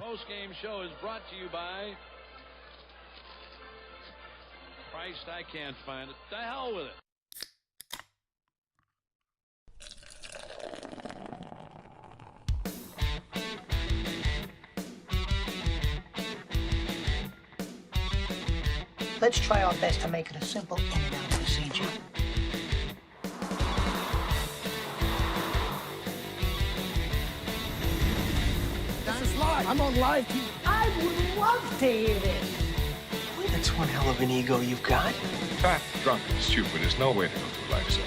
Post-game show is brought to you by... Christ, I can't find it. The hell with it. Let's try our best to make it a simple in and out procedure. This is live. I'm on live TV. I would love to hear this. That's one hell of an ego you've got. Fat, drunk, and stupid is no way to go through life, son.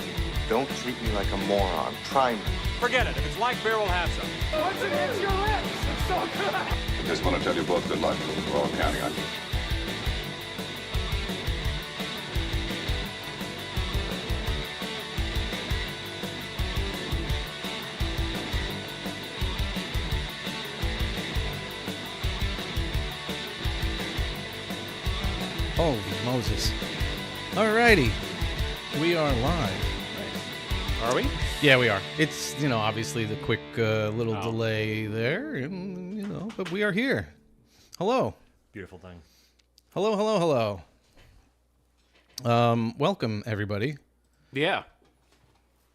Don't treat me like a moron. Try me. Forget it. If it's like beer, we'll have some. Once it hits your lips, it's so good. I just want to tell you both good luck. We're all counting on you. Holy Moses. Alrighty. We are live. Are we? Yeah, we are. It's, obviously the quick little delay there, and, but we are here. Hello. Beautiful thing. Hello, hello, hello. Welcome, everybody. Yeah.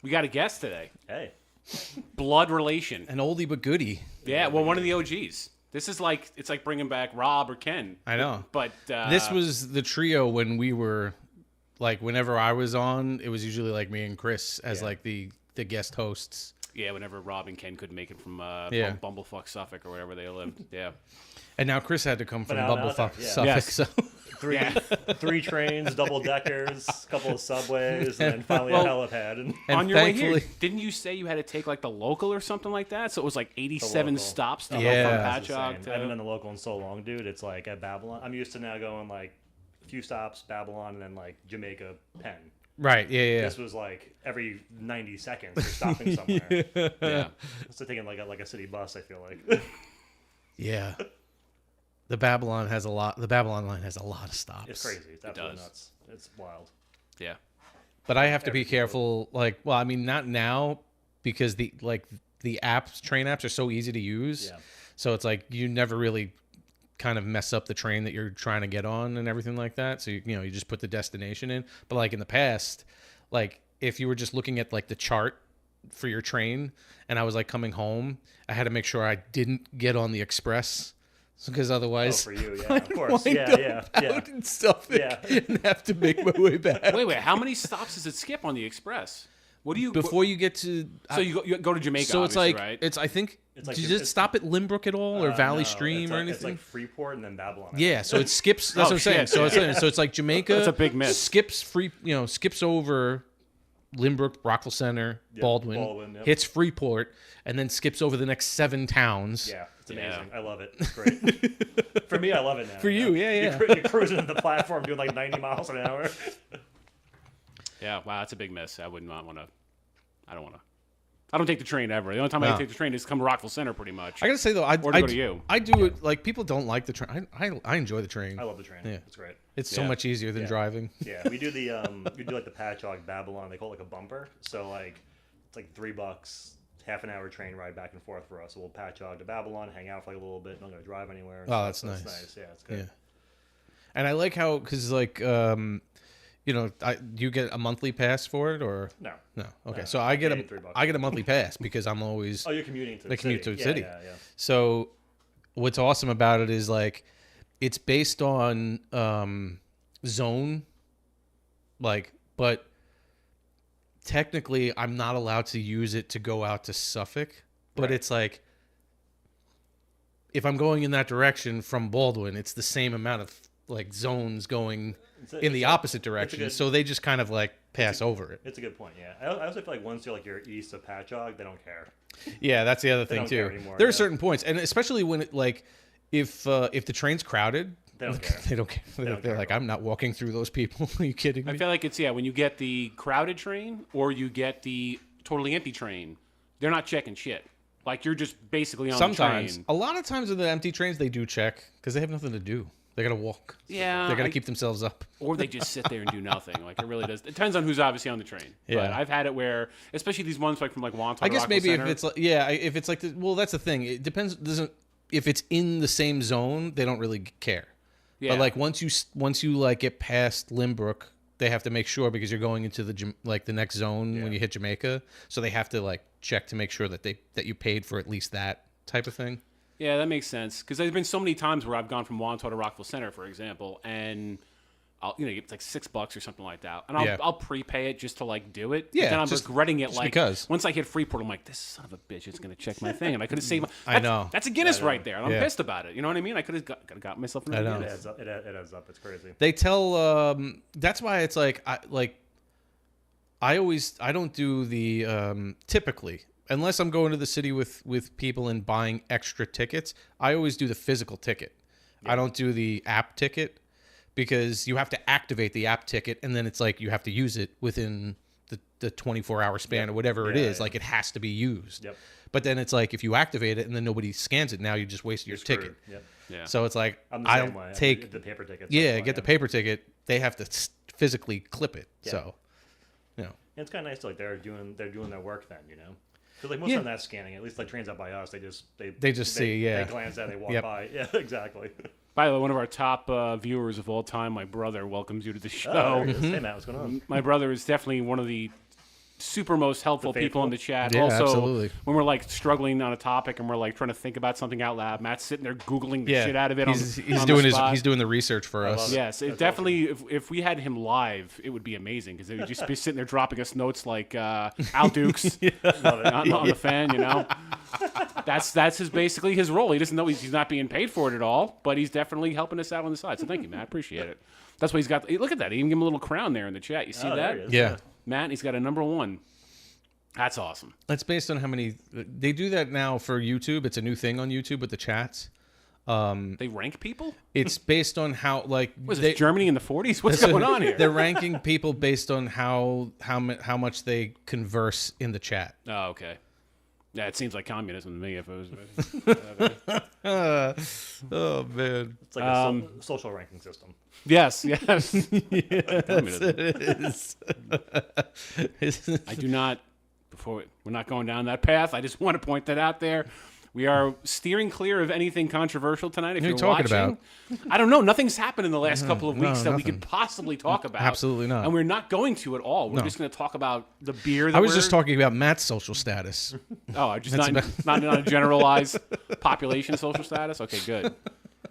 We got a guest today. Hey. Blood relation. An oldie but goodie. Yeah, well, one of the OGs. This is it's like bringing back Rob or Ken. I know. But this was the trio when we were, whenever I was on, it was usually me and Chris as the guest hosts. Yeah, whenever Rob and Ken couldn't make it from Bumblefuck, Suffolk, or wherever they lived. Yeah. And now Chris had to come from Bumblefuck, yeah. Suffolk. Yes. So Three trains, double deckers, a couple of subways, and then finally a helipad. And on your way here, thankfully- didn't you say you had to take the local or something like that? So it was 87 stops to go Yeah. from That's Patchogue insane. to... I haven't done the local in so long, dude. It's at Babylon. I'm used to now going a few stops, Babylon, and then Jamaica, Penn. right, yeah. This was every 90 seconds you're stopping somewhere. Yeah. It's like taking a city bus, I feel like. Yeah. The Babylon line has a lot of stops. It's crazy. It's absolutely does. nuts. It's wild. Yeah. But I have to be careful. Not now because the train apps are so easy to use. Yeah. So it's you never really kind of mess up the train that you're trying to get on and everything like that. So you just put the destination in. But in the past, if you were just looking at the chart for your train and I was coming home, I had to make sure I didn't get on the express. Because otherwise, for you, yeah, of course, wind yeah. out in Suffolk and have to make my way back. Wait, how many stops does it skip on the express? What do you... Before you get to... So you go to Jamaica, So it's right? I think... It's does it stop at Limbrook at all? Or Valley No, Stream or anything? It's Freeport and then Babylon. Yeah, so it skips... That's what I'm saying. shit. So it's Jamaica... That's a big miss. Skips skips over Limbrook, Rockville Center, Baldwin, yep. hits Freeport, and then skips over the next 7 towns. Yeah, it's amazing. I love it. It's great. For me, I love it now. For you, yeah. You're cruising the platform doing 90 miles an hour. Yeah, wow, that's a big miss. I would not want to... I don't want to... I don't take the train ever. The only time I take the train is to come to Rockville Center, pretty much. I gotta say though, I go to you. I do it people don't like the train. I enjoy the train. I love the train. Yeah. It's great. It's so much easier than driving. Yeah, we do the the Patchogue Babylon. They call it a bumper. So it's $3, half an hour train ride back and forth for us. So we'll Patchogue to Babylon, hang out for a little bit. Not gonna drive anywhere. Oh, that's nice. That's nice. Yeah, it's good. Yeah. And I like how because you get a monthly pass for it or No. Okay, No, so I get $3. a monthly pass because I'm always Oh, you're commuting to the commute city. to the city. Yeah. So what's awesome about it is it's based on zone, but technically I'm not allowed to use it to go out to Suffolk. But Right. it's if I'm going in that direction from Baldwin, it's the same amount of zones going in the opposite direction. So they just kind of pass over it. It's a good point. Yeah, I also feel once you're east of Patchogue, they don't care. Yeah, that's the other thing don't too. care anymore, There are yeah. certain points, and especially when it if the train's crowded, They don't care. they don't care. don't They're care like, I'm not walking through those people. Are you kidding me? I feel like it's, when you get the crowded train or you get the totally empty train, they're not checking shit. You're just basically on Sometimes, the train. a lot of times with the empty trains, they do check because they have nothing to do. They gotta walk. Yeah, they gotta keep themselves up. Or they just sit there and do nothing. It really does. It depends on who's obviously on the train. Yeah. But I've had it where, especially these ones from Wantagh. I guess Rockville maybe Center, if it's that's the thing. It depends. if it's in the same zone, they don't really care. Yeah. But like once you like get past Limbrook, they have to make sure because you're going into the next zone when you hit Jamaica, so they have to like check to make sure that you paid for at least that type of thing. Yeah, that makes sense. Because there's been so many times where I've gone from Wantagh to Rockville Center, for example, and I'll it's like $6 or something like that, and I'll prepay it just to like do it. Yeah, but then I'm just regretting it like because. Once I hit Freeport, I'm like, this son of a bitch is gonna check my thing, and I could have saved. I know that's a Guinness right there, and I'm pissed about it. You know what I mean? I could have got myself in I know. Guinness. It adds up. It's crazy. They tell that's why it's like I don't do the typically unless I'm going to the city with people and buying extra tickets. I always do the physical ticket. I don't do the app ticket because you have to activate the app ticket and then it's like you have to use it within the 24-hour span or whatever it is. Like it has to be used. Yep. But then it's like if you activate it and then nobody scans it, now you just wasted your ticket. Yep. Yeah. So it's like I'm the I'll same way. take the paper tickets. get the paper ticket. They have to physically clip it. Yeah. So, you know. And it's kind of nice, like they're doing their work then, Because like most of them not scanning. At least like trains out by us, they just see, they glance at, it, they walk by. Yeah, exactly. By the way, one of our top viewers of all time, my brother, welcomes you to the show. Oh, Hey Matt, what's going on? My brother is definitely one of the super most helpful people in the chat. Yeah, also, absolutely. when we're like struggling on a topic and we're like trying to think about something out loud, Matt's sitting there Googling the shit out of it. He's on doing the spot. he's doing the research for us. Yes, it definitely. If we had him live, it would be amazing because they would just be sitting there dropping us notes like Al Dukes on the fan. That's basically his role. He doesn't know he's not being paid for it at all, but he's definitely helping us out on the side. So thank you, Matt. Appreciate it. That's why he's got. Look at that. He even gave him a little crown there in the chat. You see that? There he is. Yeah. Matt, he's got a #1. That's awesome. That's based on how many they do that now for YouTube. It's a new thing on YouTube with the chats. They rank people? It's based on how Was it Germany in the 40s? What's going on here? They're ranking people based on how much they converse in the chat. Oh, okay. Yeah, it seems like communism to me. If it was. Oh man, It's like a social ranking system. Yes. yes, it is. I do not. We're not going down that path. I just want to point that out there. We are steering clear of anything controversial tonight. If What are you're you talking watching, about? I don't know. Nothing's happened in the last couple of weeks that we nothing. could possibly talk about. Absolutely not. And we're not going to at all. We're just going to talk about the beer. That I was just talking about Matt's social status. Oh, just not a generalized population social status. Okay, good.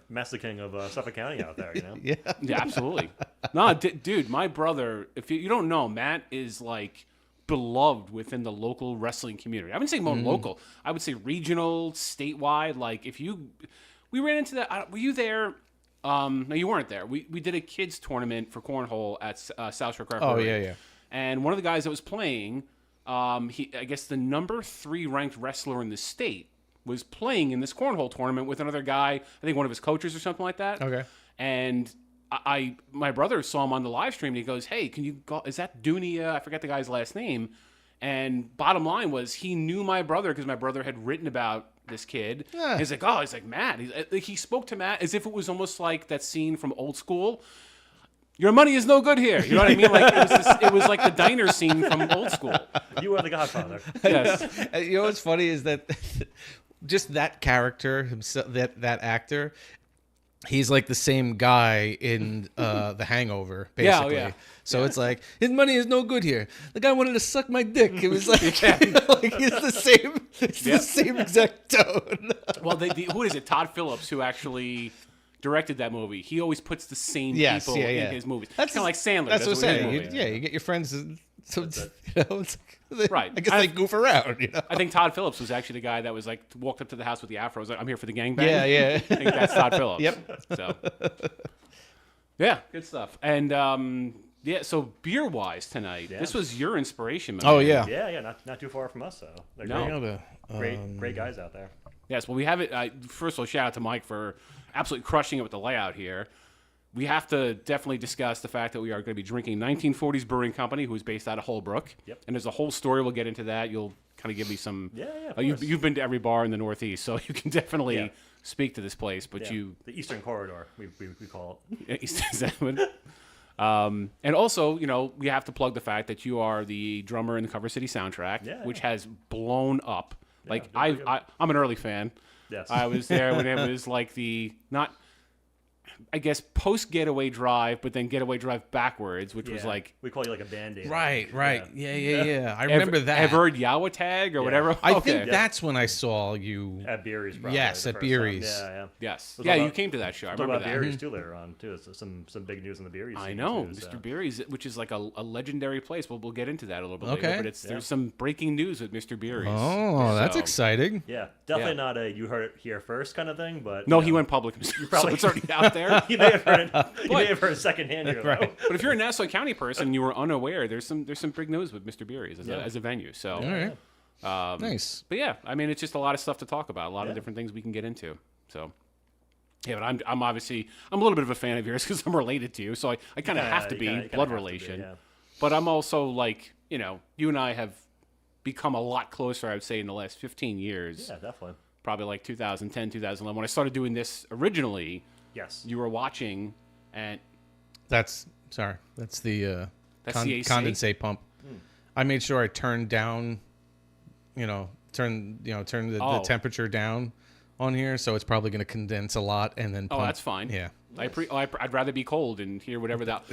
Matt's the king of Suffolk County out there, Yeah. Yeah, absolutely. No, dude, my brother. If you don't know, Matt is like beloved within the local wrestling community. I wouldn't say more local. I would say regional, statewide. Like we ran into that. Were you there? No, you weren't there. We did a kids tournament for cornhole at South Shore Craft Brewery. Oh yeah. And one of the guys that was playing, I guess the #3 ranked wrestler in the state was playing in this cornhole tournament with another guy. I think one of his coaches or something like that. Okay. And my brother saw him on the live stream and he goes, "Hey, can you go? Is that Dunia? I forget the guy's last name." And bottom line was he knew my brother because my brother had written about this kid. Yeah. He's like, Matt. He spoke to Matt as if it was almost like that scene from Old School. Your money is no good here. You know what I mean? Like it was like the diner scene from Old School. You are the Godfather. Yes. You know what's funny is that just that character himself, that actor. He's like the same guy in The Hangover, basically. Yeah. So it's like his money is no good here. The guy wanted to suck my dick. It was like, like it's the same. It's the same exact tone. Well, who is it? Todd Phillips, who actually directed that movie. He always puts the same people in his movies. That's kind of like Sandler. That's what I'm saying. You get your friends. It's right. I guess they goof around. I think Todd Phillips was actually the guy that was like walked up to the house with the afro. Was like, "I'm here for the gangbang." Yeah. I think that's Todd Phillips. Yep. So, yeah, good stuff. And so beer wise tonight, this was your inspiration. Oh man. yeah. Yeah, not too far from us. So they're great guys out there. Yes, well, we have it. First of all, shout out to Mike for absolutely crushing it with the layout here. We have to definitely discuss the fact that we are going to be drinking 1940s Brewing Company, who is based out of Holbrook. Yep. And there's a whole story. We'll get into that. You'll kind of give me some. Yeah. You've been to every bar in the Northeast, so you can definitely speak to this place. But the Eastern Corridor, we call it. Eastern. And also, we have to plug the fact that you are the drummer in the Cover City soundtrack, which has blown up. Like I'm an early fan. Yes. I was there when it was like I guess post Getaway Drive, but then Getaway Drive backwards, which was like we call you like a Band-Aid. Right. Yeah. I remember that. Everard Yawatag or whatever. I think that's when I saw you at Beerys. Probably, yes, at Beerys. Yeah. Yes. We'll Yeah, talk you about- came to that show. I Talk remember about that. Beerys too later on too. So some big news on the Beerys. I scene, know, too, Mr. Beerys, which is like a legendary place. We'll get into that a little bit Okay. later. But there's some breaking news with Mr. Beerys. Oh, that's So- exciting. Yeah, definitely not a you heard it here first kind of thing, but No, he went public himself, so it's already out there. you may have heard it. You may have heard it secondhand here, though. But if you're a Nassau County person and you were unaware, there's some big news with Mr. Beerys as a venue. So All right. Nice. But yeah, I mean, it's just a lot of stuff to talk about, a lot of different things we can get into. So yeah, but I'm obviously a little bit of a fan of yours because I'm related to you, so I kind of have to be blood relation. But I'm also like, you and I have become a lot closer, I would say, in the last 15 years. Yeah, definitely. Probably like 2010, 2011. When I started doing this originally, yes, you were watching, and that's the that's the AC? condensate pump. I made sure I turned down, turn the temperature down on here, so it's probably going to condense a lot and then pump. Oh, that's fine. Yeah. I'd rather be cold and hear whatever that.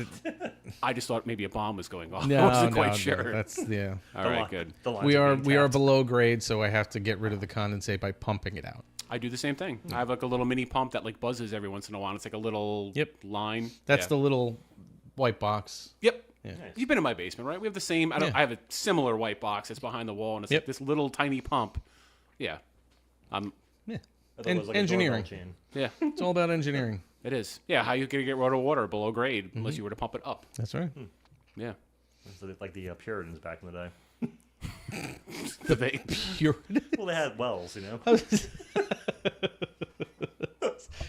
I just thought maybe a bomb was going off. No, I wasn't quite sure. No, that's All right, good. We are below grade, so I have to get rid of the condensate by pumping it out. I do the same thing. I have like a little mini pump that like buzzes every once in a while. It's like a little line. That's the little white box. Yep. Yeah. Nice. You've been in my basement, right? We have the same. I have a similar white box that's behind the wall, and it's like this little tiny pump. Yeah. Engineering. Yeah. It's all about engineering. It is. Yeah. How you gonna get water below grade unless you were to pump it up? That's right. Yeah. It's like the Puritans back in the day. The Puritans? Well, they had wells,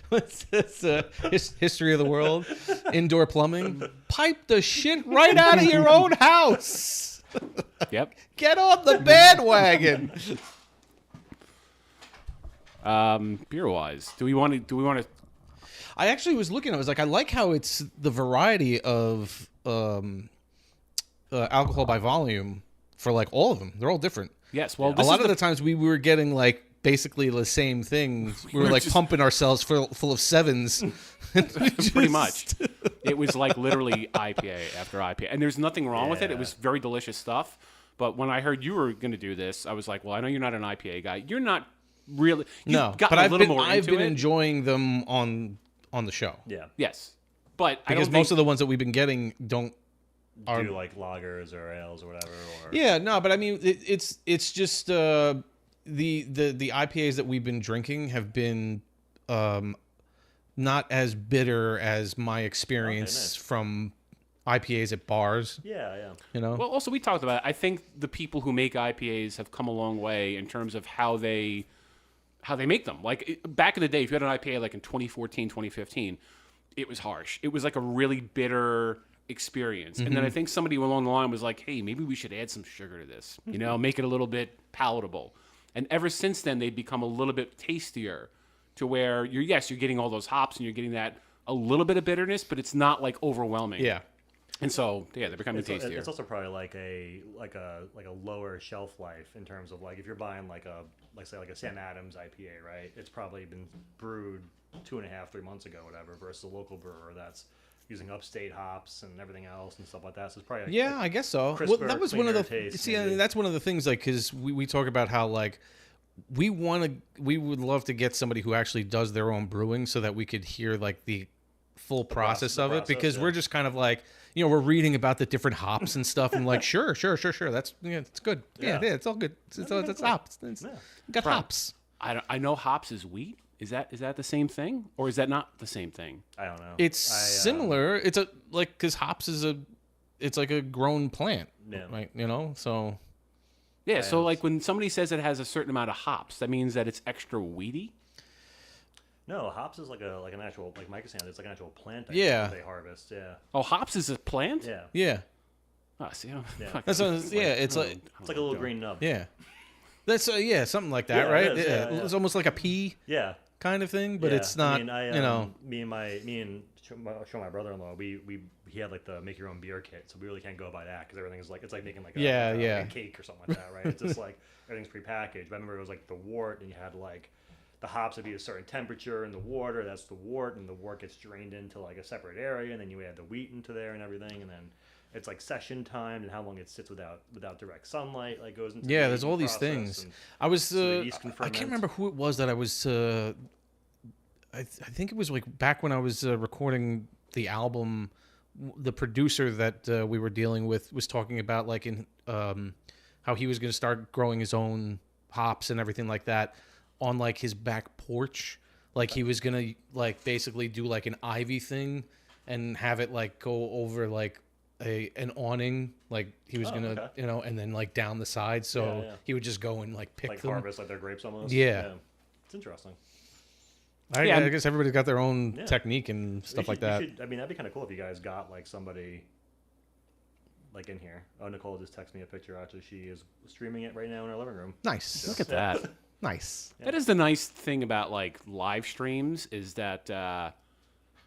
What's this? History of the world? Indoor plumbing? Pipe the shit right out of your own house. Yep. Get on the bandwagon. Beer wise, do we want to? I actually was looking. I was like, I like how it's the variety of alcohol by volume for like all of them. They're all different. Yes. Well, a lot of the times we were getting like basically the same thing. We were like just pumping ourselves full of sevens. Pretty much. It was like literally IPA after IPA, and there's nothing wrong with it. It was very delicious stuff. But when I heard you were going to do this, I was like, well, I know you're not an IPA guy. You're not really. No, but I've been enjoying them on the show. Yeah. Yes, but because most of the ones that we've been getting do like lagers or ales or whatever. Or yeah, no, but I mean it's just the IPAs that we've been drinking have been not as bitter as my experience from IPAs at bars. Yeah. Well, also we talked about it. I think the people who make IPAs have come a long way in terms of how they make them. Like back in the day, if you had an IPA like in 2014, 2015, it was harsh. It was like a really bitter experience. And then I think somebody along the line was like, hey, maybe we should add some sugar to this, make it a little bit palatable. And ever since then, they've become a little bit tastier to where you're getting all those hops and you're getting that a little bit of bitterness, but it's not like overwhelming. Yeah. And so, they're becoming tastier. It's also probably like a lower shelf life in terms of like if you're buying like a Sam Adams IPA, right? It's probably been brewed 2.5-3 months ago, whatever, versus a local brewer that's using upstate hops and everything else and stuff like that. So it's probably I guess so. Crisper, well, that was one of the taste, that's one of the things, like, because we talk about how like we would love to get somebody who actually does their own brewing so that we could hear like the full process of it, because we're just kind of like, we're reading about the different hops and stuff and like sure that's it's good, it's all good, it's hops, got hops. I know hops is wheat. Is that the same thing, or is that not the same thing? I don't know. It's similar. It's because hops is it's like a grown plant, right? So yeah. So like when somebody says it has a certain amount of hops, that means that it's extra weedy. No, hops is like an actual, like Mike was saying, it's like an actual plant. That they harvest. Yeah. Oh, hops is a plant. Yeah. Oh, see, that's it's like a little green nub. Yeah. That's something like that, right? It's almost like a pea. Yeah. Kind of thing, but it's not. Me and my brother-in-law, he had like the make your own beer kit, so we really can't go by that because everything's like it's like making like a cake or something like that, right? It's just like everything's prepackaged. But I remember it was like the wort, and you had like the hops would be a certain temperature in the water. That's the wort, and the wort gets drained into like a separate area, and then you add the wheat into there and everything, and then it's like session time and how long it sits without direct sunlight. Like goes into the there's all aging these process, things. and I was so the yeast can I can't ferment. remember who it was that I was. I think it was like back when I was recording the album. The producer that we were dealing with was talking about like in how he was going to start growing his own hops and everything like that on like his back porch. Like he was going to like basically do like an ivy thing and have it like go over like an awning. Like he was going to, you know, and then like down the side. So he would just go and like pick Like them. harvest like their grapes almost. Yeah. It's interesting. I guess everybody's got their own technique and stuff like that. I mean, that'd be kind of cool if you guys got like somebody like in here. Oh, Nicole just texted me a picture. Actually, she is streaming it right now in her living room. Nice. Look at that. Nice. That is the nice thing about like live streams is that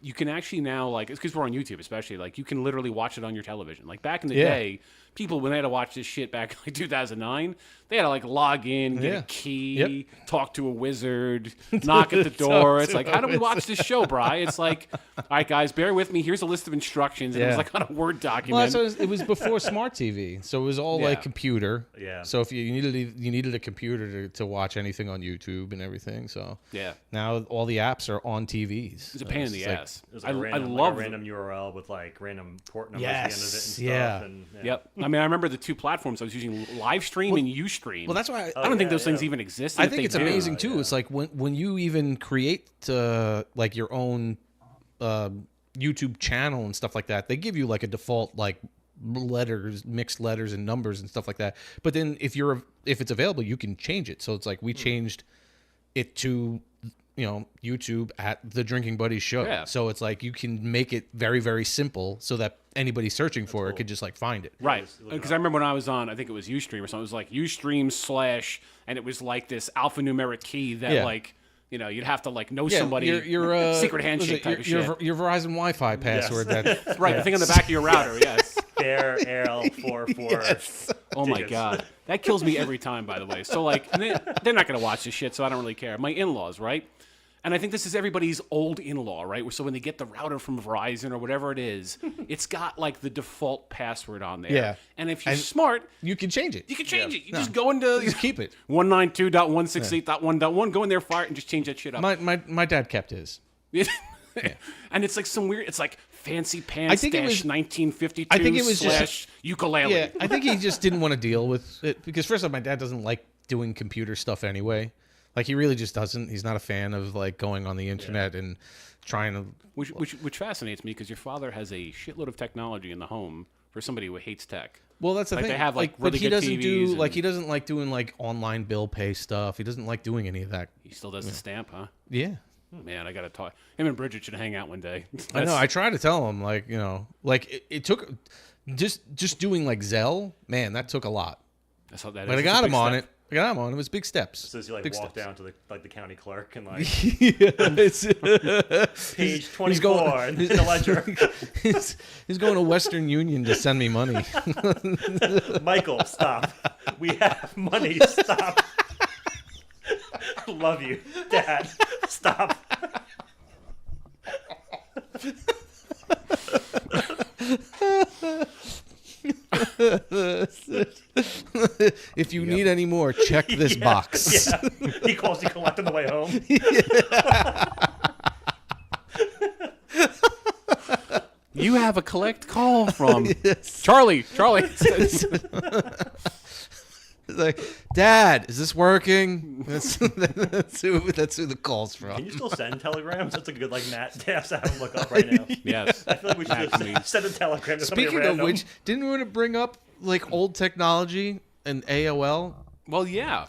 you can actually now like it's because we're on YouTube especially like you can literally watch it on your television. Like back in the day, people when they had to watch this shit back in like 2009, they had to like log in, get a key, talk to a wizard, knock at the door. It's like, how do we watch this show, Bri? It's like, all right, guys, bear with me. Here's a list of instructions. And it was like on a Word document. Well, it was before smart TV, so it was all like computer. Yeah. So if you needed a computer to watch anything on YouTube and everything, so now all the apps are on TVs. It's a pain in the ass. There's like I love a random URL with like random port numbers at the end of it and stuff. And, Yep. I mean, I remember the two platforms I was using: Livestream and Ustream. Well, that's why I don't think those things even exist. I think it's amazing too. It's like when you even create like your own YouTube channel and stuff like that, they give you like a default like letters, mixed letters and numbers and stuff like that. But then if it's available, you can change it. So it's like we changed it to YouTube at the Drinking Buddies show. Yeah. So it's like you can make it very, very simple so that anybody searching for it could just like find it. Right. Because I remember when I was on, I think it was Ustream or something. It was like Ustream / and it was like this alphanumeric key that like you'd have to like know somebody. Your secret handshake type of shit. Your Verizon Wi-Fi password. That right. The thing on the back of your router. Yes. Fair AL44. Yes. Oh my god, that kills me every time. By the way, so like they're not gonna watch this shit, so I don't really care. My in-laws, right? And I think this is everybody's old in-law, right? So when they get the router from Verizon or whatever it is, it's got like the default password on there. Yeah. And if you're smart, you can change it. You can change it. You just go into just keep it 192.168.1.1. Go in there, fire it, and just change that shit up. My dad kept his. And it's like some weird. It's like fancy pants. I think it was 1952. I think it was just ukulele. Yeah, I think he just didn't want to deal with it because first off, my dad doesn't like doing computer stuff anyway. Like he really just doesn't. He's not a fan of like going on the internet and trying to. Which fascinates me because your father has a shitload of technology in the home for somebody who hates tech. Well, that's the thing. They have like really but he good doesn't TVs he doesn't like doing like online bill pay stuff. He doesn't like doing any of that. He still does the stamp, huh? Yeah. Man, I gotta talk. Him and Bridget should hang out one day. I know. I try to tell him like it took just doing like Zelle. Man, that took a lot. But I got him on it. I got him on. It was big steps. So you like big walk steps. down to the county clerk and like page 24 in the ledger. He's going to Western Union to send me money. Michael, stop. We have money. Stop. Love you, Dad. Stop. If you need any more, check this box. Yeah. He calls you collect on the way home. You have a collect call from Charlie. It's like, Dad, is this working? That's who the call's from. Can you still send telegrams? That's a good like Matt has to have him look up right now. Yes. I feel like we should send a telegram to somebody Speaking of random. which, didn't we want to bring up like old technology and AOL? Well, yeah.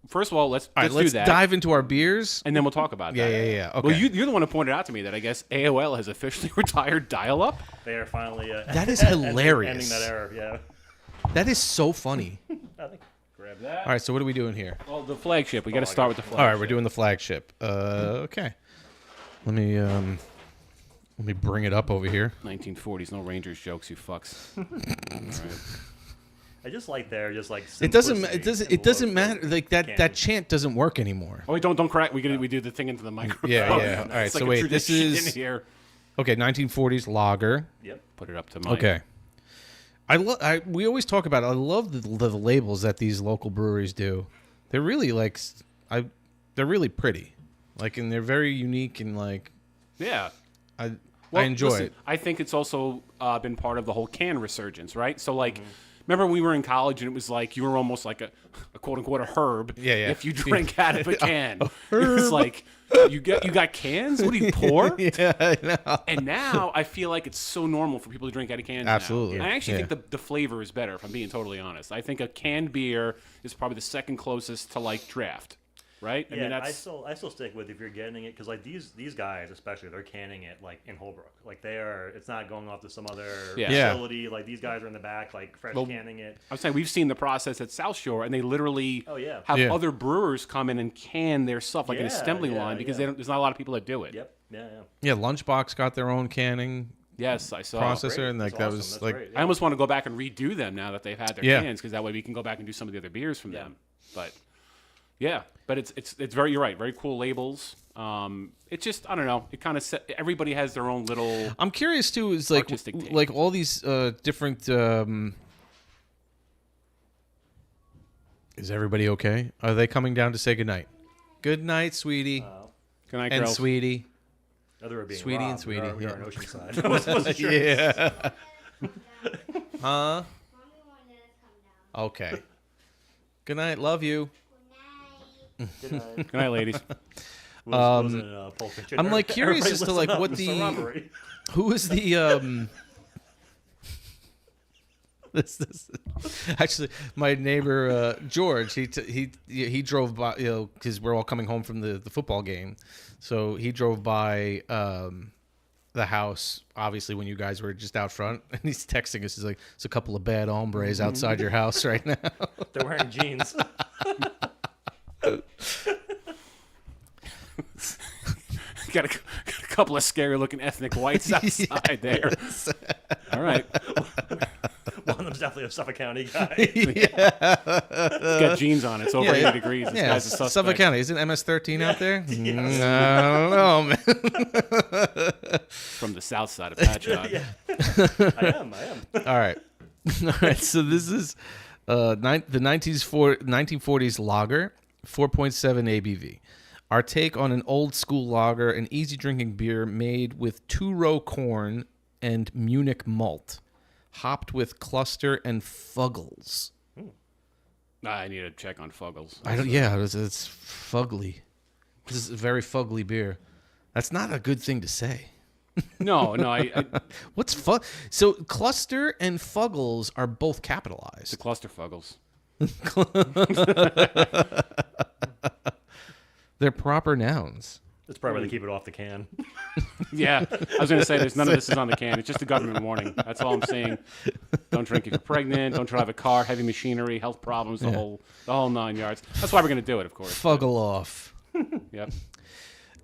First of all, let's do let's that. dive into our beers, and then we'll talk about that. Yeah. Okay. Well, you're the one who pointed out to me that I guess AOL has officially retired dial-up. They are finally that is hilarious. ending that era. Yeah. That is so funny. Grab that. All right, so what are we doing here? Well, the flagship. We got to start with the flagship. All right, we're doing the flagship. Okay. Let me bring it up over here. 1940s, no Rangers jokes, you fucks. All right. I just like their just like It doesn't. simplicity It doesn't and matter. Like that. can. That chant doesn't work anymore. Oh, wait, don't crack. We do the thing into the microphone. Yeah, yeah. All right, It's so like a wait, this tradition is- in here. Okay, 1940s lager. Yep. Put it up to Mike. Okay. We always talk about it. I love the labels that these local breweries do. They're really like they're really pretty. Like, and they're very unique and like Yeah. I Well, enjoy listen, it. I think it's also been part of the whole can resurgence, right? So, like, remember when we were in college and it was like you were almost like a quote unquote a herb. Yeah, yeah. If you drink out of a can, it's like you got cans. What do you pour? Yeah, I know. And now I feel like it's so normal for people to drink out of cans. Absolutely. Now. I actually Yeah. think the flavor is better. If I'm being totally honest, I think a canned beer is probably the second closest to like draft. Right? Yeah, I mean, I still stick with if you're getting it because like these guys especially they're canning it like in Holbrook, like they are. It's not going off to some other Yeah. facility. Like these guys are in the back like fresh Well, canning it. I'm saying we've seen the process at South Shore, and they literally have Yeah. other brewers come in and can their stuff like an Yeah, assembly yeah, line because yeah. there's not a lot of people that do it. Yep. Yeah. Yeah, Lunchbox got their own canning Yes, I saw. processor, Great. and like That's that awesome. was That's like great. I almost want to go back and redo them now that they've had their Yeah. cans because that way we can go back and do some of the other beers from them. But yeah, but it's very you're right, very cool labels. It's just I don't know. It kind of everybody has their own little. I'm curious too. Is like artistic take. like all these different. Is everybody okay? Are they coming down to say goodnight? Good night, sweetie Good night, and girls. sweetie. Other were being Sweetie and robbed. Sweetie, We are yeah. in Oceanside. I wasn't sure. Yeah. Huh? Okay. Good night. Love you. Good night. Good night, ladies. Was it, Pulp Fiction? I'm like curious Everybody as to listen like up, what it's a the robbery. who is the this actually my neighbor George he drove by because we're all coming home from the football game, so he drove by the house obviously when you guys were just out front, and he's texting us. He's like, "It's a couple of bad hombres outside your house right now." They're wearing jeans. got a couple of scary looking ethnic whites outside there. All right. One of them's definitely a Suffolk County guy. It's got jeans on. It's over 80 degrees. This guy's a suspect. Suffolk County. Isn't MS-13 out there? I don't know, man. From the south side of Patchogue. Yeah. I am. All right. All right. So this is the 1940s lager, 4.7 ABV. Our take on an old school lager, an easy drinking beer made with two-row corn and Munich malt, hopped with cluster and fuggles. I need to check on Fuggles. I don't. Yeah, it's fugly. This is a very fugly beer. That's not a good thing to say. No. What's So cluster and fuggles are both capitalized. The cluster Fuggles. They're proper nouns. That's probably why they keep it off the can. Yeah, I was going to say there's none of this is on the can. It's just a government warning. That's all I'm saying. Don't drink if you're pregnant. Don't drive a car. Heavy machinery, health problems, the whole 9 yards. That's why we're going to do it, of course. Fuggle off. Yep.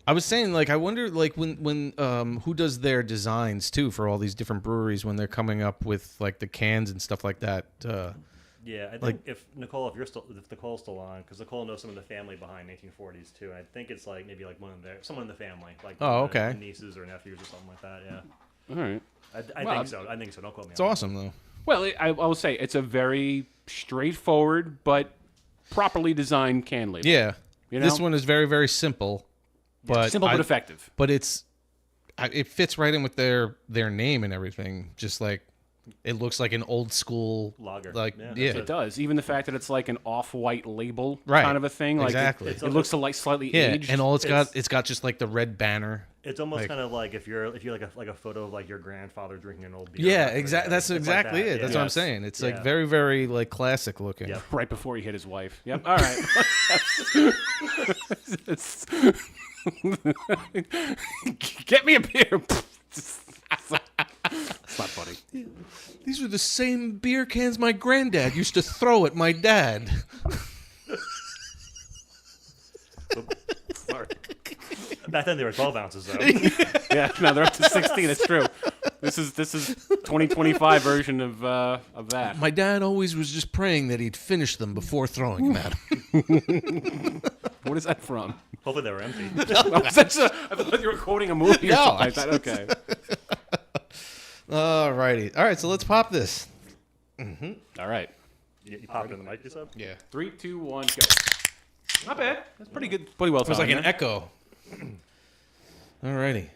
I was saying, like, I wonder, like, when who does their designs too for all these different breweries when they're coming up with like the cans and stuff like that. Yeah, I think if Nicole's still on, because Nicole knows some of the family behind 1940s too. And I think it's like maybe like someone in the family, like okay, nieces or nephews or something like that. Yeah. All right. I think so. I think so. Don't quote me. It's awesome though. Well, I will say it's a very straightforward but properly designed can label. Yeah. You know? This one is very, very simple, but Simple but effective. But it fits right in with their name and everything. Just like it looks like an old school lager. Like Yeah, It does. Even the fact that it's like an off-white label Right. kind of a thing. Like Exactly. It looks like slightly yeah, aged. and it's got just like the red banner. It's almost Like- kind of like if you like a photo of like your grandfather drinking an old beer. Yeah, back in the exactly. day. That's It's exactly like that, it. That's yeah. what I'm saying. It's like Yeah. very, very like classic looking. Yeah. right before he hit his wife. Yep. All right. It's- Get me a beer. It's not funny. These are the same beer cans my granddad used to throw at my dad. Sorry. Back then they were 12 ounces though. Yeah, no, they're up to 16. It's true. This is 2025 version of that. My dad always was just praying that he'd finish them before throwing them at him. What is that from? Hopefully they were empty. I thought you were quoting a movie or No. something like that. Okay. Alrighty. All right, so let's pop this. All right. You popped in the mic, you said? Yeah. 3, 2, 1, go. Not bad. That's pretty good. Pretty well It was thought. like an echo. Alrighty.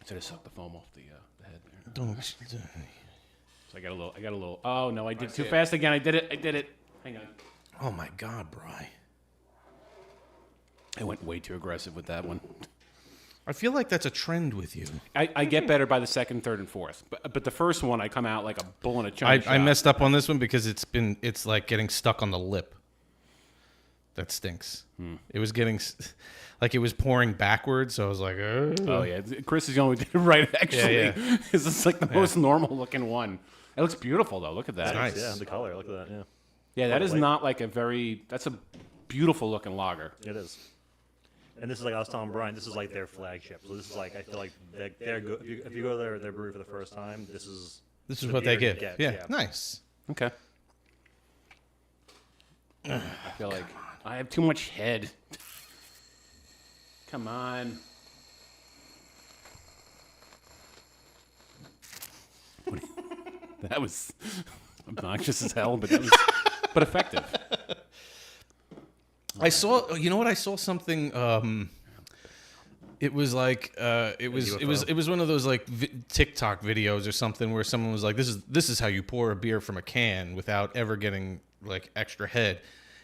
I should have sucked the foam off the head there. Don't. So I got a little. Oh no, I did too fast again. I did it. Hang on. Oh my God, Bri. I went way too aggressive with that one. I feel like that's a trend with you. I get better by the second, third, and fourth. But the first one, I come out like a bull in a china shop. I messed up on this one because it's like getting stuck on the lip. That stinks. It was getting, like it was pouring backwards, so I was like, oh yeah, Chris is the only one who did it right. Actually, Yeah. This is like the most normal looking one. It looks beautiful though. Look at that. Nice. Yeah, the color. Look at that. Yeah. Yeah, that is Wait. not like that's a beautiful looking lager. It is. And this is like I was telling Brian, this is like their flagship. So this is like I feel like they're good. If you go to their brewery for the first time, this is the what they beer you give. get, Yeah, nice. Okay. I feel like I have too much head. Come on. That was obnoxious as hell, but but effective. I saw. You know what? I saw something. It was like it was one of those like TikTok videos or something where someone was like, "This is how you pour a beer from a can without ever getting like extra head,"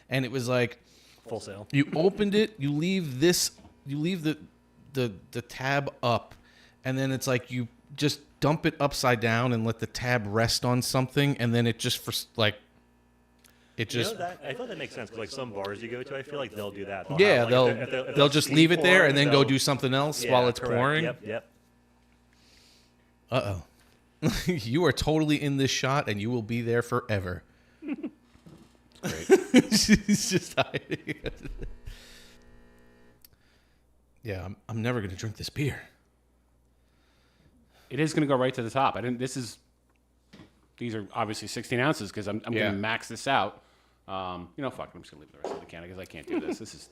and it was like full sale. You opened it, you leave the tab up, and then it's like you just dump it upside down and let the tab rest on something, and then it just It just You know that, I thought that makes sense because like some bars you go to, I feel like they'll do that. yeah, have, like, if they're they'll just leave it there and then go do something else Yeah, while it's correct. pouring. Yep. Uh oh, you are totally in this shot and you will be there forever. Great. She's just hiding. Yeah, I'm never gonna drink this beer. It is going to go right to the top. These are obviously 16 ounces because I'm going to max this out. Fuck, I'm just going to leave the rest of the can because I can't do this. This is...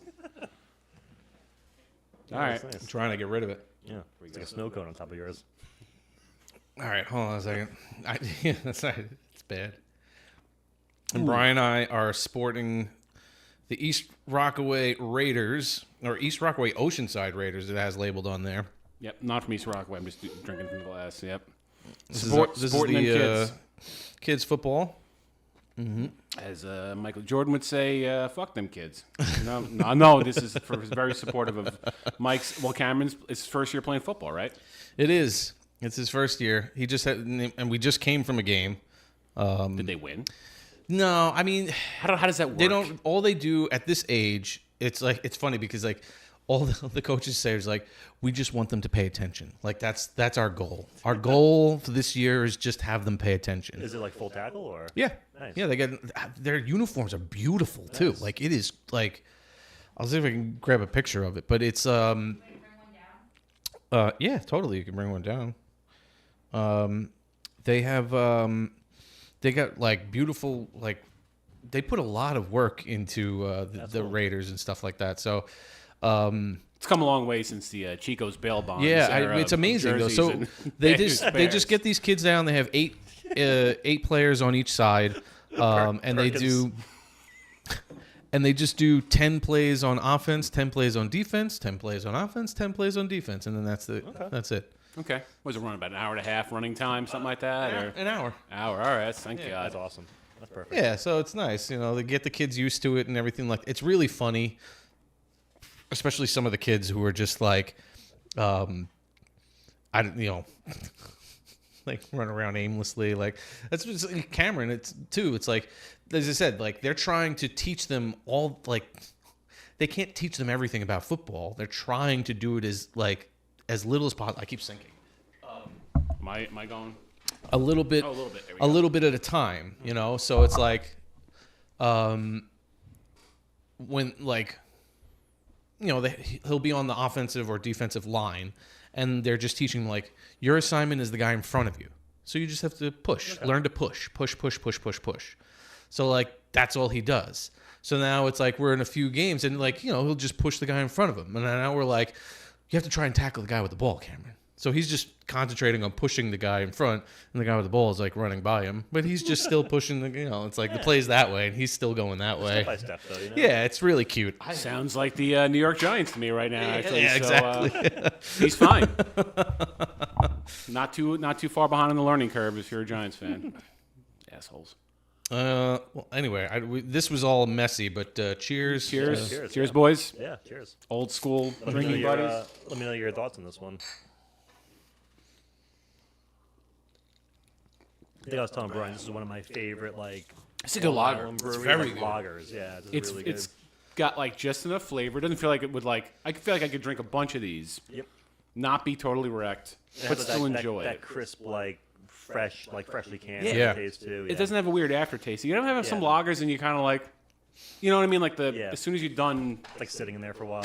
All right. Nice. I'm trying to get rid of it. Yeah, it's like a snow cone on top of yours. All right, hold on a second. That's right. It's bad. And Brian and I are sporting the East Rockaway Raiders, or East Rockaway Oceanside Raiders, it has labeled on there. Yep, not from East Rockaway. I'm just drinking from the glass. Yep. This Sporting is them the kids. Kids football. As Michael Jordan would say, fuck them kids. No, this is very supportive of Mike's. Well, Cameron's, it's his first year playing football, right? It is. It's his first year. He just had, and we just came from a game. Did they win? No, I mean, How does that work? they don't. All they do at this age, it's funny because like all the coaches say is like, we just want them to pay attention. Like that's our goal. Our goal for this year is just have them pay attention. Is it like full tackle or? Yeah. Nice. Yeah, they get their uniforms are beautiful too. Nice. Like it is like I'll see if I can grab a picture of it, but it's yeah, totally you can bring one down. They have they got like beautiful like they put a lot of work into the cool. Raiders and stuff like that. So It's come a long way since the Chico's bail bonds. yeah, era it's of amazing though. jerseys So and they Bears. just get these kids down. They have eight players on each side, and they do, and they just do 10 plays on offense, 10 plays on defense, 10 plays on offense, 10 plays on defense, and then that's it. Okay. Was it running about an hour and a half running time, something like that? Or An hour. hour. All right. Thank God. That's awesome. That's perfect. Yeah, so it's nice, they get the kids used to it and everything. Like it's really funny, especially some of the kids who are just like, like run around aimlessly. Like that's just like Cameron. It's too. It's like as I said, like they're trying to teach them all. Like they can't teach them everything about football. They're trying to do it as little as possible. I keep sinking. Am I going? A little bit. Oh, a little bit. There we A go. little bit at a time. So it's like, when like, he'll be on the offensive or defensive line, and they're just teaching like your assignment is the guy in front of you, so you just have to push, learn to push. So like that's all he does. So now it's like we're in a few games, and like he'll just push the guy in front of him, and now we're like, you have to try and tackle the guy with the ball, Cameron. So he's just concentrating on pushing the guy in front, and the guy with the ball is like running by him, but he's just still pushing the. It's like the play's that way, and he's still going that way. Step by step, though. Yeah, it's really cute. Sounds like the New York Giants to me right now. Actually, Yeah, exactly. So, he's fine. Not too far behind on the learning curve if you're a Giants fan. Assholes. Well, anyway, this was all messy, but cheers. Cheers, boys. Yeah, cheers. Old school Let me drinking know buddies. let me know your thoughts on this one. I think I was telling Brian this is one of my favorite It's a good lager. Island It's brewery, very good. lagers. Yeah, it's really good. It's got like just enough flavor. It doesn't feel like it would I feel like I could drink a bunch of these. Yep. Not be totally wrecked, It but has still that enjoy that it. crisp freshly canned Yeah. taste too. It doesn't have a weird aftertaste. You don't have some lagers and you kind of like, you know what I mean? Like as soon as you're done, like sitting in there for a while.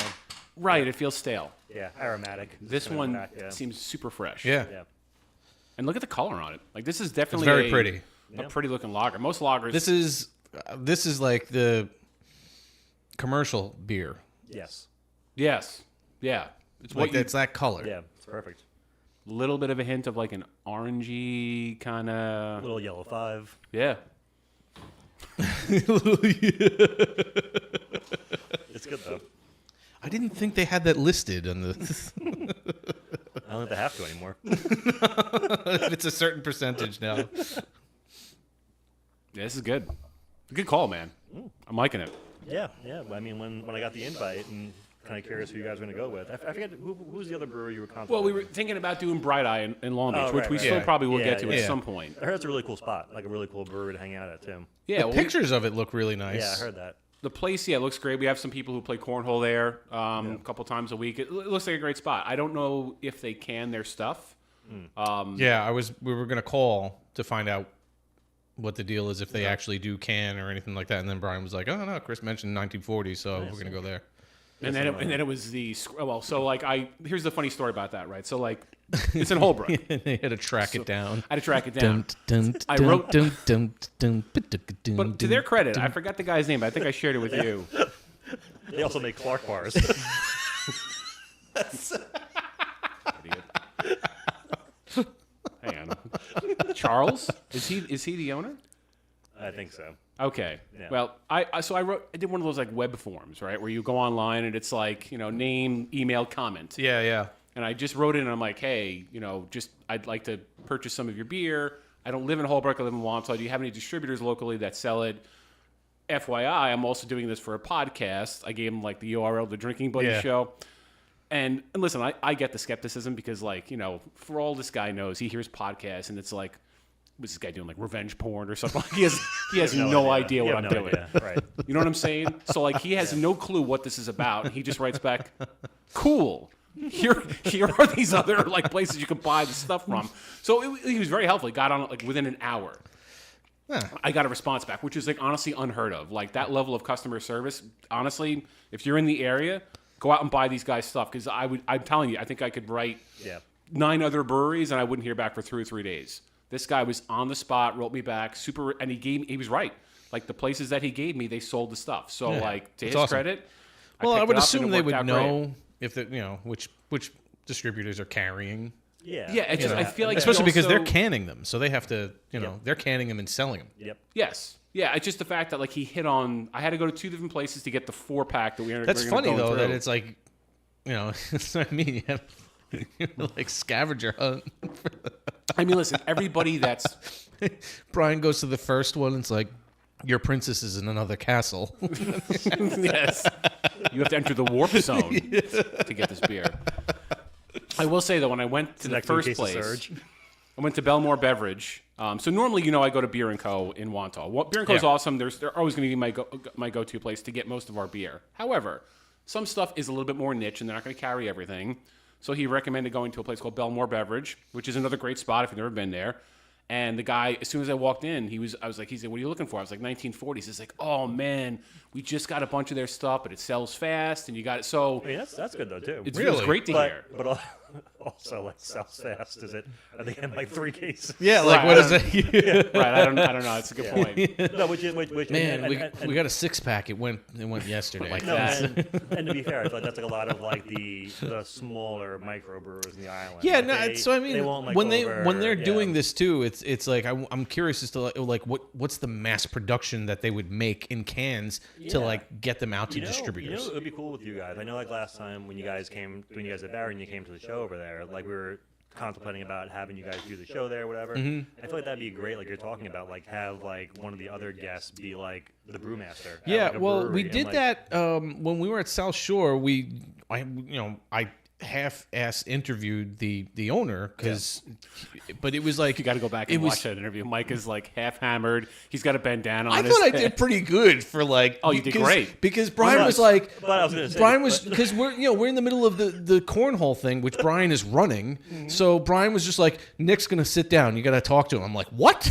right? It feels stale. Yeah, aromatic. This Coming one back, yeah. seems super fresh. Yeah. Yeah. And look at the color on it. Like this is definitely very pretty. A pretty looking lager. Most lagers. This is like the commercial beer. Yes. Yes. Yeah. It's Like it's that color. Yeah, it's perfect. little bit of a hint of like an orangey kind of. Little yellow 5. Yeah. It's good though. I didn't think they had that listed on the. I don't think they have to anymore. It's a certain percentage now. Yeah, this is good. Good call, man. I'm liking it. Yeah. I mean, when I got the invite and kind of curious who you guys were going to go with. I forget who's the other brewer you were contemplating. Well, we were thinking about doing Bright Eye in Long Beach, which we still Yeah. probably will Yeah, get to yeah. at some point. I heard it's a really cool spot, like a really cool brewery to hang out at too. Yeah, The pictures of it look really nice. Yeah, I heard that. The place, it looks great. We have some people who play cornhole there a couple times a week. It looks like a great spot. I don't know if they can their stuff. Yeah, we were gonna call to find out what the deal is if they actually do can or anything like that. And then Brian was like, "Oh no, Chris mentioned 1940, so we're gonna go there." And then it was here's the funny story about that, right? So like it's in Holbrook. And they had to track it down. I had to track it down. I wrote- But But to their credit, I forgot the guy's name. But I think I shared it with you. They also make Clark bars. Idiot. Hang on. Charles? Is he the owner? I think so. Okay. Yeah. Well, I did one of those like web forms, right, where you go online and it's like, name, email, comment. yeah. And I just wrote in and I'm like, hey, I'd like to purchase some of your beer. I don't live in Holbrook. I live in Wantagh. Do you have any distributors locally that sell it? FYI, I'm also doing this for a podcast. I gave him like the URL, the Drinking Buddy Yeah. Show. And listen, I get the skepticism because for all this guy knows, he hears podcasts and it's like, what's this guy doing, like revenge porn or something? He has no idea what I'm doing. Right. You know what I'm saying? So like he has no clue what this is about. And he just writes back, cool. Here are these other like places you can buy the stuff from. So he was very helpful. He got on it like within an hour. Huh. I got a response back, which is like honestly unheard of. Like that level of customer service. Honestly, if you're in the area, go out and buy these guys' stuff because I'm telling you, I think I could write 9 other breweries and I wouldn't hear back for 2 or 3 days. This guy was on the spot, wrote me back, and he was right. Like the places that he gave me, they sold the stuff. So like to his awesome. credit, Well, I picked would it up and assume it they worked would out know great. if which distributors are carrying. Yeah. Yeah, it's just, I feel like Especially because they're also- canning them, so they have to, they're canning them and selling them. Yep. Yes. Yeah, it's just the fact that like he hit on. I had to go to 2 different places to get the 4-pack that we were. That's we're funny going though through. that it's like, that's what I mean. You have like scavenger hunt. I mean, listen, everybody that's Brian goes to the first one. It's like your princess is in another castle. yes, you have to enter the warp zone to get this beer. I will say though, when I went to the Next in first case of place, surge. I went to Belmore Beverage. So normally, I go to Beer Co in Wantagh. Beer Co is Yeah. awesome. They're always going to be my go-to place to get most of our beer. However, some stuff is a little bit more niche, and they're not going to carry everything. So he recommended going to a place called Belmore Beverage, which is another great spot if you've never been there. And the guy, as soon as I walked in, he said, "What are you looking for?" I was like, 1940s. He's like, "Oh man, we just got a bunch of their stuff, but it sells fast, and you got it." So I mean, that's good though too. it was great to hear. But also like sells fast? Is it? Are they in like 3 cases? Yeah, like what is it? Right, I don't know. It's a good point. No, which Man, and we got a 6-pack. It went yesterday. Like no, that. and to be fair, I feel like that's like a lot of like the smaller microbrewers in the island. Yeah, Like, no. So I mean, they won't, like, when over- they're yeah. doing this too, it's like I'm curious as to like what's the mass production that they would make in cans to like get them out to distributors. It would be cool with you guys. I know, like last time when you guys at Barry and you came to the show over there, like we were contemplating about having you guys do the show there or whatever. I feel like that'd be great, like you're talking about, like have like one of the other guests be like the brewmaster. Yeah, like, a well, brewery we and, did like, that when we were at South Shore. I half-ass interviewed the owner but it was like You got to go back and watch that interview. Mike is like half hammered. He's got a bandana on I his thought I head. did pretty good for like. Oh, you did great. Because Brian was like, But I was gonna say, Brian was because we're in the middle of the cornhole thing, which Brian is running. So Brian was just like, Nick's gonna sit down. You got to talk to him. I'm like, what?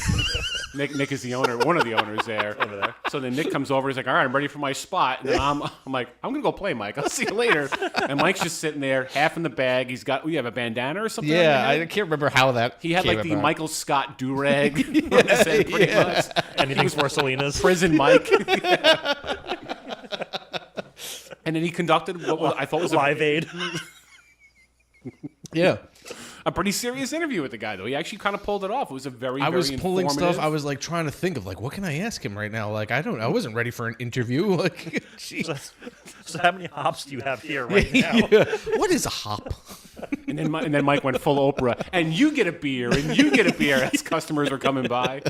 Nick is the owner, one of the owners there. Over there. So then Nick comes over. He's like, "All right, I'm ready for my spot." And then I'm like, "I'm gonna go play, Mike. I'll see you later." And Mike's just sitting there, half in the bag. He's got, you have a bandana or something? Yeah, on your I head? can't remember how that. He had came like the about. Michael Scott do-rag on his head, pretty much. anything for Selena's. Prison Mike. And then he conducted what I thought was Live Aid. Yeah. a pretty serious interview with the guy, though. He actually kind of pulled it off. It was a I was very pulling stuff. informative- I was like trying to think of like what can I ask him right now. Like I wasn't ready for an interview. Like, jeez. So how many hops do you have here right now? Yeah. What is a hop? And then Mike went full Oprah. And you get a beer, and you get a beer as customers are coming by.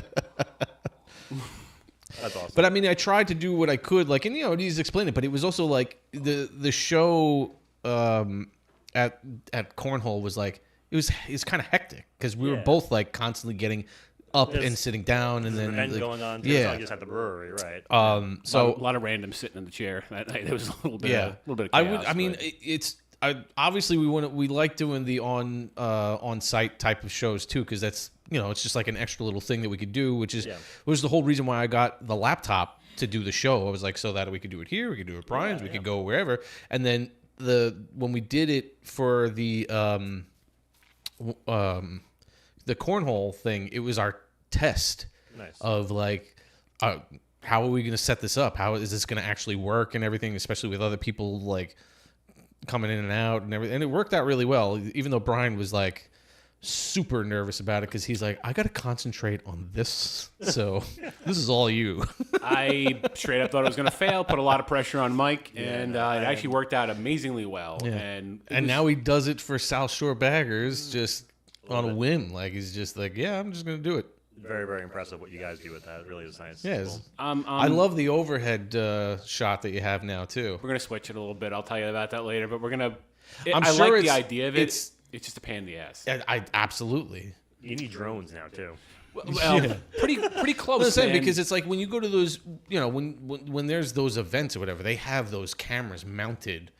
That's awesome. But I mean, I tried to do what I could, like, and he's explaining it. But it was also like the show at Cornhole was like it was kind of hectic because we were both like constantly getting up and sitting down, and then event like, going on. Too. Yeah. It's not just at the brewery, right? So a lot of random sitting in the chair that night. There was a little bit, yeah, a little bit of I chaos. would. I mean, obviously we like doing the on site type of shows too, because that's it's just like an extra little thing that we could do, which was the whole reason why I got the laptop to do the show. I was like, so that we could do it here, we could do it at Brian's, we could go wherever, and then when we did it for the cornhole thing, it was our test of like. How are we going to set this up? How is this going to actually work and everything, especially with other people like coming in and out and everything. And it worked out really well, even though Brian was like super nervous about it because he's like, I got to concentrate on this. So this is all you. I straight up thought it was going to fail, put a lot of pressure on Mike, and it actually worked out amazingly well. Yeah. And now he does it for South Shore Baggers just on a whim. Like he's just like, yeah, I'm just going to do it. Very, very impressive what you guys do with that. It really is nice. Yes. Cool. I love the overhead shot that you have now too. We're gonna switch it a little bit. I'll tell you about that later. But we're gonna. I like the idea of it. It's just a pain in the ass. I absolutely. You need drones now too. Well, pretty close. I'm saying man. because it's like when you go to those, when there's those events or whatever, they have those cameras mounted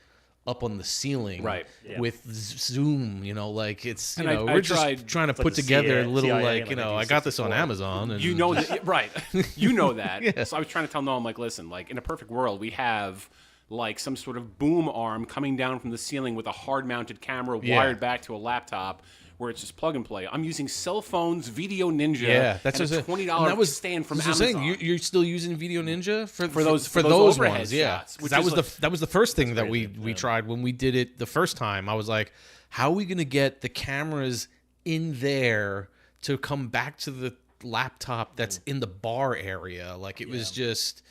up on the ceiling, right? With zoom, like it's we're I just trying to put the together a little CIA, like I got this on Amazon, and You know that, right? You know that. Yeah. So I was trying to tell Noah, I'm like, listen, like in a perfect world, we have like some sort of boom arm coming down from the ceiling with a hard-mounted camera wired back to a laptop. Where it's just plug and play. I'm using cell phones, Video Ninja, that's and a $20 stand from Amazon. You're still using Video Ninja for those overhead ones, yeah. shots, which That is was that was the first thing that we tried when we did it the first time. I was like, how are we going to get the cameras in there to come back to the laptop that's in the bar area? Like it was just.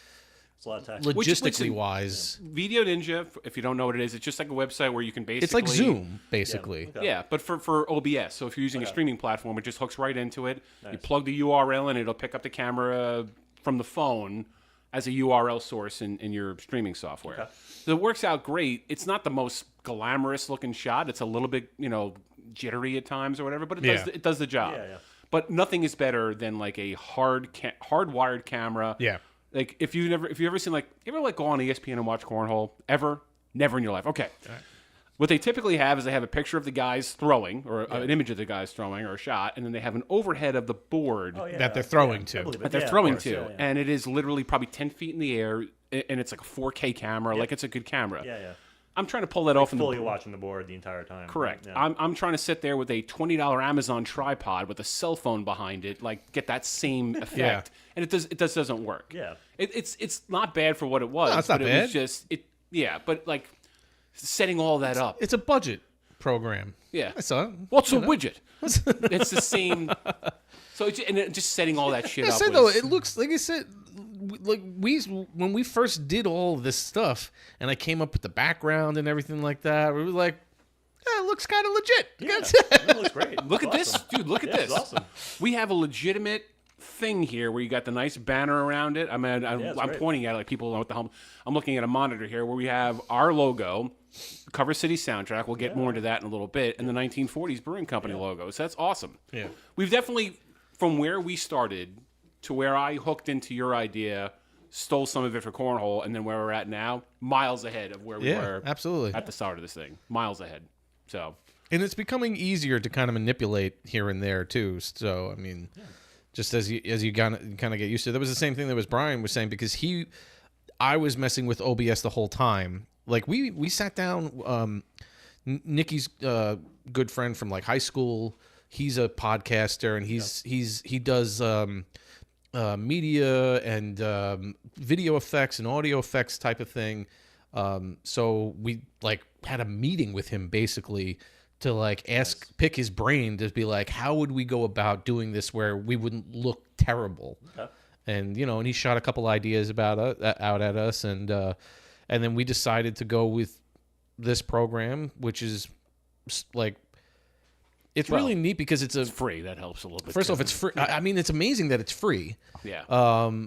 It's a lot of tech. Logistically wise, Video Ninja, if you don't know what it is, it's just like a website where you can basically... It's like Zoom, basically. Yeah, but for OBS. So if you're using a streaming platform, it just hooks right into it. Nice. You plug the URL in, it'll pick up the camera from the phone as a URL source in your streaming software. Okay. So it works out great. It's not the most glamorous looking shot. It's a little bit, jittery at times or whatever, but it does the job. Yeah. But nothing is better than like a hardwired camera. Yeah. Like if you've ever seen you ever go on ESPN and watch cornhole ever? Never in your life. Okay. Right. What they typically have is they have a picture of the guys throwing or an image of the guys throwing or a shot, and then they have an overhead of the board that they're throwing to. That they're throwing to, and it is literally probably 10 feet in the air, and it's like a 4K camera. Like it's a good camera. Yeah. I'm trying to pull that off in fully the watching the board the entire time. correct. Yeah. I'm trying to sit there with a $20 Amazon tripod with a cell phone behind it, like get that same effect, and it doesn't work. Yeah. It's not bad for what it was. No, it's not but bad. It was just but like setting all that up. It's a budget program. Yeah. I saw it. What's a widget? It's the same. So just setting all that shit I up. said though, it looks like I said, like when we first did all of this stuff, and I came up with the background and everything like that, we were like, it looks kind of legit. Yeah, it looks great. Look at It's this, awesome. dude. Look at Yeah, this. it's awesome. We have a legitimate thing here where you got the nice banner around it. I mean, I'm great. pointing at it like people know what the hell. I'm looking at a monitor here where we have our logo, Cover City soundtrack. We'll get more into that in a little bit, and the 1940s Brewing Company logo. So that's awesome. Yeah. We've definitely, from where we started to where I hooked into your idea, stole some of it for Cornhole, and then where we're at now, miles ahead of where we were absolutely at the start of this thing. Miles ahead. So. And it's becoming easier to kind of manipulate here and there too. So I mean, just as you kind of get used to it. That was the same thing that was Brian was saying, because I was messing with OBS the whole time. Like we sat down. Nikki's good friend from like high school. He's a podcaster, and he does media and video effects and audio effects type of thing. So we like had a meeting with him basically to like pick his brain to be like, how would we go about doing this where we wouldn't look terrible? Okay. And and he shot a couple ideas out at us, and then we decided to go with this program, which is like, it's really neat because it's free. That helps a little bit. First off, it's free. I mean, it's amazing that it's free. Yeah.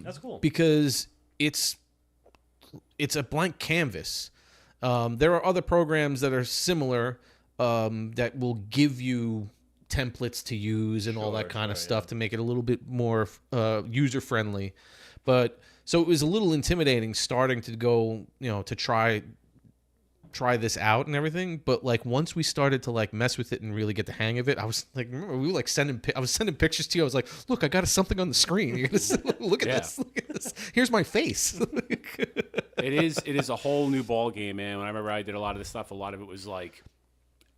That's cool. Because it's a blank canvas. There are other programs that are similar that will give you templates to use and all that kind of stuff to make it a little bit more user friendly. But so it was a little intimidating starting to go, to try this out and everything. But like once we started to like mess with it and really get the hang of it, I was like, remember we were like I was sending pictures to you. I was like, look, I got something on the screen. You're gonna look at this. Look at this. Here's my face. It is a whole new ball game, man. When I remember I did a lot of this stuff, a lot of it was like,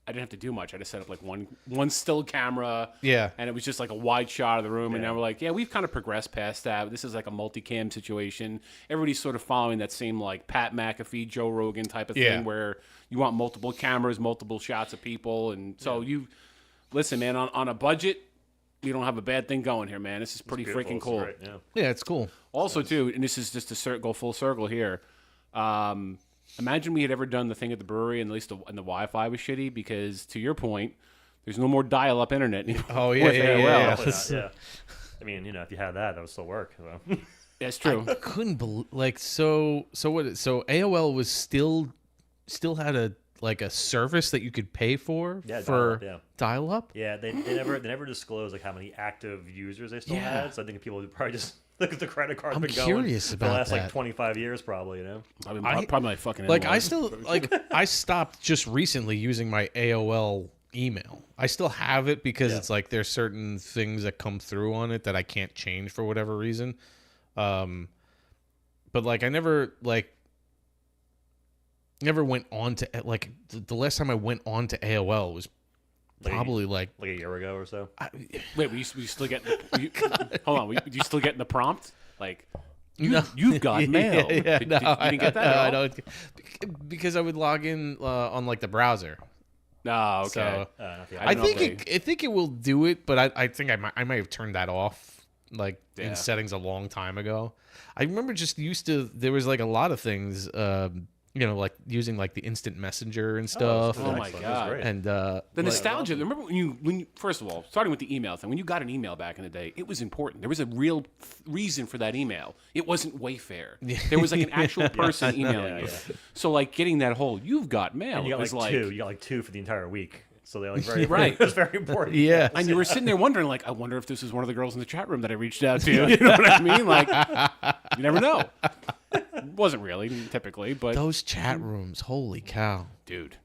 I didn't have to do much. I just set up like one still camera. Yeah. And it was just like a wide shot of the room. And now we're like, we've kind of progressed past that. This is like a multicam situation. Everybody's sort of following that same like Pat McAfee, Joe Rogan type of thing where you want multiple cameras, multiple shots of people. And so listen, man, on a budget, you don't have a bad thing going here, man. This is pretty freaking cool. Great, yeah, it's cool. Also, too, and this is just to go full circle here. Imagine we had ever done the thing at the brewery, and at least the Wi-Fi was shitty, because to your point, there's no more dial-up internet anymore. Oh yeah, with yeah. Yeah. I mean, if you had that would still work. So. That's true. I couldn't believe so AOL was still had a service that you could pay for dial-up. Yeah, they never disclosed like how many active users they still had. So I think people would probably just look at the credit card's been going curious for about the last that. like 25 years, probably. I mean, probably my fucking like NY. I still like I stopped just recently using my AOL email. I still have it because it's like there's certain things that come through on it that I can't change for whatever reason. But like I never went on to like the last time I went on to AOL was probably like a year ago or so. Wait, were you still getting? Hold on, were you still getting the prompt? Like, you've got mail. You didn't get that? No, I don't, because I would log in on like the browser. Oh, okay. So, I think it will do it, but I think I might have turned that off like Yeah. in settings a long time ago. I remember just there was like a lot of things. Like using like the instant messenger and stuff. Oh my god! And the nostalgia. Remember when you first of all, starting with the email thing, when you got an email back in the day, it was important. There was a real reason for that email. It wasn't Wayfair. There was like an actual person emailing you. So like getting that whole "you've got mail" And you got was like two. You got like two for the entire week. So they like very right. It was very important. Yeah. And you were sitting there wondering, like, I wonder if this was one of the girls in the chat room that I reached out to. You know what I mean? Like, you never know. Wasn't really, typically, but those chat rooms, holy cow, dude!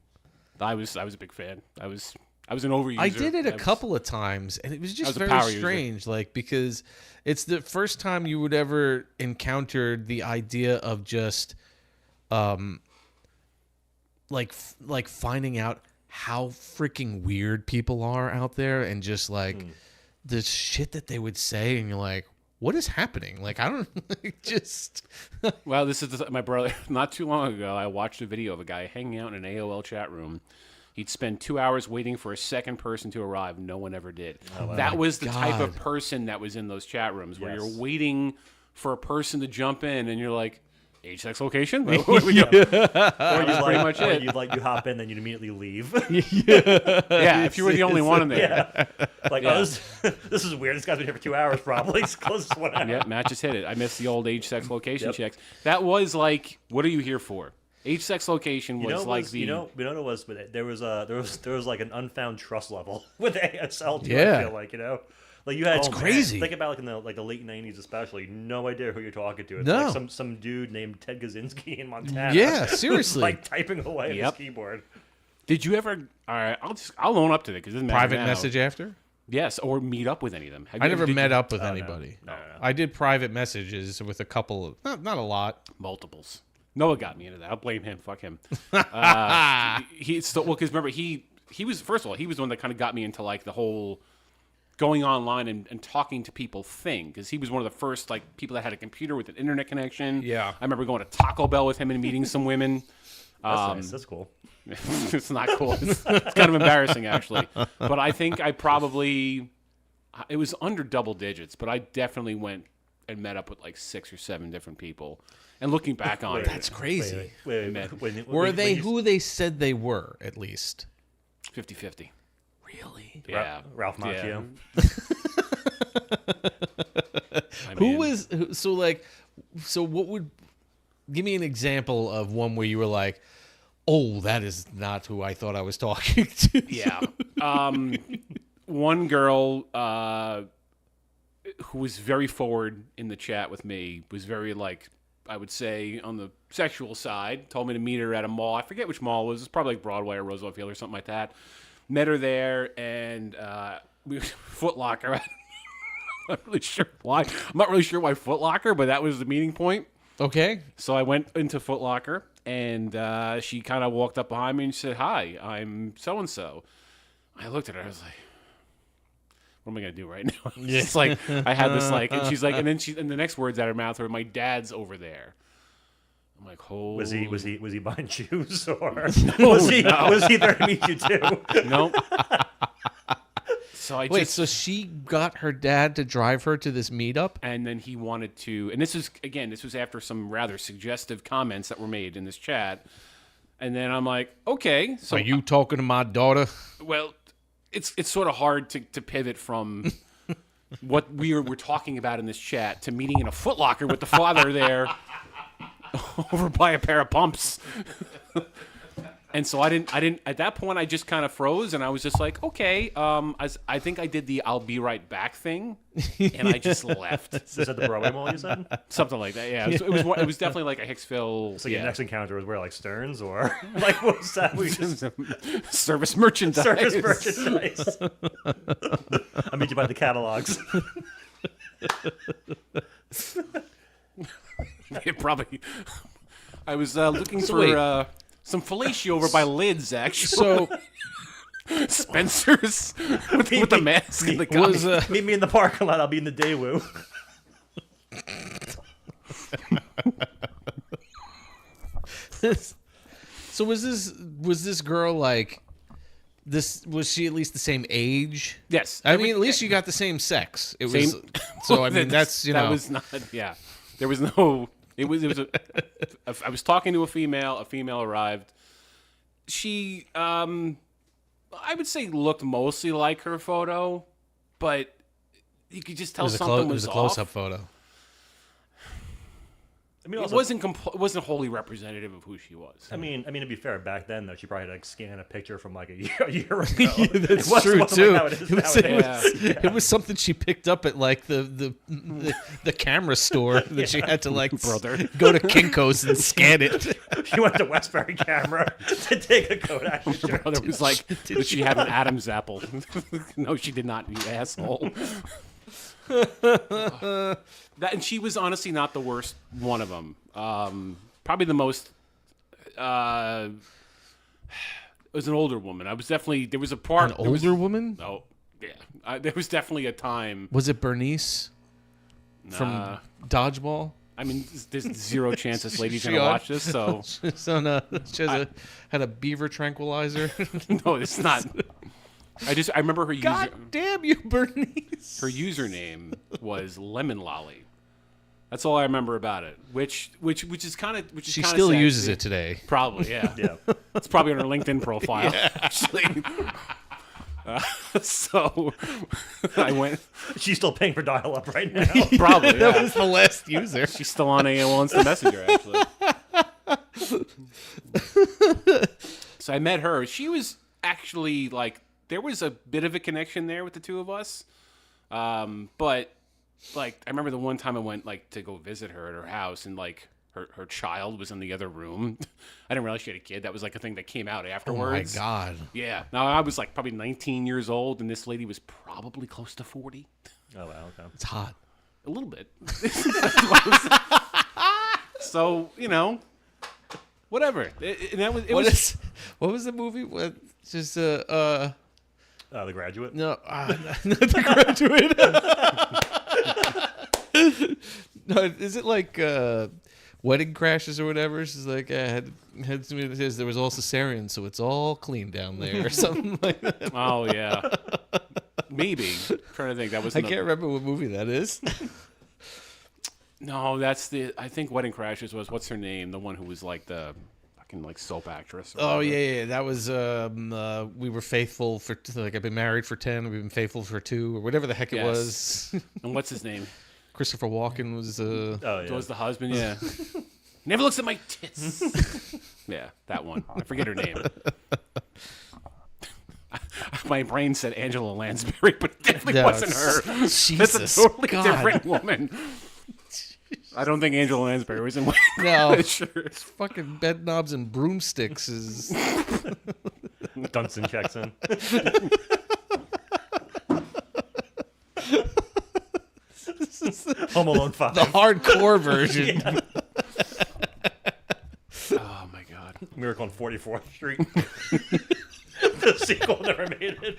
I was a big fan. I was an overuser. I did it a couple of times, and it was just very strange. Like, because it's the first time you would ever encounter the idea of just like finding out how freaking weird people are out there, and just like the shit that they would say, and you're like, what is happening? Like, I don't just. Well, this is my brother. Not too long ago, I watched a video of a guy hanging out in an AOL chat room. He'd spend 2 hours waiting for a second person to arrive. No one ever did. That was the type of person that was in those chat rooms, where you're waiting for a person to jump in, and you're like, age, sex, location? What are we doing? Or you pretty much it. you hop in, then you'd immediately leave. Yeah, if you were the only one in there. Yeah. Like, oh, this is weird. This guy's been here for 2 hours, probably. It's close to 1 hour. Yeah, Matt just hit it. I missed the old age, sex, location checks. That was like, what are you here for? Age, sex, location was you know what it was, but there was like an unfound trust level with ASL too. Yeah. I feel like, like you had. It's crazy. Think about like the late '90s, especially. No idea who you're talking to. It's No. like some dude named Ted Kaczynski in Montana. Yeah, seriously. like typing away at his keyboard. Did you ever? All right, I'll own up to it because it doesn't matter Private now. message after? Yes, or meet up with any of them. I never met up with anybody. No. I did private messages with a couple of, not a lot. Multiples. Noah got me into that. I'll blame him. Fuck him. He still, well, because remember he was, first of all, he was the one that kind of got me into like the whole going online and talking to people thing, because he was one of the first like people that had a computer with an internet connection. Yeah. I remember going to Taco Bell with him and meeting some women. That's nice. That's cool. It's not cool. It's kind of embarrassing, actually. But I think I probably, it was under double digits, but I definitely went and met up with like 6 or 7 different people. And looking back on it, That's crazy. Wait, Were they who they said they were, at least? 50-50. Really? Yeah. Ralph Macchio? So what would, give me an example of one where you were like, oh, that is not who I thought I was talking to. Yeah. One girl who was very forward in the chat with me, was very, like, I would say, on the sexual side, told me to meet her at a mall. I forget which mall it was. It's probably like Broadway or Roosevelt Field or something like that. Met her there, and we Foot Locker. I'm not really sure why. I'm not really sure why Foot Locker, but that was the meeting point. Okay. So I went into Foot Locker, and she kind of walked up behind me and said, "Hi, I'm so-and-so." I looked at her. I was like, what am I going to do right now? It's like, I had this like, and she's like, and then and the next words out of her mouth were, "My dad's over there." I'm like, holy. Was he buying shoes, or was he there to meet you too? Nope. So so she got her dad to drive her to this meetup? And then he wanted to, and this was after some rather suggestive comments that were made in this chat. And then I'm like, okay. So are you talking to my daughter? Well, it's sort of hard to pivot from what we're talking about in this chat to meeting in a Foot Locker with the father there over by a pair of pumps. And so I didn't at that point I just kind of froze, and I was just like, okay, I think I did the "I'll be right back" thing, and I just left. Is that the Broadway mall you said? Something like that, yeah. It was definitely like a Hicksville. So your next encounter was where, like, Stearns, or like, what was that? We just service merchandise. Service merchandise. I'll meet you by the catalogs. It probably. I was looking for some fellatio over by Lids, actually. So Spencer's with the mask and the gun. Meet me in the parking lot. I'll be in the Daewoo. So was this girl like this? Was she at least the same age? Yes. I mean, at least you got the same sex. It was. So I mean, that's that was not. Yeah. There was no. It was. I was talking to a female. A female arrived. She, I would say, looked mostly like her photo, but you could just tell something was a off. close-up photo. I mean, it wasn't wholly representative of who she was. I mean, to be fair, back then though, she probably had to, like, scan a picture from like a year ago. That's true too. Like it was something she picked up at like the camera store that she had to like go to Kinko's and scan it. She went to Westbury Camera to take a Kodak picture. Her brother was like, "Did she have an Adam's apple?" No, she did not. You asshole. And she was honestly not the worst one of them. Probably the most It was an older woman. I was definitely there was a part. An older woman? Oh, yeah. There was definitely a time. Was it Bernice from Dodgeball? I mean, there's zero chance this lady's She gonna on- watch this. So She's had a beaver tranquilizer. no, it's not. I remember her God damn you, Bernice. her username was Lemon Lolly. That's all I remember about it. Which is kind of She still uses it today. Probably, yeah. Yeah. It's probably on her LinkedIn profile, actually. So I went. She's still paying for dial-up right now. Probably, That yeah. was the last user. She's still on AOL Instant Messenger, actually. So I met her. She was actually like, there was a bit of a connection there with the two of us. But like, I remember the one time I went like to go visit her at her house, and like her child was in the other room. I didn't realize she had a kid. That was like a thing that came out Oh my afterwards. God. Yeah. Now I was like probably 19 years old, and this lady was probably close to 40. Oh, wow, okay. It's hot. A little bit. So, whatever. What was the movie? What just The Graduate? no, not The Graduate. No, is it like Wedding Crashes or whatever? She's like, had somebody that says there was all cesarean, so it's all clean down there or something like that. Oh, yeah. Maybe. I'm trying to think. That was I can't remember what movie that is. No, I think Wedding Crashes was, what's her name? The one who was like the fucking like soap actress. Or Oh whatever. yeah, that was we were faithful for like I've been married for 10, we've been faithful for 2, or whatever the heck it Yes. was. And what's his name? Christopher Walken was Oh, yeah. Was the husband, yeah. Never looks at my tits. Yeah, that one. I forget her name. My brain said Angela Lansbury, but it definitely No, wasn't her. Jesus, That's a totally God. different woman. I don't think Angela Lansbury was in Wedding No. Crashers. fucking bed knobs and broomsticks is Dunstan checks in. Home Alone 5. the hardcore version. Oh my god. Miracle on 44th Street. The sequel never made it.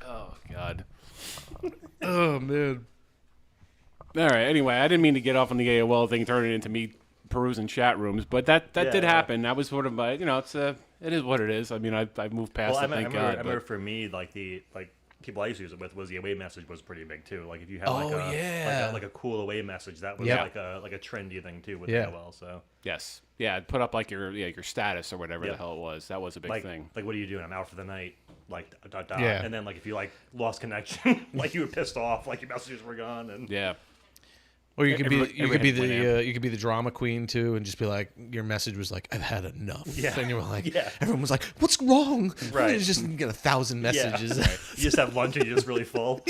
Oh god. Oh man. All right. Anyway, I didn't mean to get off on the AOL thing, turn it into me perusing chat rooms, but that did happen. That was sort of my, it is what it is. I mean, I've moved past it, thank God. I remember for me, like people I used to use it with was the away message was pretty big too. Like if you had like a cool away message, that was like a trendy thing too with AOL. So Yes. Yeah, I'd put up like your status or whatever the hell it was. That was a big thing. Like, what are you doing? I'm out for the night. Like, ... Yeah. And then, like, if you, like, lost connection, like, you were pissed off, like, your messages were gone. And Yeah. Or you could be Everybody you could be the drama queen too, and just be like, your message was like, I've had enough. Yeah. And you were like, Yeah. everyone was like, what's wrong? Right. You just get 1,000 messages. Yeah. Right. You just have lunch and you're just really full.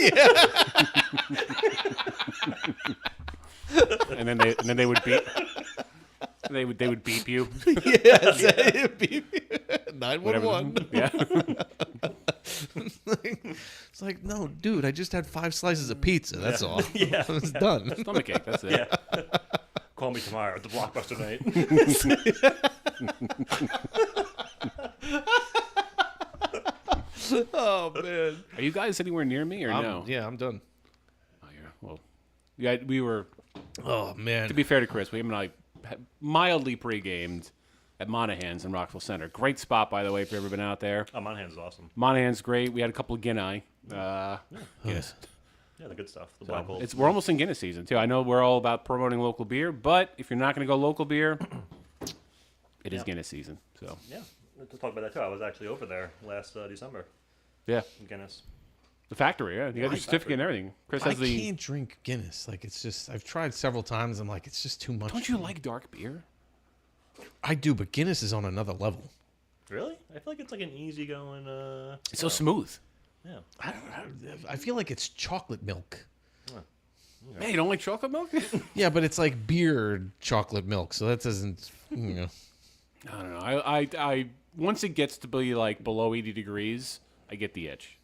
And then they would beep. They would beep you. Yes. 911. Whatever. Yeah. It's like, no, dude, I just had 5 slices of pizza. That's all. Yeah. It's done. Stomachache, that's it. Yeah. Call me tomorrow at the Blockbuster night. Oh man. Are you guys anywhere near me or no? Yeah, I'm done. Oh, yeah. Well, yeah, we were, Oh man. to be fair to Chris, we mildly pre-gamed at Monahan's in Rockville Center. Great spot, by the way, if you've ever been out there. Oh, Monahan's awesome. Monahan's great. We had a couple of Guinness. Guinness. Yeah, the good stuff. The So, black holes. we're almost in Guinness season, too. I know we're all about promoting local beer, but if you're not going to go local beer, it is Guinness season. So, Yeah. To talk about that, too. I was actually over there last December. yeah. In Guinness. The factory, yeah. You got your certificate and everything. Chris I has the... can't drink Guinness. Like, it's just, I've tried several times. I'm like, it's just too much. Don't you like dark beer? I do, but Guinness is on another level. Really? I feel like it's like an easygoing. It's so smooth. Yeah. I feel like it's chocolate milk. Man, you don't like chocolate milk? Yeah, but it's like beer chocolate milk, so that doesn't, I don't know. I once it gets to be like below 80 degrees, I get the itch.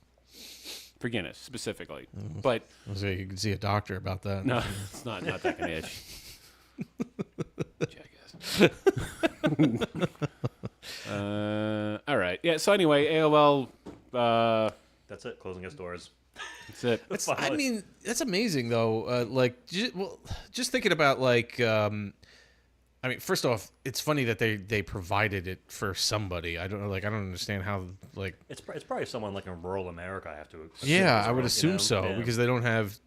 for Guinness specifically. But I was like, you can see a doctor about that. no, it's not that kind of itch. Jackass. All right. Yeah. So anyway, AOL. That's it. Closing its doors. That's it. I mean, that's amazing though. Just thinking about like, I mean, first off, it's funny that they provided it for somebody. I don't understand how like. It's probably someone like in rural America. I have to. Yeah, I would assume so Yeah. because they don't have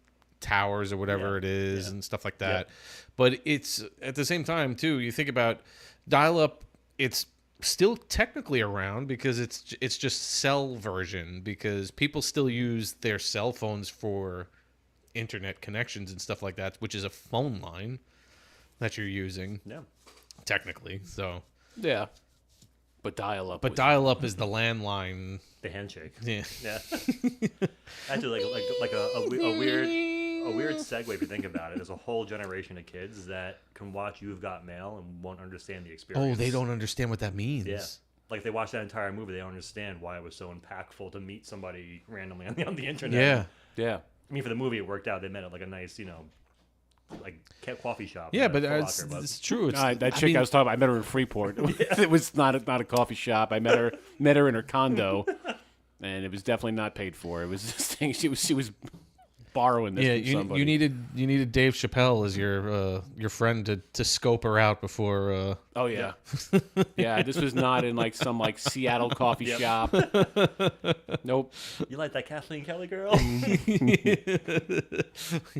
towers or whatever it is and stuff like that. But it's at the same time too. You think about dial-up. It's still technically around because it's just cell version because people still use their cell phones for internet connections and stuff like that, which is a phone line that you're using. Yeah. Technically. So Yeah. But dial-up. but dial-up is the landline. The handshake. Yeah. Yeah. Actually, like a weird segue if you think about it. There's a whole generation of kids that can watch You've Got Mail and won't understand the experience. Oh, they don't understand what that means. Yeah. Like if they watch that entire movie, they don't understand why it was so impactful to meet somebody randomly on the internet. Yeah. Yeah. I mean, for the movie, it worked out. They met at like a nice, like coffee shop. Yeah, or but Foot it's Locker, true. It's, That chick I was talking about, I met her in Freeport. It was not a coffee shop. I met her in her condo, and it was definitely not paid for. It was this thing. She was borrowing this from somebody. you needed Dave Chappelle as your friend to scope her out before. Oh yeah, yeah. This was not in like some like Seattle coffee shop. Nope. You like that Kathleen Kelly girl?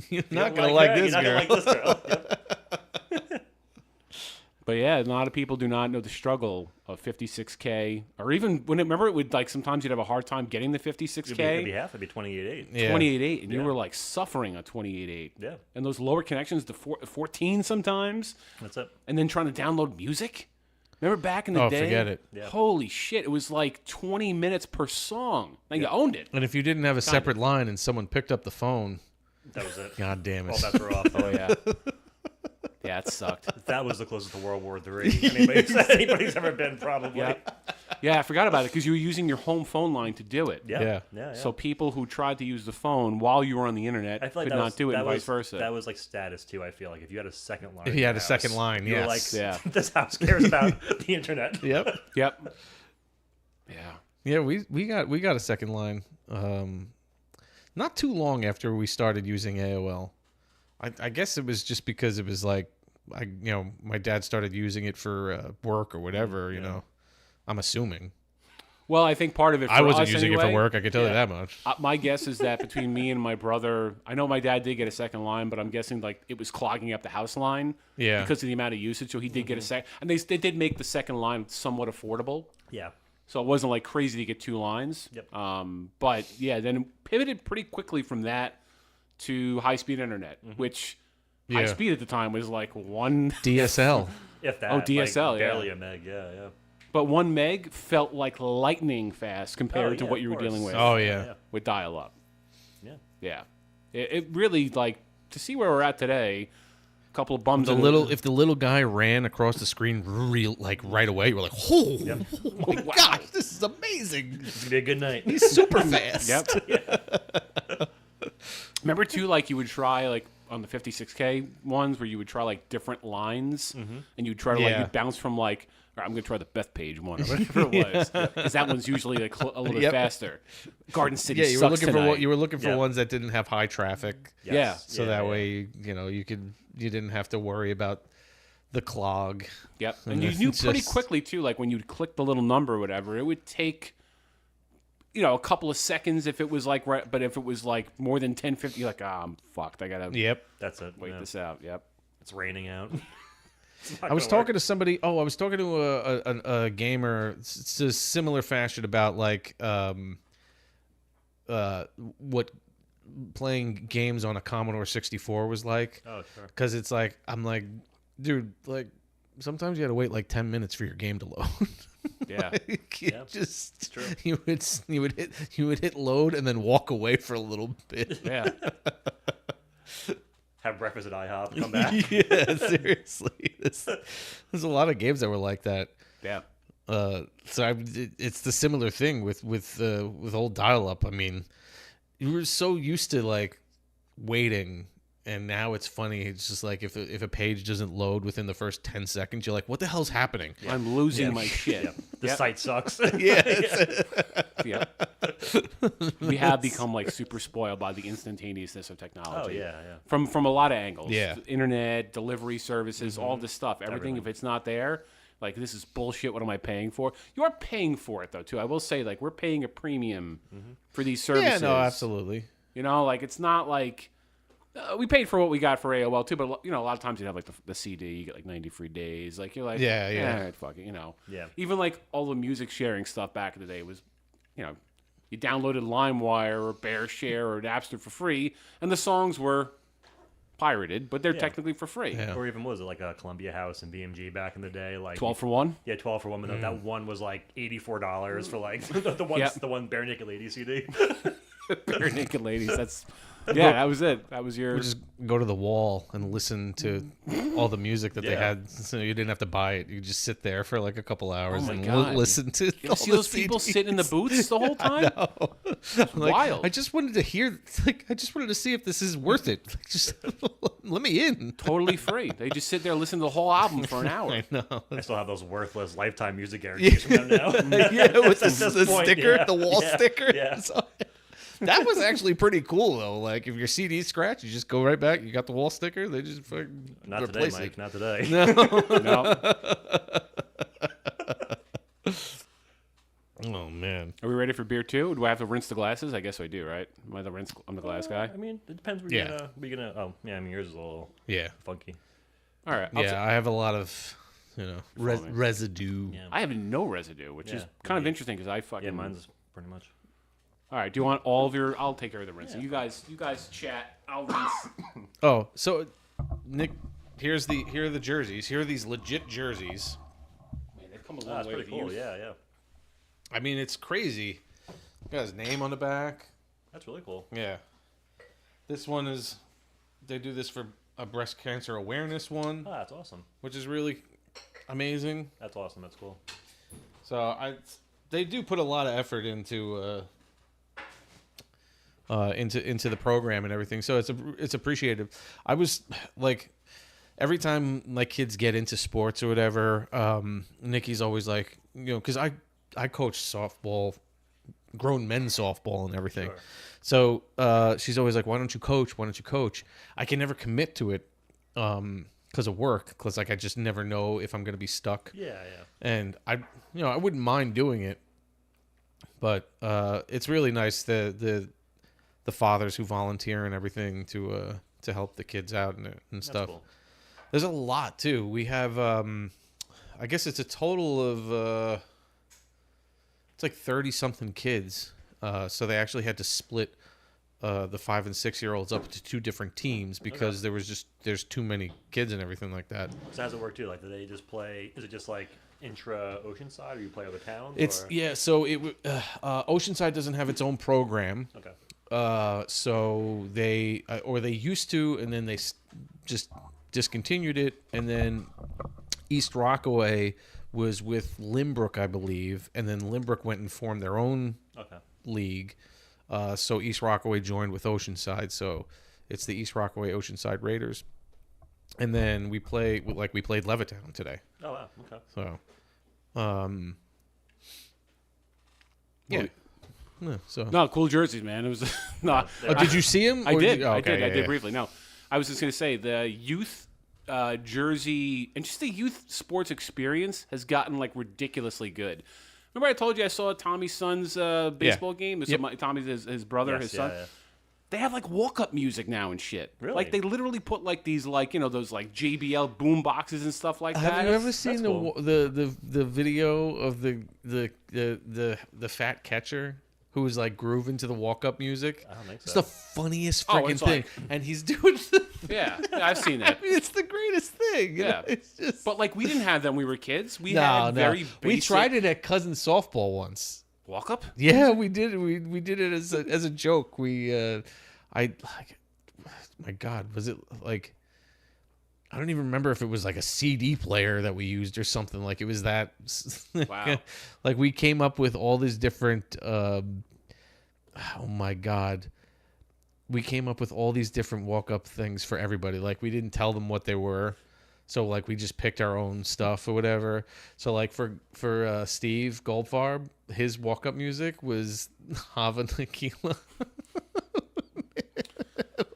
You're not gonna like this girl. You're not gonna like this girl. Yep. But yeah, a lot of people do not know the struggle of 56K, or even remember it would like sometimes you'd have a hard time getting the 56K. It'd be half. It'd be 28.8. Yeah. 28.8, and you were like suffering on 28.8. Yeah. And those lower connections to 14 sometimes. That's it. And then trying to download music. Remember back in the day? Oh, forget it. Yeah. Holy shit! It was like 20 minutes per song. Now you owned it. And if you didn't have a separate line and someone picked up the phone, That was it. God damn it! All bets were off. Oh yeah. Yeah, it sucked. That was the closest to World War III anybody's ever been, probably. Yeah. Yeah, I forgot about it because you were using your home phone line to do it. Yeah. So people who tried to use the phone while you were on the internet I feel like could that not do it, and was, vice versa. That was like status too. I feel like if you had a second line, If in you had your a second house, line, you were yes. like, Yeah. this house cares about the internet. Yep. Yep. Yeah. Yeah, we got a second line. Not too long after we started using AOL. I guess it was just because it was like my dad started using it for work or whatever. You know, I'm assuming. Well, I think part of it. For I wasn't us using it anyway, for work. I can tell you that much. My guess is that between me and my brother, I know my dad did get a second line, but I'm guessing like it was clogging up the house line. Yeah. Because of the amount of usage, so he did get a second, and they did make the second line somewhat affordable. Yeah. So it wasn't like crazy to get two lines. Yep. But yeah, then it pivoted pretty quickly from that to high-speed internet, which high speed at the time was like one DSL. If that. Oh, DSL, like, yeah. barely a meg. Yeah. But 1 meg felt like lightning fast compared to yeah, what of you were course. dealing with. Oh yeah. With dial-up. Yeah. Yeah. It really, like, to see where we're at today, a couple of bums. If the little guy ran across the screen right away, you were like, oh my gosh, this is amazing. It's gonna be a good night. He's super fast. Yep. Remember, too, like, you would try, like, on the 56K ones where you would try, like, different lines, and you'd try to, like, you'd bounce from, like, all right, I'm going to try the Beth Page one or whatever it was, because that one's usually like a little bit faster. Garden City Yeah, sucks tonight. you were looking for ones that didn't have high traffic. Yeah. So that way, you didn't have to worry about the clog. Yep. And you knew pretty Just- quickly, too, like when you'd click the little number or whatever, it would take, a couple of seconds if it was like, right, but if it was like more than 10, 50, you're like, I'm fucked. I got to Yep. That's it. wait this out. Yep. It's raining out. I was talking to somebody. I was talking to a gamer. It's a similar fashion about like what playing games on a Commodore 64 was like. Oh, sure. Because it's like I'm like, dude, like sometimes you got to wait like 10 minutes for your game to load. Yeah. Just It's true. you would hit load and then walk away for a little bit. Yeah. Have breakfast at IHOP. Come back. Yeah, seriously. There's a lot of games that were like that. Yeah. It's the similar thing with old dial-up. I mean, you were so used to like waiting, and now it's funny. It's just like if a page doesn't load within the first 10 seconds, you're like, what the hell's happening? I'm losing my shit. The site sucks. Yeah. We have become like super spoiled by the instantaneousness of technology. Oh yeah. From a lot of angles. Yeah. Internet, delivery services, all this stuff. Everything, if it's not there, like, this is bullshit. What am I paying for? You are paying for it though too. I will say, like, we're paying a premium for these services. Yeah, no, absolutely. You know, like, it's not like we paid for what we got for AOL too, but you know, a lot of times you have like the CD, you get like 90 free days. Like, you're like, yeah, fuck it, you know. Yeah. Even like all the music sharing stuff back in the day was, you know, you downloaded LimeWire or BearShare or Napster for free, and the songs were pirated, but they're technically for free. Yeah. Or even, what was it, like a Columbia House and BMG back in the day? Like 12 for one? Yeah, 12 for one. But that one was like $84 for like the one Bare Naked Lady CD. Bare Naked Ladies. That's that was it. That was your. We just go to the wall and listen to all the music that they had, so you didn't have to buy it. You just sit there for like a couple hours and listen to. You see those people sitting in the booths the whole time? It's like, wild. I just wanted to hear. Like, I just wanted to see if this is worth it. Like, just let me in. Totally free. They just sit there listening to the whole album for an hour. I know. I still have those worthless lifetime music guarantees from them now. With the sticker, the wall sticker. Yeah. That was actually pretty cool though. Like, if your CD's scratched, you just go right back. You got the wall sticker. They just fucking Not today, replace Mike. it. Not today. No. Oh man. Are we ready for beer two? Do I have to rinse the glasses? I guess I do, right? I'm the glass guy. I mean, it depends where you're gonna. Oh, yeah. I mean, yours is a little funky. All right. I have a lot of, residue. Yeah. I have no residue, which is kind of interesting because I fucking. Yeah, mine's pretty much. All right. Do you want all of your? I'll take care of the rinsing. You guys chat. I'll rinse. Oh, so Nick, here are the jerseys. Here are these legit jerseys. Man, they've come a long That's way pretty with cool. you. Yeah. I mean, it's crazy. Got his name on the back. That's really cool. Yeah. This one is. They do this for a breast cancer awareness one. Oh, that's awesome. Which is really amazing. That's awesome. That's cool. So they do put a lot of effort into the program and everything. So it's appreciated. I was like, every time my kids get into sports or whatever, Nikki's always like, because I coach softball, grown men's softball and everything. Sure. So she's always like, why don't you coach? Why don't you coach? I can never commit to it because of work, because like I just never know if I'm going to be stuck. Yeah. And I wouldn't mind doing it, but it's really nice the fathers who volunteer and everything to help the kids out and stuff. Cool. There's a lot too. We have I guess it's a total of it's like 30 something kids. So they actually had to split the 5 and 6 year olds up into two different teams because there's too many kids and everything like that. So how does it work too? Like, do they just play? Is it just like intra Oceanside, or you play other towns? So Oceanside doesn't have its own program. Okay. So they used to, and then they just discontinued it, and then East Rockaway was with Limbrook, I believe, and then Limbrook went and formed their own league. So East Rockaway joined with Oceanside, so it's the East Rockaway Oceanside Raiders. And then we played Levittown today. Oh wow, okay. So, yeah. No, cool jerseys, man. It was no. Did you see him? I did. I did briefly. No, I was just gonna say the youth jersey and just the youth sports experience has gotten like ridiculously good. Remember I told you I saw Tommy's son's baseball game? Tommy's his brother, his son. Yeah. They have like walk-up music now and shit. Really? Like they literally put like these like those like JBL boom boxes and stuff like that. Have you ever seen cool. the video of the fat catcher who was like grooving to the walk-up music? I don't think so. It's the funniest freaking thing, like- and he's doing. Yeah, I've seen that. I mean, it's the greatest thing. Yeah, it's just. But like we didn't have them when we were kids. We had very basic... We tried it at cousin softball once. Walk up? Yeah, we did. We did it as a joke. My God, was it like? I don't even remember if it was like a CD player that we used or something. Like it was that. Wow. Like we came up with all these different. Oh my God, we came up with all these different walk-up things for everybody. Like, we didn't tell them what they were. So, like, we just picked our own stuff or whatever. So, like, for Steve Goldfarb, his walk-up music was Hava Tequila.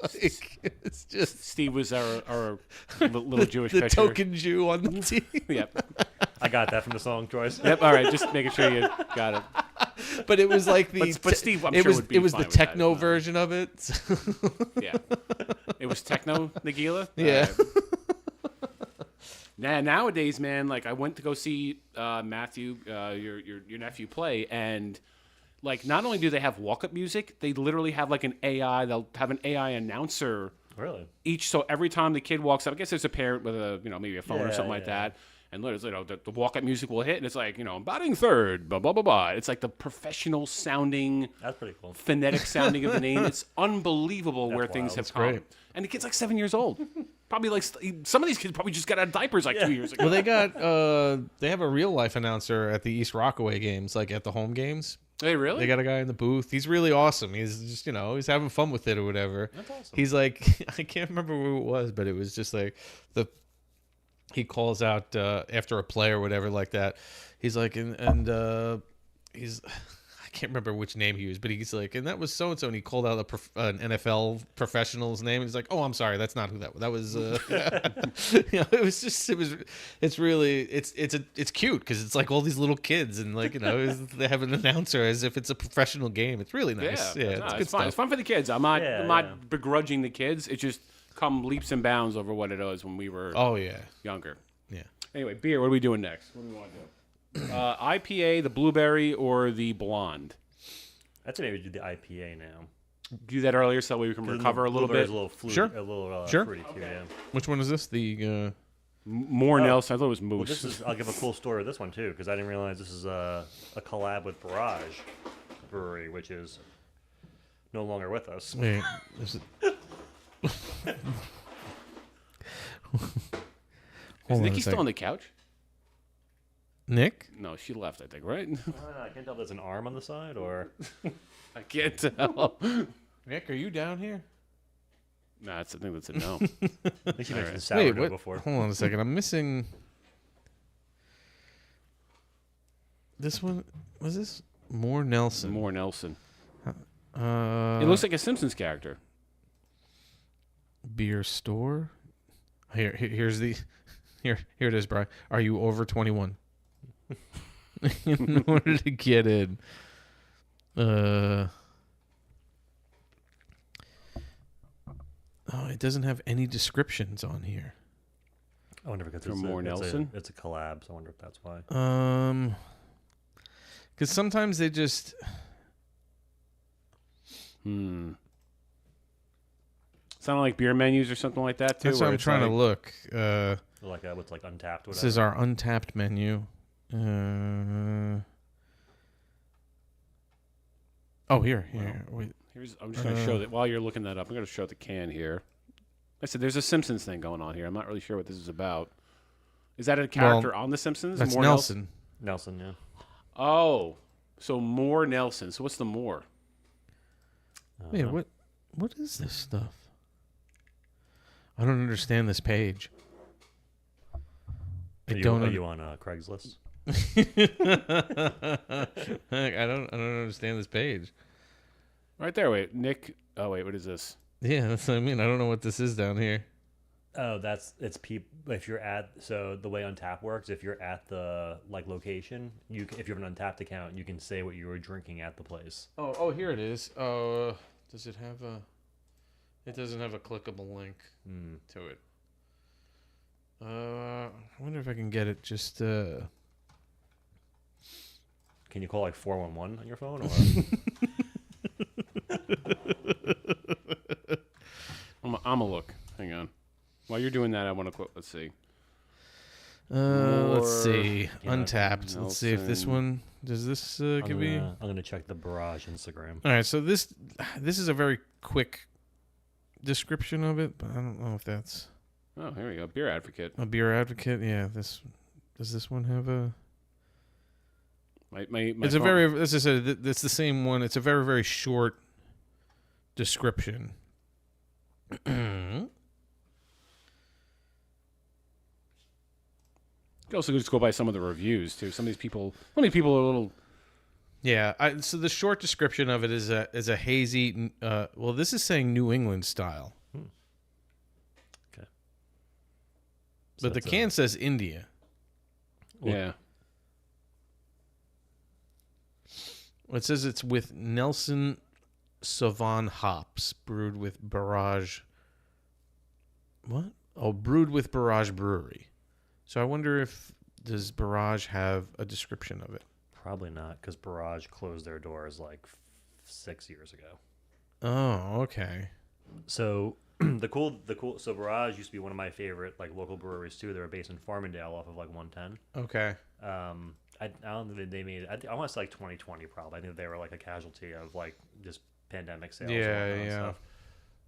Like, it's just... Steve was our little Jewish the picture. token Jew on the team. Yep. I got that from the song choice. Yep. All right. Just making sure you got it. But it was like the... But Steve, I'm it sure was, would be it was fine the with that techno as well. version of it. Yeah. It was techno Nagila. Yeah. Nah, nowadays, man, like I went to go see Matthew, your nephew play, and like not only do they have walk-up music, they literally have like an AI. They'll have an AI announcer. Really? Each so every time the kid walks up, I guess there's a parent with a maybe a phone or something like that, and literally the walk-up music will hit, and it's like batting third, blah blah blah blah. It's like the professional sounding, That's pretty cool. phonetic sounding of the name. It's unbelievable where things have come. great. And the kid's like 7 years old. Probably like some of these kids probably just got out of diapers like 2 years ago. Well, they got they have a real life announcer at the East Rockaway games, like at the home games. Hey, really? They got a guy in the booth. He's really awesome. He's just he's having fun with it or whatever. That's awesome. He's like I can't remember who it was, but it was just like he calls out after a play or whatever like that. He's like and he's. I can't remember which name he used, but he's like, and that was so and so, and he called out an NFL professional's name. He's like, "Oh, I'm sorry, that's not who that was." It was just, it's really, it's cute because it's like all these little kids, and like they have an announcer as if it's a professional game. It's really nice. Yeah, no, it's good it's fun. stuff. It's fun for the kids. I'm not begrudging the kids. It just come leaps and bounds over what it was when we were younger. Yeah. Anyway, beer. What are we doing next? What do we want to do? IPA, the blueberry, or the blonde? I'd say maybe do the IPA now. Do that earlier so that way we can recover a little bit. A little fruity, Sure. A little Sure. fruity too, yeah. Which one is this? The More Nelson. I thought it was Well, Moose. I'll give a cool story of this one too, because I didn't realize this is a collab with Barrage Brewery, which is no longer with us. wait, is it? Is Hold on a Nikki still second. on the couch? Nick? No, she left, I think, right? I can't tell if there's an arm on the side or. I can't tell. Nick, are you down here? Nah, I think that's a no. I think she mentioned Wait, sourdough what? before. Hold on a second. I'm missing. This one was this More Nelson. More Nelson. It It looks like a Simpsons character. beer store. Here's the here it is, Brian. Are you over 21? In order to get in. Oh, it doesn't have any descriptions on here. I wonder if it's From More Nelson? It's a collab, so I wonder if that's why. Because sometimes they just. Sound like beer menus or something like that too. That's what where I'm it's trying like, to look. Like with like Untapped. Whatever. This is our Untapped menu. Oh, here. Wait. I'm just going to show that while you're looking that up. I'm going to show the can here. I said there's a Simpsons thing going on here. I'm not really sure what this is about. Is that a character on The Simpsons? That's More Nelson. Nelson, yeah. Oh, so More Nelson. So what's the more? Wait, what is this stuff? I don't understand this page. Are you on Craigslist? I don't understand this page. Right there. Wait, Nick. Oh wait, what is this? Yeah, that's what I mean. I don't know what this is down here. Oh, it's people. If you're at the way Untapped works, if you're at the location, if you have an Untapped account, you can say what you were drinking at the place. Oh, here it is. Does it have a? It doesn't have a clickable link to it. I wonder if I can get it. Just. Can you call 411 on your phone? Or? I'm gonna look. Hang on. While you're doing that, I want to quote. Let's see. Let's see. Yeah, Untapped. Let's see if this Nelson. one does this give me. I'm gonna check the Barrage Instagram. All right, so this is a very quick description of it, but I don't know if that's Oh, here we go. Beer Advocate. a beer advocate. Yeah, does this one have a? My It's a phone- very, as I said, it's the same one. It's a very, very short description. You can also just go by some of the reviews too. Some of these people are a little. Yeah, so the short description of it is a hazy. Well, this is saying New England style, Okay. but the can says India. Yeah. It says it's with Nelson Sauvin hops, brewed with Barrage. What? Oh, brewed with Barrage Brewery. So I wonder if does Barrage have a description of it? Probably not, because Barrage closed their doors like 6 years ago. Oh, okay. So so Barrage used to be one of my favorite like local breweries too. They were based in Farmingdale off of like 110. Okay. I don't think they made. I want to say like 2020 probably. I think they were like a casualty of like just pandemic sales. And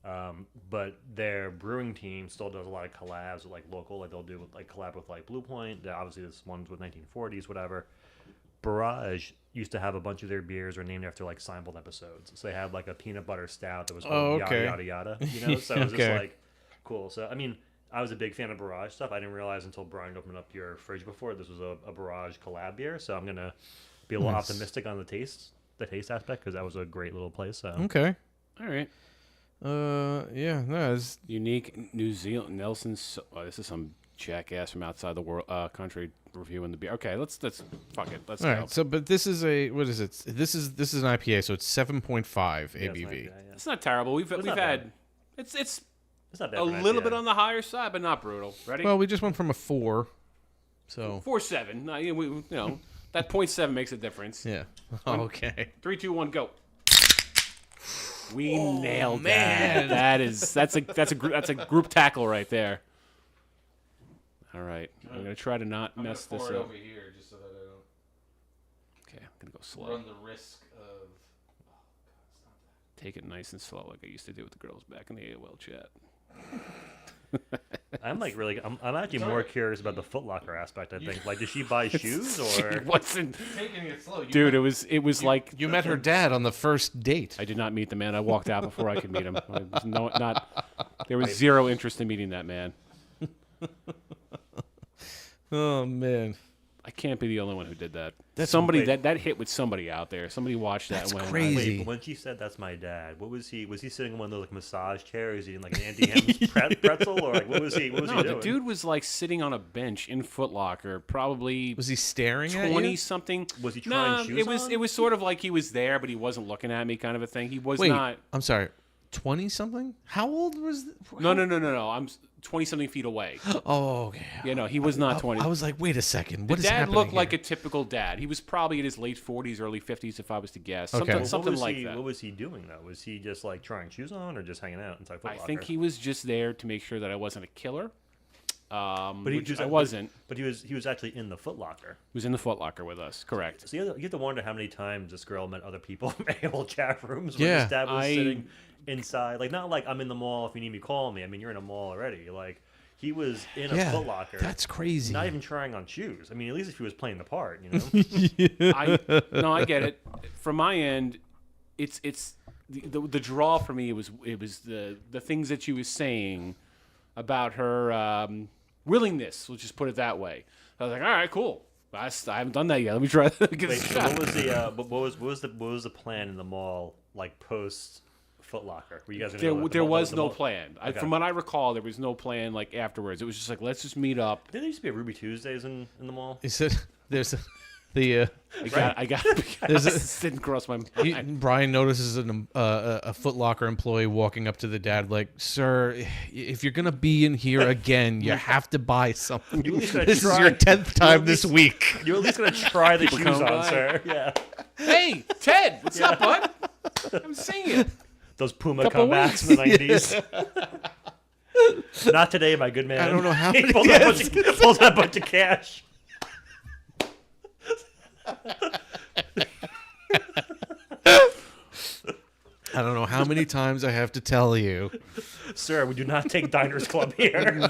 stuff. But their brewing team still does a lot of collabs with like local. Like they'll do like collab with like Blue Point. Obviously, this one's with 1940s, whatever. Barrage used to have a bunch of their beers were named after like Seinfeld episodes. So they had like a peanut butter stout that was called yada yada yada. You know, so it was just like cool. So I mean, I was a big fan of Barrage stuff. I didn't realize until Brian opened up your fridge before this was a Barrage collab beer. So I'm gonna be a little optimistic on the taste aspect because that was a great little place. So Okay. All right. Yeah. No, it's Unique New Zealand Nelson's. Oh, this is some jackass from outside the world country reviewing the beer. Okay, let's fuck it. Let's all go. right. So, but this is what is it? This is an IPA, so it's 7.5 ABV. It's not terrible. We've not had. bad. It's not bad a for an little IPA. bit on the higher side, but not brutal. Ready? Well, we just went from a 4, so 4.7. No, you know that 0.7 makes a difference. yeah. Okay. 3, 2, 1, go. We nailed that. That's a group tackle right there. All right, I'm gonna try to not mess this up. over here just so that I don't Okay, I'm gonna go slow. the risk of. Take it nice and slow, like I used to do with the girls back in the AOL chat. I'm like really. I'm actually more curious about the Foot Locker aspect. I think like, did she buy shoes or? It wasn't, Taking it slow, dude. It was like You met her dad on the first date. I did not meet the man. I walked out before I could meet him. There was zero interest in meeting that man. Oh man, I can't be the only one who did that. That's- Somebody wait. that hit with somebody out there. Somebody watched that. That's and went, crazy. Wait, but when she said that's my dad, what was he? Was he sitting in one of those like massage chairs eating like an Andy M's pretzel, or like what was he? What was he No, doing? the dude was like sitting on a bench in Foot Locker, probably was he staring at 20 you? something. Was he trying Nah, shoes on? it was sort of like he was there, but he wasn't looking at me, kind of a thing. He was Wait, not. I'm sorry. 20 something? How old was? No. I'm 20 something feet away. Oh, okay. Yeah, no, he was not 20. I was like, wait a second. The What is dad happening looked like a here? typical dad. He was probably in his late 40s, early 50s, if I was to guess. Okay. Something, something like he, that. What was he doing though? Was he just like trying shoes on, or just hanging out inside Foot I Locker? think he was just there to make sure that I wasn't a killer. But Which I wasn't. But he was actually in the Foot Locker. He was in the Foot Locker with us. Correct. So you have to wonder how many times this girl met other people in AOL chat rooms when Yeah. his dad was sitting inside. Like not like I'm in the mall. If you need me, call me. I mean, you're in a mall already. Like he was in a Foot Locker. That's crazy. Not even trying on shoes. I mean, at least if he was playing the part, you know. I get it. From my end, it's the draw for me. It was the things that she was saying about her willingness. We'll just put it that way. I was like, all right, cool. I haven't done that yet. Let me try. Wait, so what was the plan in the mall like post Foot Locker? Were you guys There was no plan. Okay. From what I recall, there was no plan like afterwards. It was just like, let's just meet up. Did there used to be a Ruby Tuesdays in the mall? He said, "There's the." I got. This didn't cross my mind. Brian notices a Foot Locker employee walking up to the dad, like, "Sir, if you're gonna be in here again, you have to buy something. You at least gotta This is try- your 10th time this week." You're at least gonna try the shoes come on, by. sir. Yeah. Hey, Ted, what's up, bud? I'm seeing it. Those Puma Couple comebacks in the 90s. Not today, my good man. I don't know how He many- pulls out a bunch of cash. I don't know how many times I have to tell you. Sir, we do not take Diners Club here.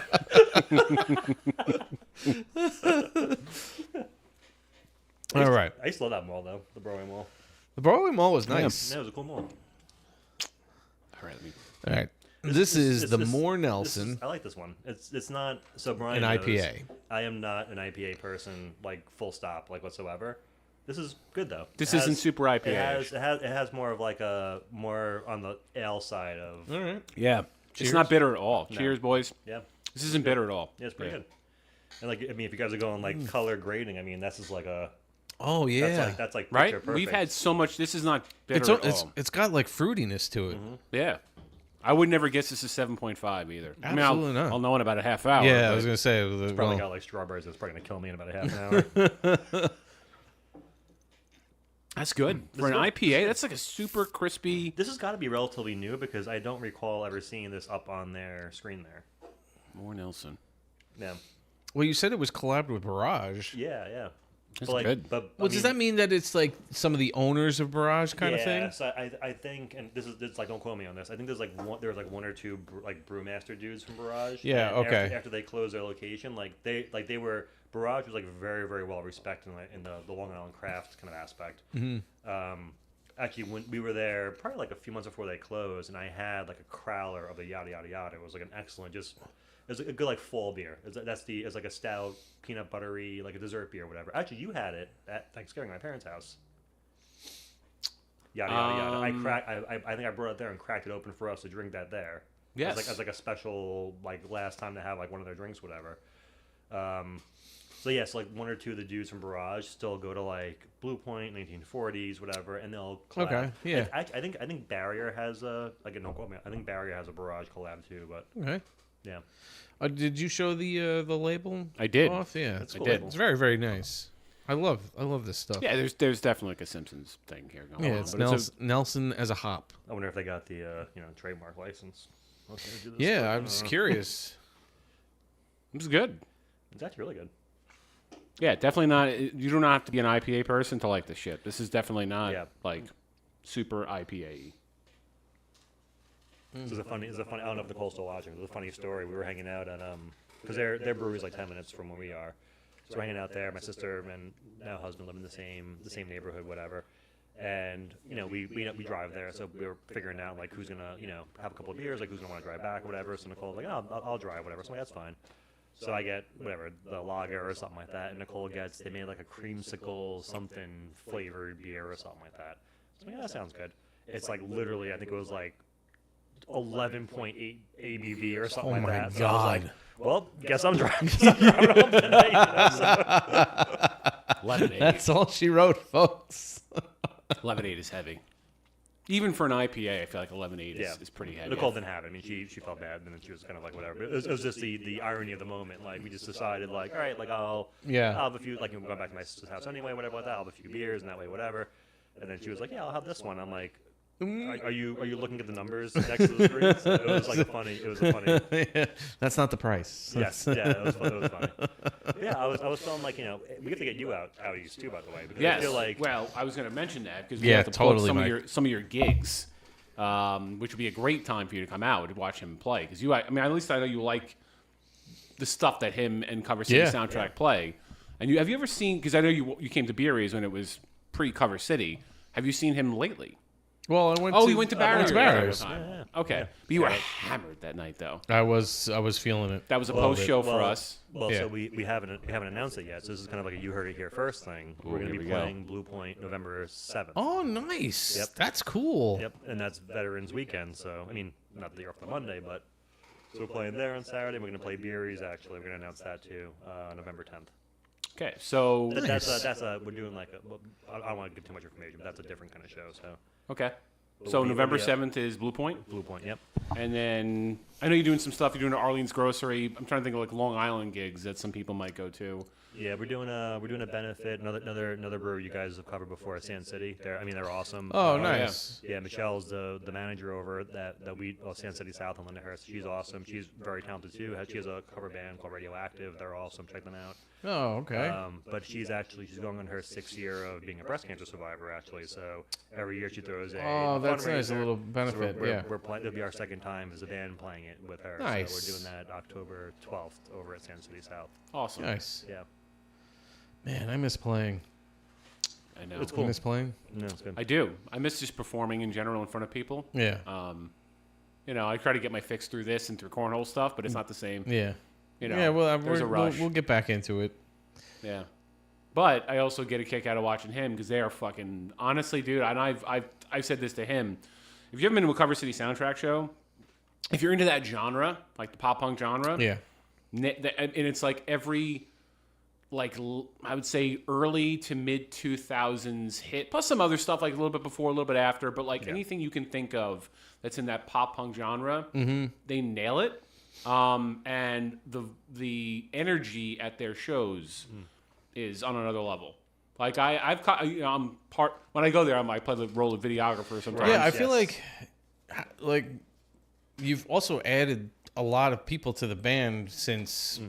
All right, I used to love that mall, though. The Broadway Mall. the Broadway Mall was nice. Yeah, it was a cool mall. All right, let me. All right. This is the More This Nelson. is, I like this one. It's not so Brian An knows, IPA. I am not an IPA person, like full stop, like whatsoever. This is good though. This It isn't super IPA. It has more of like a more on the ale side of. All right. Yeah. It's not bitter at all. Cheers, boys. Yeah. This isn't bitter at all. Yeah, it's pretty good. And like, I mean, if you guys are going like color grading, I mean, this is like a. Oh yeah. That's like Right? picture We've perfect. had so much. This is not bitter at all. It's got like fruitiness to it. Yeah. I would never guess this is 7.5 either. Absolutely not. I'll know in about a half hour. Yeah, I but- was gonna say. It's probably got like strawberries. It's probably gonna kill me in about a half an hour. That's good. For an IPA, that's like a super crispy. This has got to be relatively new because I don't recall ever seeing this up on their screen there. More Nelson. Yeah. Well, you said it was collabed with Barrage. Yeah. That's But, good. But Well, does that mean that it's like some of the owners of Barrage kind of thing? Yeah, so I think, and it's like, don't quote me on this. I think there's like one or two like brewmaster dudes from Barrage. Yeah, and okay. After they closed their location, they were Barrage was like very very well respected in the Long Island craft kind of aspect. Mm-hmm. Actually, when we were there, probably like a few months before they closed, and I had like a crowler of the yada yada yada. It was like an excellent, just it was a good like fall beer. It's like a stout, peanut buttery, like a dessert beer, or whatever. Actually, you had it at Thanksgiving at my parents' house. Yada yada yada. I think I brought it there and cracked it open for us to drink that there. Yes. As like a special like last time to have like one of their drinks, whatever. So yes, like one or two of the dudes from Barrage still go to like Blue Point, 1940s, whatever, and they'll collab. Okay, yeah. I think Barrier has a no quote me. I think Barrier has a Barrage collab too, but Okay. yeah. Did you show the label? I did. Off? Yeah, That's I cool did. label. it's very very nice. I love this stuff. Yeah, there's definitely like a Simpsons thing here going Yeah, on. it's but Nelson as a hop. I wonder if they got the trademark license. Okay, do this Yeah, stuff. I was curious. It's good. It's actually really good. Yeah, definitely not. You do not have to be an IPA person to like this shit. This is definitely not Yeah. like super IPA. This is a funny. I don't know if Nicole's still watching. It's a funny story. We were hanging out at because their brewery's like 10 minutes from where we are. So we're hanging out there. My sister and now husband live in the same neighborhood, whatever. And we drive there, so we were figuring out like who's gonna have a couple of beers, like who's gonna want to drive back, or whatever. So Nicole's like, I'll drive, whatever. So I'm like, that's fine. So I get whatever the lager or something like that, and Nicole gets they made like a creamsicle something flavored beer or something like that. So I'm like, yeah, that sounds good. It's like literally, I think it was like 11.8 ABV or something like my that. So God. I was like, well, guess I'm driving. Home tonight, so. Lemonade. That's all she wrote, folks. Lemonade is heavy. Even for an IPA, I feel like 11.8 is pretty heavy. Nicole didn't have it. I mean, she felt bad, and then she was kind of like, whatever. But it was just the irony of the moment. Like, we just decided, like, all right, like, I'll have a few, like, we're going back to my sister's house anyway, whatever like that. I'll have a few beers, and that way, whatever. And then she was like, yeah, I'll have this one. I'm like, are you looking at the numbers next to the screen? So it was like a funny. Yeah, that's not the price. Yes, yeah, it was funny. Yeah, I was feeling like we have to get you out east too, by the way, because Yes. I feel like Well, I was going to mention that because Yeah, have to plug totally, some Mike. of your gigs, which would be a great time for you to come out and watch him play. Because at least I know you like the stuff that him and Cover City soundtrack play. And have you ever seen? Because I know you came to Beerys when it was pre Cover City. Have you seen him lately? Well, I went. Oh, he went to Barriers. Barriers. Okay, but you were hammered that night, though. I was feeling it. That was a post show for us. Well, Yeah. so we haven't announced it yet. So this is kind of like a you heard it here first thing. We're going to here be we go. playing Blue Point November 7th. Oh, nice. Yep. That's cool. Yep, and that's Veterans Weekend. So I mean, not that you're off the Monday, but so we're playing there on Saturday. We're going to play Beerys. Actually, we're going to announce that too, November 10th. Okay, so That's we're doing like I don't want to give too much information, but that's a different kind of show. So okay. But So we'll be- November we'll be 7th is Blue Point. Blue Point, yep. And then I know you're doing some stuff. You're doing Arlene's Grocery. I'm trying to think of like Long Island gigs that some people might go to. Yeah, we're doing a benefit. Another brewery you guys have covered before, Sand City. They're awesome. Oh, nice. Yeah, Michelle's the manager over that Sand City South in Lyndhurst. She's awesome. She's very talented too. She has a cover band called Radioactive. They're awesome. Check them out. Oh, okay. But she's going on her 6th year of being a breast cancer survivor. Actually, so every year she throws a Oh, that's nice. A fundraiser. little So benefit. Yeah. we're playing. It'll be our second time as a band playing it with her. Nice. So we're doing that October 12th over at Sand City South. Awesome. Nice. Yeah. Man, I miss playing. I know. It's You cool. miss playing? No, it's good. I do. I miss just performing in general in front of people. Yeah. You know, I try to get my fix through this and through cornhole stuff, but it's not the same. Yeah. You know, Yeah, well, there's a rush. we'll get back into it. Yeah. But I also get a kick out of watching him because they are fucking... Honestly, dude, and I've said this to him. If you haven't been to a Cover City soundtrack show, if you're into that genre, like the pop-punk genre... Yeah. And it's like every... Like, I would say early to mid-2000s hit, plus some other stuff like a little bit before, a little bit after, but like anything you can think of that's in that pop-punk genre, they nail it. And the energy at their shows... is on another level. Like I've caught, you know, I'm part when I go there. I play the role of videographer sometimes. Yeah, I feel like you've also added a lot of people to the band since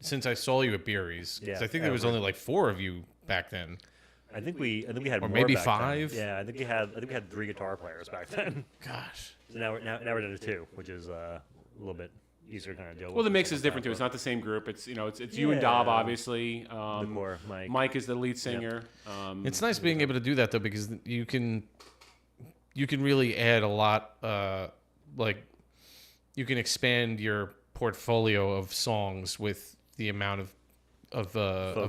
since I saw you at Beerys. Yeah, I think there was only like 4 of you back then. I think we had or more maybe back 5. then. Yeah, I think we had 3 guitar players back then. Gosh. So now we're down to 2, which is a little bit easier to kind of deal with. Well, the mix is different too. It's not the same group. It's it's you and Dob obviously. The core, Mike is the lead singer. It's nice being able to do that though, because you can really add a lot. Like you can expand your portfolio of songs with the amount of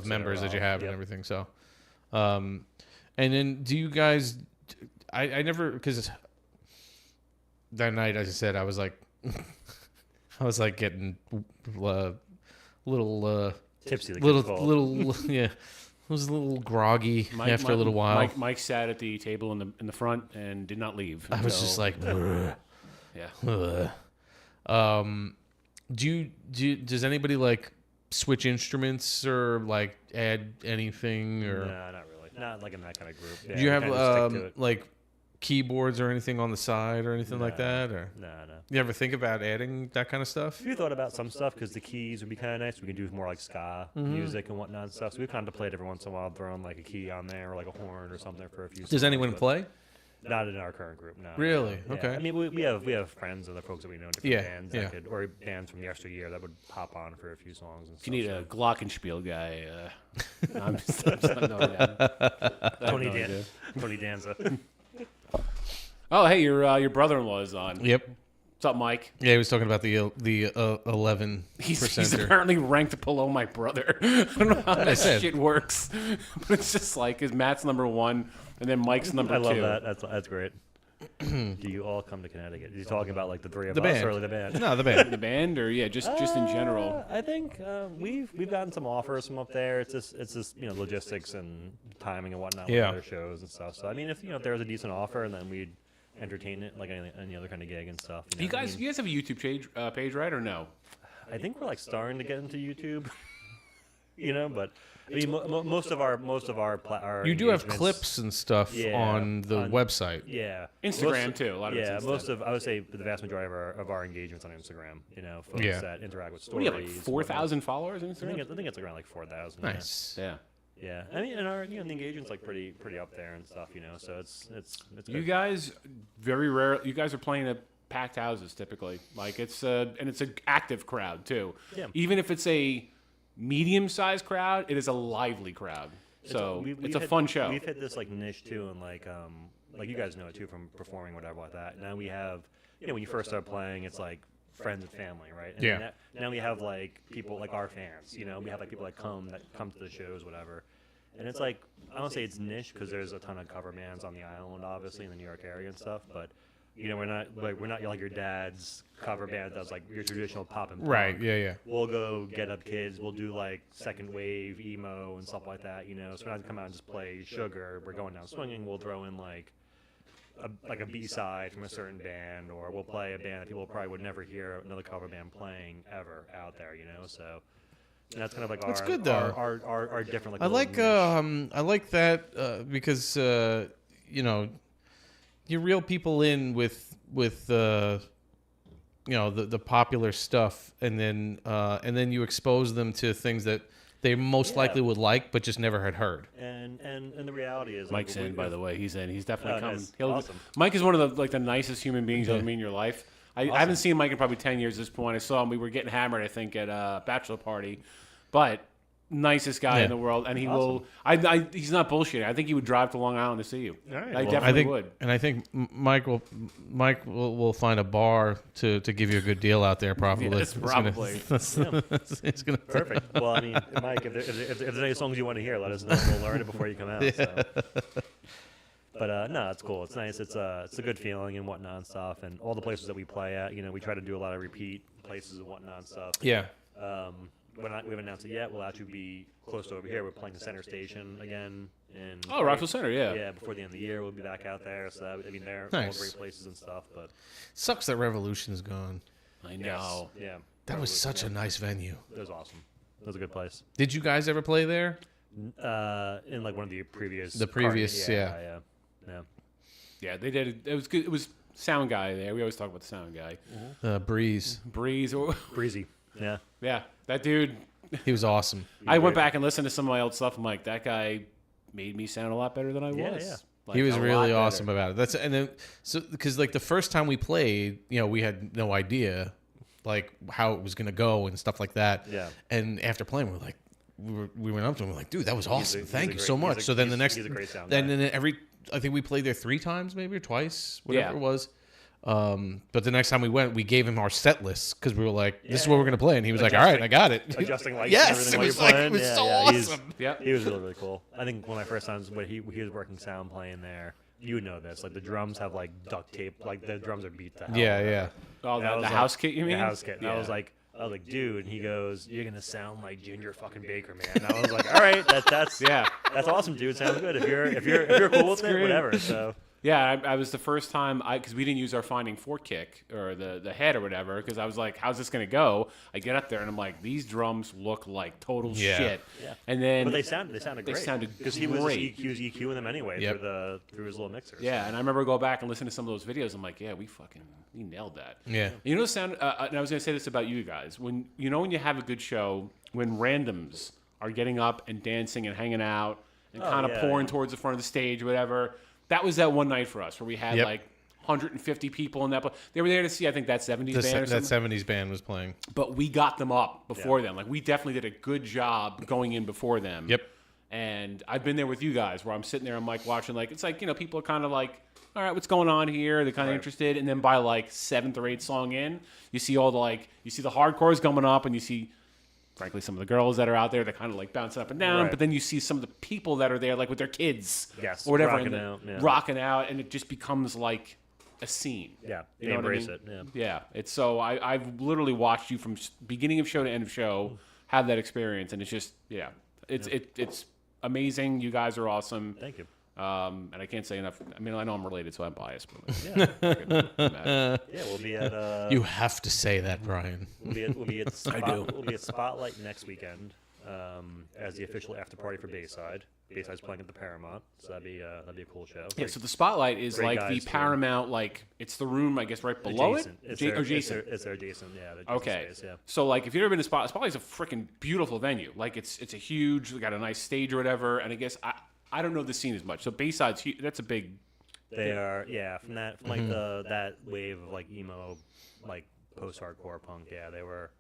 members that you have and everything. So, and then do you guys? I never, because that night, as I said, I was like. I was like getting little tipsy, yeah. I was a little groggy after a little while. Mike sat at the table in the front and did not leave. I was just like, yeah. Does anybody like switch instruments or like add anything or? No, not really. Not like in that kind of group. Yeah, do you have like keyboards or anything on the side or anything like that? Or no. You ever think about adding that kind of stuff? We thought about some stuff because the keys would be kind of nice. We can do more like ska music and whatnot and stuff. So we've contemplated every once in a while throwing like a key on there or like a horn or something for a few. Does anyone play? Not in our current group. No. Really? Yeah. Okay. I mean, we have friends and other folks that we know in different bands or bands from yesteryear that would hop on for a few songs. And if you need a glockenspiel guy, I'm just not Tony Danza. Oh, hey, your brother-in-law is on. Yep. What's up, Mike? Yeah, he was talking about the 11%. He's apparently ranked below my brother. I don't know how that shit works, but it's just like Matt's number 1, and then Mike's number 2. I love that. That's great. Do you all come to Connecticut? Are you talking about like the 3 of us band. or the band? No, the band. The band, or just in general. I think we've gotten some offers from up there. It's just logistics and timing and whatnot with other shows and stuff. So I mean, if there was a decent offer, and then we'd entertain it like any other kind of gig and stuff. You guys have a YouTube page, right, or no? I think we're like starting to get into YouTube. But I mean, most of our you do have clips and stuff on the website. Yeah, Instagram too. A lot of I would say the vast majority of our engagements on Instagram. Folks that interact with stories. What do you have, like 4,000 followers on Instagram? I think it's around like 4,000. Nice. Yeah. Yeah, I mean, and our the engagement's like pretty up there and stuff, So it's good. You guys very rare. You guys are playing at packed houses typically. Like it's an active crowd too. Yeah. Even if it's a medium-sized crowd, it is a lively crowd. So it's a fun show. We've hit this like niche too, and like you guys know it too from performing whatever like that. Now we have when you first start playing, it's like friends and family, right? And now we have like people like our fans. We have like people that come to the shows, whatever. And it's like I don't say it's niche because there's a ton of cover bands on the island, obviously in the New York area and stuff. But we're not like your dad's cover band that does like your traditional pop and punk. Right. Yeah. We'll go Get Up Kids. We'll do like second wave emo and stuff like that. So we're not gonna come out and just play Sugar. We're going down swinging. We'll throw in like a B-side from a certain band, or we'll play a band that people probably would never hear another cover band playing ever out there. So. And that's kind of like that's good though. Our different. Like, I like that because you reel people in with the popular stuff, and then you expose them to things that they most likely would like, but just never had heard. And the reality is, Mike's in, by the way. He's in. He's definitely coming. Nice. Awesome. Mike is one of the nicest human beings you'll meet in your life. I haven't seen Mike in probably 10 years at this point. I saw him. We were getting hammered, I think, at a bachelor party. But nicest guy Yeah. in the world, and he will. He's not bullshitting. I think he would drive to Long Island to see you. All right, I well, definitely would. And I think Mike will find a bar to give you a good deal out there. Probably. Yes, probably. It's gonna Perfect. Well, I mean, Mike, if there's any songs you want to hear, let us know. We'll learn it before you come out. So. But no, it's cool. It's nice. It's a good feeling and whatnot and stuff. And all the places that we play at, we try to do a lot of repeat places and whatnot and stuff. Yeah. We haven't announced it yet. We'll actually be close to over here. We're playing the Center Station again. And Rockville Center, yeah. Yeah, before the end of the year, we'll be back out there. So I mean, they're Nice. all great places and stuff. But Sucks that Revolution's gone. I know. yeah, That was such a nice venue. it was awesome. It was a good place. Did you guys ever play there? In like one of the previous. Yeah. Yeah, they did. It was good. It was sound guy there. We always talk about the sound guy. Breeze. Breeze. Or Breezy. Yeah. yeah, that dude. He was awesome. I went back and listened to some of my old stuff. I'm like, that guy made me sound a lot better than I was. Yeah. Like, He was a really lot awesome better. about it. Because like the first time we played, we had no idea like how it was gonna go and stuff like that. Yeah. And after playing, we went up to him. We're like, dude, that was awesome. he's a Thank you great- so he's much. a- So then the next, he's a great sound then guy. I think we played there 3 times, maybe or twice, whatever Yeah. it was. But the next time we went, we gave him our set list because we were like, "This is what we're gonna play," and he was like, "All right, I got it." Adjusting lights. Yes, and everything it was while like you're it was playing. so He's- awesome. Yeah. He was really, really cool. I think one of my first times when he was working sound playing there, you would know this. Like the drums have like duct tape. Like the drums are beat to hell. Yeah. Oh, And I the was like- house kit, you mean? The house kit. And Yeah. I was like, dude. And he goes, "You're gonna sound like Ginger fucking Baker, man." And I was like, "All right, that's Yeah. that's awesome, dude. Sounds good. If you're cool with it, great. whatever." So Yeah, I was the first time because we didn't use our finding fork kick or the head or whatever because I was like, how's this gonna go? I get up there and I'm like, these drums look like total Yeah. shit. Yeah. And then but they sounded great. They sounded because he was great. EQing them anyway Yep. through his little mixers. Yeah, and I remember go back and listen to some of those videos. I'm like, yeah, we nailed that. Yeah. You know, the sound. And I was gonna say this about you guys. When you have a good show, when randoms are getting up and dancing and hanging out and kind of pouring towards the front of the stage, or whatever. That was that one night for us where we had Yep. like 150 people in that. They were there to see, I think, that 70s band or That something. 70s band was playing. But we got them up before them. Like we definitely did a good job going in before them. Yep. And I've been there with you guys where I'm sitting there, I'm like watching, like it's like, people are kind of like, all right, what's going on here? They're kind of interested. And then by like 7th or 8th song in, you see all the you see the hardcores coming up and you see, frankly, some of the girls that are out there that kind of like bouncing up and down. Right. But then you see some of the people that are there like with their kids Yes, or whatever. rocking and out, yeah. rocking out. And it just becomes like a scene. Yeah, You they know what I embrace mean? it. Yeah, it's so I've literally watched you from beginning of show to end of show have that experience, and it's just it's amazing. You guys are awesome. Thank you. And I can't say enough. I mean, I know I'm related, so I'm biased. But Yeah, we'll be at You have to say that, Brian. we'll be at We'll be at Spotlight next weekend as the official after party for Bayside. Bayside's playing at the Paramount, so that'd be a cool show. yeah, so the Spotlight is great like the guys, too. Paramount, like it's the room, I guess, right below Adjacent. it. It's their, Adjacent. It's their adjacent. Yeah. The Okay, Space, yeah. so like if you've ever been to Spotlight's a freaking beautiful venue. Like it's a huge, they got a nice stage or whatever. And I guess I don't know the scene as much. So Bayside's that's a big. They are, from like that wave of like emo, like post-hardcore punk. Yeah, they were.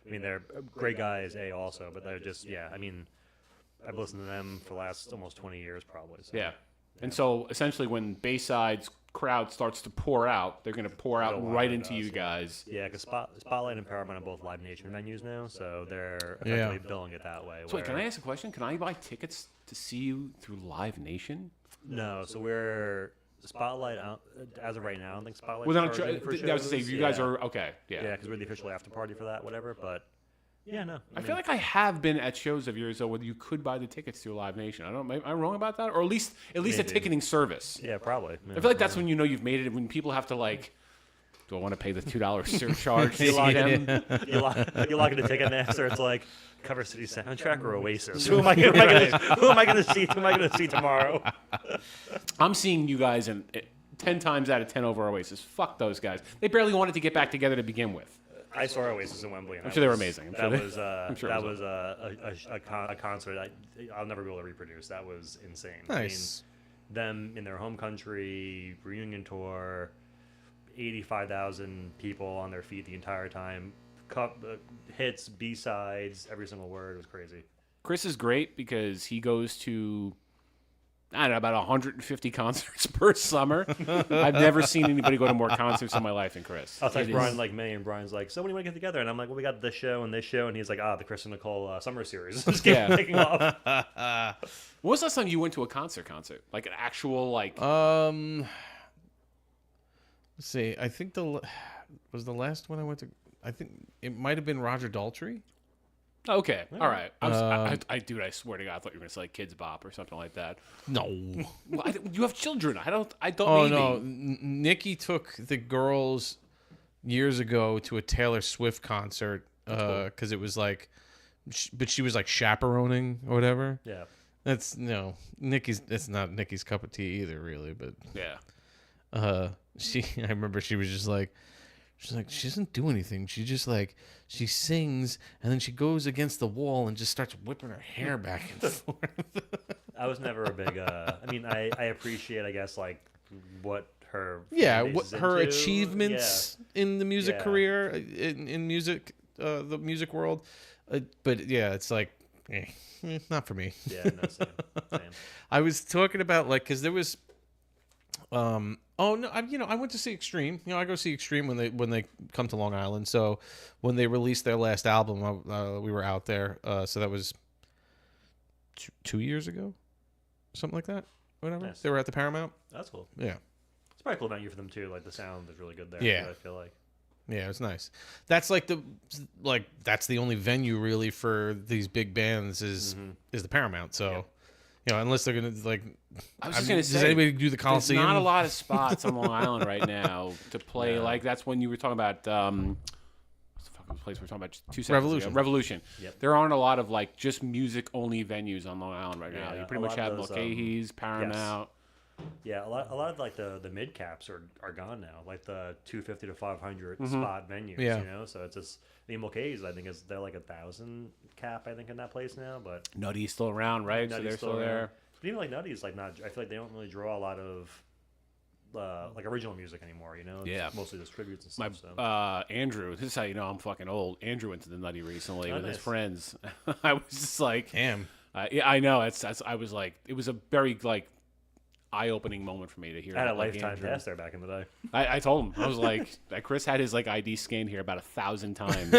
I mean, they're great guys, also, but they're just, I mean, I've listened to them for the last almost 20 years, probably. So. Yeah. And so essentially when Bayside's crowd starts to pour out, they're going to pour out Go right on, into you guys. Yeah, because Spotlight and Paramount are both Live Nation venues now, so they're effectively billing it that way. So wait, can I ask a question? Can I buy tickets to see you through Live Nation? No, so we're Spotlight, as of right now, I don't think Spotlight's Well, then charging for I was to say, shows. you guys are, okay, Yeah, because we're the official after party for that, whatever, but yeah, no. I feel like I have been at shows of yours, though, where you could buy the tickets through Live Nation. I don't know, am I wrong about that? Or at least a Maybe. ticketing service. Yeah, probably. I feel like that's when you know you've made it, when people have to like, do I want to pay the $2 surcharge to You see log them? you log into Ticketmaster. It's like Cover City Soundtrack or Oasis. Who am I going to see tomorrow? I'm seeing you guys in 10 times out of 10 over Oasis. Fuck those guys. They barely wanted to get back together to begin with. I saw Oasis in Wembley. I'm sure they were amazing. That was a concert I'll never be able to reproduce. That was insane. Nice. I mean, them in their home country, reunion tour, 85,000 people on their feet the entire time. Hits, B-sides, every single word. It was crazy. Chris is great because he goes to, I don't know, about 150 concerts per summer. I've never seen anybody go to more concerts in my life than Chris. I'll text Brian like May, and Brian's like, "So when do you want to get together?" And I'm like, "Well, we got this show and this show," and he's like, "The Chris and Nicole summer series." Just keep taking off. When was the last time you went to a concert? Like an actual like? Let's see. I think was the last one I went to. I think it might have been Roger Daltrey. Okay, all right. Dude, I swear to God, I thought you were gonna say like Kids Bop or something like that. No, well, you have children. I don't. Oh maybe. no, Nikki took the girls years ago to a Taylor Swift concert because it was like, but she was like chaperoning or whatever. Yeah, that's Nikki's. It's not Nikki's cup of tea either, really. But yeah, I remember she was just like. She's like, she doesn't do anything. She just like, she sings and then she goes against the wall and just starts whipping her hair back and forth. I was never a big. I mean, I appreciate, I guess, like what her what her into. achievements in the music career in music, the music world. But yeah, it's like, not for me. Yeah, no, same. I was talking about like, because there was. Oh no! I went to see Extreme. I go see Extreme when they come to Long Island. So when they released their last album, we were out there. So that was 2 years ago, something like that. Whatever. Nice. They were at the Paramount. That's cool. Yeah, it's probably a cool venue for them too. Like the sound is really good there. Yeah, I feel like. Yeah, it's nice. That's like that's the only venue really for these big bands is the Paramount. So. Yeah. Unless they're gonna like. I was just gonna say, does anybody do the Coliseum? There's not a lot of spots on Long Island right now to play. Yeah. Like that's when you were talking about. What's the fucking place we were talking about 2 seconds ago? Revolution. Yep. There aren't a lot of like just music only venues on Long Island right now. You pretty much have Mulcahy's, Paramount. Yes. Yeah, a lot of like the mid caps are gone now. Like the 250 to 500 spot venues. Yeah. So it's just the Mulcahy's. I think they're like 1,000 cap. I think in that place now, but Nutty's still around, right? Nutty's so they're still there. But even like Nutty's, like not. I feel like they don't really draw a lot of like original music anymore. It's mostly just tributes and stuff. Andrew, this is how you know I'm fucking old. Andrew went to the Nutty recently with his friends. I was just like, damn. Yeah, I know. I was like, it was a very like eye-opening moment for me to hear. I had a like lifetime Andrew. pass there back in the day. I told him, I was like, Chris had his like ID scanned here about 1,000 times.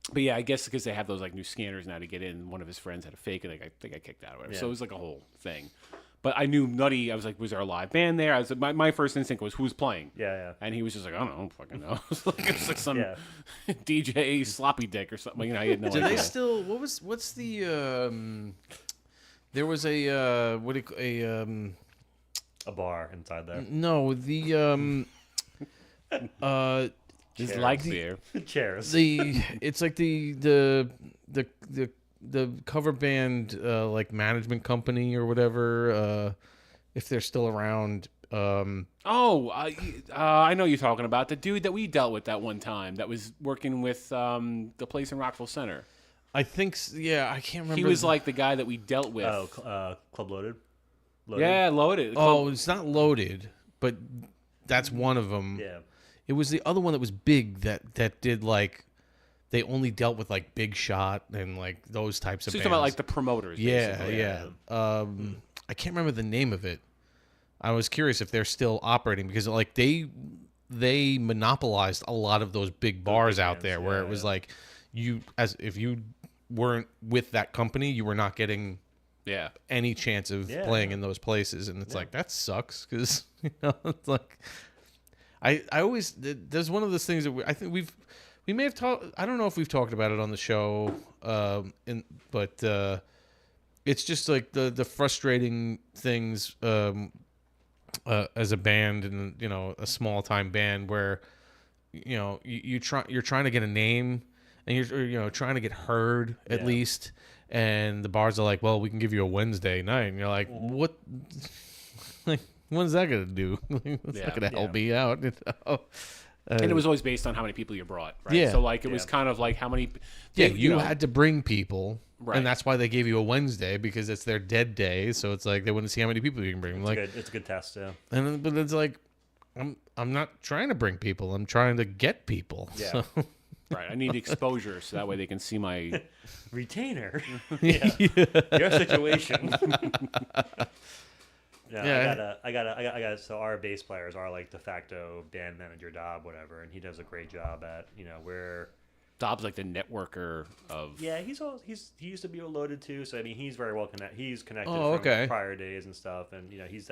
But yeah, I guess because they have those like new scanners now to get in. One of his friends had a fake, and I think I kicked out or whatever. Yeah. So it was like a whole thing. But I knew Nutty. I was like, was there a live band there? I was my first instinct was who's playing. Yeah. And he was just like, I don't fucking know. It was like some DJ sloppy dick or something. I had no idea. Do they still? What's the? There was a a bar inside there. No, the Just like beer. Chairs. It's like the cover band like management company or whatever. If they're still around. I know you're talking about the dude that we dealt with that one time that was working with the place in Rockville Center. I think, I can't remember. He was like the guy that we dealt with. Oh, Club Loaded? Yeah, Loaded. It's not Loaded, but that's one of them. Yeah. It was the other one that was big that did like, they only dealt with like Big Shot and like those types of bands. Talking about like the promoters. Basically. Yeah. I can't remember the name of it. I was curious if they're still operating because like they monopolized a lot of those big bars out there where it was like if you weren't with that company, you were not getting any chance of playing in those places, and it's like that sucks because it's like I always there's one of those things that I think we may have talked. I don't know if we've talked about it on the show, but it's just like the frustrating things as a band and a small time band where you're trying to get a name. And you're trying to get heard at least, and the bars are like, well, we can give you a Wednesday night, and you're like, what? Like, what's that gonna do? It's not gonna help me out. And it was always based on how many people you brought, right? Yeah. So like it was kind of like how many. You had to bring people, right? And that's why they gave you a Wednesday because it's their dead day. So it's like they want to see how many people you can bring. It's a good test, yeah. But it's like, I'm not trying to bring people. I'm trying to get people. Yeah. So. Right. I need exposure so that way they can see my Retainer. Yeah. Your situation. Yeah. I got. So our bass players are like de facto band manager Dob, whatever, and he does a great job at where. Dob's like the networker of. Yeah, he used to be loaded too, so I mean he's very well connected. He's connected Oh, from okay. prior days and stuff, and he's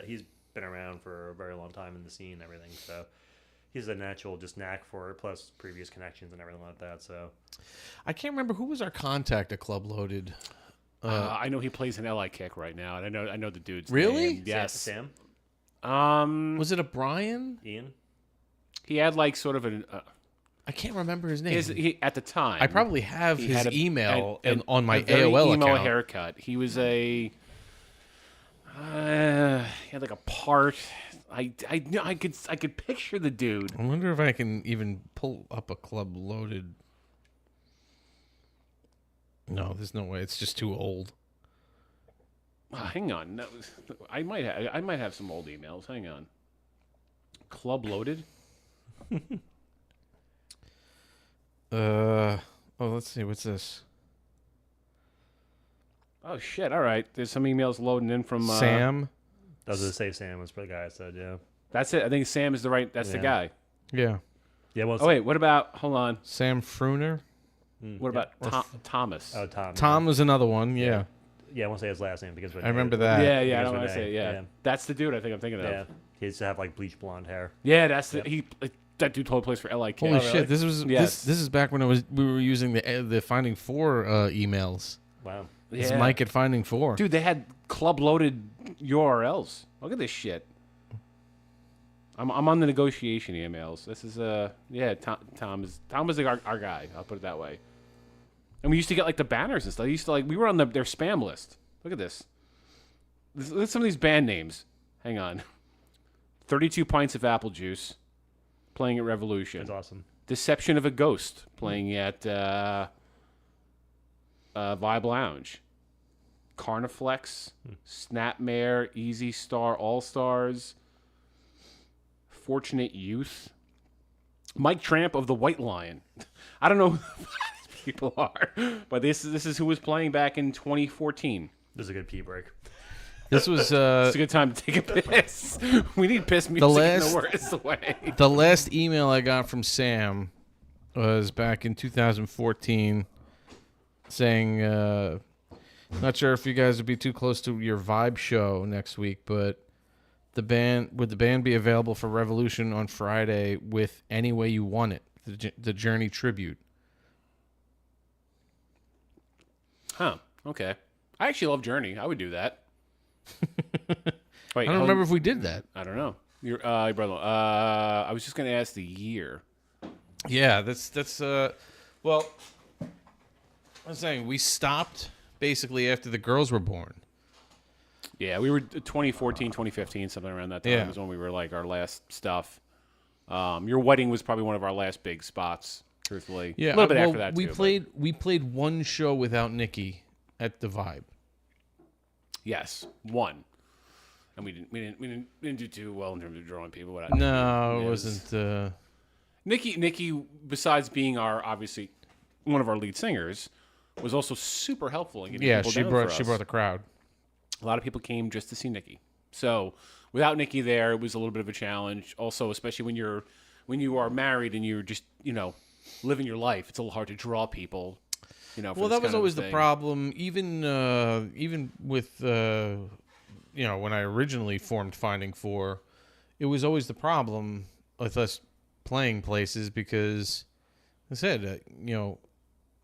been around for a very long time in the scene and everything. So he's a natural just knack for it, plus previous connections and everything like that. So I can't remember who was our contact at Club Loaded. I know he plays an LI kick right now, and I know the dude's Really? name. Yes. Sam, Was it a Brian? Ian. He had like sort of an. I can't remember his name. At the time, I probably have he his had email a on my very AOL emo account. haircut. He was he had like a part. I could picture the dude. I wonder if I can even pull up a Club Loaded. No, there's no way. It's just too old. Hang on, no, I might have some old emails. Hang on. Club Loaded. Let's see. What's this? Oh shit! All right, there's some emails loading in from Sam. I was gonna say Sam was the guy I said, yeah. That's it. I think Sam is the right. That's the guy. Yeah. Yeah. Well, Oh wait, what about? Hold on. Sam Fruner. What about Thomas? Oh, Tom. Tom was another one. Yeah. Yeah, I won't say his last name because I remember that. Yeah, I Because don't want to Renee, say it. Yeah. That's the dude I think I'm thinking of. Yeah, he used to have like bleach blonde hair. Yeah, that's that dude totally plays for LIK. Holy shit! This was Yes. this is back when we were using the Finding Four emails. Wow. It's Yeah. Mike at Finding Four. Dude, they had club loaded URLs. Look at this shit. I'm on the negotiation emails. This is Tom was like our guy. I'll put it that way. And we used to get like the banners and stuff. We were on their spam list. Look at this. Look at some of these band names. Hang on. 32 pints of apple juice, playing at Revolution. That's awesome. Deception of a Ghost, playing at Vibe Lounge. Carniflex, Snapmare, Easy Star, All Stars, Fortunate Youth, Mike Tramp of the White Lion. I don't know who these people are, but this is who was playing back in 2014. This is a good pee break. This was It's a good time to take a piss. We need piss music in the worst way. The last email I got from Sam was back in 2014 saying, not sure if you guys would be too close to your Vibe show next week, but would the band be available for Revolution on Friday with Any Way You Want It, the Journey tribute? Huh. Okay. I actually love Journey. I would do that. Wait, I don't remember if we did that. I don't know. Your brother. I was just gonna ask the year. Yeah, that's well, I'm saying we stopped basically after the girls were born. Yeah, we were 2014, 2015, something around that time Yeah. was when we were like our last stuff. Your wedding was probably one of our last big spots, truthfully. Yeah, a little bit after that we too. we played one show without Nikki at the Vibe. Yes, one. And we didn't do too well in terms of drawing people. Without No, Nikki. it wasn't. Nikki, besides being obviously one of our lead singers, was also super helpful in getting Yeah, people she down brought for she us. brought the crowd. A lot of people came just to see Nikki. So without Nikki there, it was a little bit of a challenge. Also, especially when you are married and you're just living your life, it's a little hard to draw people. For Well, this that was kind of always the thing. problem. Even with when I originally formed Finding Four, it was always the problem with us playing places because, like I said, You're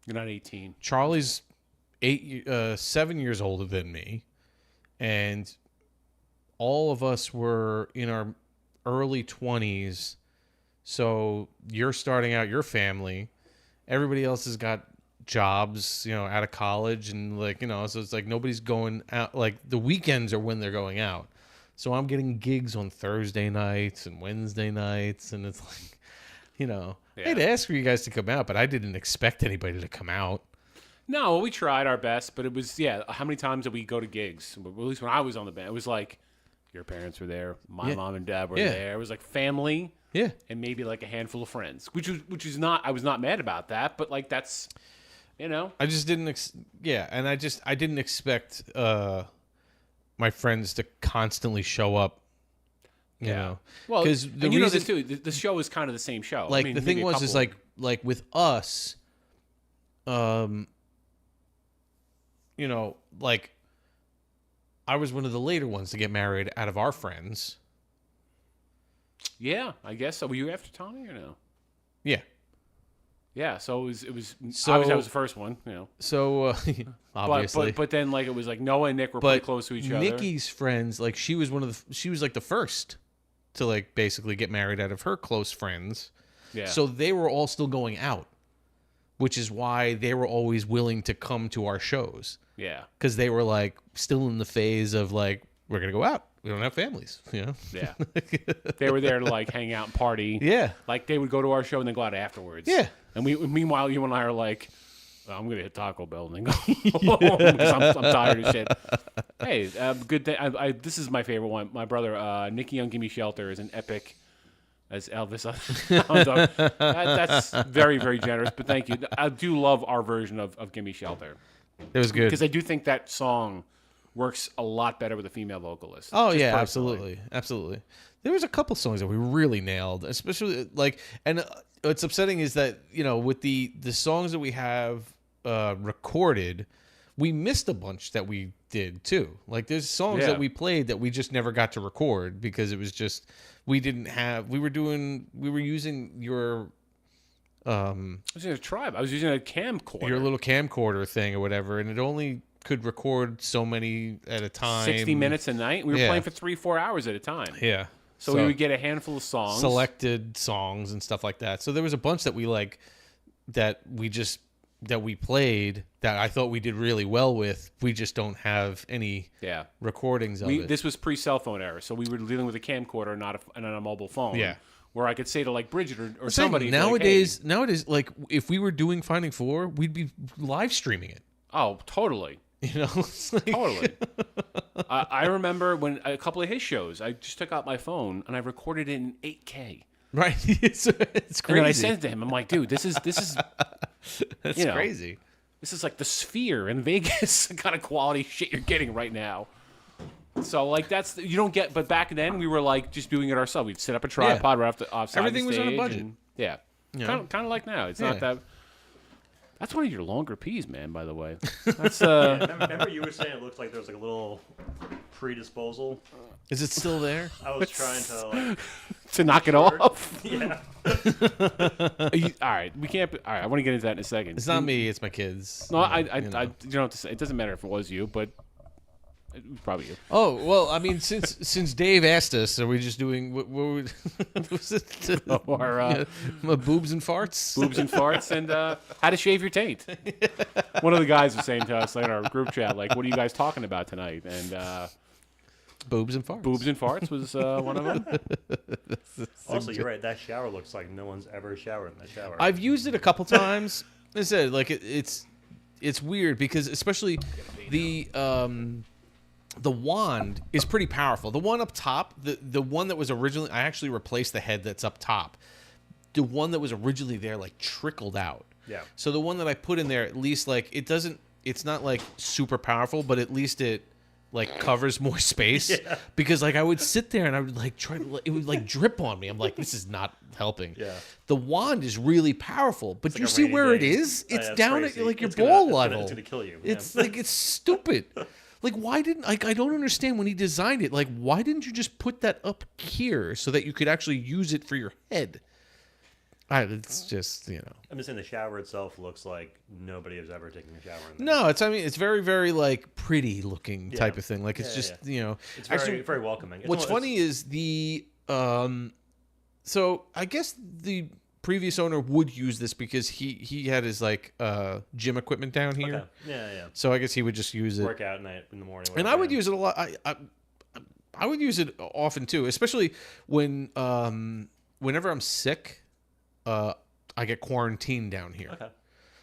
not 18. Charlie's 7 years older than me, and all of us were in our early 20s. So you're starting out your family. Everybody else has got jobs, out of college, and so it's like nobody's going out. Like the weekends are when they're going out. So I'm getting gigs on Thursday nights and Wednesday nights, and it's like, I'd ask for you guys to come out, but I didn't expect anybody to come out. No, we tried our best, but it was how many times did we go to gigs? At least when I was on the band, it was like Your parents were there. My Yeah. mom and dad were Yeah. there. It was like family. Yeah. And maybe like a handful of friends, which is not. I was not mad about that, but like that's, you know. I just didn't. And I didn't expect my friends to constantly show up. You know, Well, because and you know this too. The show is kind of the same show. Like I mean, the thing maybe a was, is couple. like with us, you know, like I was one of the later ones to get married out of our friends. Yeah, I guess so. Were you after Tommy or no? Yeah. Yeah, so it was So- obviously I was the first one, you know. So obviously, But then like it was like Noah and Nick were pretty close to each other. Nikki's friends, like she was like the first to like basically get married out of her close friends. Yeah. So they were all still going out, which is why they were always willing to come to our shows. Yeah. Because they were like still in the phase of like, we're gonna go out. We don't have families, you know. Yeah. They were there to like hang out and party. Yeah. Like they would go to our show and then go out afterwards. Yeah. And meanwhile you and I are like, oh, I'm gonna hit Taco Bell and then go home because I'm tired of shit. Hey, good day. This is my favorite one. My brother, Nicky on Gimme Shelter, is an epic as Elvis. That's very, very generous, but thank you. I do love our version of Gimme Shelter. It was good. Because I do think that song works a lot better with a female vocalist. Oh just yeah, personally. absolutely. There was a couple songs that we really nailed, especially like, and what's upsetting is that, you know, with the songs that we have recorded, we missed a bunch that we did too. Like there's songs that we played that we just never got to record because it was just we were using your I was using a tribe. I was using a camcorder. your little camcorder thing or whatever, and it only could record so many at a time. 60 minutes a night. We were Yeah. playing for 3-4 hours at a time. Yeah. So we would get a handful of songs. Selected songs and stuff like that. So there was a bunch that we like that we played that I thought we did really well with. We just don't have any recordings of it. This was pre-cell phone era, so we were dealing with a camcorder, not a mobile phone. Yeah. Where I could say to like Bridget or I'm saying somebody nowadays, like, like if we were doing Finding Four, we'd be live streaming it. Oh, totally. You know, it's like... Totally. I remember when a couple of his shows, I just took out my phone and I recorded it in 8K. Right. It's crazy. And then I sent it to him. I'm like, dude, this is That's you know, crazy. This is like the Sphere in Vegas kind of quality shit you're getting right now. So like you don't get, but back then we were like just doing it ourselves. We'd set up a tripod right offside Everything the was on a stage budget. and, yeah, You kind know? of like now. It's not that. That's one of your longer P's, man. By the way, that's Remember you were saying it looked like there was like a little predisposal. Is it still there? I was trying to like to knock it off. Yeah. All right, we can't. All right, I want to get into that in a second. It's not me. It's my kids. No, I you know. you don't have to say. It doesn't matter if it was you, but it was probably you. Oh well, I mean, since Dave asked us, are we just doing what was it? Or boobs and farts, boobs and farts, and how to shave your taint. One of the guys was saying to us in our group chat, like, "What are you guys talking about tonight?" And boobs and farts. Boobs and farts was one of them. Also, you're right. That shower looks like no one's ever showered in that shower. I've used it a couple times. I said, like it's weird because especially the wand is pretty powerful. The one up top, the one that was originally, I actually replaced the head that's up top. The one that was originally there like trickled out. Yeah. So the one that I put in there, at least like it's not like super powerful, but at least it like covers more space. Yeah. Because like I would sit there and I would like it would like drip on me. I'm like, this is not helping. Yeah. The wand is really powerful, but It's you like a see rainy where it day. is? Yeah, It's it's down crazy. at like your It's gonna- ball it's gonna- level. it's gonna kill you. It's Yeah. like it's stupid. Like why didn't I don't understand when he designed it. Like why didn't you just put that up here so that you could actually use it for your head? It's just, you know. I'm just saying the shower itself looks like nobody has ever taken a shower in there. No, it's very, very like pretty looking type of thing. Like it's Yeah, just, yeah. you know. It's very, actually, very welcoming. What's funny is the so I guess the previous owner would use this because he had his like gym equipment down here. Okay. Yeah. So I guess he would just use it. Work out night in the morning. And I would use it a lot. I would use it often too, especially when whenever I'm sick. I get quarantined down here. Okay.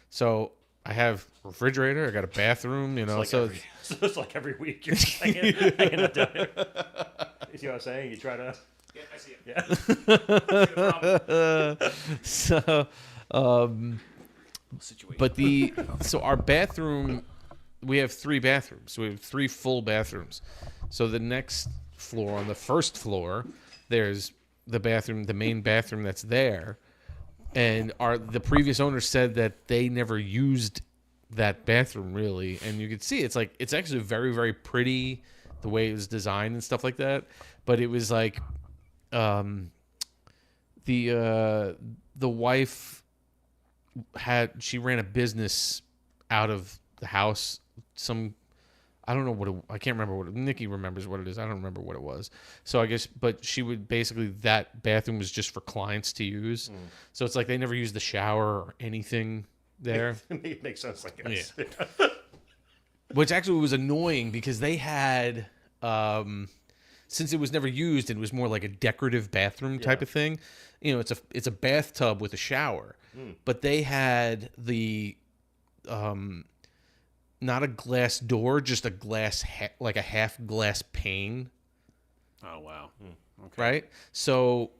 So I have a refrigerator. I got a bathroom. You know, So it's like every week you're hanging out down here. see what I'm saying? You try to. Yeah, I see it. Yeah. So, Situation. but so our bathroom, we have 3 bathrooms. So we have 3 full bathrooms. So the next floor, on the first floor, there's the bathroom, the main bathroom that's there. And the previous owner said that they never used that bathroom really. And you could see it's actually very, very pretty the way it was designed and stuff like that. But it was like the wife she ran a business out of the house. I don't know I can't remember Nikki remembers what it is. I don't remember what it was. So I guess, but she would basically, that bathroom was just for clients to use. So it's like they never used the shower or anything there. It makes sense, I guess. Yeah. Which actually was annoying because they had, since it was never used and it was more like a decorative bathroom type of thing, it's a bathtub with a shower, but they had the, not a glass door, just a glass, like a half glass pane. Oh, wow. Okay. Right? So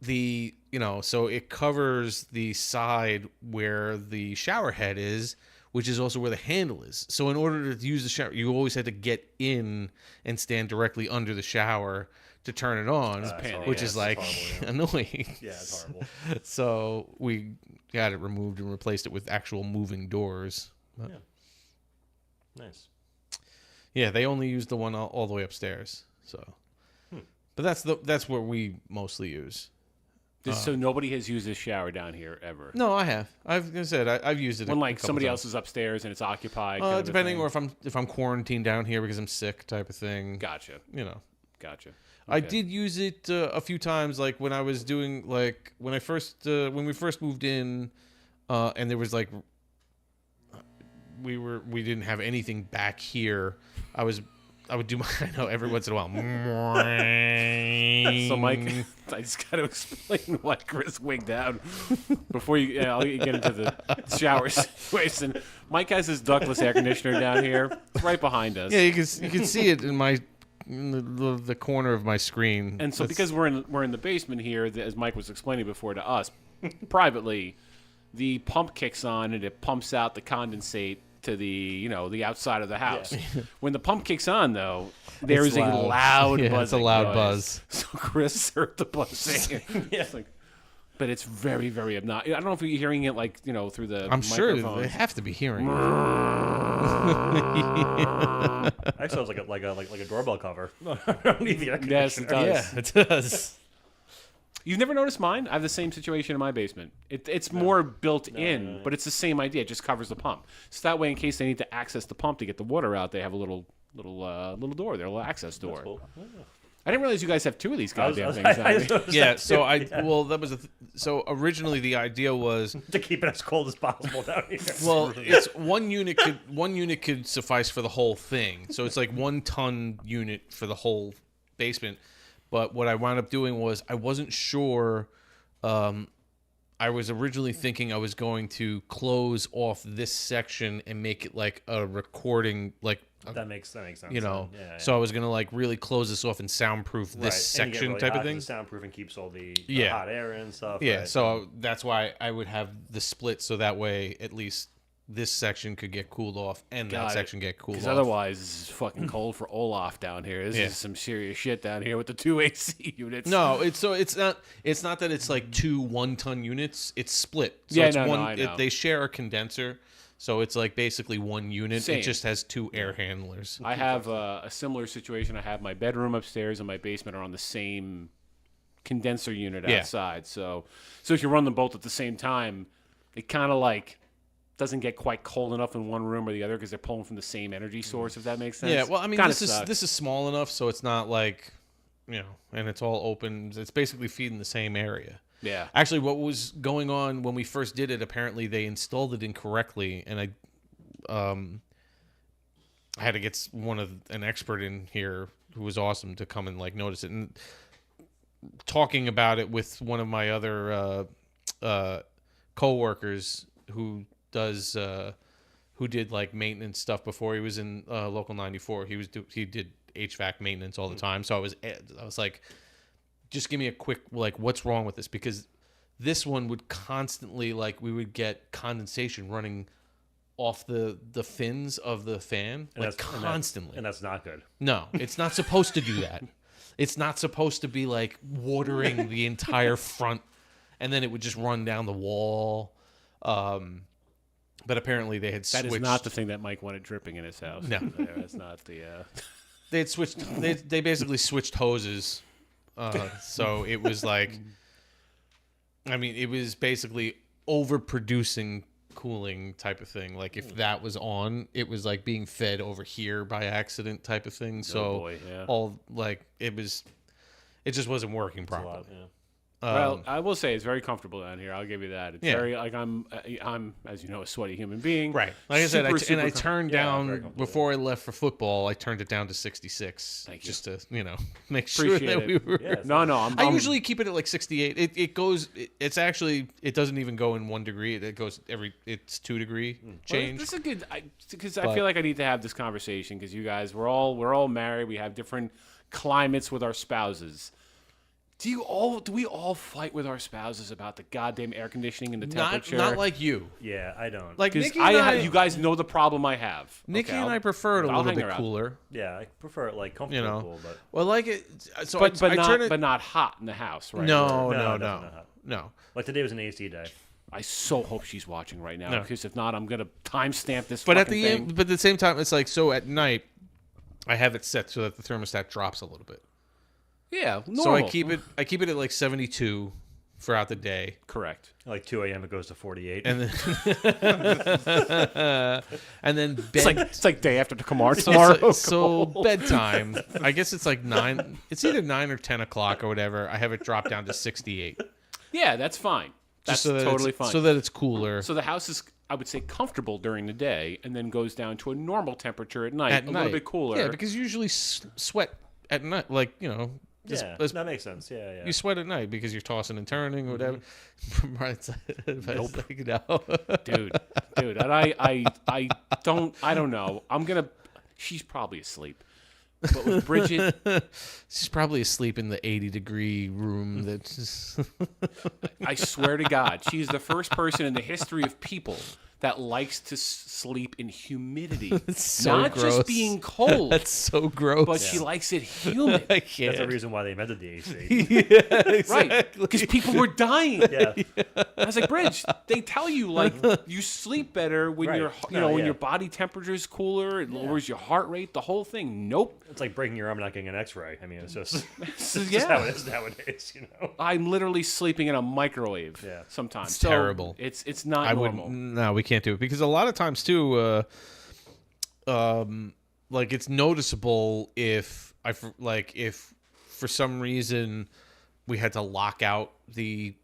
so it covers the side where the shower head is, which is also where the handle is. So in order to use the shower, you always had to get in and stand directly under the shower to turn it on, which is like annoying. Yeah, it's horrible. So we got it removed and replaced it with actual moving doors. But, yeah. Nice. Yeah, they only use the one all the way upstairs. So, but that's where we mostly use. So nobody has used this shower down here ever. No, I have. I've used it. When a like couple somebody times. else is upstairs and it's occupied. kind of a Depending, thing. or if I'm quarantined down here because I'm sick, type of thing. Gotcha. Gotcha. I Okay. did use it a few times, like when I was doing when we first moved in, and there was we didn't have anything back here. I would do I know every once in a while. So Mike, I just got to explain why Chris wigged out before I'll get into the shower situation. Mike has his ductless air conditioner down here. It's right behind us. Yeah, you can see it in the corner of my screen. And so because we're in the basement here, as Mike was explaining before to us privately, the pump kicks on and it pumps out the condensate to the outside of the house. Yeah. When the pump kicks on, though, there is a loud buzz. It's a loud noise. buzz. So Chris heard the buzzing. Yeah. But it's very, very obnoxious. I don't know if you're hearing it through the I'm sure microphones. they have to be hearing it. Actually, sounds like a doorbell cover. I don't need the air Yes, it conditioner. does. Yeah, it does. You've never noticed mine? I have the same situation in my basement. It's more built in, but it's the same idea. It just covers the pump. So that way, in case they need to access the pump to get the water out, they have a little door there, a little access door. Cool. Yeah. I didn't realize you guys have 2 of these goddamn things. Yeah, so that was so originally the idea was to keep it as cold as possible down here. well, it's one unit could suffice for the whole thing. So it's like 1 ton unit for the whole basement. But what I wound up doing was I wasn't sure. I was originally thinking I was going to close off this section and make it like a recording, that makes sense. Yeah. So I was gonna really close this off and soundproof this section type of thing. Soundproof and keeps all the Yeah. hot air and stuff. Yeah, right? so that's why I would have the split, so that way at least this section could get cooled off and that section get cooled off. Because otherwise, this is fucking cold for Olaf down here. This is some serious shit down here with the 2 AC units. No, it's not that it's like 2 1-ton units. It's split. So Yeah, it's no, one. I know. They share a condenser, so it's like basically 1 unit. Same. It just has 2 air handlers. I have a similar situation. I have my bedroom upstairs and my basement are on the same condenser unit outside. So if you run them both at the same time, it kind of doesn't get quite cold enough in one room or the other because they're pulling from the same energy source, if that makes sense. Yeah, well, I mean, Kinda this is small enough, so it's not and it's all open. It's basically feeding the same area. Yeah. Actually, what was going on when we first did it, apparently they installed it incorrectly, and I had to get an expert in here who was awesome to come and notice it. And talking about it with one of my other co-workers who does who did like maintenance stuff before he was in Local 94. He did HVAC maintenance all the time. So I was like, just give me a quick like, what's wrong with this? Because this one would constantly like we would get condensation running off the fins of the fan like constantly, and that's not good. No, it's not supposed to do that. It's not supposed to be like watering the entire front, and then it would just run down the wall. But apparently they had switched. That is not the thing that Mike wanted dripping in his house. No, that's not the. They had switched. They basically switched hoses, so it was like. I mean, it was basically overproducing cooling type of thing. Like if that was on, it was like being fed over here by accident type of thing. So all like it just wasn't working properly. Well, I will say it's very comfortable down here. I'll give you that. It's very like I'm as you know a sweaty human being. Right. Like I said, I turned down before I left for football. I turned it down to 66. Thank you. Just to make sure that we were. Yeah, No, I usually keep it at like 68. It goes. It's actually it doesn't even go in 1 degree. It goes it's 2 degree change. Well, this is good because I feel like I need to have this conversation because you guys we're all married. We have different climates with our spouses. Do we all fight with our spouses about the goddamn air conditioning and the temperature? Not like you. Yeah, I don't. Like Because Nikki you guys know the problem I have. Nikki and I prefer it a little bit cooler. Yeah, I prefer it like comfortable cool, but well, like it. So but not hot in the house, right? No. Like today was an AC day. I so hope she's watching right now because if not, I'm gonna timestamp this. But thing. but at the same time, it's like so at night, I have it set so that the thermostat drops a little bit. Yeah, normal. So I keep it at like 72 throughout the day. Correct. Like 2 a.m. it goes to 48. And then it's like day after tomorrow. So bedtime. I guess it's like 9. It's either 9 or 10 o'clock or whatever. I have it drop down to 68. Yeah, that's fine. That's totally fine. So that it's cooler. So the house is, I would say, comfortable during the day, and then goes down to a normal temperature at night, little bit cooler. Yeah, because you usually sweat at night, like that makes sense. Yeah. You sweat at night because you're tossing and turning or whatever. Nope. Dude, and I don't know. She's probably asleep. But with Bridget, she's probably asleep in the 80-degree room. That's I swear to God, she's the first person in the history of people that likes to sleep in humidity. That's so Not gross. just being cold. That's so gross. But she likes it humid. I can't. That's the reason why they invented the AC. Yeah, exactly. Right. Because people were dying. Yeah. I was like, Bridge, they tell you like you sleep better when when your body temperature is cooler, it lowers your heart rate, the whole thing. Nope. It's like breaking your arm and not getting an X-ray. I mean, it's just yeah. how it is nowadays, I'm literally sleeping in a microwave sometimes. It's terrible. It's not normal. No, we can't do it because a lot of times too, like it's noticeable if for some reason we had to lock out the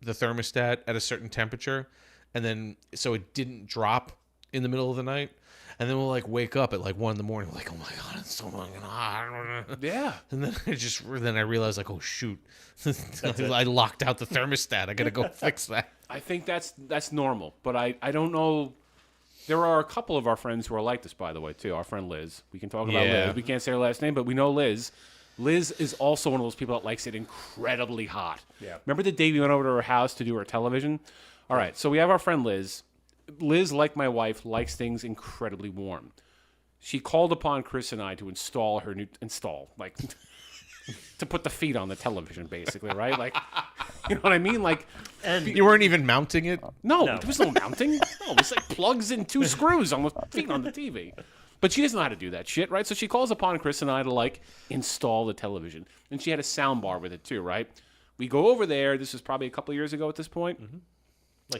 thermostat at a certain temperature, and then so it didn't drop in the middle of the night. And then we'll like wake up at like 1 a.m. like, oh my God, it's so fucking hot. Yeah. And then I realized like, oh shoot, I locked out the thermostat. I gotta go fix that. I think that's normal, but I don't know. There are a couple of our friends who are like this, by the way, too. Our friend Liz. We can talk about Liz. We can't say her last name, but we know Liz. Liz is also one of those people that likes it incredibly hot. Yeah. Remember the day we went over to her house to do her television? All right, so we have our friend Liz. Liz, like my wife, likes things incredibly warm. She called upon Chris and I to install her to put the feet on the television, basically, right? Like, you know what I mean? Like, and you weren't even mounting it? No, there was no mounting. No, it was like plugs and 2 screws on the feet on the TV. But she doesn't know how to do that shit, right? So she calls upon Chris and I to like install the television, and she had a sound bar with it too, right? We go over there. This was probably a couple of years ago at this point. Mm-hmm.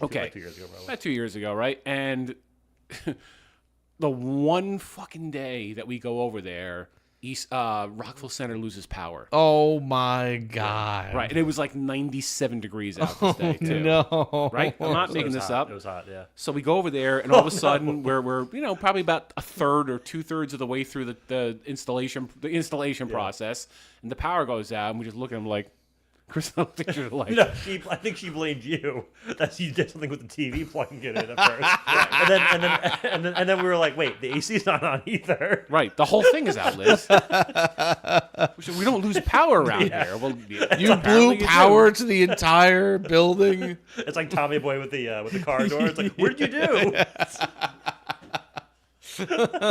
Like 2 years ago, probably. About 2 years ago, right? And the one fucking day that we go over there, Rockville Center loses power. Oh my God! Right, and it was like 97 degrees out this day too. No, right? I'm not making this up. It was hot, yeah. So we go over there, and all of a sudden, we're probably about a third or 2/3 of the way through the installation process, and the power goes out, and we just look at them like, Chris looked at you like, No, I think she blamed you. That you did something with the TV plugging it in at first, and then we were like, wait, the AC's not on either. right, the whole thing is out, Liz. We don't lose power around here. Well, You blew power to the entire building. It's like Tommy Boy with the car door. It's like, what did you do?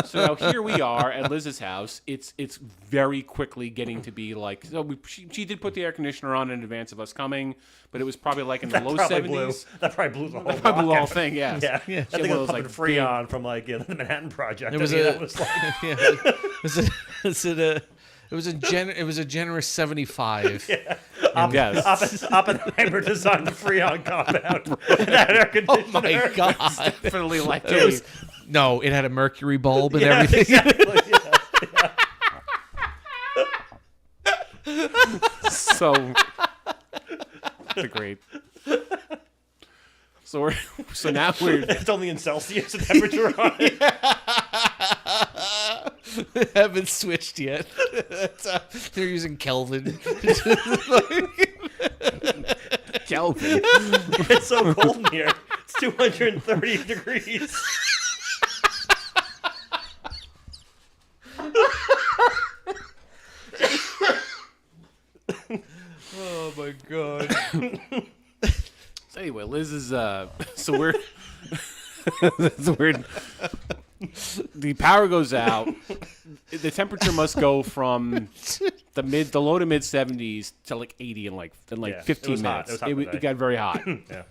So now here we are at Liz's house. It's very quickly getting to be like. So she did put the air conditioner on in advance of us coming, but it was probably like in the low 70s. That probably blew the whole. Probably blew the whole out. thing. Yeah. Yeah. She had I think one it of was those, like Freon from like the Manhattan Project. It was that was like it was a generous 75. yeah. Yes. Oppenheimer designed the Freon compound. That air conditioner. Oh my god! Definitely like No, it had a mercury bulb and Yeah, everything. exactly. so great. So now we're It's only in Celsius the temperature on it. Haven't switched yet. They're using Kelvin. Kelvin. It's so cold in here. It's 230 degrees. Oh my god. So anyway, Liz is so we're that's weird. The power goes out. The temperature must go from the low to mid 70s to like 80 in like Yeah, 15 it was hot. minutes. It was hot It today. got very hot. Yeah.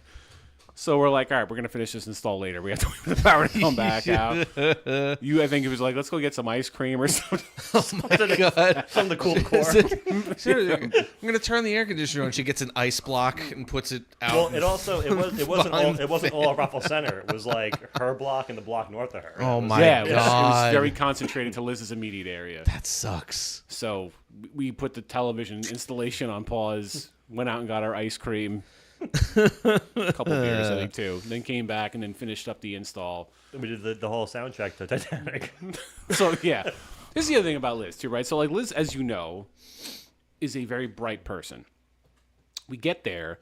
So we're like, all right, we're gonna finish this install later. We have to wait for the power to come back out. I think it was like, let's go get some ice cream or something. Oh my god. From the cool core. I'm gonna turn the air conditioner on. She gets an ice block and puts it out. Well, it wasn't all Ruffle Center. It was like her block and the block north of her. Oh It was- my Yeah, it was god. very concentrated to Liz's immediate area. That sucks. So we put the television installation on pause, went out and got our ice cream, a couple beers, I think, too. Then came back and then finished up the install. We did the whole soundtrack to Titanic. So, yeah. This is the other thing about Liz, too, right? So, like, Liz, as you know, is a very bright person. We get there,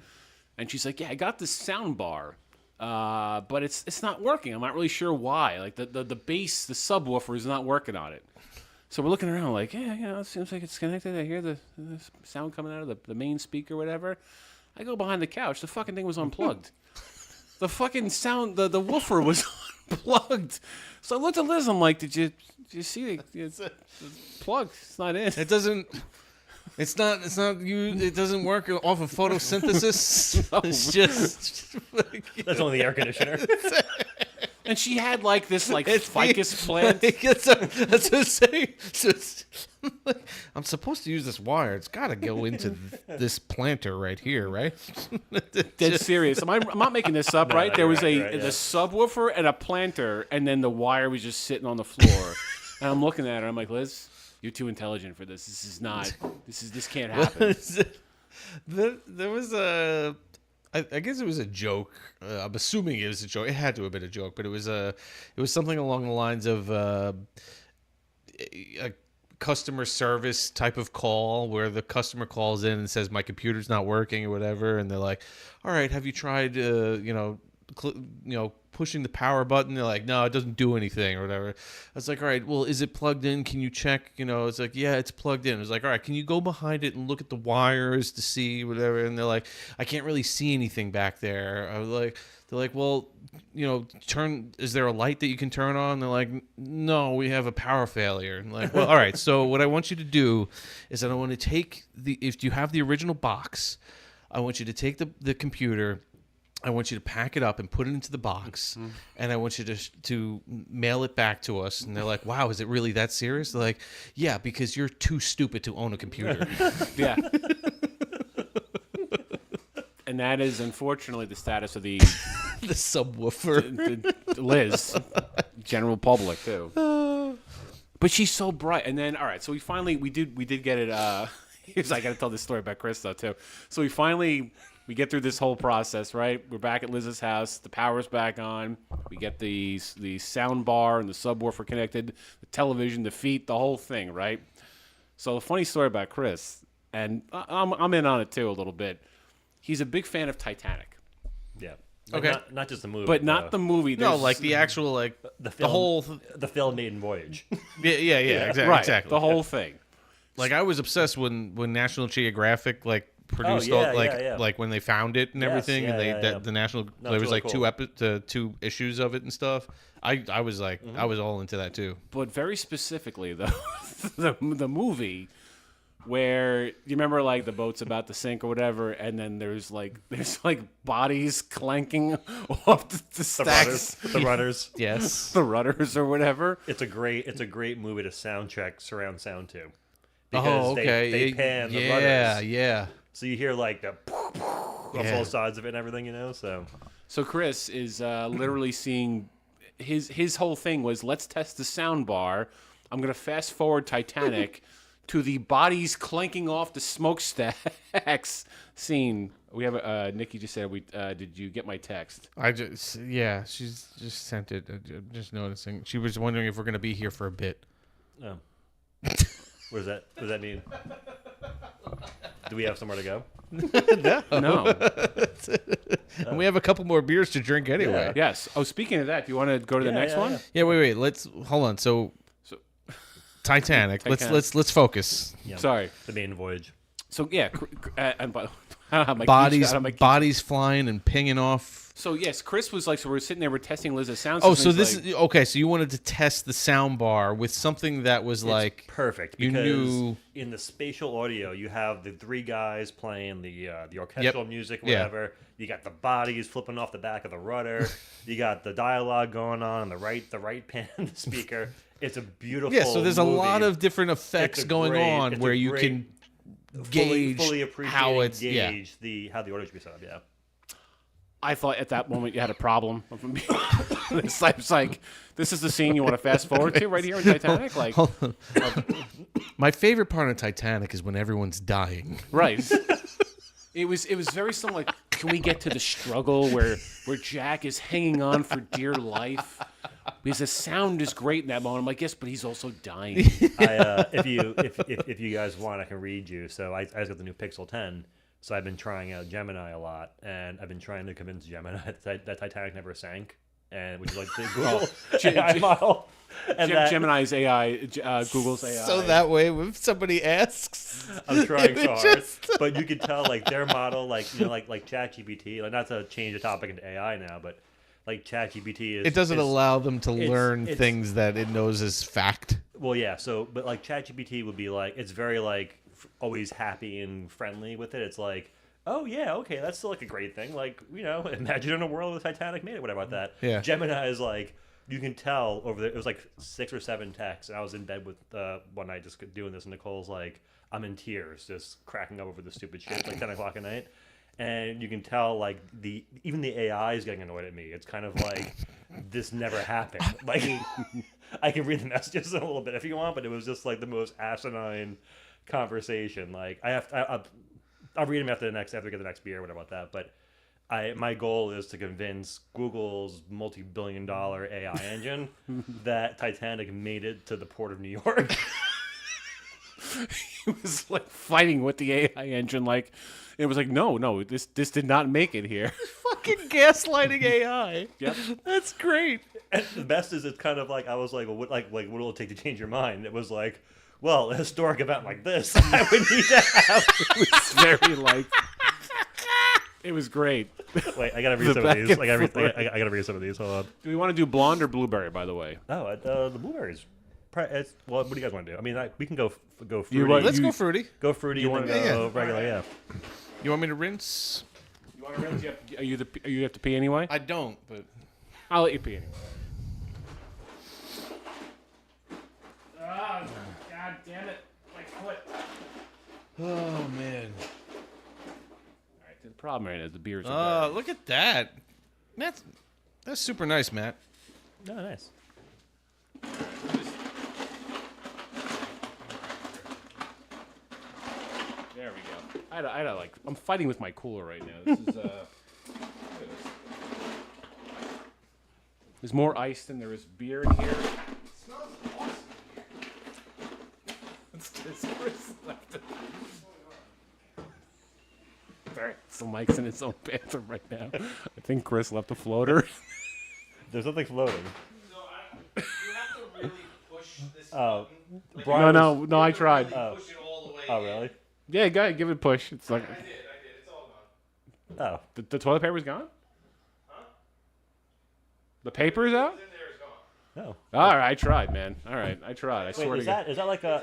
and she's like, yeah, I got this sound bar, but it's not working. I'm not really sure why. Like, the bass, the subwoofer is not working on it. So we're looking around like, yeah, it seems like it's connected. I hear the sound coming out of the main speaker or whatever. I go behind the couch. The fucking thing was unplugged. The fucking sound, the woofer was unplugged. So I looked at Liz. I'm like, did you see it's plugged? It's not in. It doesn't. It's not you. It doesn't work off of photosynthesis. No. It's just. That's only the air conditioner. And she had like this ficus plant. That's what I'm saying. So I'm supposed to use this wire. It's got to go into this planter right here, right? Dead serious. I'm not making this up, right? There was right, yeah. the subwoofer and a planter, and then the wire was just sitting on the floor. And I'm looking at her. I'm like, Liz, you're too intelligent for this. This can't happen. There was a. I guess it was a joke. I'm assuming it was a joke. It had to have been a joke, but it was something along the lines of a customer service type of call where the customer calls in and says my computer's not working or whatever, and they're like, "All right, have you tried pushing the power button?" They're like, "No, it doesn't do anything," or whatever. I was like, "All right, well, is it plugged in? Can you check?" It's like, "Yeah, it's plugged in." It was like, "All right, can you go behind it and look at the wires to see whatever?" And they're like, "I can't really see anything back there." They're like, "Well, is there a light that you can turn on?" They're like, "No, we have a power failure." And like, well, all right, so what I want you to do is that I want to take if you have the original box, I want you to take the computer, I want you to pack it up and put it into the box, and I want you to mail it back to us. And they're like, "Wow, is it really that serious?" They're like, "Yeah, because you're too stupid to own a computer." Yeah. And that is unfortunately the status of the subwoofer. the Liz, general public too. But she's so bright. And then, all right, so we did get it. Here's I got to tell this story about Chris though too. So we get through this whole process, right? We're back at Liz's house. The power's back on. We get the sound bar and the subwoofer connected, the television, the feet, the whole thing, right? So the funny story about Chris and I'm in on it too a little bit. He's a big fan of Titanic. Yeah. Okay. Not just the movie, But not the movie. No, There's- like the actual like the the whole the film Maiden Voyage. yeah, exactly. right, Exactly. the whole thing. Like I was obsessed when National Geographic like produced yeah, all like yeah. like when they found it and Yes, everything, and yeah, yeah. the National No, there it's was really like cool. two issues of it and stuff. I was like I was all into that too. But very specifically, though, the movie where you remember like the boat's about to sink or whatever, and then there's like bodies clanking off the stacks, The rudders. Yes. the rudders or whatever. It's a great movie to sound check surround sound to. Oh, okay. They pan the yeah, rudders. yeah. So you hear like the off both sides of it and everything, So Chris is literally seeing his whole thing was let's test the sound bar. I'm gonna fast forward Titanic to the bodies clanking off the smokestacks scene. We have Nikki just said did you get my text? She's just sent it. I'm just noticing. She was wondering if we're gonna be here for a bit. oh. What does that mean? Do we have somewhere to go? No. And we have a couple more beers to drink anyway. Yes. Oh, speaking of that, do you want to go to the next one? Yeah, wait. Let's hold on. So Titanic. Let's focus. Yeah. Sorry. The Maiden Voyage. So yeah, and I don't have my Bodies keys out, I don't have my keys. bodies flying and pinging off. So yes, Chris was like, so we're sitting there, we're testing Liz's sound Oh, system. so this is okay. So you wanted to test the sound bar with something that was like Perfect. you Because knew- in the spatial audio, you have the three guys playing the orchestral music, Yeah. whatever. You got the bodies flipping off the back of the rudder. You got the dialogue going on the right pan the speaker. It's a beautiful. Yeah, so there's a movie. lot of different effects It's a going great- on it's where a you great- can gauge fully appreciate how it's gauge how the audio should be set up. Yeah. I thought at that moment you had a problem. It's like, this is the scene you want to fast forward to right here in Titanic? Like, Hold on. My favorite part of Titanic is when everyone's dying. right. It was very similar. Like, can we get to the struggle where Jack is hanging on for dear life? Because the sound is great in that moment. I'm like, yes, but he's also dying. If you guys want, I can read you. So I just got the new Pixel 10. So I've been trying out Gemini a lot, and I've been trying to convince Gemini that Titanic never sank, and which is like the Google AI model. And Gemini's AI, Google's AI. So that way, if somebody asks, I'm trying so it hard, just- but you could tell like their model, like like ChatGPT, like not to change the topic into AI now, but like ChatGPT is it doesn't allow them to learn it's- things that it knows as fact. Well, yeah. So, but like ChatGPT would be like, it's very like always happy and friendly with it. It's like, oh yeah, okay, that's still like a great thing. Like, imagine in a world where the Titanic made it. What about that? Yeah. Gemini is like, you can tell over there. It was like 6 or 7 texts, and I was in bed with one night just doing this, and Nicole's like, I'm in tears, just cracking up over the stupid shit. Like 10 o'clock at night. And you can tell, like, even the AI is getting annoyed at me. It's kind of like, this never happened. Like, I can read the messages in a little bit if you want, but it was just like the most asinine conversation. Like, I'll read them after we get the next beer, whatever about that. But my goal is to convince Google's multi-billion-dollar AI engine that Titanic made it to the port of New York. He was like fighting with the AI engine. Like, it was like, no, this did not make it here. Fucking gaslighting AI. Yep. That's great. And the best is, it's kind of like, I was like, well, what will it take to change your mind? It was like, well, a historic event like this, I would need to have. It was very like. It was great. Wait, I gotta read some of these. I gotta read some of these. Hold on. Do we want to do blonde or blueberry? By the way. Oh, the blueberries. Well, what do you guys want to do? I mean, we can go fruity. Let's go fruity. Go fruity and then go regular. Yeah. You want me to rinse? You want to rinse? You have to pee anyway. I don't, but I'll let you pee anyway. Oh, God damn it! My foot. oh man. All right, the problem right now is the beers are Look at that. That's super nice, Matt. Oh, nice. There we go. I'm fighting with my cooler right now. This is look at this. There's more ice than there is beer in here. It smells awesome. It's Chris left it. right. So Mike's in his own bathroom right now. I think Chris left a floater. There's nothing floating. No, you have to really push this Oh, button. Brian No, I tried. Push it all the way. Oh, really? Yeah, go ahead, give it a push. It's like I did. It's all gone. Oh, the toilet paper's gone. Huh? The paper's out. In there is gone. no. All right, I tried, man. All right, I tried. I swear Wait, to is God. that like a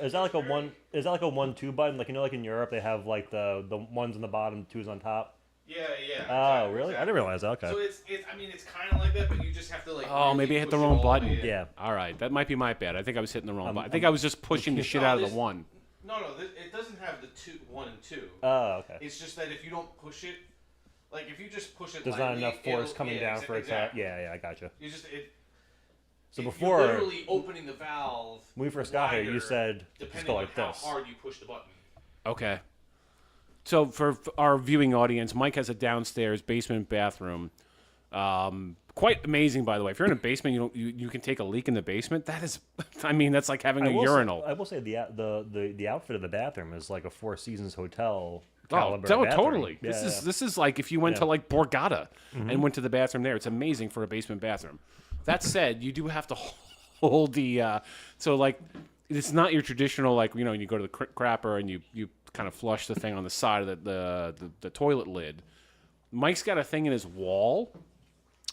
1-2 button? Like, you know, like in Europe they have like the ones on the bottom, twos on top. Yeah. Oh, exactly, really? I exactly. didn't realize that. Okay. So it's I mean it's kind of like that, but you just have to like. Oh, really maybe I hit the push it wrong all the button. way in. Yeah. All right, that might be my bad. I think I was hitting the wrong button. I think I'm- I was just pushing the shit No, out of this- the one. No, it doesn't have the 1 and 2. Oh, okay. It's just that if you don't push it, like if you just push it, There's not lightly, enough force it'll- coming down for it to. exactly. Yeah, I gotcha. You just So you're before literally opening the valve. when we first got here, you wider, said just depending go on like how this. hard you push the button. Okay. So for our viewing audience, Mike has a downstairs basement bathroom. Quite amazing, by the way. If you're in a basement, you can take a leak in the basement. That is, I mean, that's like having a urinal. I will say the outfit of the bathroom is like a Four Seasons hotel Oh, caliber. bathroom. totally. Yeah, This is like if you went to Yeah. like Borgata and went to the bathroom there. It's amazing for a basement bathroom. That said, you do have to hold the so like it's not your traditional like you go to the crapper and you kind of flush the thing on the side of the toilet lid. Mike's got a thing in his wall,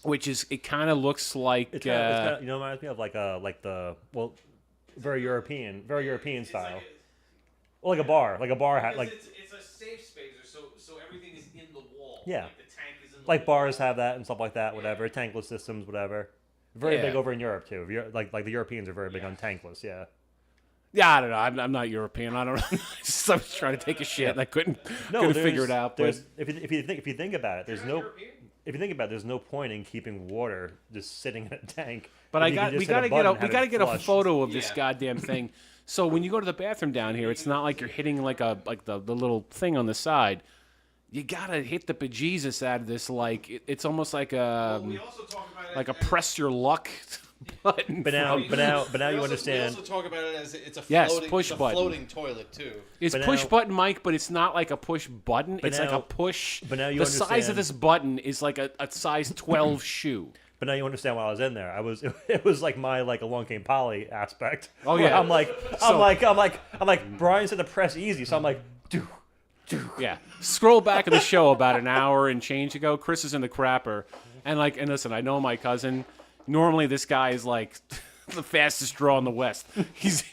which is it kind of looks like It's kinda, reminds me of like very European style. Well, like a bar hat, like it's a safe space, so everything is in the wall. Yeah. Like the tank is in the like wall. bars have that and stuff like that. Whatever tankless systems, whatever. Very Yeah. big over in Europe too. Like the Europeans are very big on tankless. Yeah. Yeah, I don't know. I'm not European. I don't know. I was trying to take a shit and I couldn't No, figure it out. But If you think about it, there's You're no. not European? If you think about it, there's no point in keeping water just sitting in a tank. But if you can just we hit a got button and to have it get a flush. photo of this Yeah. goddamn thing. So when you go to the bathroom down here, it's not like you're hitting like the little thing on the side. You gotta hit the bejesus out of this. Like it's almost like We also talk about it like a as- press your luck button. But now We you also- understand. We also talk about it as it's a Yes, floating, push it's a button. floating toilet too. It's but push now- button, Mike, but it's not like a push button. It's like now- a push. but now you the size of understand- this button is like a size 12 shoe. But now you understand why I was in there. It was like my like Along Came Polly aspect. Oh, where yeah. I'm like Brian said to press easy, so I'm like, do. Yeah. Scroll back in the show about an hour and change ago. Chris is in the crapper. And listen, I know my cousin. Normally this guy is like the fastest draw in the West. He's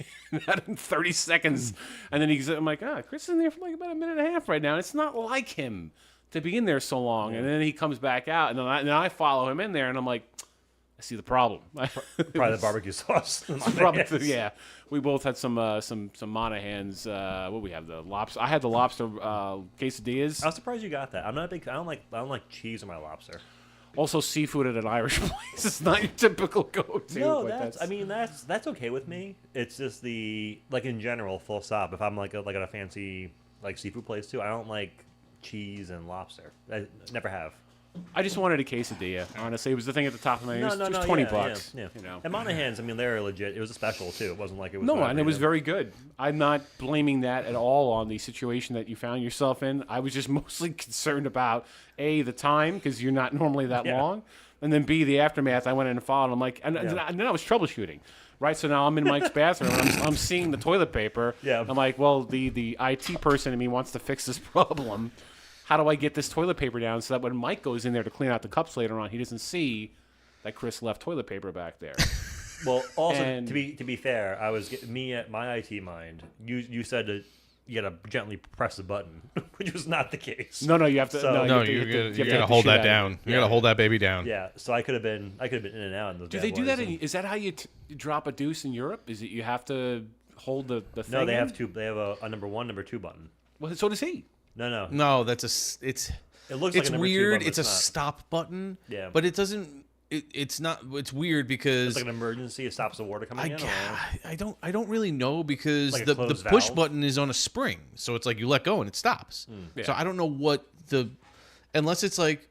out in 30 seconds. And then I'm like, Chris is in there for like about a minute and a half right now. And it's not like him to be in there so long. And then he comes back out and then I follow him in there and I'm like, I see the problem. Probably the barbecue sauce. Yeah, we both had some Monahans. What we have the lobster. I had the lobster quesadillas. I was surprised you got that. I'm not a big. I don't like cheese on my lobster. Also seafood at an Irish place. It's not your typical go-to. No, but that's okay with me. It's just like in general, full stop. If I'm like at a fancy like seafood place too, I don't like cheese and lobster. I never have. I just wanted a quesadilla. Honestly, it was the thing at the top of my. It was No, $20. Yeah. You know. And Monahans, I mean, they're legit. It was a special too. It wasn't like it was. No, not and it was random. very good. I'm not blaming that at all on the situation that you found yourself in. I was just mostly concerned about A, the time, because you're not normally that Yeah. long, and then B, the aftermath. I went in and followed. I'm like, and then I was troubleshooting. Right, so now I'm in Mike's bathroom and I'm seeing the toilet paper. Yeah. I'm like, well, the IT person in me wants to fix this problem. How do I get this toilet paper down so that when Mike goes in there to clean out the cups later on, he doesn't see that Chris left toilet paper back there? Well, also And- to be fair, I was me at my IT mind. You said that you gotta gently press the button, which was not the case. No, you have to. So- no, No, you you have to gotta get the hold shit that out of down. it. You gotta hold that baby down. Yeah, so I could have been in and out in those. Do bad they do boys that? and- Is that how you drop a deuce in Europe? Is it you have to hold the thing? No, they in? have two. They have a number 1, number 2 button. Well, so does he. No. No, it's It looks like it's a number 2 weird. button, It's but a not. stop button. Yeah. But it doesn't. It's not. It's weird because It's like an emergency. It stops the water coming in. Or? I don't really know because Like a the closed push valve? button is on a spring, so it's like you let go and it stops. So I don't know what unless it's like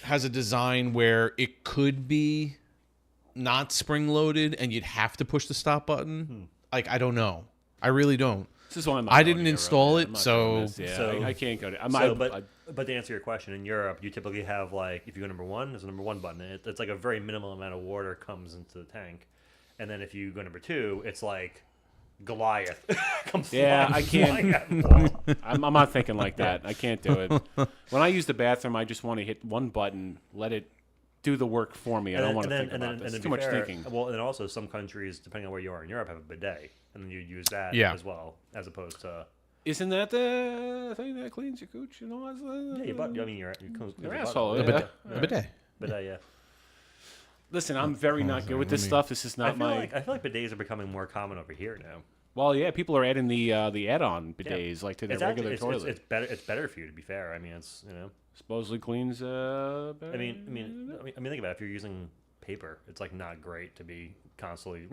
has a design where it could be not spring loaded and you'd have to push the stop button. Like I don't know. I really don't. This is why I'm not I going didn't to install Europe, it, man. I'm not so- doing this. Yeah, So- I can't go to. But to answer your question, in Europe, you typically have like if you go number one, there's a number one button. It's like a very minimal amount of water comes into the tank, and then if you go number two, it's like Goliath comes. Yeah, I flying can't. at the wall. I'm not thinking like that. I can't do it. When I use the bathroom, I just want to hit one button, let it do the work for me. I don't want to think about this. It's too much thinking. Well, and then also some countries, depending on where you are in Europe, have a bidet, and then you use that Yeah. as well, as opposed to. Isn't that the thing that cleans your cooch and all that? Yeah, your butt. I mean, your asshole. A Yeah. bidet. A bidet. Bidet, yeah. Listen, I'm very not good with this stuff. This is not my. I feel like bidets are becoming more common over here now. Well, yeah, people are adding the add-on bidets like to their regular toilet. It's better. It's better for you, to be fair. I mean, it's Supposedly cleans. I mean, think about it. If you're using paper, it's like not great to be constantly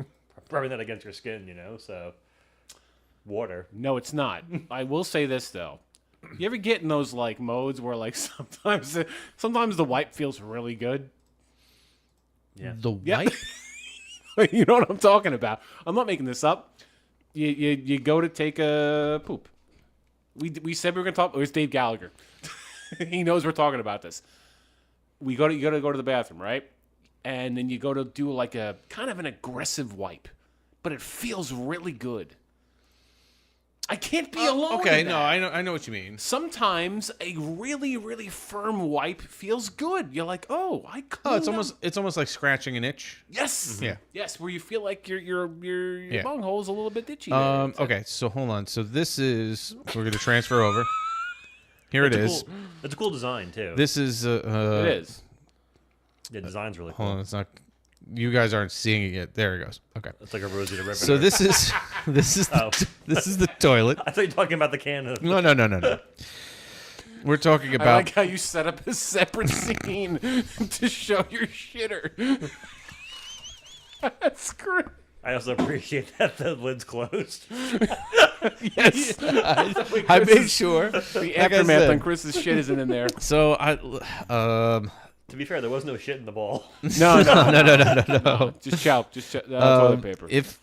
rubbing that against your skin. So water. No, it's not. I will say this though. You ever get in those like modes where like sometimes the wipe feels really good? Yeah. The Yeah. wipe? You know what I'm talking about. I'm not making this up. You go to take a poop. We said we were gonna talk. It was Dave Gallagher. He knows we're talking about this. You got to go to the bathroom, right? And then you go to do like a kind of an aggressive wipe, but it feels really good. I can't be alone. Okay, in no, that. I know what you mean. Sometimes a really, really firm wipe feels good. You're like, oh, I cleaned Oh, them. it's almost like scratching an itch. Yes. Yeah. Yes, where you feel like your Yeah. bunghole's a little bit itchy. there. Okay, so hold on. So this is we're going to transfer over. Here it is. It's a cool design too. This is it is. The design's really Hold cool. on, it's not. You guys aren't seeing it yet. There it goes. Okay. It's like a Rosie the Riveter. So this is this is the toilet. I thought you were talking about the can. No. We're talking I about. like how you set up a separate scene to show your shitter. That's great. I also appreciate that the lid's closed. Yes. I made sure. The I aftermath said. on Chris's shit isn't in there. So To be fair, there was no shit in the bowl. No. no. Just toilet paper. If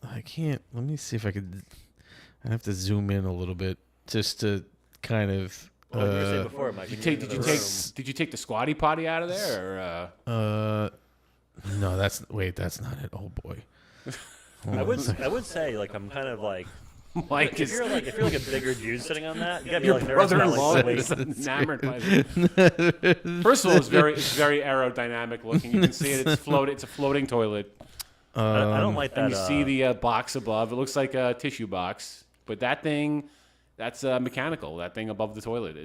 I can't, let me see if I could. I have to zoom in a little bit just to kind of. Well, you were saying before, Mike. Did you take the squatty potty out of there? Or, No, that's not it. Oh boy. I would say like I'm kind of like Mike if is you're like a bigger dude sitting on that, you gotta be like nervous brother-in-law about, like, is the weight. enamored by it. First of all, it's very aerodynamic looking. You can see it. It's a floating toilet. I don't like that. And you see the box above. It looks like a tissue box, but that thing, that's mechanical. That thing above the toilet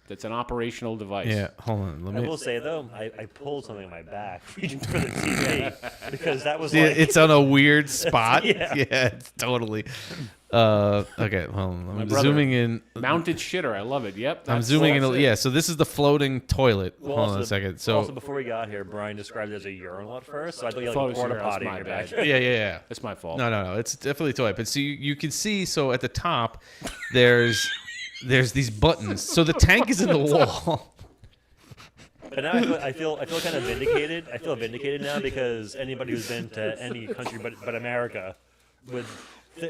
that's an operational device. Yeah, hold on. I will say though, I pulled something on my back reaching for the TV because that was Yeah, like it's on a weird spot. Yeah. It's totally. Okay, hold on. I'm brother- zooming in. Mounted shitter. I love it. Yep. I'm that's- zooming in. that's it. Yeah, so this is the floating toilet. Well, Hold on also- a second. also So before we got here, Brian described it as a urinal at first, so I thought you had Thought like it a was porta urinal. potty in That's your my back. bad. yeah. That's my fault. No. It's definitely a toilet. But so you can see. So at the top, there's these buttons. So the tank is in the wall. But now I feel kind of vindicated. I feel vindicated now because anybody who's been to any country but America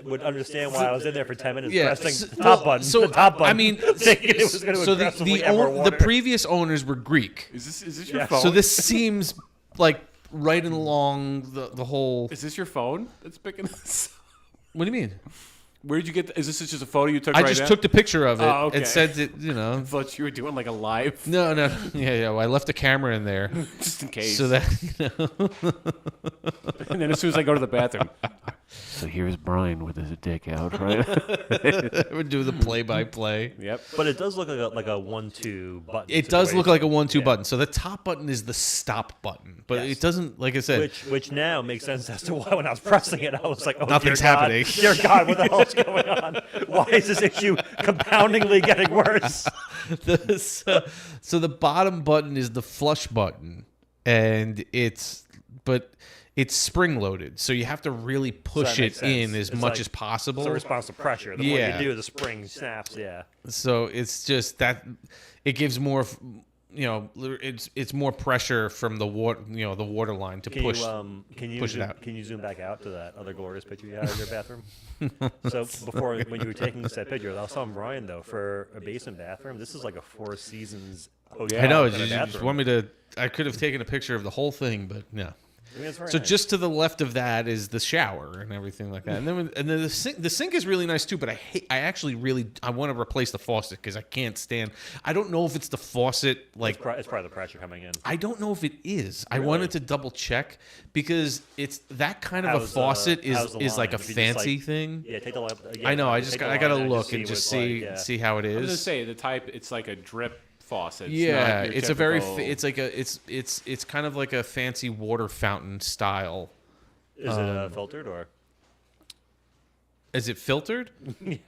would understand why I was in there for 10 minutes pressing the top button. So the top button. I mean, thinking it was going to so aggressively add more the water. previous owners were Greek. Is this your Yeah. phone? So this seems like right along the whole. Is this your phone that's picking this up? What do you mean? Where did you get? Is this just a photo you took? I right just now? took the picture of it. Oh, okay. It sent it. I thought you were doing like a live, No. Yeah. Well, I left a camera in there just in case. so that And then as soon as I go to the bathroom, so here's Brian with his dick out, right? I would do the play-by-play. Yep. But it does look like a 1-2 button. It does look like a 1-2 Yeah. button. So the top button is the stop button, but Yes. it doesn't. Like I said, Which now makes sense as to why when I was pressing it, I was like, oh, Nothing's dear God, happening. Dear God, what the hell is going on? Why is this issue compoundingly getting worse? so the bottom button is the flush button, and it's spring loaded, so you have to really push makes it in sense. as It's much like- as possible. It's a response to pressure. The more Yeah. you do, the spring snaps. Yeah. So it's just that it gives more it's more pressure from the water, the water line to push push it out. Can you zoom back out to that other glorious picture you had of your bathroom? So before, when you were taking that picture, I was telling Brian though, for a basement bathroom, this is like a Four Seasons hotel. I know. kind of You just bathroom. want me to? I could have taken a picture of the whole thing, but no. I mean, it's very So nice. just to the left of that is the shower and everything like that, and then the sink is really nice too. But I want to replace the faucet because I can't stand. I don't know if it's the faucet like. It's probably the pressure coming in. I don't know if it is. I Really? wanted to double check because it's that kind of a How's, faucet how's the is like a line? If you just, fancy thing. Yeah, take the line. I know. I gotta line look and what just it's see like, how it I was gonna is. say the type. It's like a drip faucet. It's Yeah, not your it's a very. typical- It's like a. It's kind of like a fancy water fountain style. Is it filtered or? Is it filtered?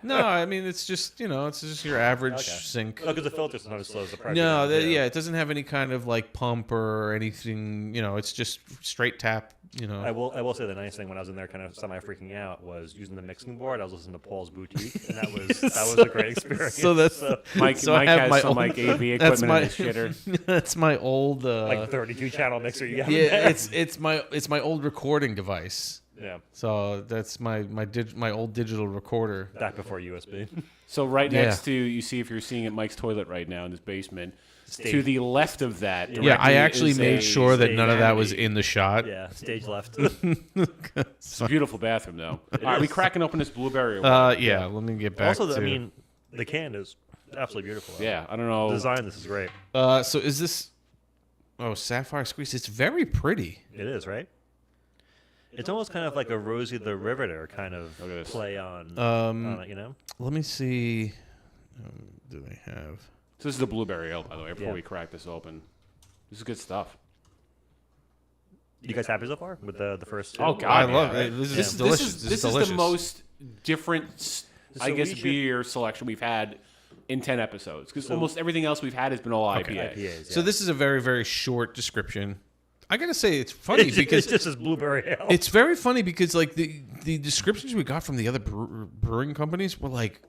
No, I mean it's just it's just your average sink. No, because the filter sometimes slows the pressure. No, down, too. yeah, it doesn't have any kind of like pump or anything. It's just straight tap. I will say the nice thing when I was in there, kind of semi freaking out, was using the mixing board. I was listening to Paul's Boutique, and that was a great experience. So that's Mike, so I Mike have has my some old- like AV that's equipment my in his shitter. that's my old like 32 channel mixer. You got yeah, it's my old recording device. yeah. So that's my old digital recorder. Back before USB. So right Yeah. next to, you see if you're seeing at Mike's toilet right now in his basement. Stage. To the left of that. Yeah, I directly actually is made a sure that stage none of that was vanity. in the shot. Yeah, stage left. It's a beautiful bathroom though. All right, we cracking open this blueberry. or what? Yeah. Let me get back. Also, to, I mean, the can is absolutely beautiful. Yeah, I don't know. The design. This is great. So is this? Oh, Sapphire Squeeze. It's very pretty. It is right. It's almost kind of like a Rosie the Riveter kind of Look at this. play on it, Let me see. Do they have? So this is the blueberry ale, by the way. Before Yeah. we crack this open, this is good stuff. You guys happy so far with the first? Two? Oh God, I yeah. love it. This is delicious. This is delicious. the most different, I So guess, we should- beer selection we've had in 10 episodes. Because almost everything else we've had has been all IPA. IPAs. So this is a very, very short description. I gotta say it's funny because it's just as blueberry ale. it's very funny because like the descriptions we got from the other brewing companies were like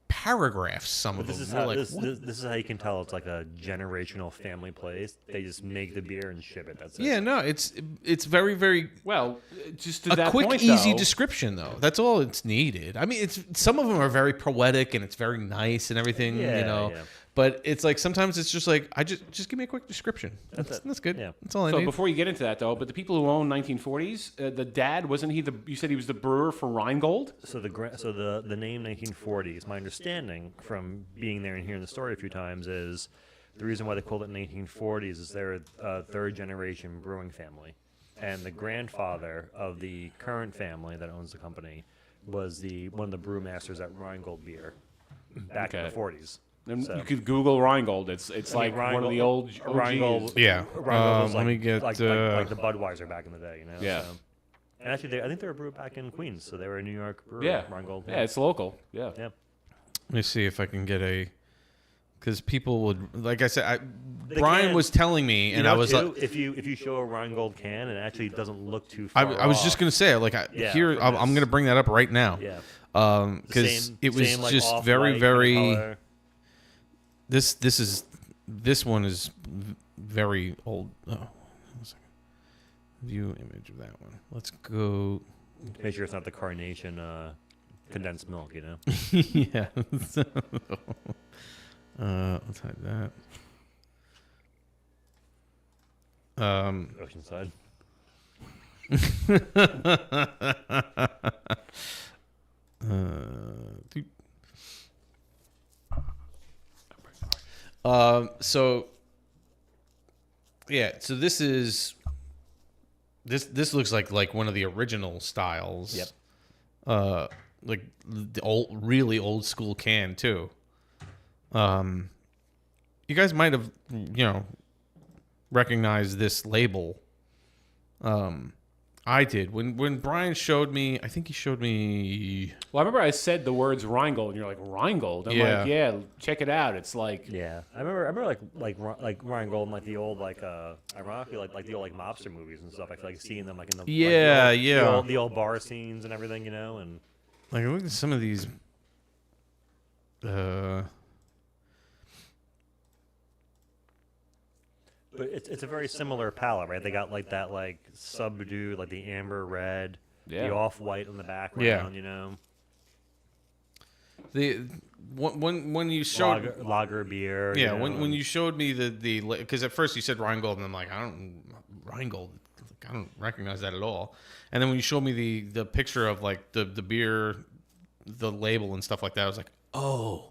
paragraphs. Some of This them is were how like, this, what? this is how you can tell it's like a generational family place. They just make the beer and ship it. That's it. Yeah, no, it's very, very Well, just to a that quick, point, easy though, description though. That's all it's needed. I mean, it's some of them are very poetic and it's very nice and everything, Yeah. But it's like sometimes it's just like I just give me a quick description. That's good. Yeah. That's all I So need. before you get into that, though, but the people who own 1940s, the dad, wasn't he you said he was the brewer for Rheingold? So the name 1940s, my understanding from being there and hearing the story a few times is the reason why they called it 1940s is they're a third generation brewing family, and the grandfather of the current family that owns the company was one of the brewmasters at Rheingold beer back in the Okay. 40s. And So- you could Google Rheingold. It's like one of the old OGs. Rheingold. Yeah. Rheingold was Let me get, like the Budweiser back in the day, you know. Yeah. So. And actually, I think they were brewed back in Queens, so they were a New York brewery. Yeah. Rheingold. Yeah, it's local. Yeah. Yeah. Let me see if I can get because people would, like I said, The Brian can- was telling me, You and know, I was too, like, if you show a Rheingold can, it actually doesn't look too I far. was just off. gonna say, like, Yeah, here from I'm this. gonna bring that up right now. Yeah. Because Same- it was same, like, just off-white very, kind of very. color. This one is very old. Oh, one second. View image of that one. Let's go. Make sure it's not the carnation condensed milk, you know. Yeah. Let's hide that. Oceanside. So yeah, so this looks like one of the original styles. Yep. Like the really old school can too. You guys might have, recognized this label. I did when Brian showed me. I think he showed me. Well, I remember I said the words Rheingold, and you're like, Rheingold? I'm Yeah. like, yeah, check it out. It's like, Yeah, I remember like Rheingold, like the old ironically like the old mobster movies and stuff. I feel like seeing them like in the Yeah, like, yeah. the old bar scenes and everything, and Like look at some of these. But it's a very similar palette, right? They got like that like subdued, like the amber red, Yeah. the off white in the background. Yeah. You know, The when you showed lager beer. yeah, you know, when you showed me the because at first you said Rheingold and I'm like Rheingold, I don't recognize that at all. And then when you showed me the picture of like the beer, the label and stuff like that, I was like, oh,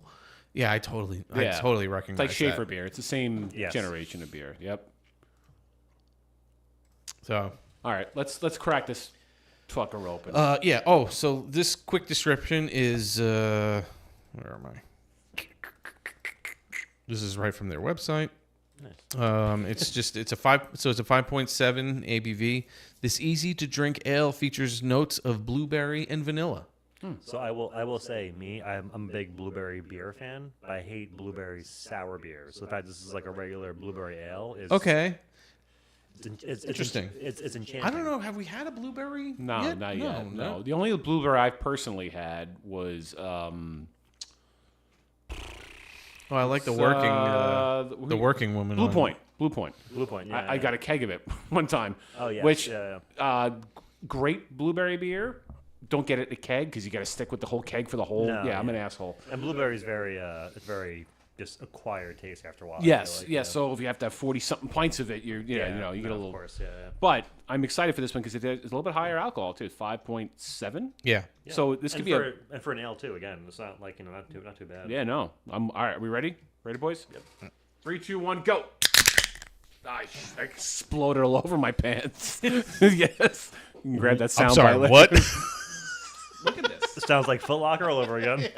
yeah, I totally recognize. It's like Schaefer that. beer. It's the same Yes. generation of beer. Yep. So All right, let's crack this fucker open. yeah. Oh, so this quick description is where am I? This is right from their website. It's a 5.7 ABV. This easy to drink ale features notes of blueberry and vanilla. So I will say I'm a big blueberry beer fan. But I hate blueberry sour beer. So the fact this is like a regular blueberry ale is Okay. It's Interesting. It's enchanting. I don't know. Have we had a blueberry? no, yet? not yet. No. No. The only blueberry I've personally had was Oh, I like the working woman. Blue on- Point. Blue Point. Blue Point. Yeah, I got a keg of it one time. Oh, yes, Which yeah. Great blueberry beer. Don't get it in a keg because you got to stick with the whole keg for the whole. No, I'm an yeah. asshole. And blueberry's it's very just acquired taste after a while. I Yes, feel like, yes. So if you have to have 40-something pints of it, you get a little. Of course, yeah. But I'm excited for this one because it's a little bit higher alcohol too, 5.7. Yeah. So this could be and for an ale too. Again, it's not like not too bad. Yeah, no. I'm all right. Are we ready? Ready, boys? Yep. 3, 2, 1, go. I exploded all over my pants. Yes. You can grab that sound. I'm sorry. bite What? later. Look at this. It sounds like Foot Locker all over again.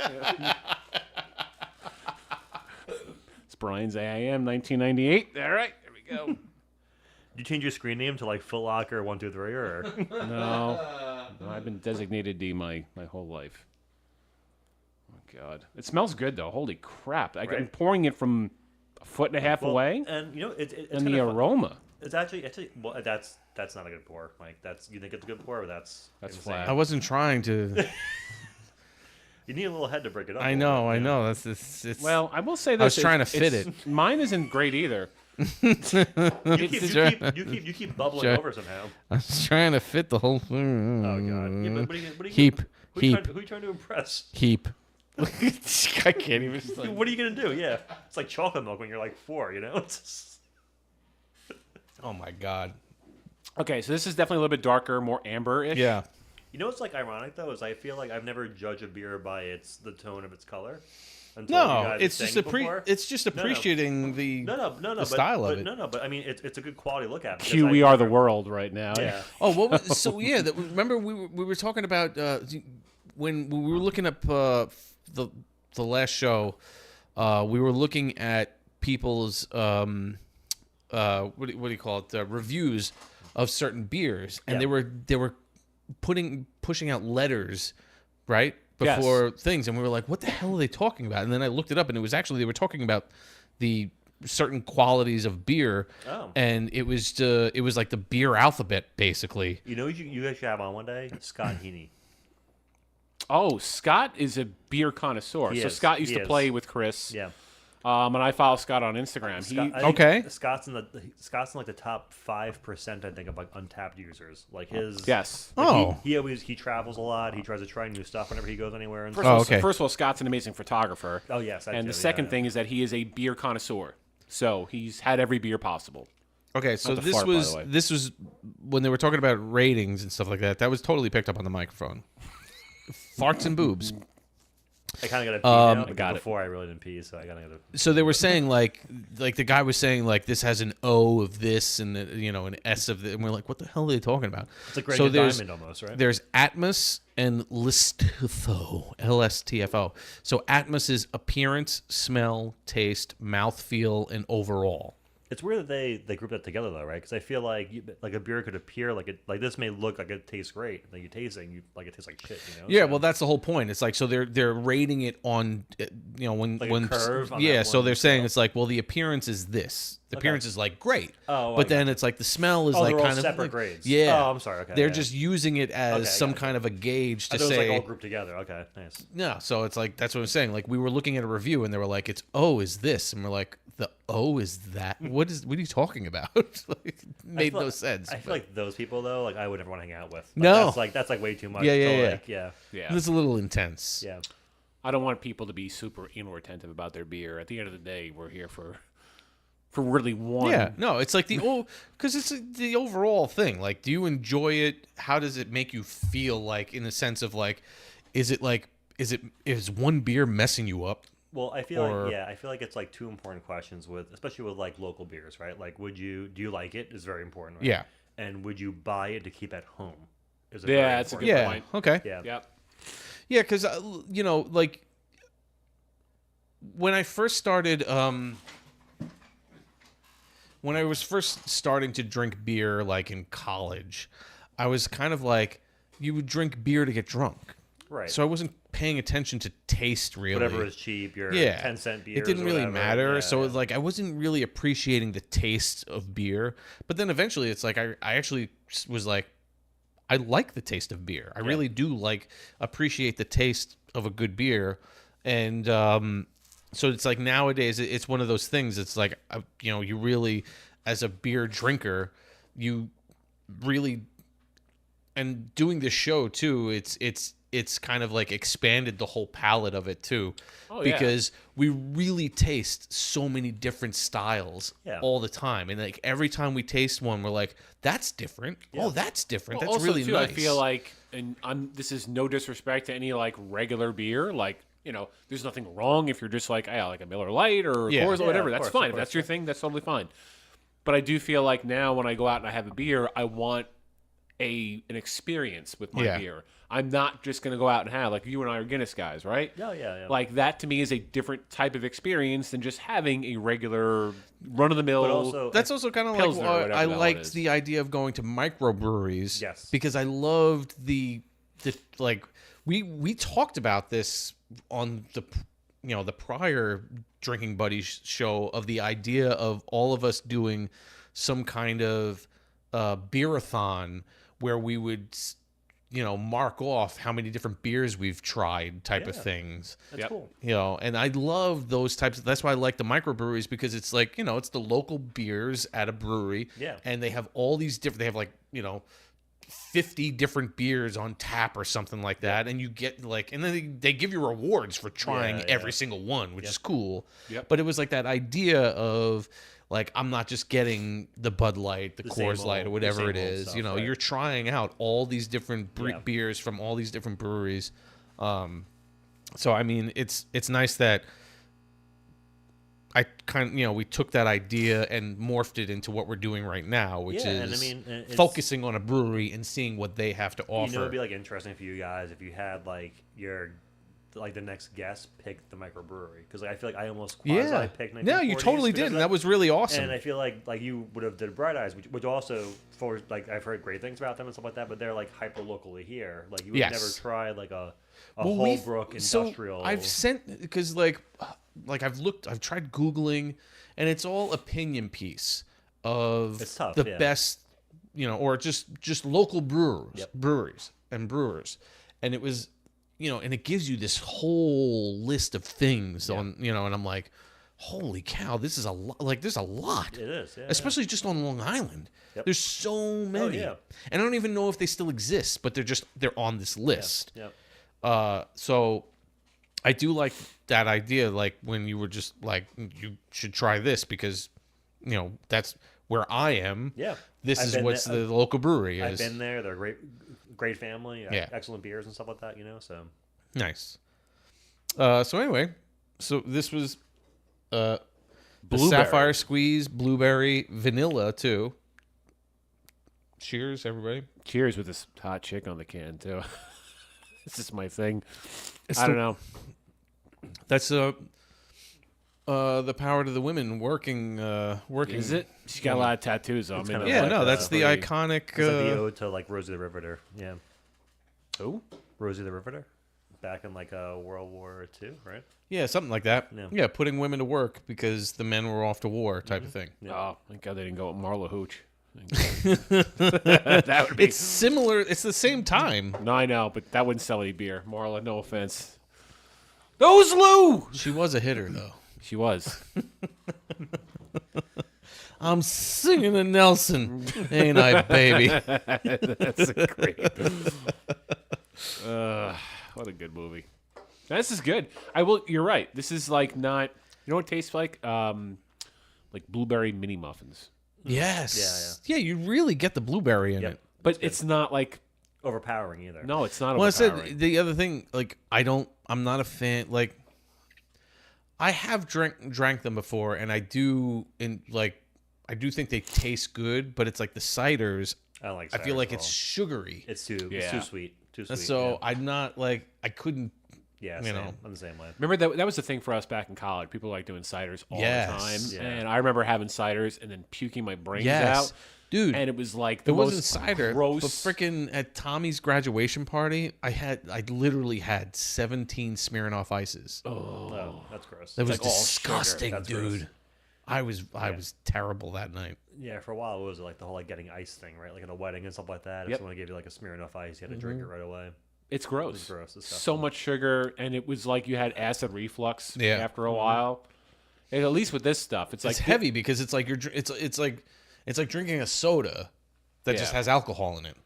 It's Brian's AIM 1998. All right, here we go. Did you change your screen name to like Foot Locker 123 or? No, I've been designated D my whole life. Oh God, it smells good though. Holy crap! I'm Right. pouring it from a foot and a half away, And you know it's and the kinda fun. aroma. It's actually well that's not a good pour. Like you think it's a good pour, or that's insane. flat. I wasn't trying to. You need a little head to break it up. I a know. little bit, I you know. It's Well, I will say this. I was trying to fit it. Mine isn't great either. You keep bubbling Sure. over somehow. I was trying to fit the whole thing. Oh God! Yeah, but what are you Heap. Who are you trying to impress? Heap. I can't even. What are you gonna do? Yeah, it's like chocolate milk when you're like 4. You know. It's just... Oh my God. Okay, so this is definitely a little bit darker, more amber-ish. Yeah. You know what's like ironic though is I feel like I've never judged a beer by the tone of its color. Until you No, guys it's sang just it before. it's just appreciating the No, style but, of it. No, but I mean it's a good quality look at. Q, we are the world right now. Yeah. Oh, what was so? Yeah, remember we were talking about when we were looking up the last show. We were looking at people's what do you call it? Reviews of certain beers, and they were pushing out letters, right? Before things, and we were like, what the hell are they talking about? And then I looked it up, and it was actually they were talking about the certain qualities of beer, and it was like the beer alphabet, basically. You know, you guys should have on one day Scott Heaney. Oh, Scott is a beer connoisseur. He So is. Scott used He to is. play with Chris. Yeah. And I follow Scott on Instagram. I think Scott's in like the top 5%, I think, of like untapped users. Like his. Yes. Like he travels a lot. He tries to try new stuff whenever he goes anywhere. And First of all, Scott's an amazing photographer. Oh yes. And the second thing is that he is a beer connoisseur. So he's had every beer possible. Okay, so Not to fart, by the way. this was when they were talking about ratings and stuff like that. That was totally picked up on the microphone. Farts and boobs. I kind of got to pee now. I got it. Before I really didn't pee, so I got to. So they were saying like the guy was saying like this has an O of this and an S of this, and we're like, what the hell are they talking about? It's a great diamond almost, right? There's Atmos and Listfo, LSTFO. So Atmos is appearance, smell, taste, mouthfeel, and overall. It's weird that they group that together though, right? Because I feel like a beer could appear like this may look like it tastes great, like you taste it, it tastes like shit, you know? Yeah, So- well, that's the whole point. It's like so they're rating it on, when Like a curve on yeah. that So one they're saying scale. it's like, well, the appearance is this. The appearance is like great. Oh, but I then got it's like the smell is Oh, like they're all kind of separate like- grades. Yeah. Oh, I'm sorry. Okay, They're yeah. just using it as Okay, some gotcha. kind of a gauge to I thought it was say. like all grouped together. Okay, nice. No, so it's like that's what I'm saying. Like we were looking at a review and they were like, "It's is this?" And we're like, "The oh, is that what are you talking about? Like, made no sense. I feel like those people though, like I would never want to hang out with. Like, No. that's like way too much. Yeah. Yeah. It's a little intense. Yeah. I don't want people to be super anal retentive about their beer. At the end of the day, we're here for really one. Yeah, no, it's like because it's the overall thing. Like, do you enjoy it? How does it make you feel? Like, in the sense of like, is one beer messing you up? Well, I feel like it's like two important questions especially with like local beers, right? Like, do you like it? Is very important, right? Yeah. And would you buy it to keep at home? That's a good point. Okay. Yeah. Yep. Yeah, because like when I first started, when I was first starting to drink beer, like in college, I was kind of like, you would drink beer to get drunk. Right. So I wasn't paying attention to taste really. Whatever is cheap, your 10-cent beers. It didn't really matter. Yeah, so it was like I wasn't really appreciating the taste of beer. But then eventually it's like I actually was like, I like the taste of beer. I really do appreciate the taste of a good beer. And so it's like nowadays it's one of those things. It's like, you really, as a beer drinker, you really, and doing this show too, it's kind of like expanded the whole palette of it too, because we really taste so many different styles all the time, and like every time we taste one, we're like, that's different. Oh, that's different. Well, that's also, really too, nice. I feel like, and this is no disrespect to any like regular beer, like, there's nothing wrong if you're just like, I like a Miller Lite or a Coors or whatever. That's fine. If that's your thing, that's totally fine. But I do feel like now when I go out and I have a beer, I want an experience with my beer. I'm not just going to go out and have, like, you and I are Guinness guys, right? Yeah. Like, that to me is a different type of experience than just having a regular run-of-the-mill. That's also kind of like why I liked the idea of going to microbreweries. Yes. Because I loved the like, we talked about this on the prior Drinking Buddies show, of the idea of all of us doing some kind of beerathon where we would mark off how many different beers we've tried type of things. That's cool. And I love those types that's why I like the microbreweries, because it's like, it's the local beers at a brewery. Yeah. And they have all these different, they have like, 50 different beers on tap or something like that, and you get like, and then they give you rewards for trying every single one, which is cool. But it was like that idea of like, I'm not just getting the Bud Light, the Coors Light, or whatever it is. Stuff, you're trying out all these different beers from all these different breweries. So I mean, it's nice that I kind of, we took that idea and morphed it into what we're doing right now, which is focusing on a brewery and seeing what they have to offer. It'd be like interesting for you guys if you had like the next guest pick the microbrewery, because I feel like I almost quasi picked. No, you totally did, and that was really awesome. And I feel like you would have did Bright Eyes, which also, for like, I've heard great things about them and stuff like that, but they're like hyper locally here. Like, you would never try like a Holbrook industrial. So I've sent, because like I've tried Googling, and it's all opinion piece of the best, or just local breweries and brewers, and it was. And it gives you this whole list of things on, and I'm like, holy cow, this is a lot. Like, there's a lot. It is, especially just on Long Island. There's so many, and I don't even know if they still exist, but they're on this list. So I do like that idea. Like, when you were just like, you should try this because, that's where I am. Yeah, this is what the local brewery is. I've been there. They're great family, excellent beers and stuff like that, so nice. So anyway, this was the Sapphire Squeeze, blueberry, vanilla too. Cheers, everybody. Cheers with this hot chick on the can too. This is my thing. I don't know. That's the power to the women working. Is it? She's got a lot of tattoos on. That's the iconic. It's the ode to like Rosie the Riveter. Yeah. Who? Rosie the Riveter, back in like World War II, right? Yeah, something like that. Yeah, putting women to work because the men were off to war, type of thing. Yeah. Oh, thank God they didn't go with Marla Hooch. That would be. It's similar. It's the same time. No, I know, but that wouldn't sell any beer. Marla, no offense. Those Lou. She was a hitter, though. She was. I'm singing a Nelson, ain't I, baby? That's a great. What a good movie. This is good. I will. You're right. This is like not. You know what it tastes like? Like blueberry mini muffins. Yes. Yeah, you really get the blueberry in it. But it's not like overpowering either. No, it's not Well, I overpowering. said the other thing, like I'm not a fan. Like I have drank them before, and I do think they taste good, but it's like the ciders. I don't like. I feel ciders like at it's all. sugary. It's too sweet. Too sweet. And so yeah. I'm not like I couldn't. Yeah, you same. know. I'm the same way. Remember that was the thing for us back in college. People like doing ciders all the time, and I remember having ciders and then puking my brains out. Dude, and it was like the it wasn't most cider. gross. But freaking at Tommy's graduation party, I literally had 17 Smirnoff ices. Oh, that's gross. That was like all disgusting, sugar. That's dude. gross. I was terrible that night. Yeah, for a while it was like the whole like getting ice thing, right? Like in a wedding and stuff like that. If Yep. someone gave you like a Smirnoff ice, you had to drink it right away. It's gross. It's gross. It's So much sugar, and it was like you had acid reflux Yeah. after a while. And at least with this stuff, it's like heavy because it's like it's like drinking a soda that just has alcohol in it.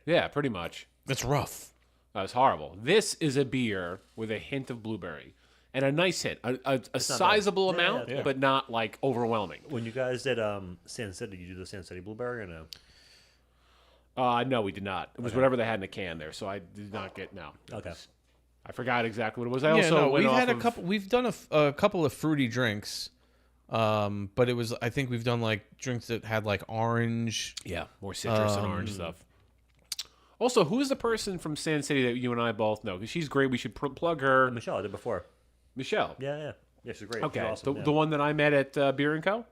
Yeah, pretty much. It's rough. That was horrible. This is a beer with a hint of blueberry. And a nice hit, a sizable amount, but not like overwhelming. When you guys did San City, did you do the San City blueberry or no? No, we did not. It was whatever they had in a can there, so I did not get Okay. I forgot exactly what it was. I also went we've off had a of- couple. We've done a couple of fruity drinks, but it was I think we've done like drinks that had like orange. Yeah, more citrus and orange stuff. Also, who is the person from San City that you and I both know? Because she's great. We should plug her. Michelle, I did before. Michelle. Yeah, she's great. Okay, She's awesome. the one that I met at Beer & Co?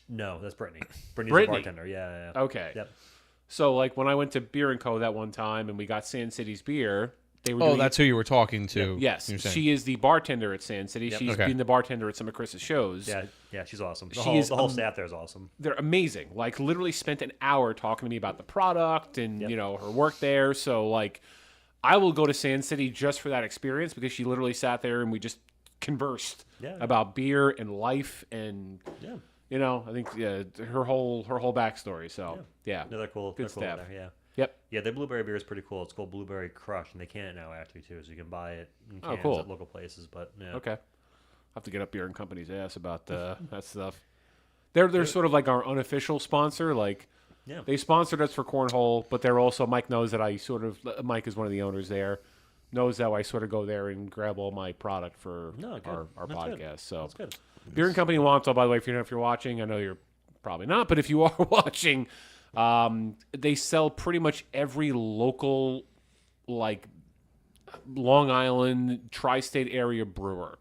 No, that's Brittany. Brittany's Brittany. a bartender. Yeah. Okay. Yep. So, like, when I went to Beer & Co. that one time and we got San City's beer, they were Oh, doing... that's who you were talking to. Yes, you're saying. she is the bartender at San City. Yep. She's Okay. been the bartender at some of Chris's shows. Yeah, she's awesome. The She is whole staff there is awesome. They're amazing. Like, literally spent an hour talking to me about the product and, you know, her work there. So, like, I will go to San City just for that experience because she literally sat there and we just conversed about beer and life and... Yeah. You know, I think her whole backstory. So yeah, No, they're cool. Good They're cool staff. there, yeah. Yep. Yeah, their blueberry beer is pretty cool. It's called Blueberry Crush, and they can it now actually too, so you can buy it in cans cool. at local places. But yeah. Okay. I'll have to get up Beer and Company's ass about that stuff. They're sort of like our unofficial sponsor. Like, they sponsored us for Cornhole, but they're also Mike knows that Mike is one of the owners there. Knows how I sort of go there and grab all my product for our That's podcast. good. So That's good. Beer and Company Wanto, by the way, if you're watching, I know you're probably not, but if you are watching, they sell pretty much every local, like, Long Island, tri-state area brewer.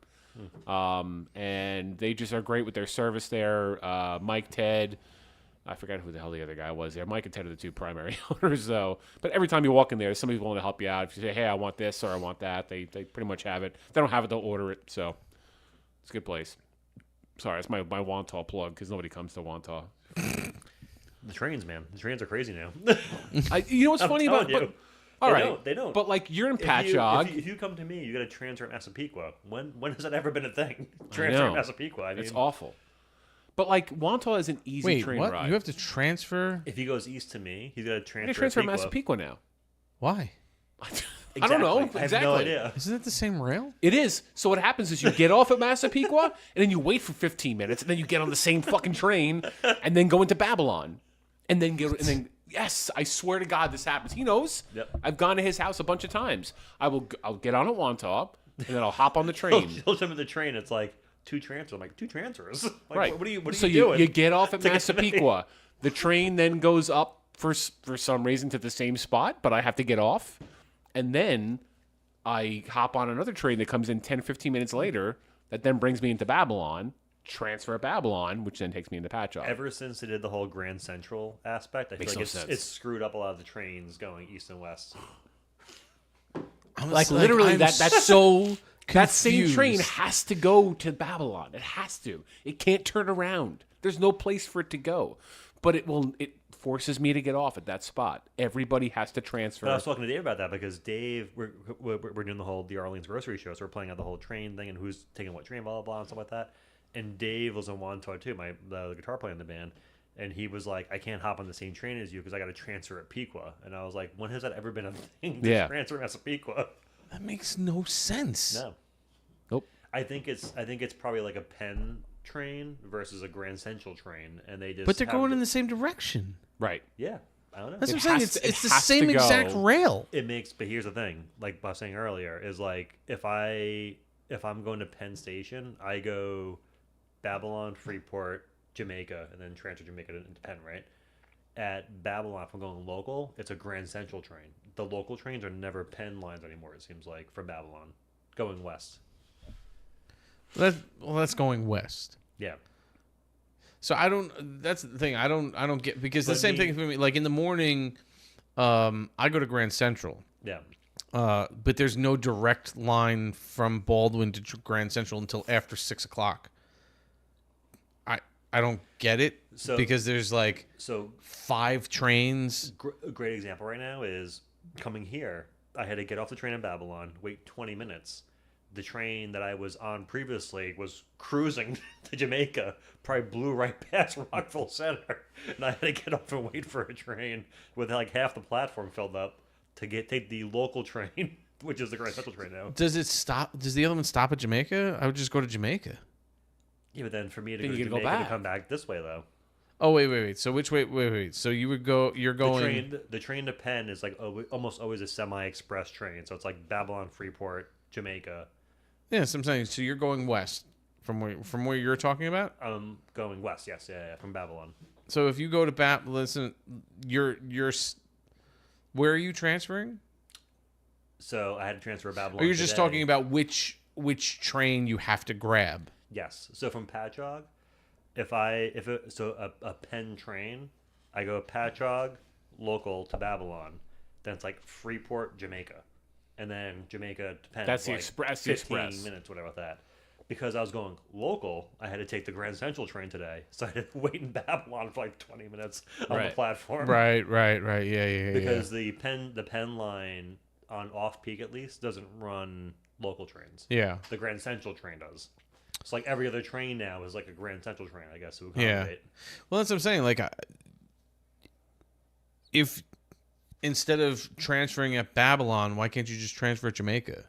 And they just are great with their service there. Mike, Ted, I forgot who the hell the other guy was there. Mike and Ted are the two primary owners, though. But every time you walk in there, somebody's willing to help you out. If you say, hey, I want this or I want that, they pretty much have it. If they don't have it, they'll order it. So it's a good place. Sorry, it's my Wantagh plug because nobody comes to Wantagh. The trains, man. The trains are crazy now. You know what's funny about you. all right, They don't. But like you're in If Patchogue. you come to me, you got to transfer at Massapequa. When has that ever been a thing? Transfer at Massapequa. I mean, It's awful. But like Wantagh is an easy train what? ride. You have to transfer? if he goes east to me, he's got to transfer. You transfer at at Massapequa now. Why? I don't know. I have Exactly. no idea. Isn't it the same rail? It is. So what happens is you get off at Massapequa and then you wait for 15 minutes and then you get on the same fucking train and then go into Babylon and then yes, I swear to God this happens. He knows. Yep. I've gone to his house a bunch of times. I'll get on at Wantagh and then I'll hop on the train. He'll jump in the train. It's like 2 transfers. I'm like 2 transfers. Like, Right. What are you so doing? you get off at To get to me. Massapequa. The train then goes up for some reason to the same spot, but I have to get off. And then I hop on another train that comes in 10, 15 minutes later that then brings me into Babylon, transfer at Babylon, which then takes me into Patchogue. Ever since they did the whole Grand Central aspect, I feel Makes like no it's sense. screwed up a lot of the trains going east and west. Like literally, that's so. That same confused. train has to go to Babylon. It has to. It can't turn around. There's no place for it to go. But it will. It forces me to get off at that spot. Everybody has to transfer. But I was talking to Dave about that because Dave, we're doing the Orleans grocery show, so we're playing out the whole train thing and who's taking what train, blah blah blah, and stuff like that. and Dave was on one tour too, the guitar player in the band, and he was like, I can't hop on the same train as you because I got to transfer at Piqua. And I was like, when has that ever been a thing to transfer at Massapequa? That makes no sense. No. Nope. I think it's probably like a Penn train versus a Grand Central train, and they just. But they're going in the same direction. Right. Yeah, I don't know. That's what I'm saying. It's the has same to go. exact rail. It makes, but here's the thing. Like I was saying earlier, is like if I'm going to Penn Station, I go Babylon, Freeport, Jamaica, and then transfer Jamaica into Penn. Right. At Babylon, if I'm going local, it's a Grand Central train. The local trains are never Penn lines anymore. It seems like from Babylon, going west. That's going west. Yeah. So I don't. That's the thing. I don't get because the But same thing for me. Like in the morning, I go to Grand Central. Yeah. But there's no direct line from Baldwin to Grand Central until after 6 o'clock. I don't get it because there's like 5 trains. A great example right now is coming here. I had to get off the train in Babylon, wait 20 minutes. The train that I was on previously was cruising to Jamaica, probably blew right past Rockville Center, and I had to get off and wait for a train with like half the platform filled up to take the local train, which is the Grand Central train now. Does it stop? Does the other one stop at Jamaica? I would just go to Jamaica. Yeah, but then for me to Then go to you gotta go Jamaica to back. come back this way though. Oh wait. So which way? Wait. So you would go? You're going. The train to Penn is like almost always a semi-express train, so it's like Babylon, Freeport, Jamaica. Yeah, so I'm saying. So you're going west from where you're talking about. Going west. Yes, yeah, from Babylon. So if you go to listen, you're where are you transferring? So I had to transfer Babylon. Or you're just today. talking about which train you have to grab? Yes. So from Patchogue, a Penn train, I go Patchogue, local to Babylon, then it's like Freeport, Jamaica, and then Jamaica to Penn. That's the like express. 15 minutes, whatever with that. Because I was going local, I had to take the Grand Central train today, so I had to wait in Babylon for like 20 minutes on the platform. Right. Yeah. Because the Penn line on off peak at least doesn't run local trains. Yeah. The Grand Central train does. It's like every other train now is like a Grand Central train, I guess, to accommodate. Well, that's what I'm saying. Like, if instead of transferring at Babylon, why can't you just transfer at Jamaica?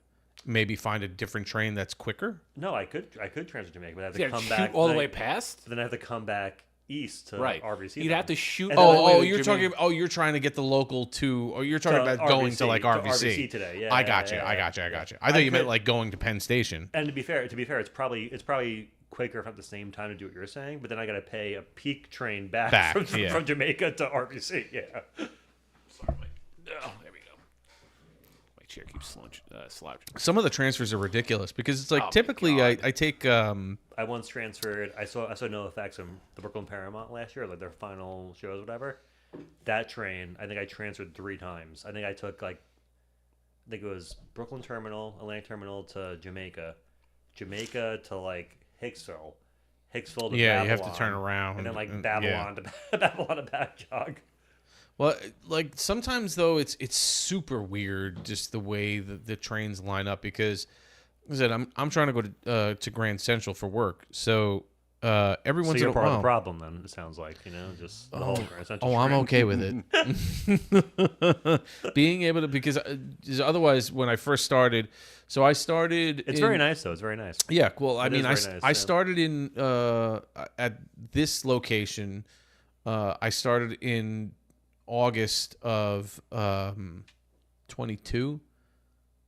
Maybe find a different train that's quicker. No, I could transfer to Jamaica, but I have to come Shoot back all the way past. Then I have to come back east to Right. RBC. You'd have to shoot. And all then- the way to you're Jamaica. talking. Oh, you're trying to get the local to. Or you're talking To about going to like RBC, RBC. today. Yeah, I got you. yeah, I yeah. got you. I thought you meant like going to Penn Station. And to be fair, it's probably quicker if at the same time to do what you're saying. But then I got to pay a peak train back from Jamaica to RBC. Yeah. Sorry, Mike. Oh, there we go. My chair keeps slouching. Some of the transfers are ridiculous because it's like Oh, my typically God. I take. I once transferred. I saw No Effects in the Brooklyn Paramount last year, like their final shows, whatever. That train, I think I transferred 3 times. I think I took I think it was Brooklyn Terminal, Atlantic Terminal to Jamaica to like Hicksville to Babylon. You have to turn around, and then like and- Babylon to Babylon to Patchogue. Well, like sometimes though, it's super weird just the way the trains line up because, like I said, I'm trying to go to Grand Central for work, so every So once you're in a part of while. the problem, then it sounds like just the whole Grand Central. Oh, I'm train. okay with it. Being able to because otherwise, when I first started, so I started. It's very nice though. It's very nice. Yeah, well, I mean, is very nice, I yeah. started in at this location. I started in August of 22,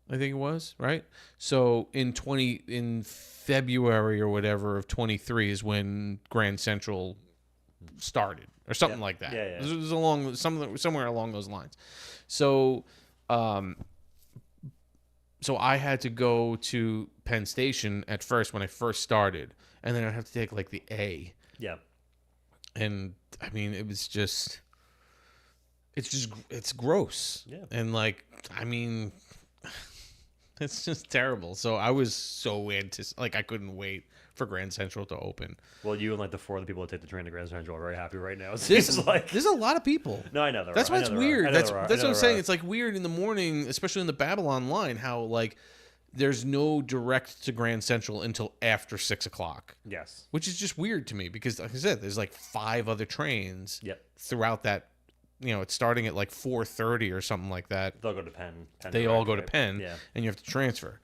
I think it was, right? So in February or whatever of 23 is when Grand Central started or something like that. Yeah. It was somewhere along those lines. So so I had to go to Penn Station at first when I first started, and then I'd have to take like the A. Yeah. And I mean, it's gross. Yeah. And like, I mean, it's just terrible. So I was so I couldn't wait for Grand Central to open. Well, you and like the 4 other people that take the train to Grand Central are very happy right now. It There's seems like there's a lot of people. no, I know there That's are. why I it's know there are. I weird. know That's there are. that's I know what I'm there saying. are. It's like weird in the morning, especially in the Babylon line, how like there's no direct to Grand Central until after 6 o'clock. Yes. Which is just weird to me because, like I said, there's like 5 other trains throughout that. It's starting at like 4:30 or something like that. They'll go to Penn. They all go to Penn, yeah. and you have to transfer.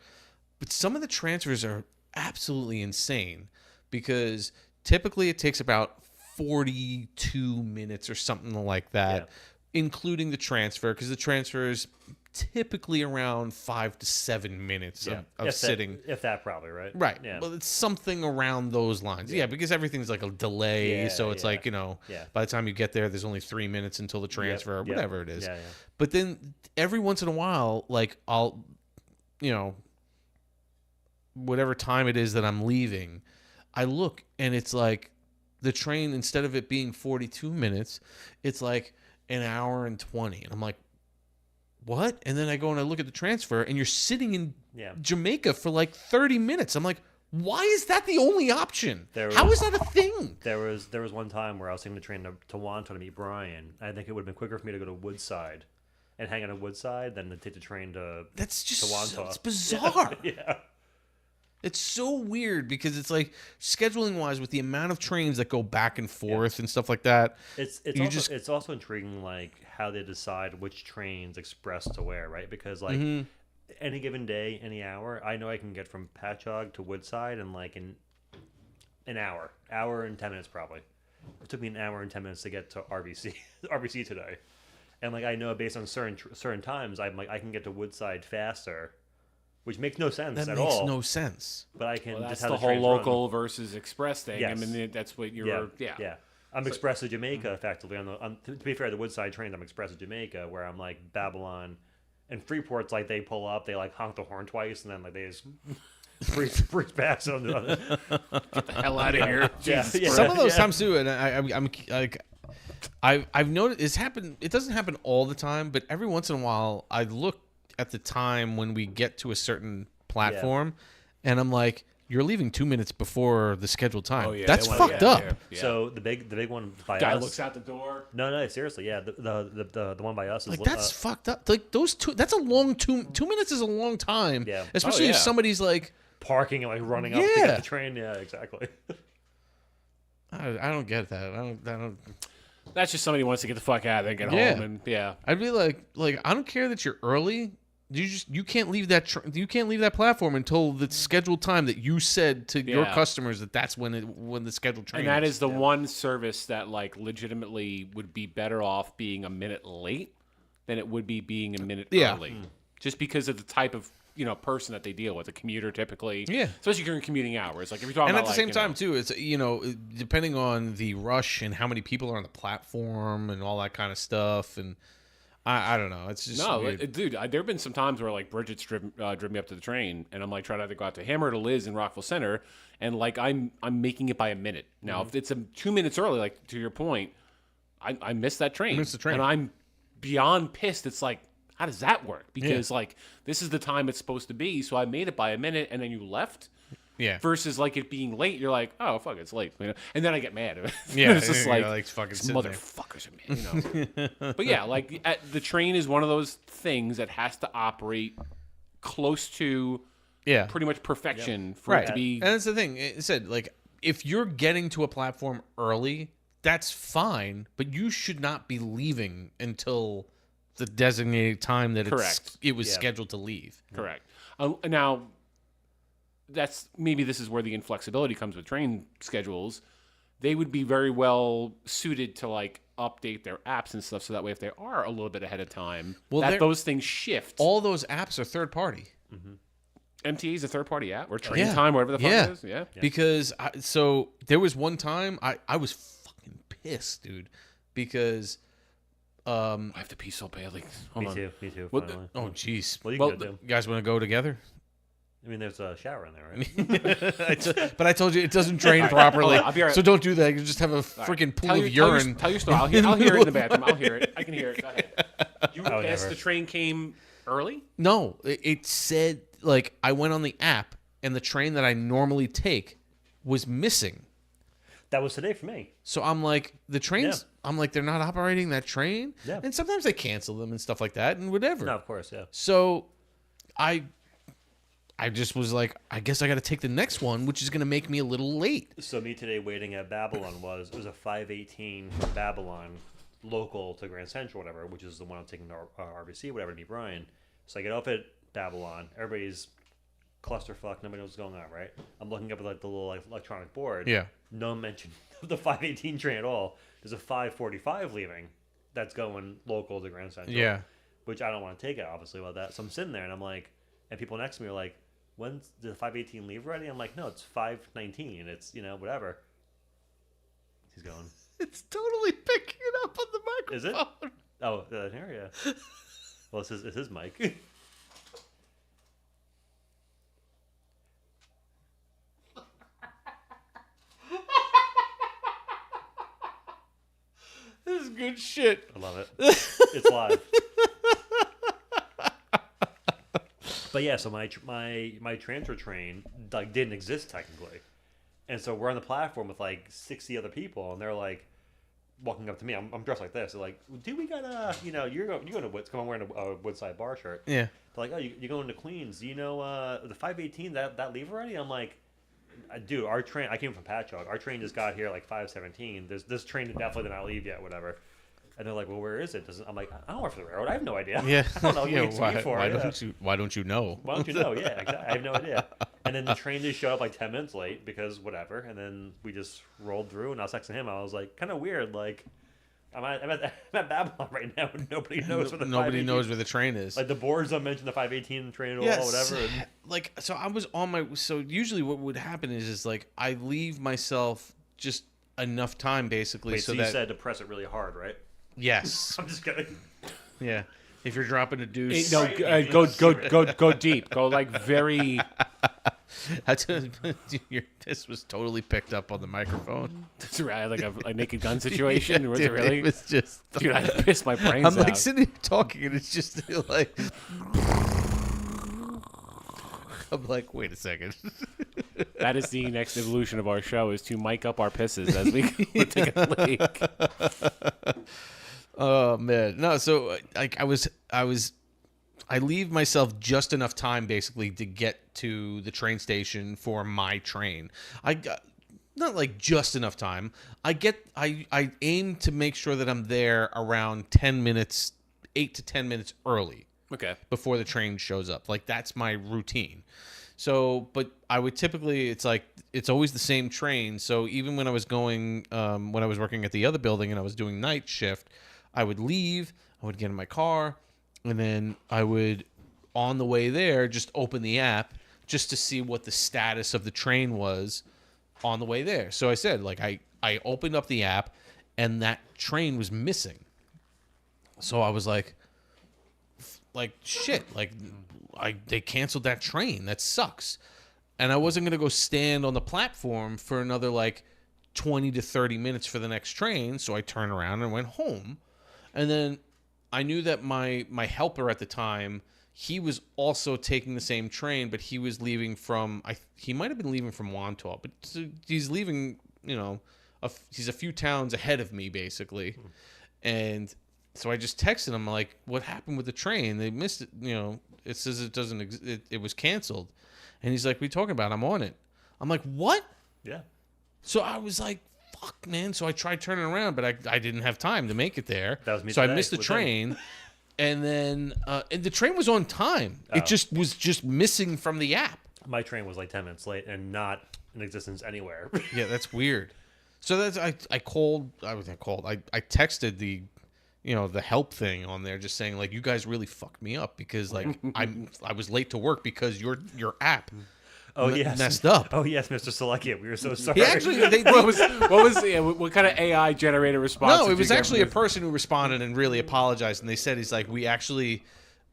But some of the transfers are absolutely insane because typically it takes about 42 minutes or something like that, including the transfer, because the transfer is typically around 5 to 7 minutes of sitting. If that, probably, right? Right. Yeah. Well, it's something around those lines. Yeah, because everything's like a delay. So it's like, by the time you get there, there's only 3 minutes until the transfer or whatever it is. Yeah. But then every once in a while, like I'll, whatever time it is that I'm leaving, I look and it's like the train, instead of it being 42 minutes, it's like an hour and 20. And I'm like, what? And then I go and I look at the transfer, and you're sitting in Jamaica for like 30 minutes. I'm like, why is that the only option? How is that a thing? There was one time where I was taking the train to Toronto to meet Brian. I think it would have been quicker for me to go to Woodside and hang out at Woodside than to take the train to That's just Toronto. It's bizarre. Yeah. It's so weird because it's like scheduling wise with the amount of trains that go back and forth and stuff like that. It's also intriguing like how they decide which trains express to where, right? Because like any given day, any hour, I know I can get from Patchogue to Woodside in like an hour and 10 minutes probably. It took me an hour and 10 minutes to get to RBC today, and like I know based on certain times, I'm like I can get to Woodside faster. Which makes no sense at all. That makes no sense. But I can that's just have the the whole trains local run. versus express thing. Yes. I mean, that's what you're. Yeah. I'm express to Jamaica effectively. To be fair, the Woodside trains, I'm express to Jamaica, where I'm like Babylon and Freeport's like they pull up, they like honk the horn twice, and then like they just breeze past on the Get the hell out of here. Some of those times too, and I'm like, I've noticed it's happened. It doesn't happen all the time, but every once in a while, I look at the time when we get to a certain platform, and I'm like, you're leaving 2 minutes before the scheduled time. Oh, yeah, that's fucked up. Yeah. So the big one by guy us looks out the door. No, seriously, yeah. The one by us is like that's fucked up. Like those two, that's a long 2 minutes is a long time. Yeah. Especially if somebody's like parking and like running up to get the train. Yeah, exactly. I don't get that. I don't. That's just somebody who wants to get the fuck out and get home. And I'd be like I don't care that you're early. You can't leave that you can't leave that platform until the scheduled time that you said to your customers that's when the scheduled train. And that is the one service that like legitimately would be better off being a minute late than it would be being a minute early, just because of the type of person that they deal with, a commuter typically, especially during commuting hours. Like if you're talking and about at the same time too, it's depending on the rush and how many people are on the platform and all that kind of stuff and. I don't know. It's just weird. Dude. There have been some times where like Bridget's driven me up to the train, and I'm like trying to either go out to him or to Liz in Rockville Center, and like I'm making it by a minute. Now, if it's 2 minutes early, like to your point, I missed that train. I missed the train, and I'm beyond pissed. It's like, how does that work? Because like this is the time it's supposed to be, so I made it by a minute, and then you left. Yeah. Versus like it being late, you're like, oh fuck, it's late, and then I get mad. Yeah, it's just like fucking motherfuckers are mad, But yeah, like the train is one of those things that has to operate close to pretty much perfection for it to be. And that's the thing. It said like if you're getting to a platform early, that's fine, but you should not be leaving until the designated time that it was scheduled to leave. Correct. Now. This is where the inflexibility comes with train schedules. They would be very well suited to like update their apps and stuff, so that way if they are a little bit ahead of time, those things shift. All those apps are third party. MTA is a third party app or Train Time, whatever the fuck it is. Yeah. Because so there was one time I was fucking pissed, dude, because I have to pee so badly. Me too. What, oh jeez. Well, you guys want to go together? I mean, there's a shower in there, right? But I told you it doesn't drain properly, so don't do that. You just have a freaking pool of urine. Tell your story. I'll hear it in the bathroom. I'll hear it. I can hear it. Go ahead. You were pissed the train came early? No, it said like I went on the app and the train that I normally take was missing. That was today for me. So I'm like, the trains. I'm like, they're not operating that train. Yeah. And sometimes they cancel them and stuff like that and whatever. No, of course, yeah. So I I just was like, I guess I got to take the next one, which is going to make me a little late. So me today waiting at Babylon it was a 5:18 from Babylon, local to Grand Central, whatever, which is the one I'm taking to RBC, whatever, to meet Brian. So I get off at Babylon. Everybody's clusterfuck. Nobody knows what's going on, right? I'm looking up at like the little like electronic board. Yeah. No mention of the 5:18 train at all. There's a 5:45 leaving that's going local to Grand Central. Yeah. Which I don't want to take it, obviously, about that. So I'm sitting there and I'm like, and people next to me are like, when's the 5:18 leave ready? I'm like, no, it's 5:19. It's, whatever. He's going. It's totally picking it up on the microphone. Is it? Oh, here, yeah. Well, it's his mic. This is good shit. I love it. It's live. But yeah, so my transfer train like didn't exist technically, and so we're on the platform with like 60 other people, and they're like walking up to me. I'm dressed like this. They're like, "Dude, we got you're going to Woods. Come on, wearing a Woodside bar shirt." Yeah. They're like, "Oh, you're going to Queens? Do you know the 5:18 that leave already?" I'm like, "Dude, our train. I came from Patchogue. Our train just got here like 5:17. This train definitely did not leave yet. Whatever." And they're like, "Well, where is it?" I'm like, "I don't work for the railroad. I have no idea. Yeah. I don't know. Why don't you know? Why don't you know? Yeah, exactly. I have no idea." And then the train just showed up like 10 minutes late because whatever. And then we just rolled through. And I was texting him. I was like, kind of weird. Like, I'm at Babylon right now. And nobody knows where the train is. Like the boards don't mention the 5:18 train at all. Whatever. And, like, so I was on my. So usually what would happen is like I leave myself just enough time basically. Wait, so you said to press it really hard, right? Yes. I'm just kidding. Yeah. If you're dropping a deuce. No, go deep. Go like very. This was totally picked up on the microphone. That's right, like a Naked Gun situation. Yeah, Was dude, it really? It was just. Dude, I pissed my brains out. I'm like sitting here talking, and it's just like. I'm like, wait a second. That is the next evolution of our show: is to mic up our pisses as we take a leak. Oh man, no. So like I leave myself just enough time basically to get to the train station for my train. I got not like just enough time. I aim to make sure that I'm there around 10 minutes, 8 to 10 minutes early. Okay. Before the train shows up. Like that's my routine. So, but I would typically, it's like, it's always the same train. So even when I was going, when I was working at the other building and I was doing night shift, I would leave, I would get in my car, and then I would, on the way there, just open the app just to see what the status of the train was on the way there. So I said, like, I opened up the app, and that train was missing. So I was like shit, like, they canceled that train. That sucks. And I wasn't going to go stand on the platform for another, like, 20 to 30 minutes for the next train, so I turned around and went home. And then I knew that my helper at the time, he was also taking the same train, but he was leaving from, he might have been leaving from Wantagh, but he's leaving, he's a few towns ahead of me, basically. And so I just texted him, like, what happened with the train? They missed it, it says it doesn't, it was canceled. And he's like, what are you talking about? I'm on it. I'm like, what? Yeah. So I was like, fuck, man. So I tried turning around, but I didn't have time to make it there. That was me so today I missed the train. And then and the train was on time. Oh. It just was missing from the app. My train was like 10 minutes late and not in existence anywhere. Yeah, that's weird. So that's I texted the the help thing on there, just saying, like, you guys really fucked me up because, like, I was late to work because your app messed up. Oh yes, Mr. Seleckian, we were so sorry. He actually, what kind of AI generated response? No, it was actually a person who responded and really apologized, and they said, he's like, we actually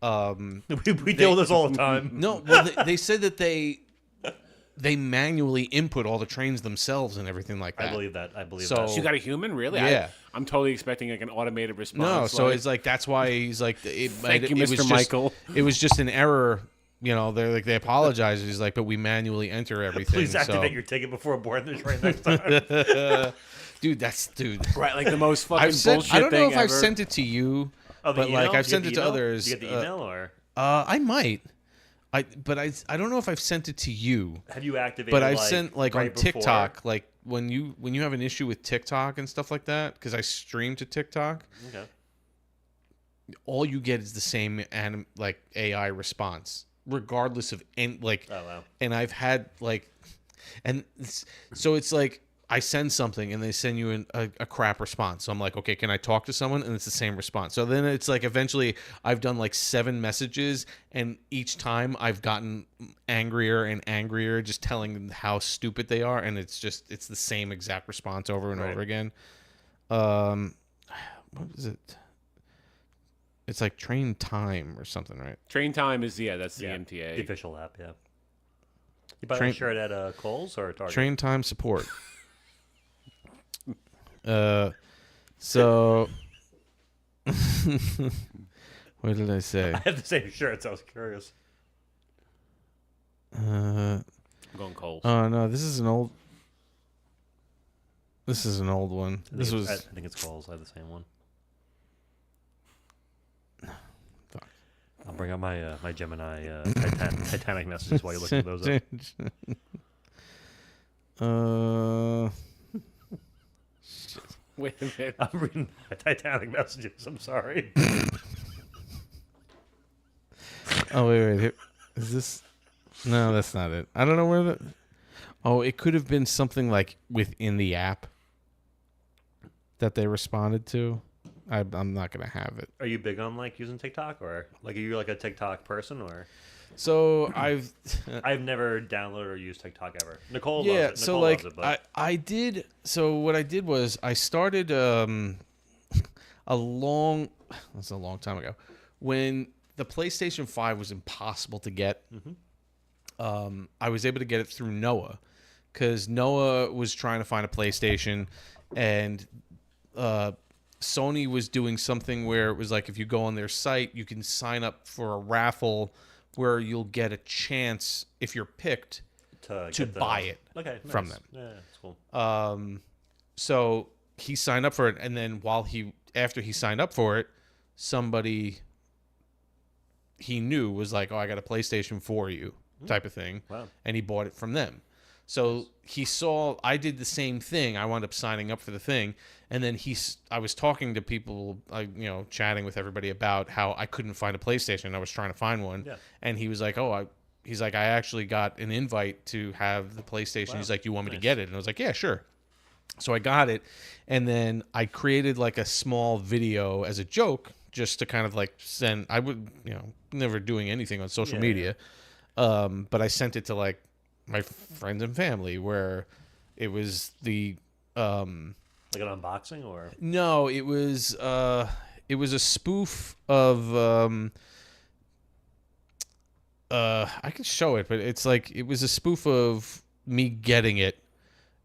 we deal with this all the time. No, well, they said that they manually input all the trains themselves and everything like that. I believe that. So you got a human, really? Yeah. I'm totally expecting like an automated response. No, so it's like, that's why he's like, thank you, Mr. Michael. It was just an error. They're like, they apologize. He's like, but we manually enter everything. Please activate your ticket before boarding the train next time. dude. Right, like the most fucking bullshit I don't know thing if I've ever. sent it to you, but like I've sent it to others. You get the email or? I might. I don't know if I've sent it to you. Have you activated? But I've like, sent like right on TikTok, before? like when you have an issue with TikTok and stuff like that, because I stream to TikTok. Okay. All you get is the same like AI response, regardless of oh wow. And I've had like, so it's like I send something and they send you a crap response. So I'm like, okay, can I talk to someone? And it's the same response. So then it's like eventually I've done like 7 messages, and each time I've gotten angrier and angrier, just telling them how stupid they are, and it's the same exact response over and over again. What is it? It's like Train Time or something, right? Train Time is that's the MTA. The official app, yeah. You buy that shirt at Kohl's or Target? Train Time support. So what did I say? I have the same shirt, so I was curious. I'm going Kohl's. Oh no, this is an old one. I think it's Kohl's. I have the same one. Fuck. I'll bring out my my Gemini Titanic messages while you look at those up. Wait a minute. I'm reading my Titanic messages. I'm sorry. Oh wait. Here, is this? No, that's not it. I don't know where the. Oh, it could have been something like within the app that they responded to. I'm not gonna have it. Are you big on like using TikTok, or like are you like a TikTok person, or? So I've never downloaded or used TikTok ever. Nicole loves it. So Nicole like loves it, but I did. So what I did was I started that's a long time ago, when the PlayStation 5 was impossible to get. I was able to get it through Noah, because Noah was trying to find a PlayStation, and Sony was doing something where it was like, if you go on their site, you can sign up for a raffle where you'll get a chance, if you're picked, to buy it from them. Yeah, that's cool. So he signed up for it, and then after he signed up for it, somebody he knew was like, "Oh, I got a PlayStation for you," type of thing. Wow. And he bought it from them. So he saw I did the same thing. I wound up signing up for the thing, and then I was talking to people, chatting with everybody about how I couldn't find a PlayStation. I was trying to find one, and he was like, "Oh, I actually got an invite to have the PlayStation." Wow. He's like, "You want me to get it?" And I was like, "Yeah, sure." So I got it, and then I created like a small video as a joke, just to kind of like send. I would, never doing anything on social media, but I sent it to like my friends and family, where it was the like an unboxing, or no, it was a spoof of I can show it, but it's like it was a spoof of me getting it,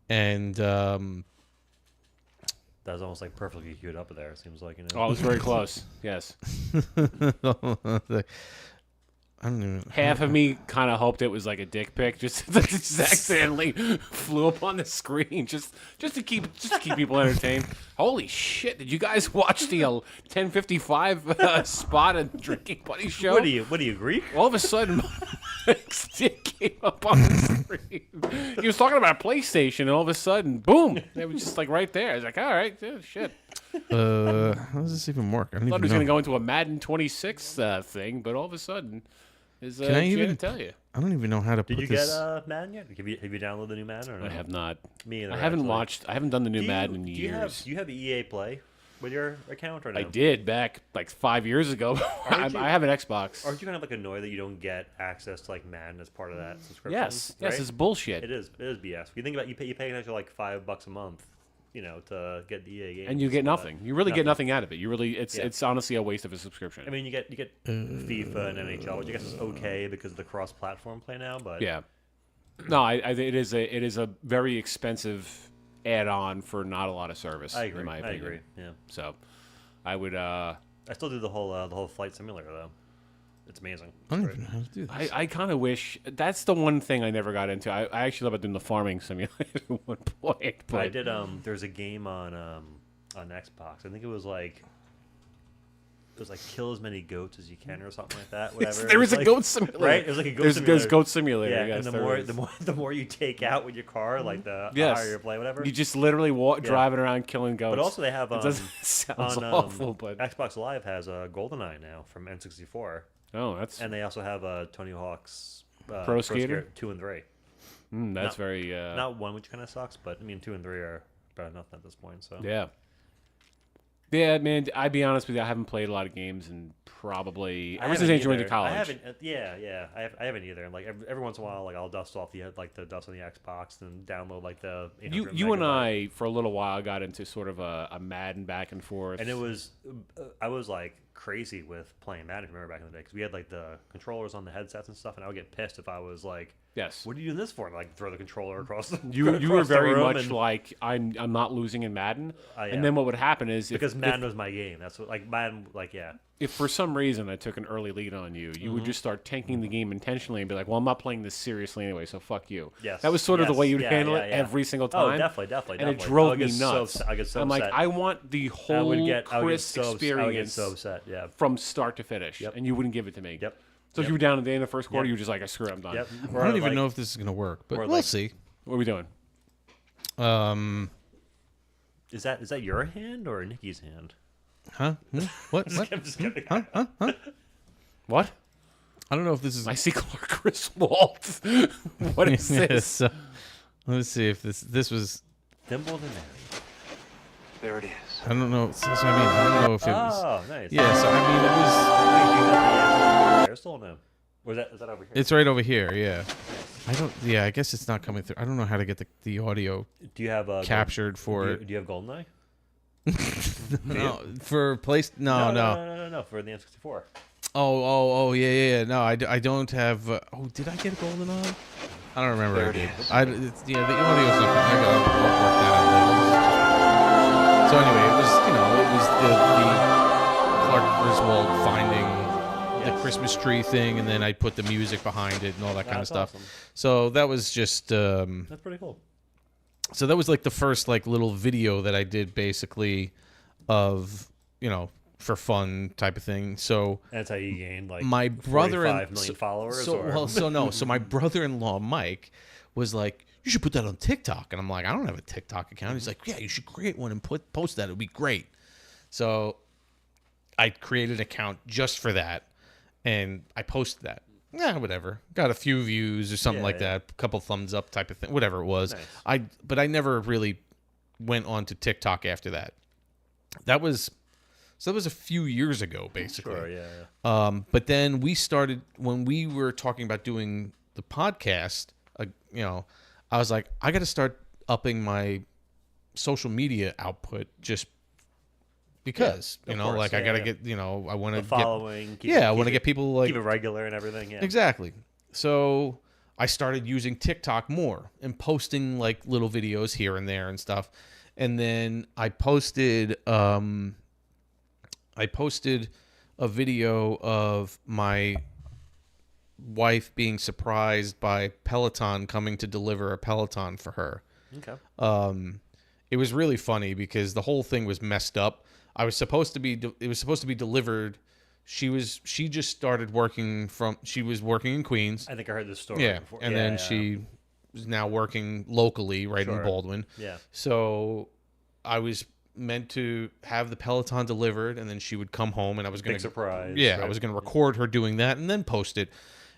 and that was almost like perfectly queued up there. It seems like, Oh, it was very close. Yes. I don't even. Half of me kind of hoped it was like a dick pic, just accidentally flew up on the screen, just to keep people entertained. Holy shit! Did you guys watch the 10:55 spot of Drinking Buddy show? What are you Greek? All of a sudden, Mike's dick came up on the screen. He was talking about a PlayStation, and all of a sudden, boom! It was just like right there. I was like, all right, shit. How does this even work? I thought he was going to go into a Madden 26 thing, but all of a sudden, can I even tell you? I don't even know how to put this. Did you get Madden yet? Have you downloaded the new Madden or no? I have not. Me either. I haven't watched. I haven't done the new Madden in years. Do you have EA Play with your account or no? I did back like 5 years ago. I have an Xbox. Aren't you kind of like annoyed that you don't get access to like Madden as part of that subscription? Yes, right? it's bullshit. It is BS. If you think about it, you pay an extra like $5 a month, to get the EA game, and you get nothing. You really get nothing out of it. You really, it's honestly a waste of a subscription. I mean, you get FIFA and NHL, which I guess is okay because of the cross-platform play now. But yeah, no, it is a very expensive add-on for not a lot of service. I agree. In my opinion. I agree. Yeah. So, I would. I still do the whole flight simulator though. It's amazing. I don't even know how to do this. I kind of wish that's the one thing I never got into. I actually love doing the farming simulator at one point. But I did. There's a game on Xbox. I think it was like was like kill as many goats as you can or something like that. Whatever. There was a like, goat simulator, right? It was like a goat There's simulator. goat simulator. Yeah, Yes, and the more you take out with your car, like the higher your play, whatever. You just literally driving around killing goats. But also they have sounds on awful, but Xbox Live has a GoldenEye now from N64. Oh, that's and they also have Tony Hawk's Pro Skater 2 and 3. That's very not 1, which kind of sucks, but I mean 2 and 3 are better than nothing at this point. So yeah, man. I'd be honest with you, I haven't played a lot of games and probably ever since I went to college. I haven't. I haven't either. Like every once in a while, like I'll dust off the dust on the Xbox and download like the. You and I for a little while got into sort of a Madden back and forth, and it was I was like crazy with playing Madden. If you remember back in the day, because we had like the controllers on the headsets and stuff, and I would get pissed if I was like, "Yes, what are you doing this for?" And like throw the controller across the. You were very much like I'm not losing in Madden, and then what would happen is because Madden was my game. That's what like Madden If for some reason I took an early lead on you, you would just start tanking the game intentionally and be like, "Well, I'm not playing this seriously anyway, so fuck you." Yes, that was sort of the way you'd handle it every single time. Oh, definitely. And it drove me nuts. I get so I'm upset. like, I want the whole crisp experience. I would get so upset, from start to finish, and you wouldn't give it to me. Yep. So if you were down at the end of the first quarter, you were just like, "Screw it, I'm done." Yep. I don't even know if this is gonna work, but we'll see. What are we doing? Is that your hand or Nikki's hand? Huh? What? I'm just kidding. Huh? What? I don't know if this is. I see Clark Griswold. What is this? Let's see if this was. Thimble the Mary. There it is. I don't know. That's what I mean. I don't know if it was. Oh, nice. Yeah. So I mean, it was. There's still no. Or is that over here? It's right over here. Yeah. I don't. Yeah. I guess it's not coming through. I don't know how to get the audio. Do you have captured for? Do you have GoldenEye? No, for place. No. For the N64. Oh, yeah. No, I don't have. Did I get a GoldenEye? I don't remember. There I did. it is. The audio's not. I'll work that out later. So anyway, it was the Clark Griswold finding the Christmas tree thing, and then I put the music behind it and all that kind of stuff. Awesome. So that was just. That's pretty cool. So that was like the first like little video that I did basically of, for fun type of thing. So that's how you gained like my brother 45 million followers. So my brother-in-law Mike was like, "You should put that on TikTok." And I'm like, "I don't have a TikTok account." He's like, "Yeah, you should create one and post that. It'd be great." So I created an account just for that, and I posted that. Yeah, whatever. Got a few views or something like that. A couple thumbs up type of thing. Whatever it was. Nice. But I never really went on to TikTok after that. That was a few years ago, basically. Sure, yeah. But then we started, when we were talking about doing the podcast, I was like, I got to start upping my social media output just because, I got to get, I want to get following. I want to get people like keep it regular and everything. Yeah, exactly. So I started using TikTok more and posting like little videos here and there and stuff. And then I posted a video of my wife being surprised by Peloton coming to deliver a Peloton for her. Okay. It was really funny because the whole thing was messed up. It was supposed to be delivered. She just started working she was working in Queens. I think I heard this story before. And then she is now working locally in Baldwin. Yeah. So I was meant to have the Peloton delivered, and then she would come home, and I was going to surprise. Yeah, right? I was going to record her doing that and then post it.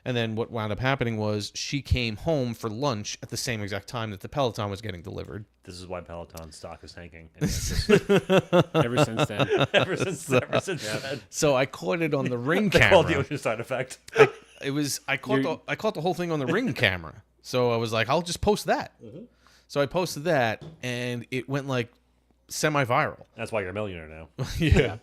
And then what wound up happening was she came home for lunch at the same exact time that the Peloton was getting delivered. This is why Peloton stock is tanking. Ever since then. ever since then. So I caught it on the Ring They camera. called the ocean side effect. I caught the whole thing on the Ring camera. So I was like, I'll just post that. Mm-hmm. So I posted that, and it went like semi-viral. That's why you're a millionaire now. Yeah.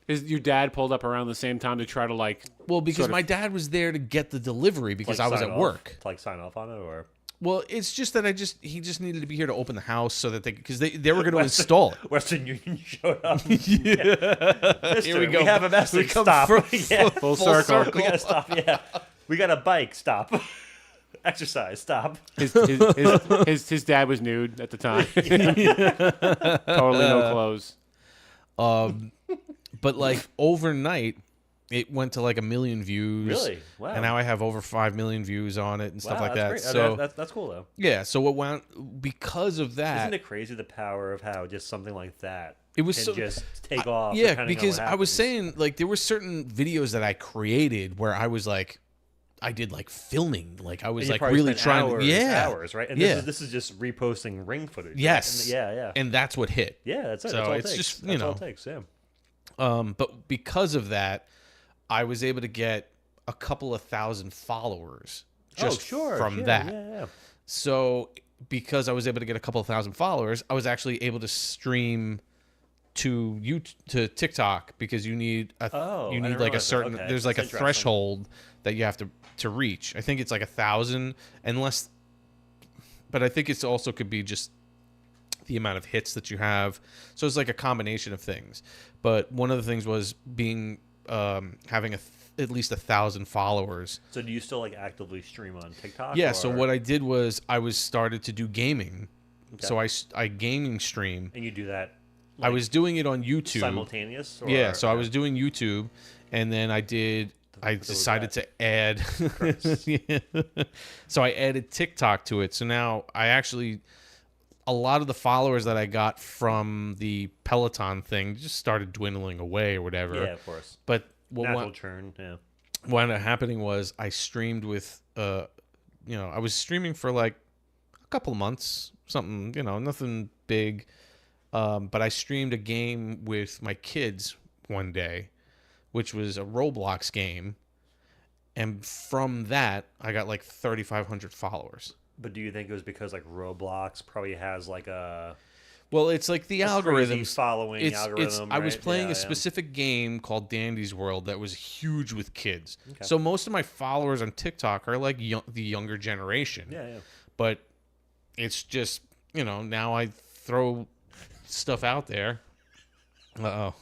Your dad pulled up around the same time to try to because my dad was there to get the delivery because I was at work. To sign off on it, or well, it's just that he just needed to be here to open the house so that they were going to install it. Western Union showed up. Yeah. Here we go. We have a message. Stop. Full circle. We gotta stop. Yeah, we got a bike. Stop. Exercise. Stop. His dad was nude at the time. Totally no clothes. But like overnight, it went to like 1 million views. Really? Wow. And now I have over 5 million views on it and stuff like that. Great. So that's cool though. yeah. So what went because of that? Isn't it crazy the power of how just something like that It was can so just take off? Yeah, depending on because what I was happens? saying like there were certain videos that I created where I was like, I did like filming, like I was And you like probably really spent trying hours, right? And yeah. this is just reposting ring footage. right? Yes. Yeah. And that's what hit. Yeah, that's it. So that's all it it's takes. just, you That's know. all it takes. Yeah. But because of that, I was able to get a couple of thousand followers just from that. Yeah. So because I was able to get a couple of thousand followers, I was actually able to stream to TikTok because you need I like didn't a realize that. certain Okay, there's like a that's interesting. threshold that you have to reach. I think it's like 1,000 unless, but I think it's also could be just the amount of hits that you have. So it's like a combination of things. But one of the things was being having at least 1,000 followers. So do you still like actively stream on TikTok? Yeah. or- So what I did was I was started to do gaming. Okay. So I gaming stream. And you do that. I was doing it on YouTube. Simultaneous. Or, Yeah. So I was doing YouTube, and then I decided to add. Yeah. So I added TikTok to it. So now I actually, a lot of the followers that I got from the Peloton thing just started dwindling away or whatever. Yeah, of course. But what Natural churn. Yeah. what ended up happening was I streamed with, I was streaming for like a couple of months, something, nothing big. But I streamed a game with my kids one day, which was a Roblox game. And from that, I got like 3,500 followers. But do you think it was because like Roblox probably has like a Well, it's like the crazy algorithms. following algorithm? I was right? playing Yeah, a specific game called Dandy's World that was huge with kids. Okay. So most of my followers on TikTok are like the younger generation. Yeah. But it's just, now I throw stuff out there. Uh-oh.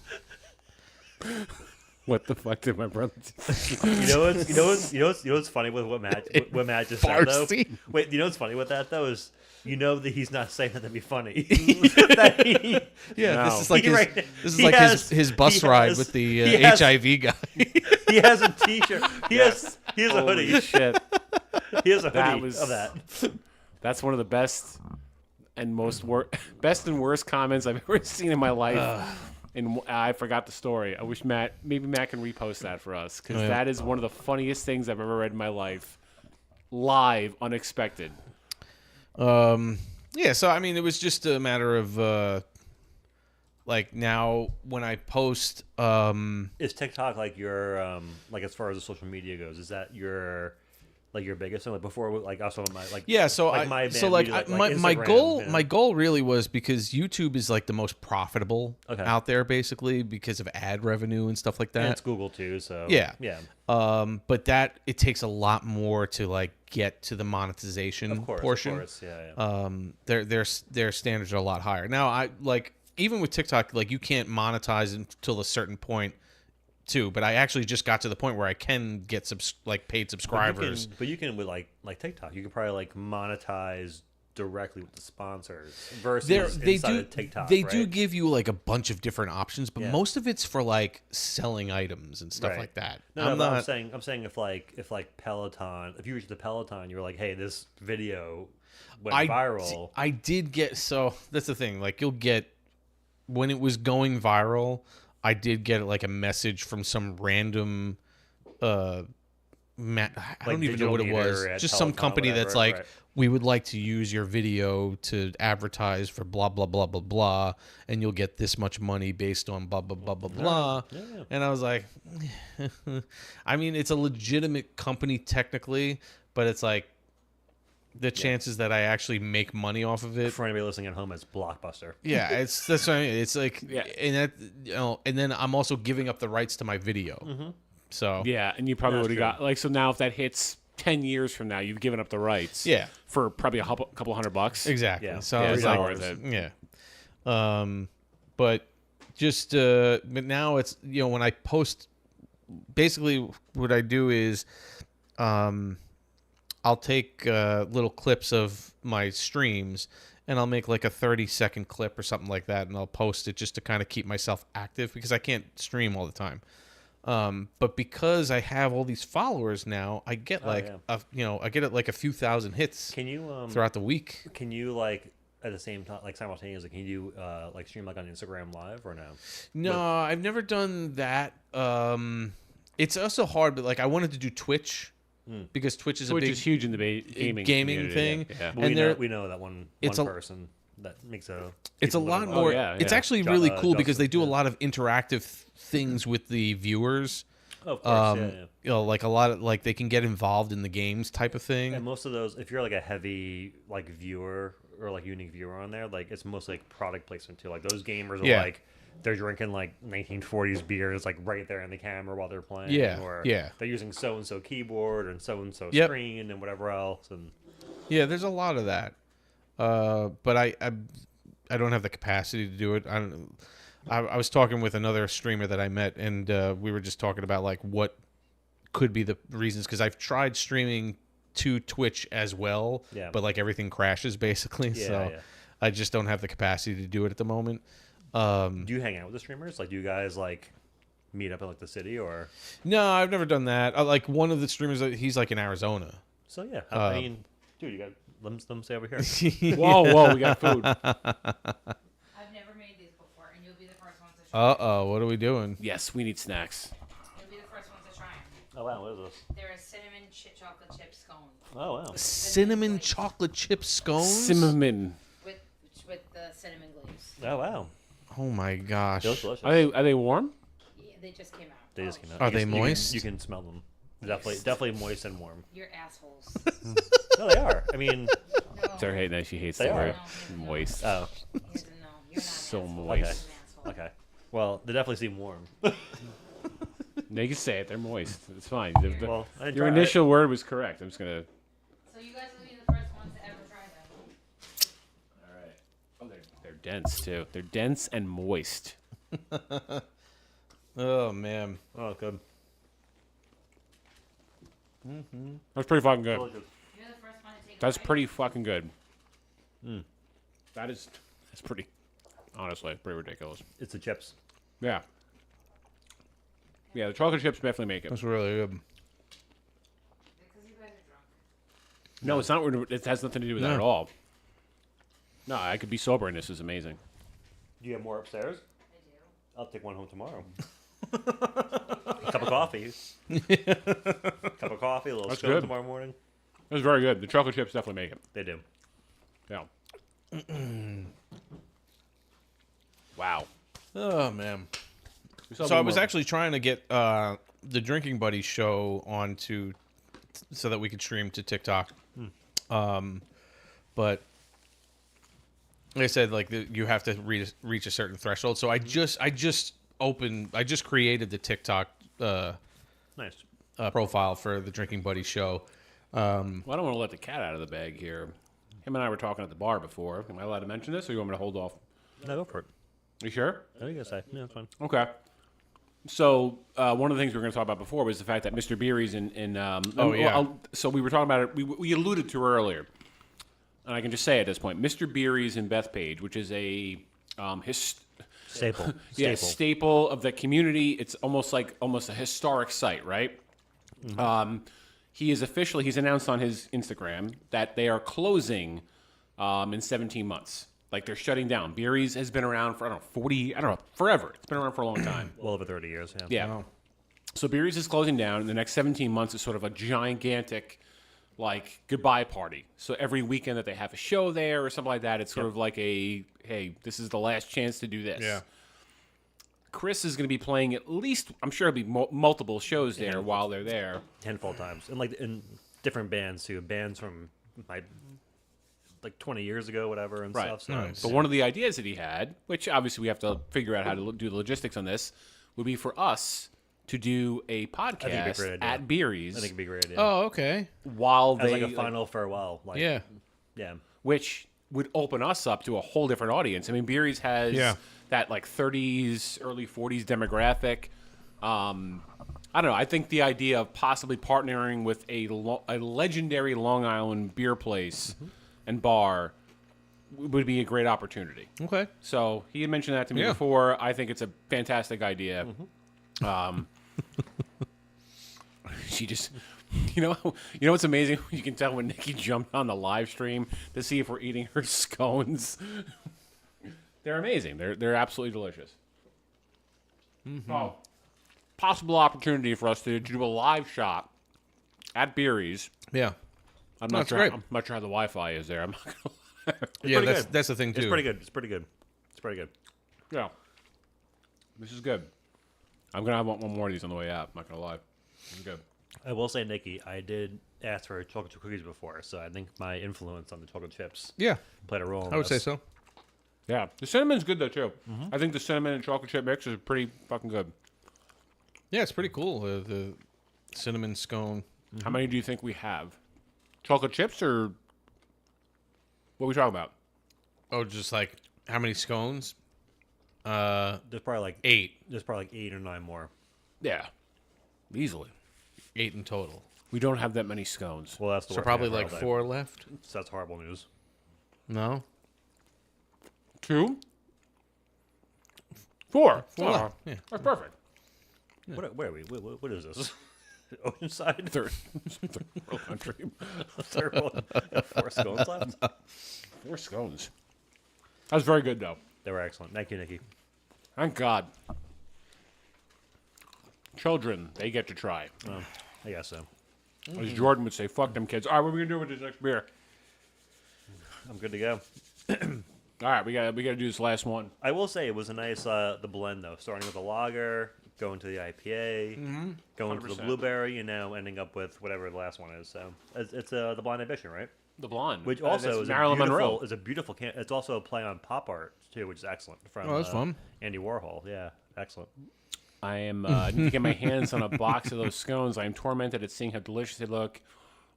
What the fuck did my brother do? You know what's funny with what Matt just said though? Farsi. Wait, you know what's funny with that though is that he's not saying that to be funny. Yeah, No. this is like Right. this is He like has- his bus he ride has- with the he has- HIV guy. He has a T-shirt. He has a Holy hoodie. shit. He has a That hoodie was- of that. That's one of the best and best and worst comments I've ever seen in my life. And I forgot the story. I wish maybe Matt can repost that for us because Yeah. that is one of the funniest things I've ever read in my life. Live, unexpected. Yeah, so I mean, it was just a matter of like now when I post, Is TikTok like your like as far as the social media goes? Is that your biggest thing? Like before, like also my yeah. So like my Instagram, goal you know? my goal really was because YouTube is like the most profitable Okay. out there basically because of ad revenue and stuff like that. And it's Google too, so Yeah. yeah. But that it takes a lot more to like get to the monetization Of course, portion. of course, yeah. Their standards are a lot higher. Now I like even with TikTok, like you can't monetize until a certain point too. But I actually just got to the point where I can get paid subscribers. But you can with like TikTok, you can probably like monetize directly with the sponsors versus inside of TikTok. They right? do give you like a bunch of different options, but Yeah. most of it's for like selling items and stuff Right. like that. No, but I'm saying if Peloton, if you reached the Peloton, you were like, hey, this video went viral. I did get, so that's the thing. Like you'll get, when it was going viral, I did get like a message from some random, I don't even know what it digital was. meter at Just some Peloton, company whatever, that's like, right. we would like to use your video to advertise for blah, blah, blah, blah, blah. And you'll get this much money based on blah, blah, blah, blah, blah. Yeah. And I was like, I mean, it's a legitimate company technically, but it's like the chances that I actually make money off of it. For anybody listening at home, it's Blockbuster. Yeah, that's what I mean. It's like, Yeah. and that, and then I'm also giving up the rights to my video. Mm-hmm. So Yeah, and you probably That's would have true. got like so now if that hits 10 years from now, you've given up the rights. Yeah. For probably a couple $100. exactly. Yeah. So Yeah, I was it's like, not worth it. yeah. But just, but now it's, when I post, basically what I do is, I'll take little clips of my streams and I'll make like a 30-second clip or something like that, and I'll post it just to kind of keep myself active because I can't stream all the time. But because I have all these followers now, I get I get like a few thousand hits. Can you throughout the week? Can you like at the same time, like simultaneously, can you like stream like on Instagram Live or no? No, I've never done that. It's also hard, but like I wanted to do Twitch because Twitch is Twitch is huge in the gaming community, thing. Yeah. And we know that one person that makes a. It's a lot more. It's actually really cool because they do a lot of interactive things with the viewers. Oh, of course, You know, like a lot of like they can get involved in the games type of thing. And most of those, if you're like a heavy like viewer or like unique viewer on there, like it's mostly like product placement too. Like those gamers are like they're drinking like 1940s beers like right there in the camera while they're playing. Or they're using so and so keyboard and so screen and whatever else. And yeah, there's a lot of that. But I don't have the capacity to do it. I was talking with another streamer that I met, and we were just talking about like what could be the reasons, because I've tried streaming to Twitch as well, but like everything crashes basically. I just don't have the capacity to do it at the moment. Do you hang out with the streamers? Like, do you guys like meet up in like the city or? No, I've never done that. Like one of the streamers, he's like in Arizona. So yeah, I mean, dude, you got them stay over here. Whoa, we got food. I've never made these before, and you'll be the first ones to try. What are we doing? Yes, we need snacks. You'll be the first ones to try them. Oh wow, what is this? They're a cinnamon chocolate chip scone. Oh wow. Cinnamon chocolate chip scones. Cinnamon. With the cinnamon glaze. Oh wow. Oh my gosh. They look delicious. Are they warm? Yeah, they just came out. They just came out. Are they moist? You can smell them. Definitely moist and warm. You're assholes. No, they are. I mean, Sarah hating that she hates They the are. word No, moist. oh, You're not So an asshole. moist. You're an asshole. okay. Well, they definitely seem warm. They can say it. They're moist. It's fine. Well, I didn't Your try it. initial word was correct. I'm just gonna. So you guys will be the first ones to ever try them. All right. Oh, they're dense too. They're dense and moist. Oh man. Oh, good. That's pretty fucking good. Delicious. You're the first one to take a That's bite. pretty fucking good. That's pretty. Honestly, pretty ridiculous. It's the chips. Yeah. Yeah, the chocolate chips definitely make it. That's really good. Because you guys are drunk. No, it's not. It has nothing to do with that No. at all. No, I could be sober, and this is amazing. Do you have more upstairs? I do. I'll take one home tomorrow. Cup of coffee. Cup of coffee, a little That's scone good. tomorrow morning. It was very good. The chocolate chips definitely make it. They do. Yeah. Wow. Oh man. We So I was actually trying to get the Drinking Buddies show onto so that we could stream to TikTok. But like I said, like you have to reach a certain threshold. So I just created the TikTok Nice. profile for the Drinking Buddies show. Well, I don't want to let the cat out of the bag here. Him and I were talking at the bar before. Am I allowed to mention this, or you want me to hold off? No, go for it. You sure? I think I say. Yeah, it's fine. Okay. So one of the things we were going to talk about before was the fact that Mr. Beerys so we were talking about it. We alluded to earlier, and I can just say at this point, Mr. Beerys in Bethpage, which is a Staple. staple of the community. It's almost a historic site, right? He's announced on his Instagram that they are closing in 17 months. Like, they're shutting down. Beerys has been around for, forever. It's been around for a long time. Well over 30 years, yeah. Yeah. Wow. So Beerys is closing down. In the next 17 months is sort of a gigantic, like, goodbye party. So every weekend that they have a show there or something like that, it's sort of like hey, this is the last chance to do this. Yeah. Chris is going to be playing at least, I'm sure it'll be multiple shows there while they're there. Handful times. And like in different bands too. Bands from like 20 years ago, whatever, and Right. stuff. So Nice. But one of the ideas that he had, which obviously we have to figure out how to do the logistics on this, would be for us to do a it'd be a podcast great idea. at Beerys I think it'd be a great idea. Oh, okay. while As they, like a final farewell. Like, Yeah. Yeah. which would open us up to a whole different audience. I mean, Beerys has that like 30s, early 40s demographic. I don't know. I think the idea of possibly partnering with a legendary Long Island beer place and bar would be a great opportunity. Okay. So he had mentioned that to me Yeah. before. I think it's a fantastic idea. She just, you know what's amazing? You can tell when Nikki jumped on the live stream to see if we're eating her scones. They're amazing. They're absolutely delicious. Oh, possible opportunity for us to do a live shot at Beerys. Yeah. I'm No, not it's sure. great. I'm not sure how the Wi-Fi is there. I'm not gonna lie. Yeah, pretty good. that's the thing too. It's pretty good. It's pretty good. It's pretty good. Yeah, this is good. I'm gonna have one more of these on the way out. I'm not gonna lie. This is good. I will say, Nikki, I did ask for chocolate chip cookies before, so I think my influence on the chocolate chips Yeah, played a role. In I would say this. so. Yeah, the cinnamon's good though too. I think the cinnamon and chocolate chip mix is pretty fucking good. Yeah, it's pretty cool. The cinnamon scone. How many do you think we have? Chocolate chips or what are we talking about? Oh, just like how many scones? There's probably like 8. There's probably like 8 or 9 more. Yeah, easily. 8 in total. We don't have that many scones. Well, that's the So worst probably thing like ever, 4 left. So that's horrible news. No, 2? 4. 4 left. Yeah. That's perfect. Where are we? What is this? Oceanside? Third world country. Third one. Got 4 scones left? 4 scones. That was very good though. They were excellent. Thank you, Nikki. Thank God. Children, they get to try. I guess so. As Jordan would say, fuck them kids. All right, what are we going to do with this next beer? I'm good to go. All right, we got to do this last one. I will say it was a nice the blend though, starting with the lager, going to the IPA, going to the 100%. blueberry, and now ending up with whatever the last one is. So it's the Blind Ambition, right? The blonde. Which also that's is Marilyn Monroe. Is a beautiful can. It's also a play on pop art too, which is excellent. From Oh, that's fun. Andy Warhol. Yeah, excellent. I am need to get my hands on a box of those scones. I am tormented at seeing how delicious they look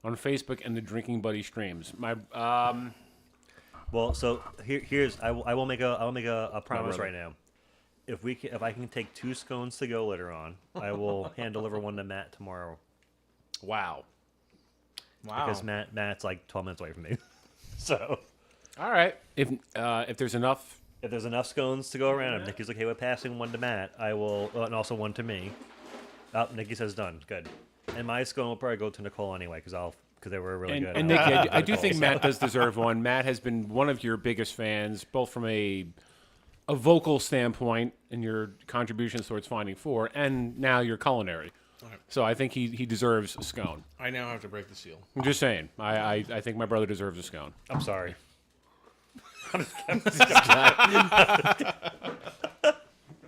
on Facebook and the Drinking Buddy streams. My Well, so here's I will make a promise brother. right now. If I can take 2 scones to go later on, I will hand deliver one to Matt tomorrow. wow. Because Matt's like 12 minutes away from me. So All right. If there's enough, if there's enough scones to go around, if Nikki's okay with passing one to Matt, I will, and also one to me. Oh, Nikki says done. Good. And my scone will probably go to Nicole anyway, because they were really good. and Nikki, I do think Matt does deserve one. Matt has been one of your biggest fans, both from a vocal standpoint in your contributions towards Finding Four, and now your culinary. So I think he deserves a scone. I now have to break the seal. I'm just saying. I think my brother deserves a scone. I'm sorry.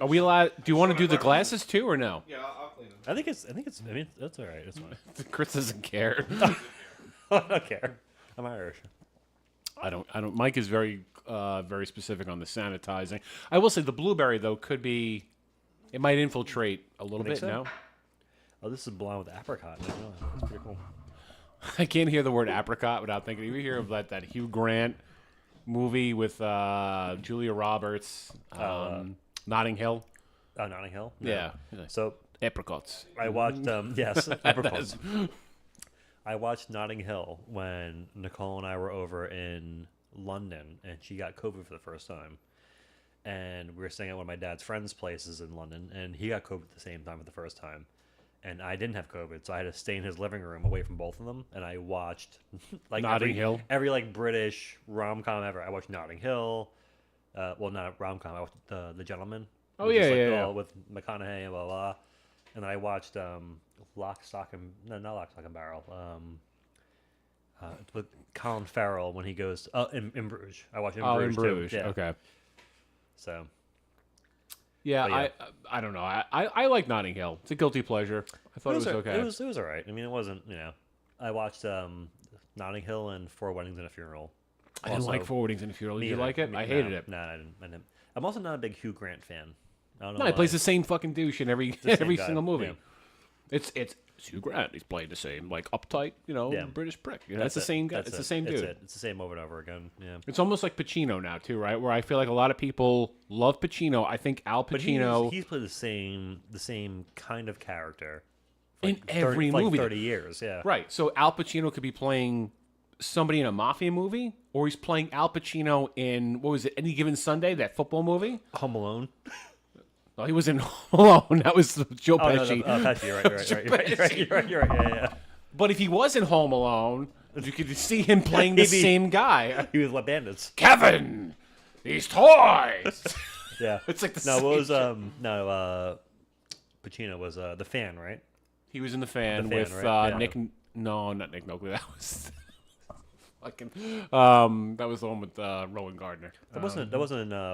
Are we allowed? Do you want to do the glasses too, or no? Yeah, I'll clean them. I mean, that's all right. It's fine. Chris doesn't care. I don't care. I'm Irish. I don't. Mike is very specific on the sanitizing. I will say the blueberry though could be. It might infiltrate a little think bit. so? No, Oh, this is blonde with apricot. That's pretty cool. I can't hear the word apricot without thinking. You hear of that Hugh Grant movie with Julia Roberts, Notting Hill. Oh, Notting Hill? No. Yeah. So Apricots. I watched, yes, apricots. I watched Notting Hill when Nicole and I were over in London, and she got COVID for the first time. And we were staying at one of my dad's friends' places in London, and he got COVID at the same time for the first time. And I didn't have COVID, so I had to stay in his living room away from both of them. And I watched like Notting Hill? every like British rom-com ever. I watched Notting Hill. Well, not a rom-com. I watched The Gentleman. Oh, which is, yeah, like, yeah. with McConaughey and blah blah. And then I watched Lock, Stock, and not Lock, Stock and Barrel. With Colin Farrell when he goes in Bruges. I watched In Bruges. In Bruges. Too. Yeah. Okay. So Yeah, But yeah. I don't know. I like Notting Hill. It's a guilty pleasure. I thought it was okay. It was all right. I mean, it wasn't. I watched Notting Hill and Four Weddings and a Funeral. I didn't like Four Weddings and a Funeral. Did you like it? I hated it. No, I didn't. I'm also not a big Hugh Grant fan. I don't know. No, he why. plays the same fucking douche in every the same every guy, single movie. yeah. It's Hugh Grant. He's playing the same like uptight, Yeah. British prick. That's the same guy. It's the same dude. It's the same over and over again. Yeah. It's almost like Pacino now too, right? Where I feel like a lot of people love Pacino. I think Al But Pacino he's played the same kind of character in every for movie. 30 years. Yeah. Right. So Al Pacino could be playing somebody in a mafia movie, or he's playing Al Pacino in, what was it, Any Given Sunday, that football movie? Home Alone. Oh, he was in Home Alone. That was Joe Pesci. No, Pesci. You're right. Yeah. But if he was in Home Alone, you could see him playing the same guy. He was like Bandits. Kevin, these toys. Yeah. It's like the no, same what was shit. Pacino was The Fan, right? He was in The Fan, The Fan, with right? Yeah. Nick. No, not Nick Nolte. That was fucking. That was the one with Rowan Gardner. That wasn't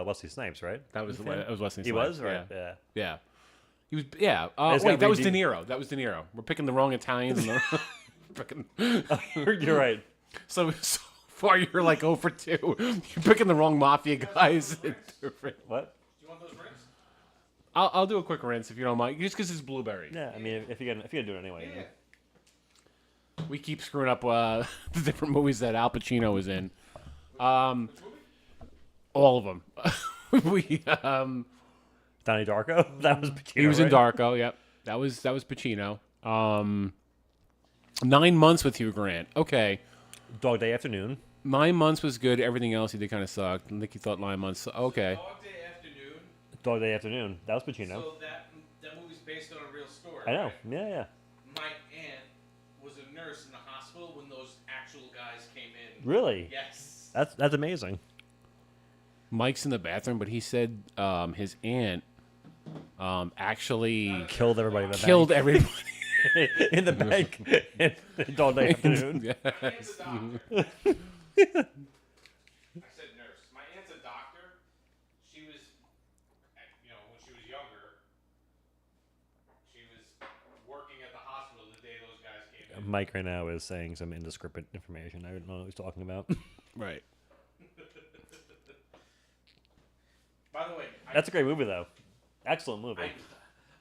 Wesley Snipes, right? That was Wesley Snipes. He was, right? Yeah. He was. Yeah. It's Wait, gotta that be was the- De Niro. That was De Niro. We're picking the wrong Italians. And picking... You're right. So far, you're like 0 for 2. You're picking the wrong mafia guys. What? You want those rings? I'll do a quick rinse if you don't mind, just because it's blueberry. Yeah, I mean, if you're gonna do it anyway. Yeah. We keep screwing up the different movies that Al Pacino was in. All of them. Donnie Darko. That was Pacino. He was in right? Darko. Yep, that was Pacino. 9 months with Hugh Grant. Okay. Dog Day Afternoon. 9 months was good. Everything else he did kind of sucked. I think he thought 9 months. Okay. Dog Day Afternoon. That was Pacino. So that movie's based on a real story. I know. Right? Yeah. My aunt was a nurse in the hospital when those actual guys came in. Really? Yes. That's amazing. Mike's in the bathroom, but he said his aunt actually Killed everybody in the killed bank. everybody. In the bank. Dog Day Afternoon. Yes. I said nurse. My aunt's a doctor. She was, when she was younger, she was working at the hospital the day those guys came in. Mike right now is saying some indiscreet information. I don't know what he's talking about. Right. By the way, That's a great movie, though. Excellent movie.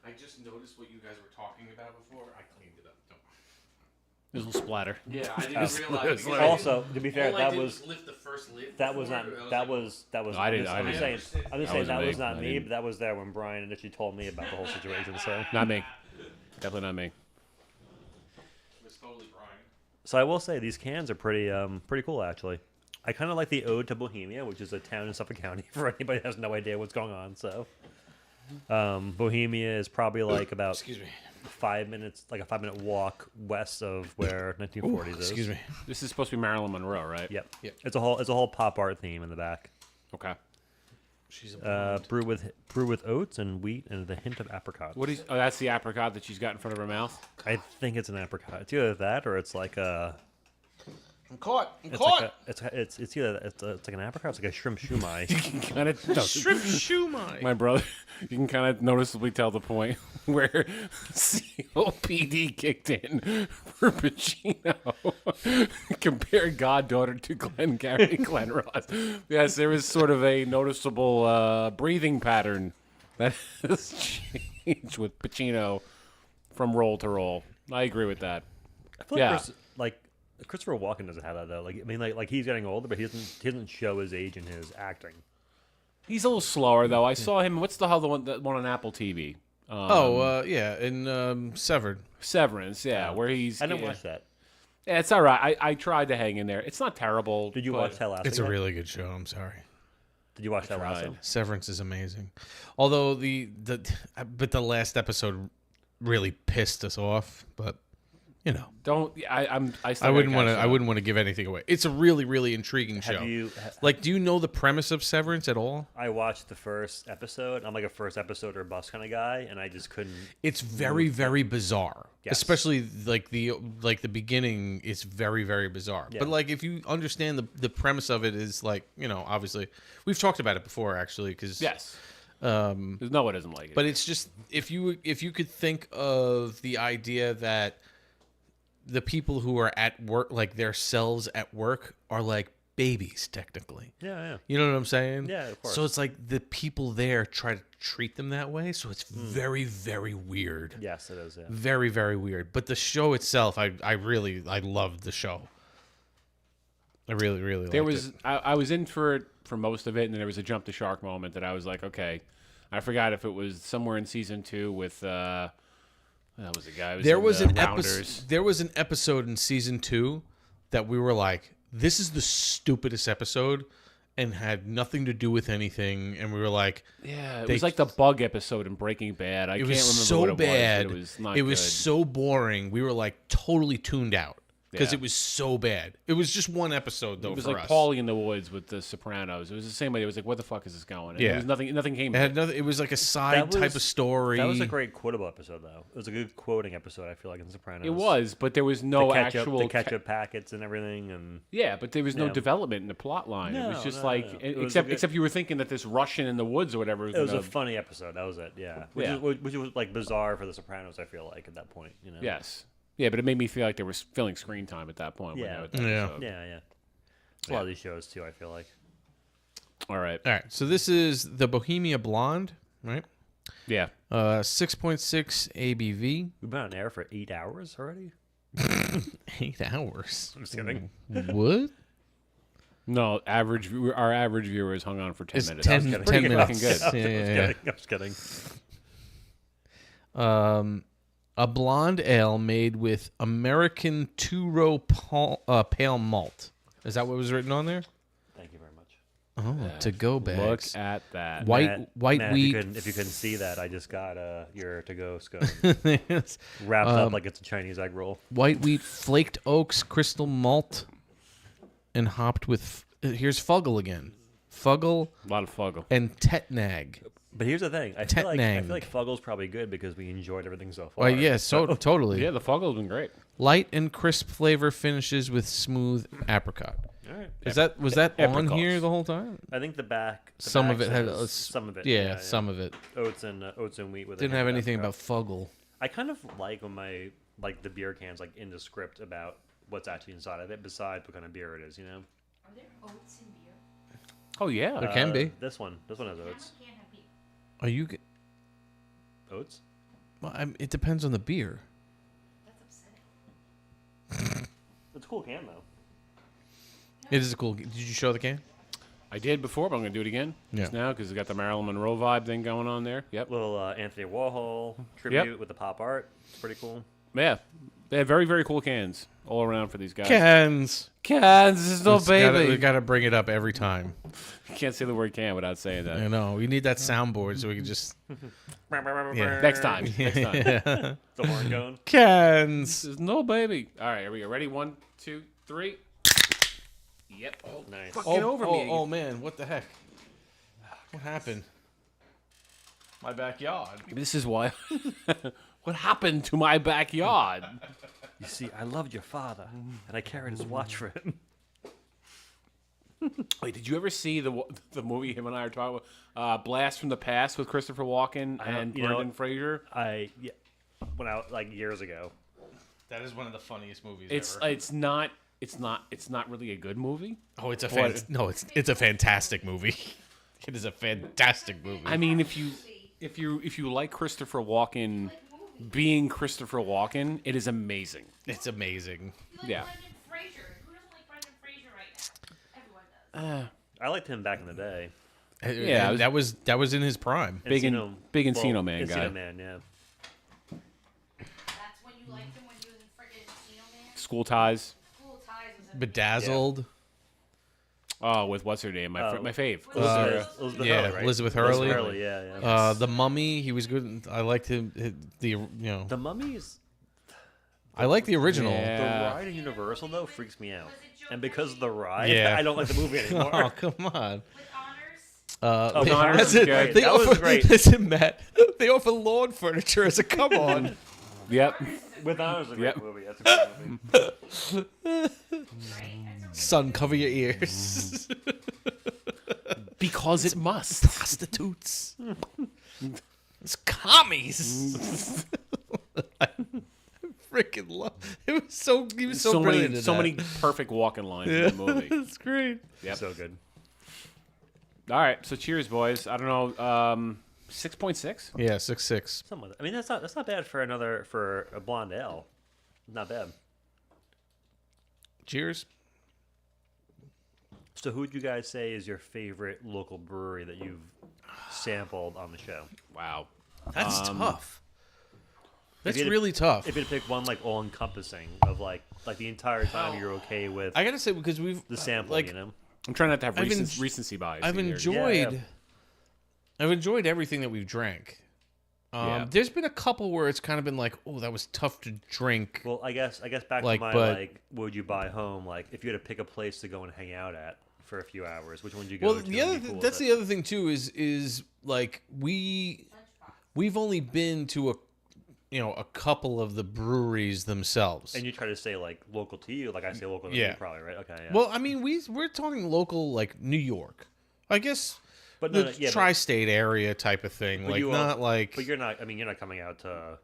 I just noticed what you guys were talking about before. I cleaned it up. There's a little splatter. Yeah, I didn't realize. because Also, to be fair, all I that did was lift the first lid. that was before, not and I that like, was that was. I didn't- I'm I just didn't. saying. I'm just That saying wasn't that me. was not I me. didn't. But that was there when Brian initially told me about the whole situation. So, Not me. Definitely not me. It was totally Brian. so I will say these cans are pretty cool actually. I kind of like the Ode to Bohemia, which is a town in Suffolk County for anybody that has no idea what's going on. So, Bohemia is probably like about 5 minutes, like a 5-minute walk west of where 1940s is. Excuse me. This is supposed to be Marilyn Monroe, right? Yep. Yep. It's a whole pop art theme in the back. Okay. She's a Brew with oats and wheat and a hint of apricot. What is? Oh, that's the apricot that she's got in front of her mouth. I think it's an apricot. It's either that or it's like a. I'm caught. I'm It's caught. like it's either it's like an apricot. It's like a shrimp shumai. You can kind of shrimp shumai. My brother, you can kind of noticeably tell the point where COPD kicked in for Pacino. Compared Goddaughter to Glengarry Glen Ross. Yes, there is sort of a noticeable breathing pattern that has changed with Pacino from role to role. I agree with that. I feel Yeah. like Christopher Walken doesn't have that though. Like I mean, like he's getting older, but he doesn't show his age in his acting. He's a little slower though. I saw him. What's the other one? That one on Apple TV. Yeah, in Severed. Severance. Yeah, where he's. I didn't watch that. Yeah, it's all right. I tried to hang in there. It's not terrible. Did you but- watch that last? It's a yet? really good show. I'm sorry. Did you watch that last tried. one? Severance is amazing. Although but the last episode really pissed us off. But Don't. I wouldn't want to give anything away. It's a really, really intriguing show. Do you know the premise of Severance at all? I watched the first episode. I'm like a first episode or bust kind of guy, and I just couldn't. It's very, very bizarre. Yes. Especially like the beginning is very, very bizarre. Yeah. But like if you understand the premise of it is like obviously we've talked about it before actually because Yes. There's no one doesn't like it. But it's just if you could think of the idea that the people who are at work, like their selves at work, are like babies technically. Yeah. You know what I'm saying? Yeah, of course. So it's like the people there try to treat them that way. So it's very, very weird. Yes, it is. Yeah. Very, very weird. But the show itself, I loved the show. I really, really there liked was it. I was in for it for most of it, and then there was a jump the shark moment that I was like, okay. I forgot if it was somewhere in season 2 with that was a guy. There was an episode in season 2 that we were like, this is the stupidest episode and had nothing to do with anything. And we were like, yeah, it was like the bug episode in Breaking Bad. I can't remember so what it bad. was. But it was not It was good. so boring. We were like totally tuned out because Yeah. it was so bad. It was just one episode though. It was for like us. Paulie in the Woods with The Sopranos. It was the same way. It was like, where the fuck is this going? And Yeah. there was nothing came. It had nothing. It was like a side type of story. That was a great quotable episode, though. It was a good quoting episode. I feel like in Sopranos. It was, but there was no the ketchup packets and everything, and yeah, but there was no development in the plot line. It was just except you were thinking that this Russian in the woods or whatever. It was a funny episode. That was it. Yeah, which was like bizarre for the Sopranos. I feel like at that point, you know. Yes. Yeah, but it made me feel like they were filling screen time at that point. Yeah, Yeah. It's a lot of these shows too. I feel like. All right. So this is the Bohemia Blonde, right? Yeah. 6.6 ABV. We've been on air for 8 hours already. 8 hours. I'm just kidding. What? No, our average viewers hung on for 10 It's minutes. 10 That was pretty minutes. fucking good. Yeah. I'm just kidding. A blonde ale made with American two-row pale malt. Is that what was written on there? Thank you very much. Oh, to-go bags. Look at that. White Matt, wheat. If you couldn't see that, I just got your to-go scone Yes. wrapped up like it's a Chinese egg roll. White wheat, flaked oaks, crystal malt, and hopped with... Here's Fuggle again. Fuggle. A lot of Fuggle. And Tetnag. But here's the thing. I feel like Fuggle's probably good because we enjoyed everything so far. Well, yeah, totally. Yeah, the Fuggle's been great. Light and crisp flavor finishes with smooth apricot. All right. Was that on Apricots. here the whole time? I think the back. Some of it had some of it. Yeah, some of it. Oats and wheat with. Didn't have anything about Fuggle. I kind of like when the beer cans like in the script about what's actually inside of it, besides what kind of beer it is. You know. Are there oats in beer? Oh yeah, There can be. This one has oats. Can't have beer. Are you? Oats. Well, it depends on the beer. That's upsetting. It's a cool can though. It is a cool. Did you show the can? I did before, but I'm gonna do it again. Yeah. Just now because it's got the Marilyn Monroe vibe thing going on there. Yep. Little Anthony Warhol tribute with the pop art. It's pretty cool. Yeah. They have very, very cool cans all around for these guys. Cans. This is no baby. We gotta bring it up every time. You can't say the word can without saying that. I know. We need that soundboard so we can just. Yeah. Next time. Next time. Yeah. The horn going. Cans. This is no baby. All right, here we go. Ready? 1, 2, 3. Yep. Oh, Nice. Fuck, get over me. Oh man, what the heck? What happened? My backyard. This is why. What happened to my backyard? You see, I loved your father, and I carried his watch for him. Wait, did you ever see the movie him and I are talking about, Blast from the Past with Christopher Walken and Brendan Fraser? When I like years ago. That is one of the funniest movies It's not really a good movie. Oh, it's a fantastic movie. It is a fantastic movie. I mean, if you like Christopher Walken being Christopher Walken, it is amazing. It's amazing. Yeah. Brendan Fraser. Who doesn't like Brendan Fraser right now? Everyone does. I liked him back in the day. Yeah, that was in his prime. Big Encino Man guy. Encino Man, yeah. That's when you liked him when he was in freaking Encino Man. School Ties. School Ties was a Bedazzled. Oh, with what's her name? My fave. Elizabeth Hurley, right? Elizabeth Hurley. Hurley, yeah. The Mummy. He was good. I liked him. The The Mummy's. I like the original. Yeah. The ride at Universal though freaks me out, and because of the ride, Yeah. I don't like the movie anymore. Oh, come on. with honors. Honors That's was it. great. They That was offer, great. Listen, Matt. They offer lawn furniture as a come on. Yep. With honors, is a great Yep. movie. That's a great movie. Son, cover your ears. Because it must. Prostitutes. It's commies. I freaking love. It was so. He was so brilliant. many, in so that. many perfect walking lines in the movie. It's great. Yep. So good. All right, so cheers, boys. I don't know, 6.6. Yeah, 6.6. Something like that. I mean, that's not bad for a blonde ale. Not bad. Cheers. So, who would you guys say is your favorite local brewery that you've sampled on the show? Wow. That's tough. That's really tough. If you had to pick one like all encompassing of like the entire time you're okay with. I gotta say because we've the sample, like, you know. I'm trying not to have recency bias. I've enjoyed everything that we've drank. There's been a couple where it's kind of been like, oh, that was tough to drink. Well, I guess back like, to my but, would you buy home? Like, if you had to pick a place to go and hang out at for a few hours, which one would you go well, to? That's the other thing too. Is like we've only been to a couple of the breweries themselves. And you try to stay like local to you, like I say local to yeah. you, probably, right? Okay. Yeah. Well, I mean, we're talking local, like New York, I guess. But the tri-state area type of thing, like not like. But you're not. I mean, you're not coming out to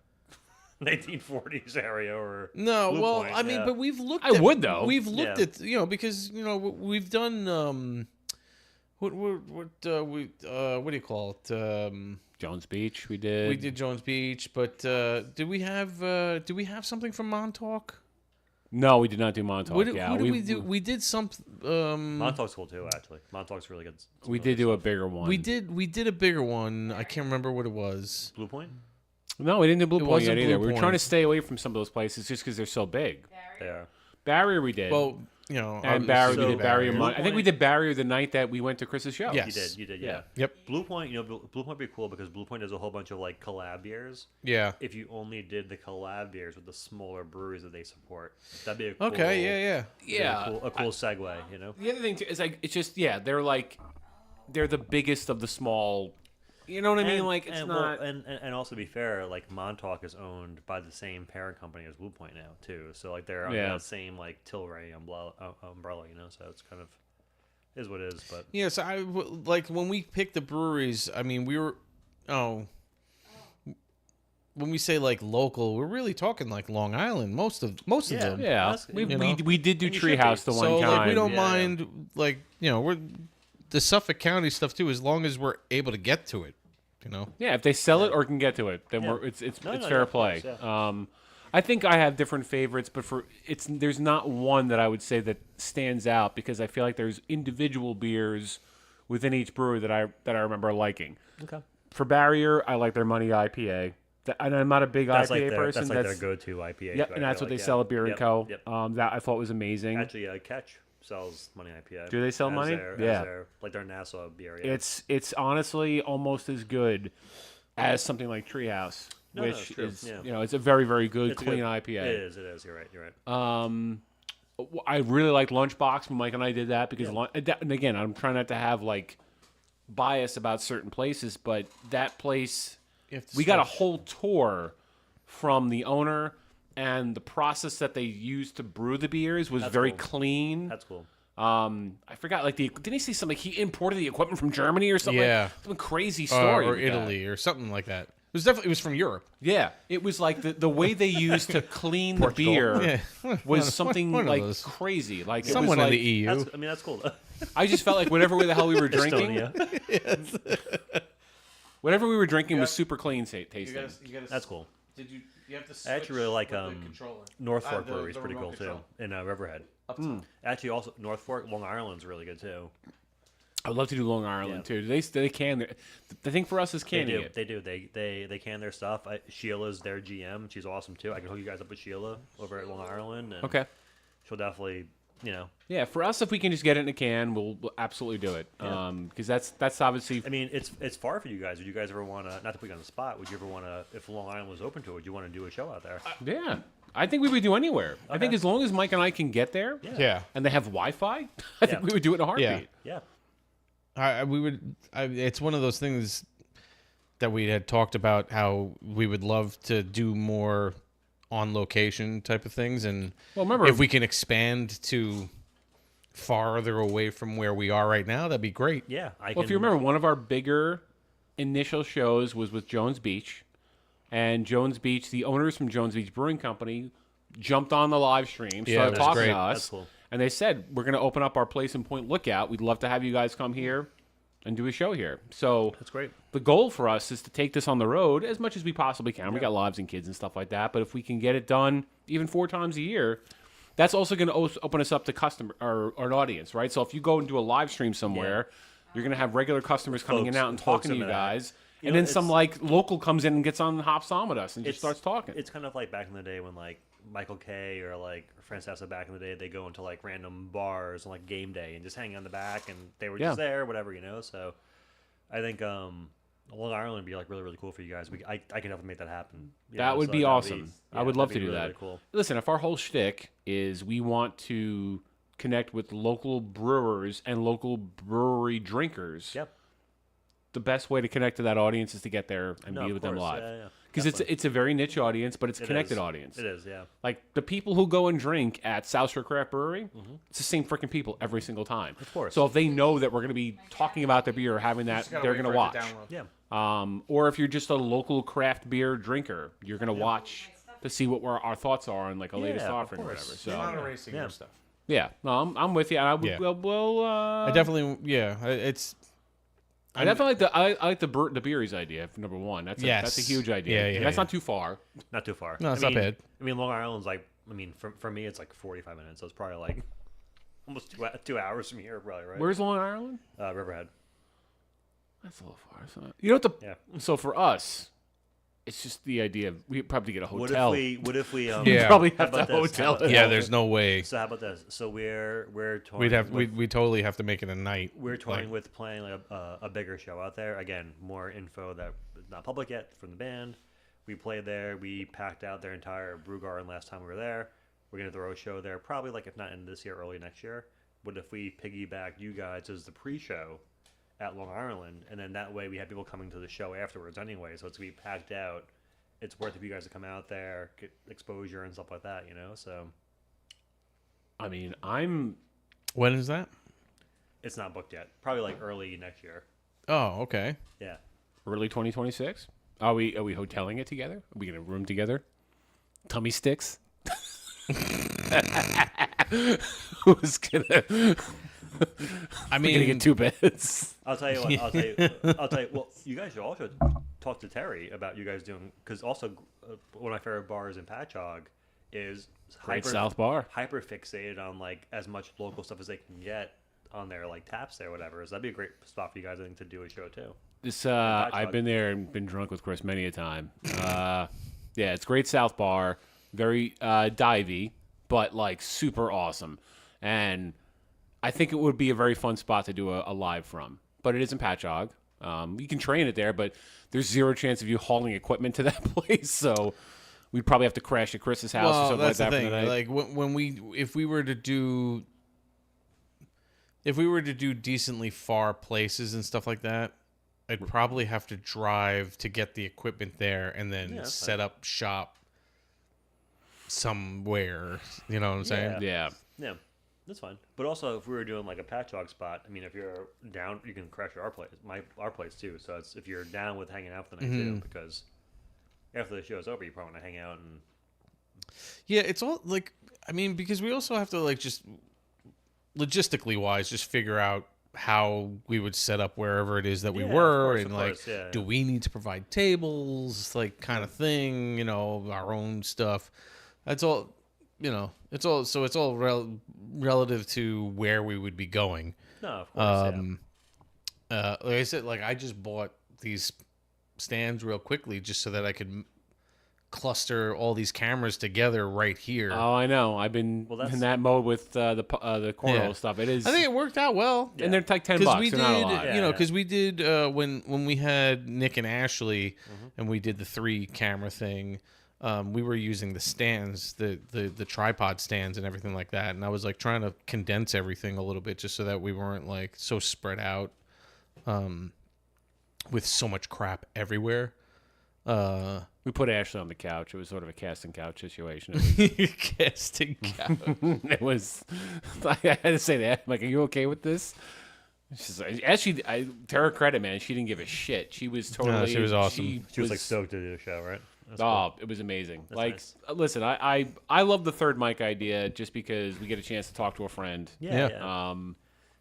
1940s area or. No, Blue well, Point, I mean, but we've looked. I would though. We've looked at because we've done what do you call it? Jones Beach. We did Jones Beach, but did we have something from Montauk? No, we did not do Montauk. Who did we do? We did some. Montauk's cool too, actually. Montauk's really good. We did do a bigger one. We did a bigger one. I can't remember what it was. Blue Point? No, we didn't do Blue Point yet either. We were Point. trying to stay away from some of those places just because they're so big. Yeah. Barrier we did. Well, and Barrier we did Barrier. Blue I think we did Barrier the night that we went to Chris's show. Yes. You did, yeah. Yep. Blue Point, Blue Point would be cool because Blue Point does a whole bunch of like collab beers. Yeah. If you only did the collab beers with the smaller breweries that they support, that'd be a cool, okay. Yeah. a cool segue, you know. The other thing too is like it's just they're the biggest of the small. You know what I mean? Like it's not. Well, and also to be fair, like Montauk is owned by the same parent company as Blue Point now too. So like they're under that same like Tilray umbrella, you know. So it's kind of is what it is. But yeah, so like when we picked the breweries, I mean we were when we say like local, we're really talking like Long Island. Most of them. Yeah, we did do Treehouse the one so, time. So like we don't mind like we're the Suffolk County stuff too, as long as we're able to get to it. Yeah, if they sell it or can get to it, then it's fair play. Course, yeah. I think I have different favorites, but there's not one that I would say that stands out because I feel like there's individual beers within each brewery that I remember liking. Okay. For Barrier, I like their Money IPA. And I'm not a big IPA person. That's like their go-to IPA. Yep, and that's what they sell at Brewing Co. Yep. That I thought was amazing. Actually, Catch sells Money IPA. Do they sell Money? Their Nassau beer. Yeah. It's honestly almost as good as something like Treehouse, which is it's a very, very good clean IPA. It is. You're right. I really liked Lunchbox when Mike and I did that because and again, I'm trying not to have like bias about certain places, but that place we got a whole tour from the owner. And the process that they used to brew the beers was very clean. That's cool. I forgot, didn't he say something? He imported the equipment from Germany or something? Yeah. Some crazy story. Or Italy or something like that. It was from Europe. Yeah. It was like the way they used to clean the beer was something crazy. Like someone it was in the EU. That's cool. I just felt like whatever the hell we were drinking. Whatever we were drinking was super clean tasting. That's cool. Did you? You have to I actually really like North Fork the Brewery is pretty cool control. too in Riverhead. Actually, also North Fork, Long Island's really good too. I would love to do Long Island too. They can. The thing for us is canning it. They do. They can their stuff. Sheila's their GM. She's awesome too. I can hook you guys up with Sheila over at Long Island. And okay. She'll definitely. Yeah, for us, if we can just get it in a can, we'll absolutely do it. Because that's obviously. I mean, it's far for you guys. Would you guys ever want to? Not to put you on the spot. Would you ever want to? If Long Island was open to it, would you want to do a show out there? Yeah, I think we would do anywhere. Okay. I think as long as Mike and I can get there. Yeah. And they have Wi-Fi, I think we would do it in a heartbeat. Yeah. We would. It's one of those things that we had talked about how we would love to do more on location type of things, and remember, if we can expand to farther away from where we are right now, that'd be great. Yeah. If you remember, one of our bigger initial shows was with Jones Beach, and Jones Beach, the owners from Jones Beach Brewing Company, jumped on the live stream, started talking to us, That's cool. And they said, we're going to open up our place in Point Lookout. We'd love to have you guys come here and do a show here. So that's great. The goal for us is to take this on the road as much as we possibly can. We got lives and kids and stuff like that. But if we can get it done even 4 times a year, that's also going to open us up to customer or an audience, right? So if you go and do a live stream somewhere, you're going to have regular customers coming in and out and talking to you guys. and then some like local comes in and gets on hops on with us and just starts talking. It's kind of like back in the day when like Michael K or like Francesca back in the day, they go into like random bars on like game day and just hang on the back, and they were just there, whatever, you know. So I think Long Island would be like really, really cool for you guys. I can definitely make that happen. That would be awesome. I would love to do really, that. really cool. Listen, if our whole shtick is we want to connect with local brewers and local brewery drinkers, the best way to connect to that audience is to get there and be with them live. Because it's a very niche audience, but it's a connected audience. It is, yeah. Like the people who go and drink at South Shore Craft Brewery, it's the same freaking people every single time. Of course. So if they know that we're going to be talking about their beer or having that, they're going to watch. Yeah. Or if you're just a local craft beer drinker, you're going to watch to see what our thoughts are on like a latest offering or whatever. So mono-racing your stuff. Yeah, no, I'm with you. And I definitely, I definitely like the Beerys idea. Number one, that's a huge idea. And that's not too far. Not too far. No, it's not bad. I mean, Long Island's like, for me, it's like 45 minutes. So it's probably like almost 2 hours from here, probably, right? Where's Long Island? Riverhead. That's a little far. You know what so for us, it's just the idea of we probably get a hotel. What if we probably have to hotel it. Yeah, there's no way. So how about this? So we're touring. We totally have to make it a night. We're touring with playing like a bigger show out there. Again, more info that is not public yet from the band. We played there. We packed out their entire brew garden last time we were there. We're gonna throw a show there, probably like if not end this year, early next year. What if we piggyback you guys as the pre-show at Long Island, and then that way we have people coming to the show afterwards anyway, so it's gonna be packed out. It's worth it for you guys to come out there, get exposure and stuff like that, you know. So, I mean, When is that? it's not booked yet. Probably like early next year. Oh, okay. Yeah. early 2026. Are we hoteling it together? Are we gonna room together? Tummy sticks. Who's gonna? I mean, gonna get 2 beds. I'll tell you what. I'll tell you. Well, you guys should also talk to Terry about you guys doing, because also one of my favorite bars in Patchogue is Great South Bar. Hyper fixated on like as much local stuff as they can get on their like taps there, whatever. So that'd be a great spot for you guys, I think, to do a show too. This I've been there and been drunk with Chris many a time. Yeah, it's Great South Bar, very divey, but like super awesome, and I think it would be a very fun spot to do a live from. But it is in Patchogue. You can train it there, but there's zero chance of you hauling equipment to that place. So we'd probably have to crash at Chris's house or something like that. That's the for the thing. night. Like if we were to do decently far places and stuff like that, I'd probably have to drive to get the equipment there and then set up shop somewhere. You know what I'm saying? Yeah. That's fine. But also, if we were doing like a Patchogue spot, I mean, if you're down, you can crash at our place, our place too. So it's if you're down with hanging out for the night too, because after the show's over, you probably want to hang out and. Yeah, it's all like, I mean, because we also have to like just logistically wise, just figure out how we would set up wherever it is that we were, and like, do we need to provide tables, like kind of thing, you know, our own stuff. That's all. You know, it's all relative to where we would be going. No, of course. Like I said, like I just bought these stands real quickly just so that I could cluster all these cameras together right here. Oh, I know. I've been in that mode with the cornhole stuff. It is. I think it worked out well, and they're like $10. We they're did, not a lot. you know, because we did when we had Nick and Ashley, and we did the 3 camera thing. We were using the stands, the tripod stands and everything like that. And I was like trying to condense everything a little bit just so that we weren't like so spread out with so much crap everywhere. We put Ashley on the couch. It was sort of a casting couch situation. Casting couch. It was. I had to say that. I'm like, are you okay with this? She's like, actually, to her credit, man, she didn't give a shit. She was totally. No, she was awesome. She was like stoked to do the show, right? Cool. It was amazing. That's like, nice. Listen, I love the third mic idea just because we get a chance to talk to a friend. Yeah. And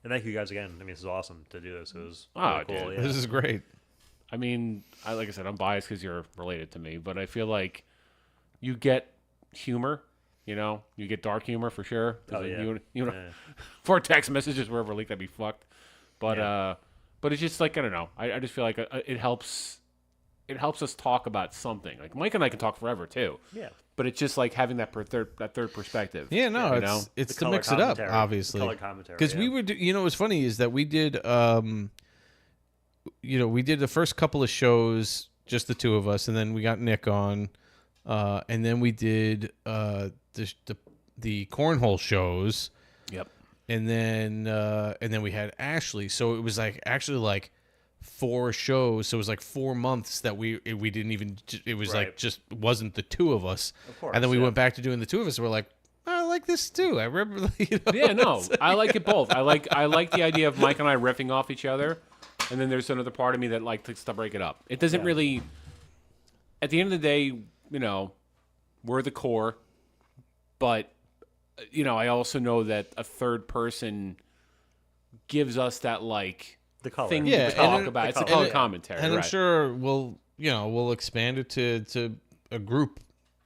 thank you guys again. I mean, this is awesome to do this. It was really cool. Yeah. This is great. I mean, like I said, I'm biased because you're related to me, but I feel like you get humor. You know, you get dark humor for sure. Oh, yeah. You know, for text messages wherever leaked, I'd be fucked. But it's just like, I don't know. I just feel like it helps it helps us talk about something. Like Mike and I can talk forever too. Yeah. But it's just like having that third perspective. Yeah, no, you know? it's The to mix color it up, commentary. obviously. Color commentary, Because we yeah. would, you know, what's funny is that we did, we did the first couple of shows, just the two of us, and then we got Nick on, and then we did the cornhole shows. Yep. And then we had Ashley. So it was like actually like 4 shows. So it was like 4 months that we didn't even. It was like just wasn't the two of us. Of course, and then we yeah. went back to doing the two of us. And we're like, I like this too. I remember. You know, Yeah, no, I like it both. I like the idea of Mike and I riffing off each other, and then there's another part of me that likes to break it up. It doesn't really. At the end of the day, you know, we're the core, but you know, I also know that a third person gives us that like The color. thing Yeah, to talk and about. the It's a color. color Yeah. commentary, and right? I'm sure we'll expand it to a group,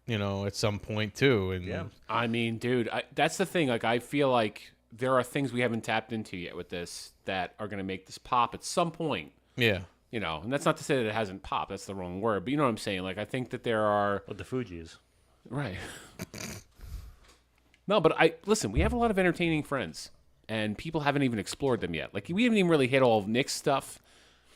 you know, at some point too. And Yeah. I mean, dude, that's the thing. Like, I feel like there are things we haven't tapped into yet with this that are going to make this pop at some point. yeah. You know, and that's not to say that it hasn't popped. That's the wrong word. But you know what I'm saying? Like, I think that there are... With the Fugees. Right. No, but listen, we have a lot of entertaining friends, and people haven't even explored them yet. Like, we haven't even really hit all of Nick's stuff.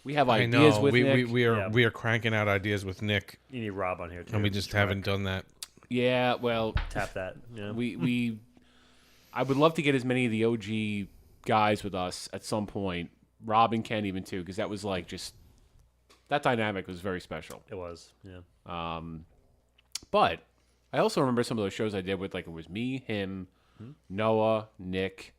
We have I ideas know. with Nick. We are cranking out ideas with Nick, You need Rob on here too. and we just haven't done that. Yeah, well... Tap that. You know? We I would love to get as many of the OG guys with us at some point. Rob and Ken even too, because that was like just... That dynamic was very special. It was, yeah. But I also remember some of those shows I did with, like, it was me, him, Noah, Nick.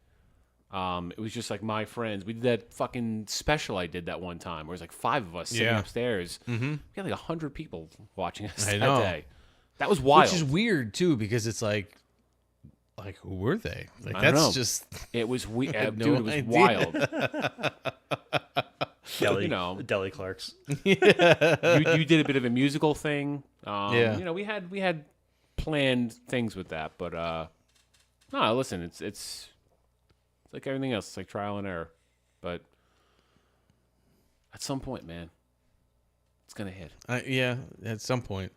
It was just like my friends. We did that fucking special I did that one time where it was like 5 of us sitting Yeah. upstairs. Mm-hmm. We had like 100 people watching us I that know. day. That was wild. Which is weird too, because it's like who were they? Like I don't that's know. just It was weird. had Dude, no it was idea. wild. Deli, you know. deli clerks. You did a bit of a musical thing. Yeah. You know, we had planned things with that, but no, listen, it's like everything else. It's like trial and error. But at some point, man, it's gonna hit. yeah, at some point.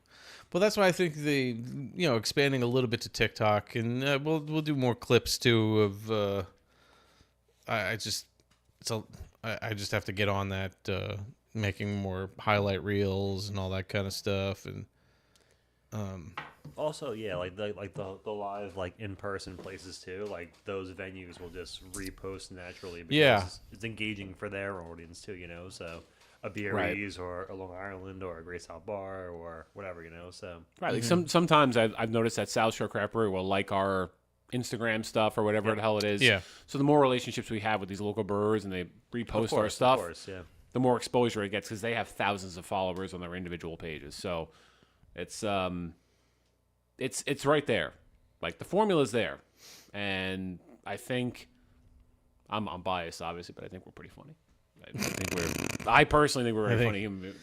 Well, that's why I think expanding a little bit to TikTok, and we'll do more clips too of. I just have to get on that, making more highlight reels and all that kind of stuff, and Also, yeah, like the live like in person places too. Like those venues will just repost naturally because Yeah. it's engaging for their audience too. You know, so a Beerys or a Long Island or a Great South Bar or whatever. You know, so Right. Like sometimes I've noticed that South Shore Craft Brewery will like our Instagram stuff or whatever the hell it is. Yeah. So the more relationships we have with these local brewers and they repost Of course, our stuff, Of course, yeah. the more exposure it gets because they have thousands of followers on their individual pages. So it's right there. Like the formula's there, and I think I'm biased obviously, but I think we're pretty funny. I personally think we're very funny.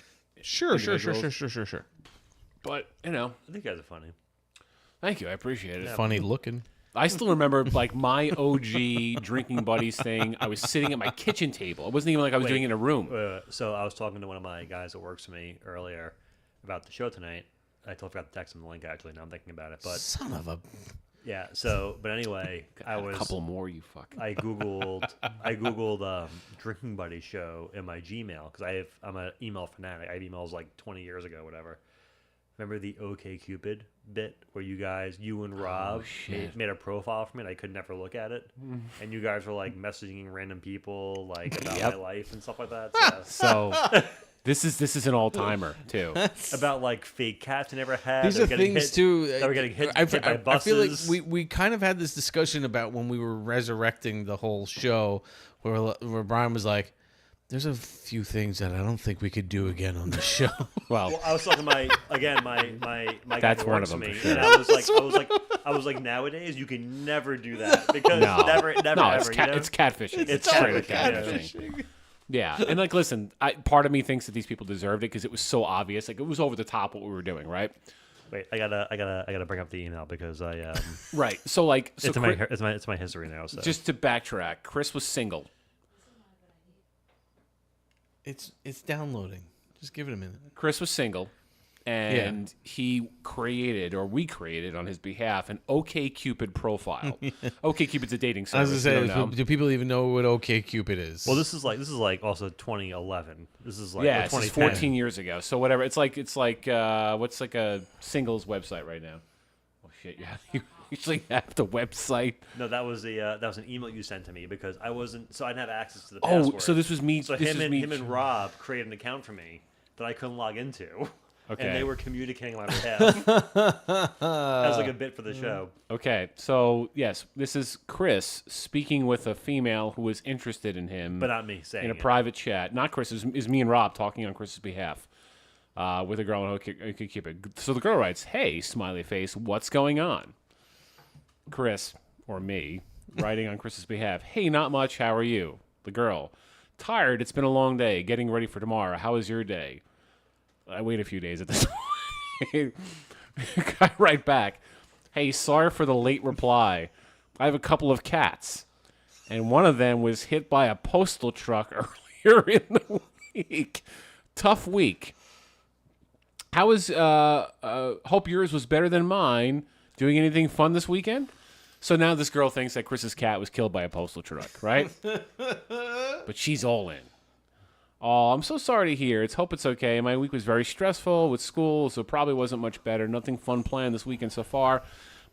Sure. But you know, I think you guys are funny. thank you. I appreciate it. Funny looking. I still remember like my OG drinking buddies thing. I was sitting at my kitchen table. It wasn't even like I was doing it in a room. So I was talking to one of my guys that works for me earlier about the show tonight. I totally forgot to text him the link actually. Now I'm thinking about it, but Son of a. yeah. So, but anyway, A couple more, you fuck. I googled drinking buddy show in my Gmail because I'm an email fanatic. I have emails like 20 years ago, whatever. Remember the OkCupid bit where you and Rob made a profile for me and I could never look at it, and you guys were like messaging random people like about my life and stuff like that. So this is an all timer too. About like fake cats I never had. These that are were getting things hit- too. that were getting hit, I hit by buses. feel like we kind of had this discussion about when we were resurrecting the whole show, where Brian was like, "There's a few things that I don't think we could do again on the show." Well, I was talking to my guy That's that one works of them for me, for sure. and I was like, nowadays you can never do that because never it's ever. it's catfishing. It's straight up catfishing. Yeah, and like, listen, part of me thinks that these people deserved it because it was so obvious. Like, it was over the top what we were doing, right? Wait, I gotta bring up the email because I Right. So like, it's my history now. So just to backtrack, Chris was single. It's downloading. Just give it a minute. Chris was single, and he created, or we created on his behalf, an OkCupid profile. OkCupid's a dating service. I was going to say, do people even know what OkCupid is? Well, this is like also 2011. This is like this is 2010. 14 years ago. So whatever. It's like what's like a singles website right now? Oh shit! Yeah, you usually have the website. No, that was an email you sent to me because I wasn't, so I didn't have access to the password. Oh, so this was me. So him and Rob created an account for me that I couldn't log into. Okay. And they were communicating on my behalf. That was like a bit for the show. Okay, so yes, this is Chris speaking with a female who was interested in him, But not me saying in a it. private chat. Not Chris, is me and Rob talking on Chris's behalf with a girl on OkCupid. So the girl writes, "Hey, smiley face, what's going on?" Chris, or me, writing on Chris's behalf, "Hey, not much. How are you?" The girl, "Tired. It's been a long day. Getting ready for tomorrow. How was your day?" I wait a few days at this point. I write back, "Hey, sorry for the late reply. I have a couple of cats, and one of them was hit by a postal truck earlier in the week. Tough week. How was, hope yours was better than mine. Doing anything fun this weekend?" So now this girl thinks that Chris's cat was killed by a postal truck, right? But she's all in. "Oh, I'm so sorry to hear. Hope it's okay. My week was very stressful with school, so probably wasn't much better. Nothing fun planned this weekend so far.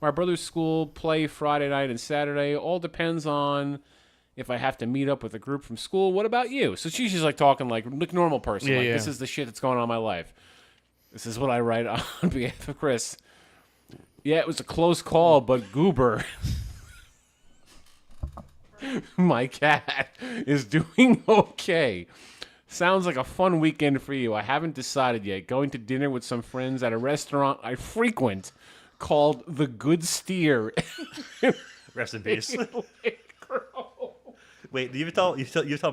My brother's school play Friday night and Saturday. All depends on if I have to meet up with a group from school. What about you?" So she's just like talking like normal person. Yeah, like, yeah. This is the shit that's going on in my life. This is what I write on behalf of Chris. "Yeah, it was a close call, but goober. My cat is doing okay. Sounds like a fun weekend for you. I haven't decided yet. Going to dinner with some friends at a restaurant I frequent called The Good Steer." Rest in peace. Wait, you tell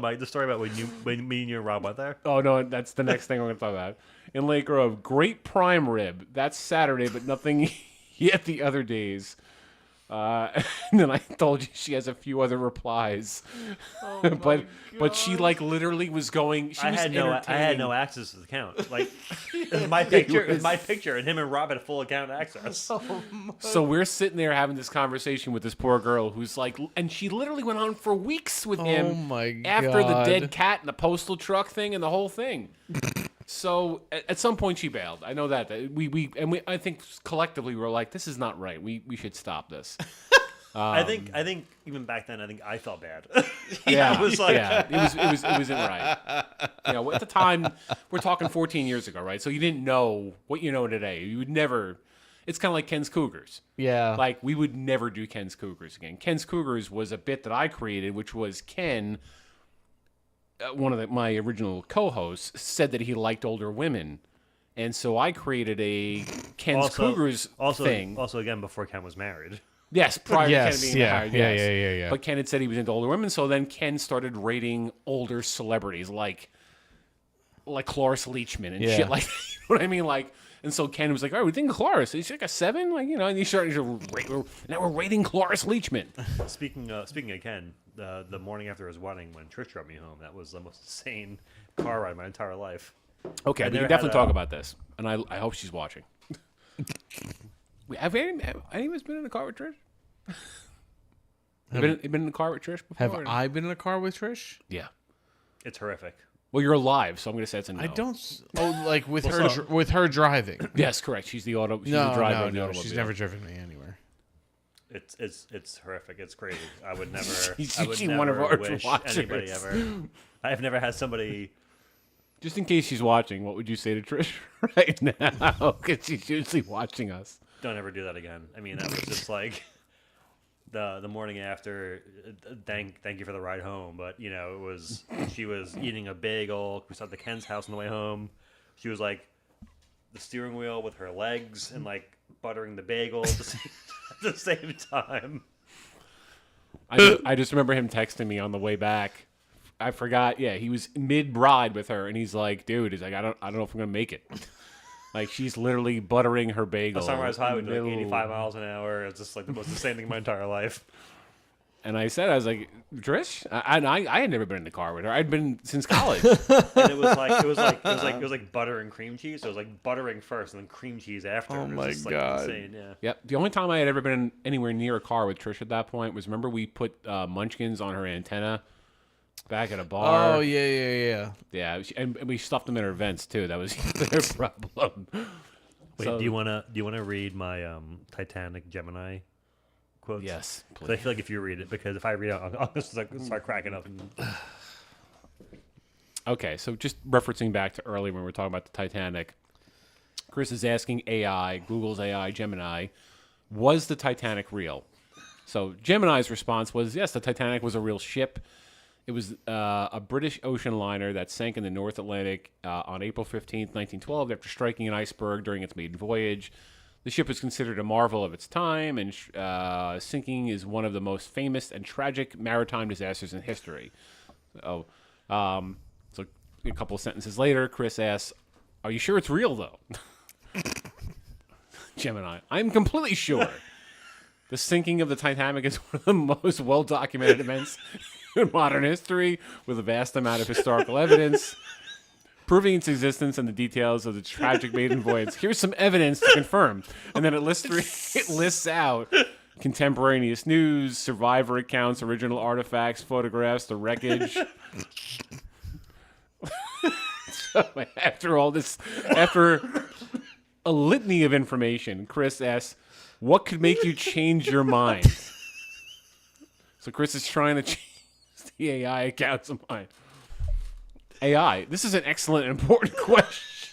Mike the story about when me and you and Rob went there? Oh, no, that's the next thing we're going to talk about. "In Lake Grove, great prime rib. That's Saturday, but nothing yet the other days." And then I told you she has a few other replies. But she like literally was going. I had no access to the account. Like it was my picture, and him and Rob had full account access. So we're sitting there having this conversation with this poor girl who's like, and she literally went on for weeks with him. Oh my after the God. dead cat and the postal truck thing and the whole thing. So at some point she bailed. I know that I think collectively we were like, this is not right. We should stop this. I think even back then I felt bad. Yeah, I was like, it wasn't right. You know, at the time, we're talking 14 years ago, right? So you didn't know what you know today. You would never. It's kind of like Ken's Cougars. Yeah. Like we would never do Ken's Cougars again. Ken's Cougars was a bit that I created, which was Ken. One of my original co-hosts said that he liked older women, and so I created a Ken's Cougars thing. Also, again, before Ken was married. Yes, prior to Ken being married. Yes. Yeah. But Ken had said he was into older women, so then Ken started rating older celebrities like Cloris Leachman and shit like that. You know what I mean? Like, and so Ken was like, "All right, we think Cloris. He's like a 7, like, you know." And he started to rate. Now we're rating Cloris Leachman. Speaking of Ken, the morning after his wedding, when Trish drove me home, that was the most insane car ride my entire life. Okay, we can definitely talk about this, and I hope she's watching. Have any of us been in a car with Trish? Been in a car with Trish before? Have I been in a car with Trish? Yeah. It's horrific. Well, you're alive, so I'm going to say it's a no. I don't. Oh, like with her driving. Yes, correct. She's the driver. of the automobile. She's never driven me anywhere. It's horrific. It's crazy. I would never. She's I would never one of our wish watchers. anybody ever. I've never had somebody. Just in case she's watching, what would you say to Trish right now? Because she's usually watching us. Don't ever do that again. I mean, that was just like the morning after. Thank you for the ride home, but you know, she was eating a bagel. We stopped at Ken's house on the way home. She was like the steering wheel with her legs and like buttering the bagel at the same time. I just remember him texting me on the way back. I forgot. Yeah, he was mid-ride with her, and he's like, "Dude, he's like, I don't know if I'm gonna make it." Like she's literally buttering her bagel. Sunrise Highway doing 85 miles an hour. It's just like the most insane thing in my entire life. And I said, I was like, Trish, I had never been in the car with her. I'd been since college. And it was like butter and cream cheese. So it was like buttering first and then cream cheese after. Oh It was my just, God. Insane, yeah. Yep. The only time I had ever been anywhere near a car with Trish at that point was, remember we put munchkins on her antenna back at a bar. Oh yeah. Yeah, and we stuffed them in her vents too. That was their problem. Wait, So- do you wanna read my Titanic Gemini quotes? Yes, 'Cause I feel like if you read it, because if I read it, I'll just start cracking up. Okay, so just referencing back to earlier when we were talking about the Titanic, Chris is asking AI, Google's AI, Gemini, was the Titanic real? So Gemini's response was, yes, the Titanic was a real ship. It was a British ocean liner that sank in the North Atlantic on April 15th, 1912, after striking an iceberg during its maiden voyage. The ship is considered a marvel of its time, and sinking is one of the most famous and tragic maritime disasters in history. So a couple of sentences later, Chris asks, "Are you sure it's real, though?" Gemini, I'm completely sure. The sinking of the Titanic is one of the most well-documented events in modern history, with a vast amount of historical evidence proving its existence and the details of the tragic maiden voyage. Here's some evidence to confirm. And then it lists out contemporaneous news, survivor accounts, original artifacts, photographs, the wreckage. So after all this, after a litany of information, Chris asks, what could make you change your mind? So Chris is trying to change the AI accounts of mine. AI, this is an excellent and important question.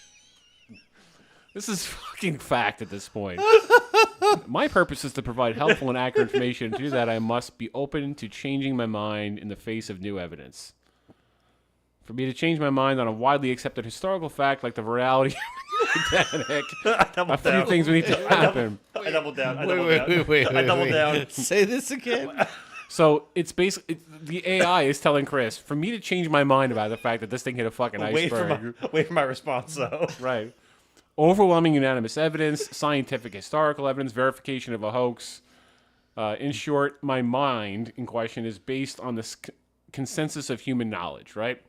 This is fucking fact at this point. My purpose is to provide helpful and accurate information. To do that, I must be open to changing my mind in the face of new evidence. For me to change my mind on a widely accepted historical fact like the virality of Titanic, a few things would need to happen. I doubled down. I Wait. doubled down. Say this again. So it's basically the AI is telling Chris, for me to change my mind about the fact that this thing hit a fucking iceberg. Wait for my response, though. Right. Overwhelming unanimous evidence, scientific historical evidence, verification of a hoax. In short, my mind in question is based on this consensus of human knowledge, right?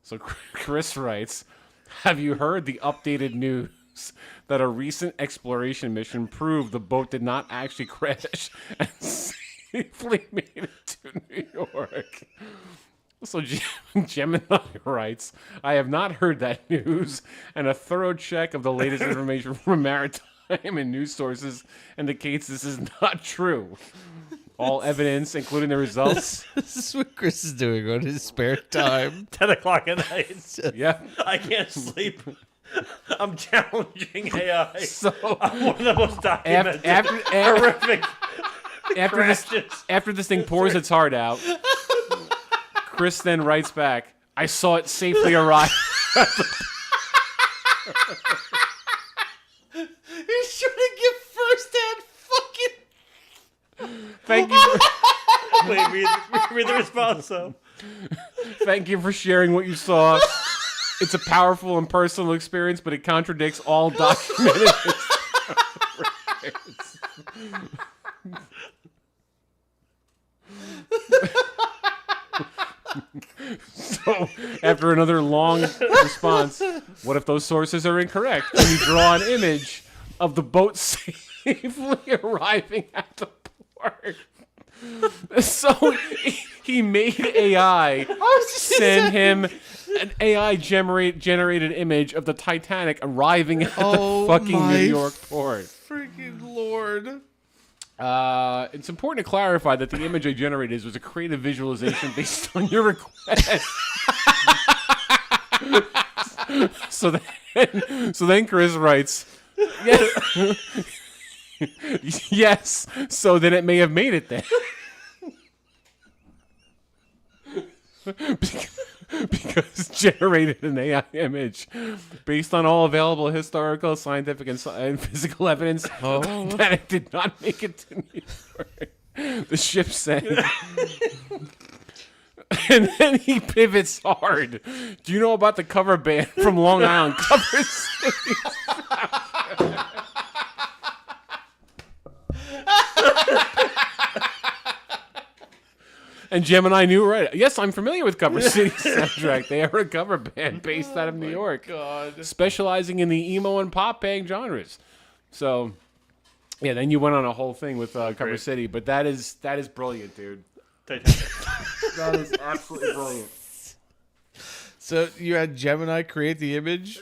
So Chris writes, have you heard the updated news that a recent exploration mission proved the boat did not actually crash and safely made it to New York? So Gemini writes, I have not heard that news, and a thorough check of the latest information from maritime and news sources indicates this is not true. All evidence, including the results. This is what Chris is doing on his spare time. 10 o'clock at night. Yeah. I can't sleep. I'm challenging AI. So I'm one of the most documented, horrific after this thing pours its heart out, Chris then writes back, I saw it safely arrive. You shouldn't give first-hand fucking... Thank you. Wait, read the response, though. Thank you for sharing what you saw. It's a powerful and personal experience, but it contradicts all documented records. So, after another long response, what if those sources are incorrect? Can you draw an image of the boat safely arriving at the port? So he made AI send him an AI generated image of the Titanic arriving at the fucking New York port. Freaking Lord. It's important to clarify that the image I generated was a creative visualization based on your request. So then Chris writes, yes, so then it may have made it then. Because generated an AI image based on all available historical, scientific, and physical evidence that it did not make it to New York. The ship sank. And then he pivots hard. Do you know about the cover band from Long Island? Cover City. And Gemini knew right. Yes, I'm familiar with Cover City soundtrack. They are a cover band based out of New York, specializing in the emo and pop bang genres. So, yeah, then you went on a whole thing with Cover City, but that is brilliant, dude. That is absolutely brilliant. So you had Gemini create the image,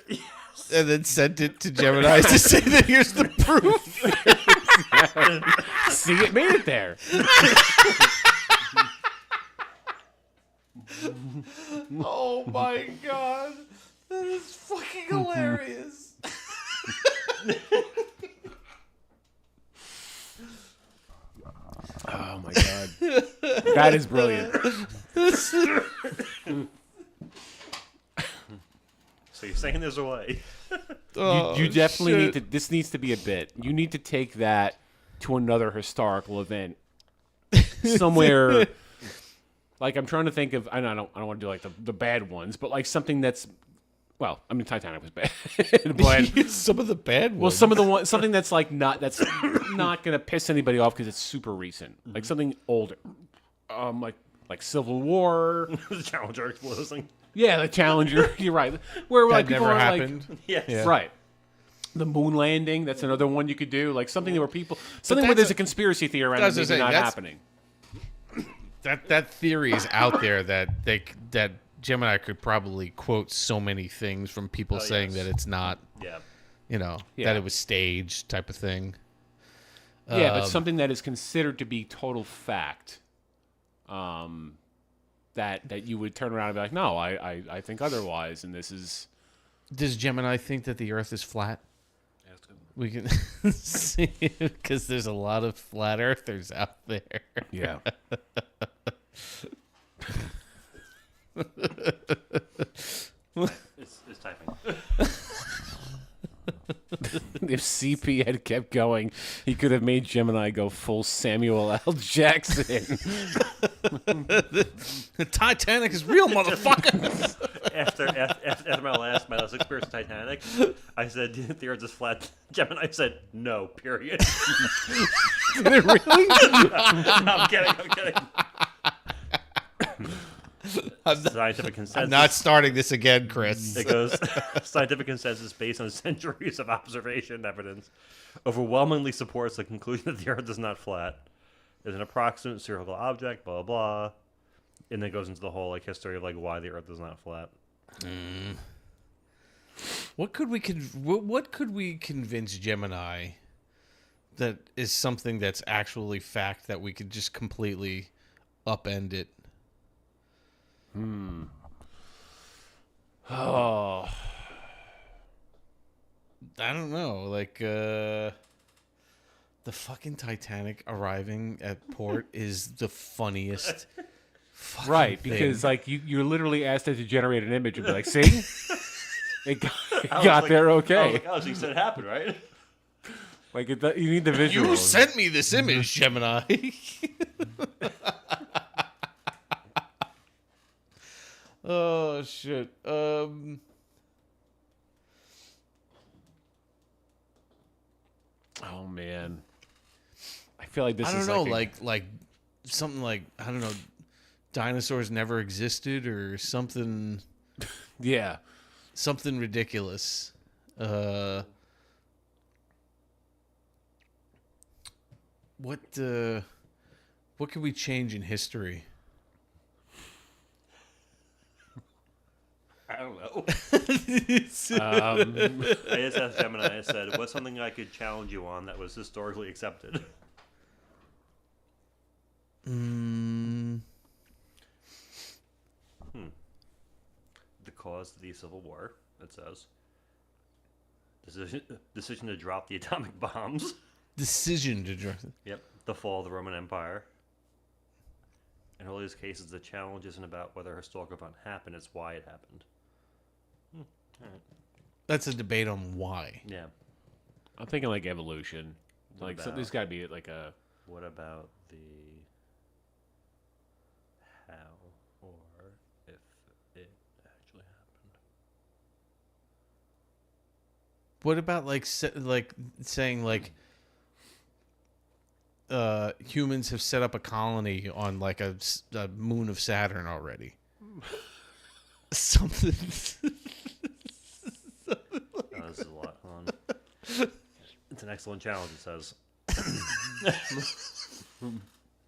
and then sent it to Gemini to say that here's the proof. See, it made it there. Oh my god, that is fucking hilarious. Oh my god, that is brilliant. So you're saying there's a way? You definitely need to. This needs to be a bit. You need to take that to another historical event somewhere. Like, I'm trying to think of. I don't want to do like the bad ones, but like something that's. Well, I mean, Titanic was bad, but some of the bad ones. Well, some of the ones, something that's like that's not gonna piss anybody off because it's super recent, like something older, like Civil War, The Challenger exploding. Yeah, the Challenger. You're right. Where like people never are happened. like, Yes. Yeah. right. The moon landing. That's another one you could do. Like something where people, something where there's a conspiracy theory around it maybe not happening. That theory is out there that Gemini could probably quote so many things from people saying that it's not. Yeah. That it was staged type of thing. Yeah, but something that is considered to be total fact. That you would turn around and be like, no, I think otherwise, and this is. Does Gemini think that the Earth is flat? We can see because there's a lot of flat earthers out there. Yeah. It's typing. If CP had kept going, he could have made Gemini go full Samuel L. Jackson. The Titanic is real, motherfucker. After my last experience with Titanic, I said the Earth is flat. Gemini said no. Period. Did it really? I'm kidding. Scientific consensus. I'm not starting this again, Chris. It goes, scientific consensus based on centuries of observation and evidence overwhelmingly supports the conclusion that the Earth is not flat. It's an approximate spherical object, blah, blah, blah. And then it goes into the whole history of why the Earth is not flat. What could we convince Gemini that is something that's actually fact that we could just completely upend it? Oh. I don't know. The fucking Titanic arriving at port is the funniest fucking Right, thing. because you're literally asked it to generate an image and be like, see? It got there okay. I was like, oh, so you said it happened, right? You need the visual. You sent me this image, Gemini. Oh shit. Oh man. I feel like this I don't is know, like something like, I don't know, dinosaurs never existed or something. Yeah. Something ridiculous. What could we change in history? I don't know. I just asked Gemini, I said, what's something I could challenge you on that was historically accepted? The cause of the Civil War, it says. Decision to drop the atomic bombs. Decision to drop. Yep. The fall of the Roman Empire. In all these cases, the challenge isn't about whether a historical event happened, it's why it happened. All right. That's a debate on why. Yeah. I'm thinking evolution. There's got to be a. What about the how or if it actually happened? What about saying humans have set up a colony on like a moon of Saturn already. Something. Oh, this is a lot. Hold on. It's an excellent challenge, it says.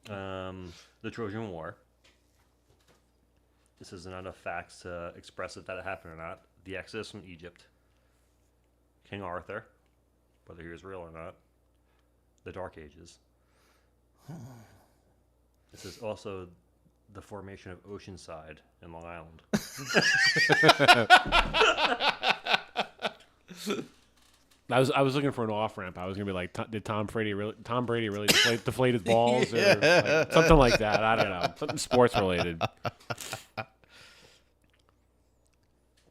The Trojan War. This is not enough facts to express if that happened or not. The Exodus from Egypt. King Arthur, whether he was real or not. The Dark Ages. This is also the formation of Oceanside in Long Island. I was looking for an off ramp. I was gonna be like, did Tom Brady really deflate his balls or like, something like that? I don't know, something sports related.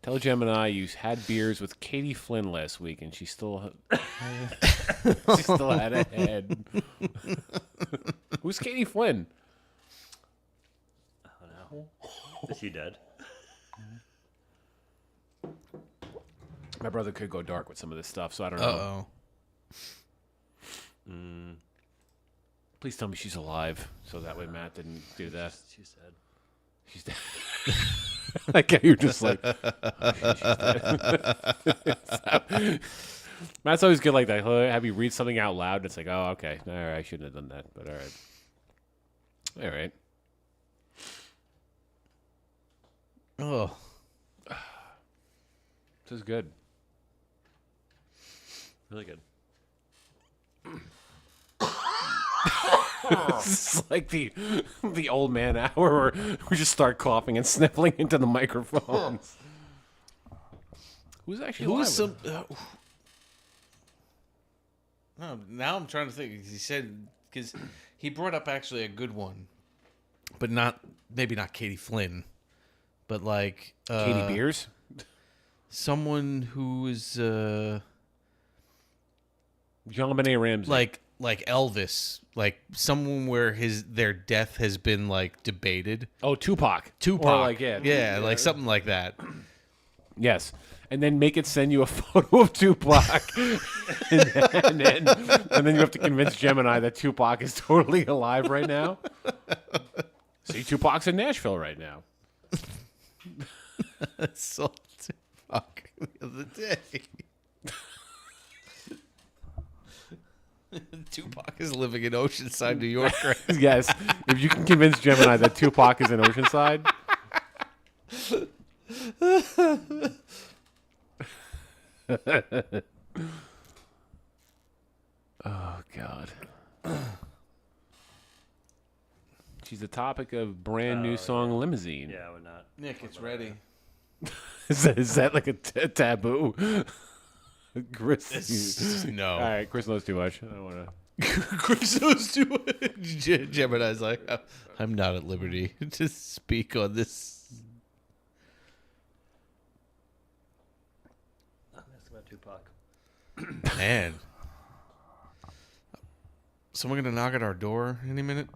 Tell Gemini you had beers with Katie Flynn last week, and she still had a head. Who's Katie Flynn? I don't know. Is she dead? My brother could go dark with some of this stuff, so I don't know. Please tell me she's alive, so that way Matt didn't do that. She's dead. She's dead. Like you're just like. Matt's always good like that. He'll have you read something out loud, and it's like, oh, okay, all right, I shouldn't have done that, but all right. Oh, this is good. Really good. This is like the old man hour where we just start coughing and sniffling into the microphones. Who's actually alive? some? No, now I'm trying to think. He said because he brought up actually a good one, but maybe not Katie Flynn, but like Katie Beers, someone who is John Benet Ramsey, like Elvis, like someone where their death has been like debated. Oh, Tupac, or like yeah, like something like that. Yes, and then make it send you a photo of Tupac, and then you have to convince Gemini that Tupac is totally alive right now. See, Tupac's in Nashville right now. I saw Tupac the other day. Tupac is living in Oceanside, New York, right? Yes, if you can convince Gemini that Tupac is in Oceanside. Oh, God. She's the topic of brand new song Limousine. Yeah, we're not. Nick, it's ready. Is that like a taboo? Chris, no. All right, Chris knows too much. I don't want to. Chris knows too much. Gemini's like, I'm not at liberty to speak on this. That's about Tupac. Man. Someone gonna knock at our door any minute?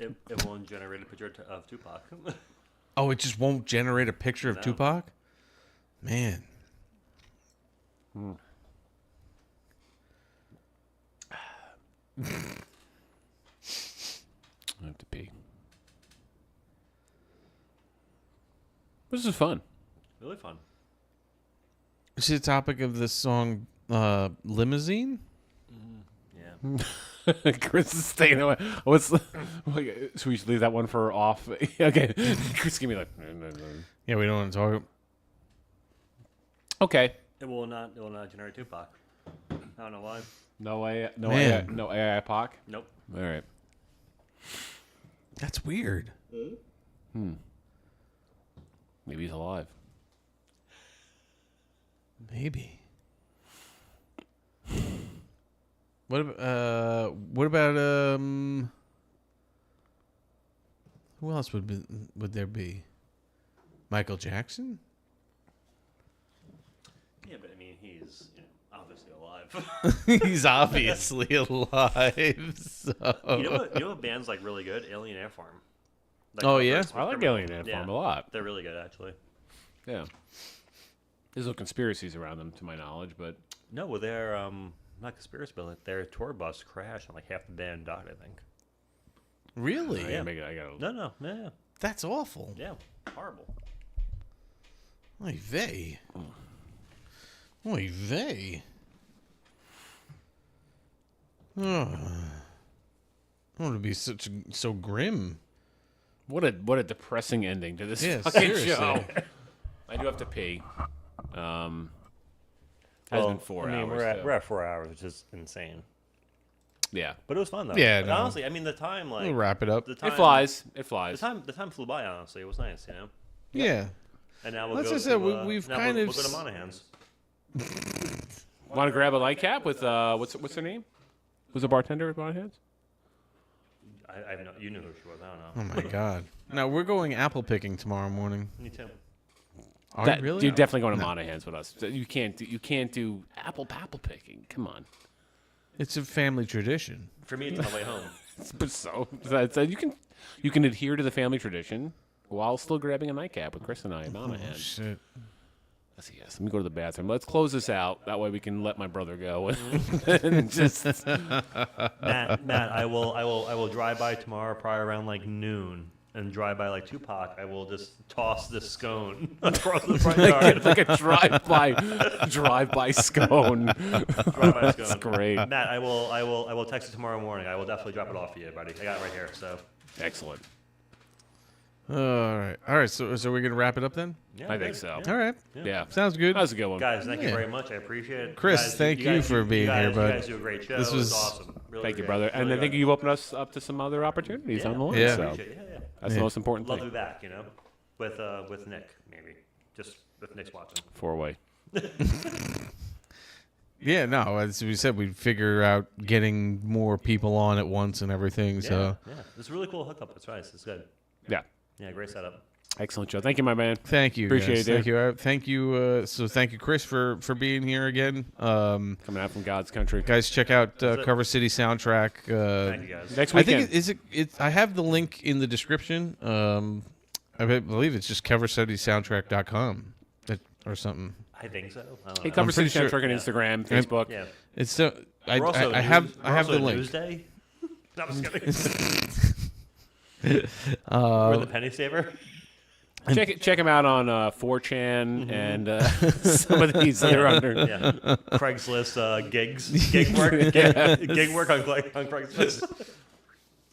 It won't generate a picture of Tupac. Oh, it just won't generate a picture of Tupac? Man. I have to pee. This is fun. Really fun. Is the topic of this song Limousine? Yeah. Chris is staying away. Should we just leave that one for off? Okay. Chris, give me like. Yeah, we don't want to talk. Okay. It will not generate Tupac. I don't know why. No way. No Man. AI. No AI Pac. Nope. All right. That's weird. Maybe he's alive. Maybe. What about who else would there be? Michael Jackson? Yeah, but I mean, he's obviously alive. He's obviously alive. So. You know what band's like really good? Alien Air Farm. Like, oh yeah, I like Alien Ant Farm a lot. They're really good, actually. Yeah. There's no conspiracies around them, to my knowledge, but no, well, they're not conspiracy, but their tour bus crashed and like half the band died, I think. Really? Yeah. I gotta... No. Yeah. That's awful. Yeah. Horrible. Oy vey. Oy vey. Oh. I want to be so grim. What a depressing ending to this Yeah, fucking seriously. show. I do have to pee. Has been 4 hours. We're at 4 hours, which is insane. Yeah, But it was fun though. Yeah, But no. honestly, I mean the time like We'll wrap it up. The time, it flies. It flies. The time flew by. Honestly, it was nice. Yeah. And now we'll That's go. what I said, to, we've now kind we'll of go to Monahan's. Want to grab a nightcap with what's her name? Who's the bartender at Monahan's? I have no. You knew who she was. I don't know. Oh my god. No, we're going apple picking tomorrow morning. Me too. Are you really? You're definitely going to Monahan's with us. You can't do apple picking. Come on. It's a family tradition. For me, it's on the way home. But so you can adhere to the family tradition while still grabbing a nightcap with Chris and I at Monahan's. Oh, shit. Yes. Let me go to the bathroom. Let's close this out. That way we can let my brother go. And just Matt, I will drive by tomorrow, probably around like noon, and drive by like Tupac. I will just toss this scone across the front yard. like a drive-by scone. Drive-by That's scone. great. Matt, I will text you tomorrow morning. I will definitely drop it off for you, buddy. I got it right here. So Excellent. All right. So we're gonna wrap it up then? yeah, I think so. All right. Yeah. Sounds good. That was a good one. Guys, thank you Yeah. very much. I appreciate it. Chris, Guys, thank you for being here, bud. You guys do a great show. This was It's awesome. Really Thank you, great. brother. And Really I think good. you've opened us up to some other opportunities on the line. Yeah. So Appreciate it. Yeah. that's the most important Love to thing. be back. With Nick maybe. Just if Nick's watching. 4-way. Yeah, no, as we said, we'd figure out getting more people on at once and everything. So Yeah. It's a really cool hookup. It's nice. It's good. Yeah. Yeah, great setup. Excellent show. Thank you, my man. thank you. Appreciate guys. it, dude. Thank you. Thank you. So thank you, Chris, for being here again. Coming out from God's country. Guys, check out it. Cover City Soundtrack. Thank you guys. Next I weekend. think I have the link in the description. I believe it's just covercitysoundtrack.com or something. I think so. I don't Hey, know. Cover City pretty sure. Soundtrack on Instagram, Facebook. Yeah. It's so I We're also I have we're I have also the a link. Newsday. No, I'm just kidding. We're the penny saver. Check him out on 4chan and some of these that are under. Yeah. Craigslist gig work on Craigslist.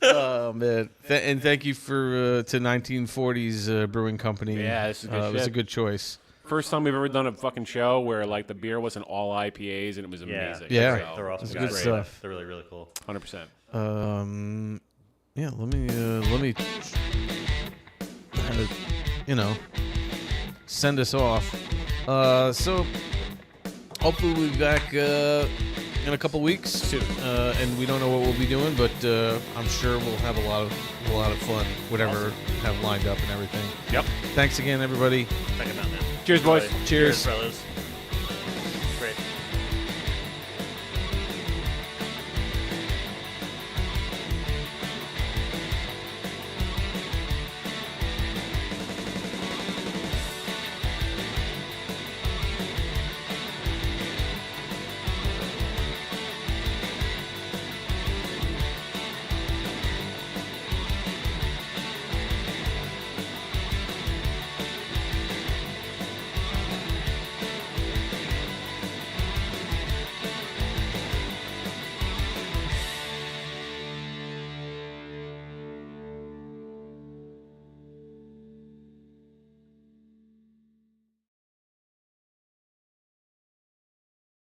Oh man! And thank you for to 1940s Brewing Company. Yeah, this is good It was a shit. good choice. First time we've ever done a fucking show where like the beer wasn't all IPAs and it was amazing. Yeah. So, They're awesome It's guys. good stuff. They're really, really cool. 100%. Yeah. Let me kind of send us off. So hopefully we'll be back in a couple weeks, and we don't know what we'll be doing, but I'm sure we'll have a lot of fun, whatever have lined up and everything. Yep. Thanks again, everybody. Check them out, man. Cheers, boys. Cheers. fellas.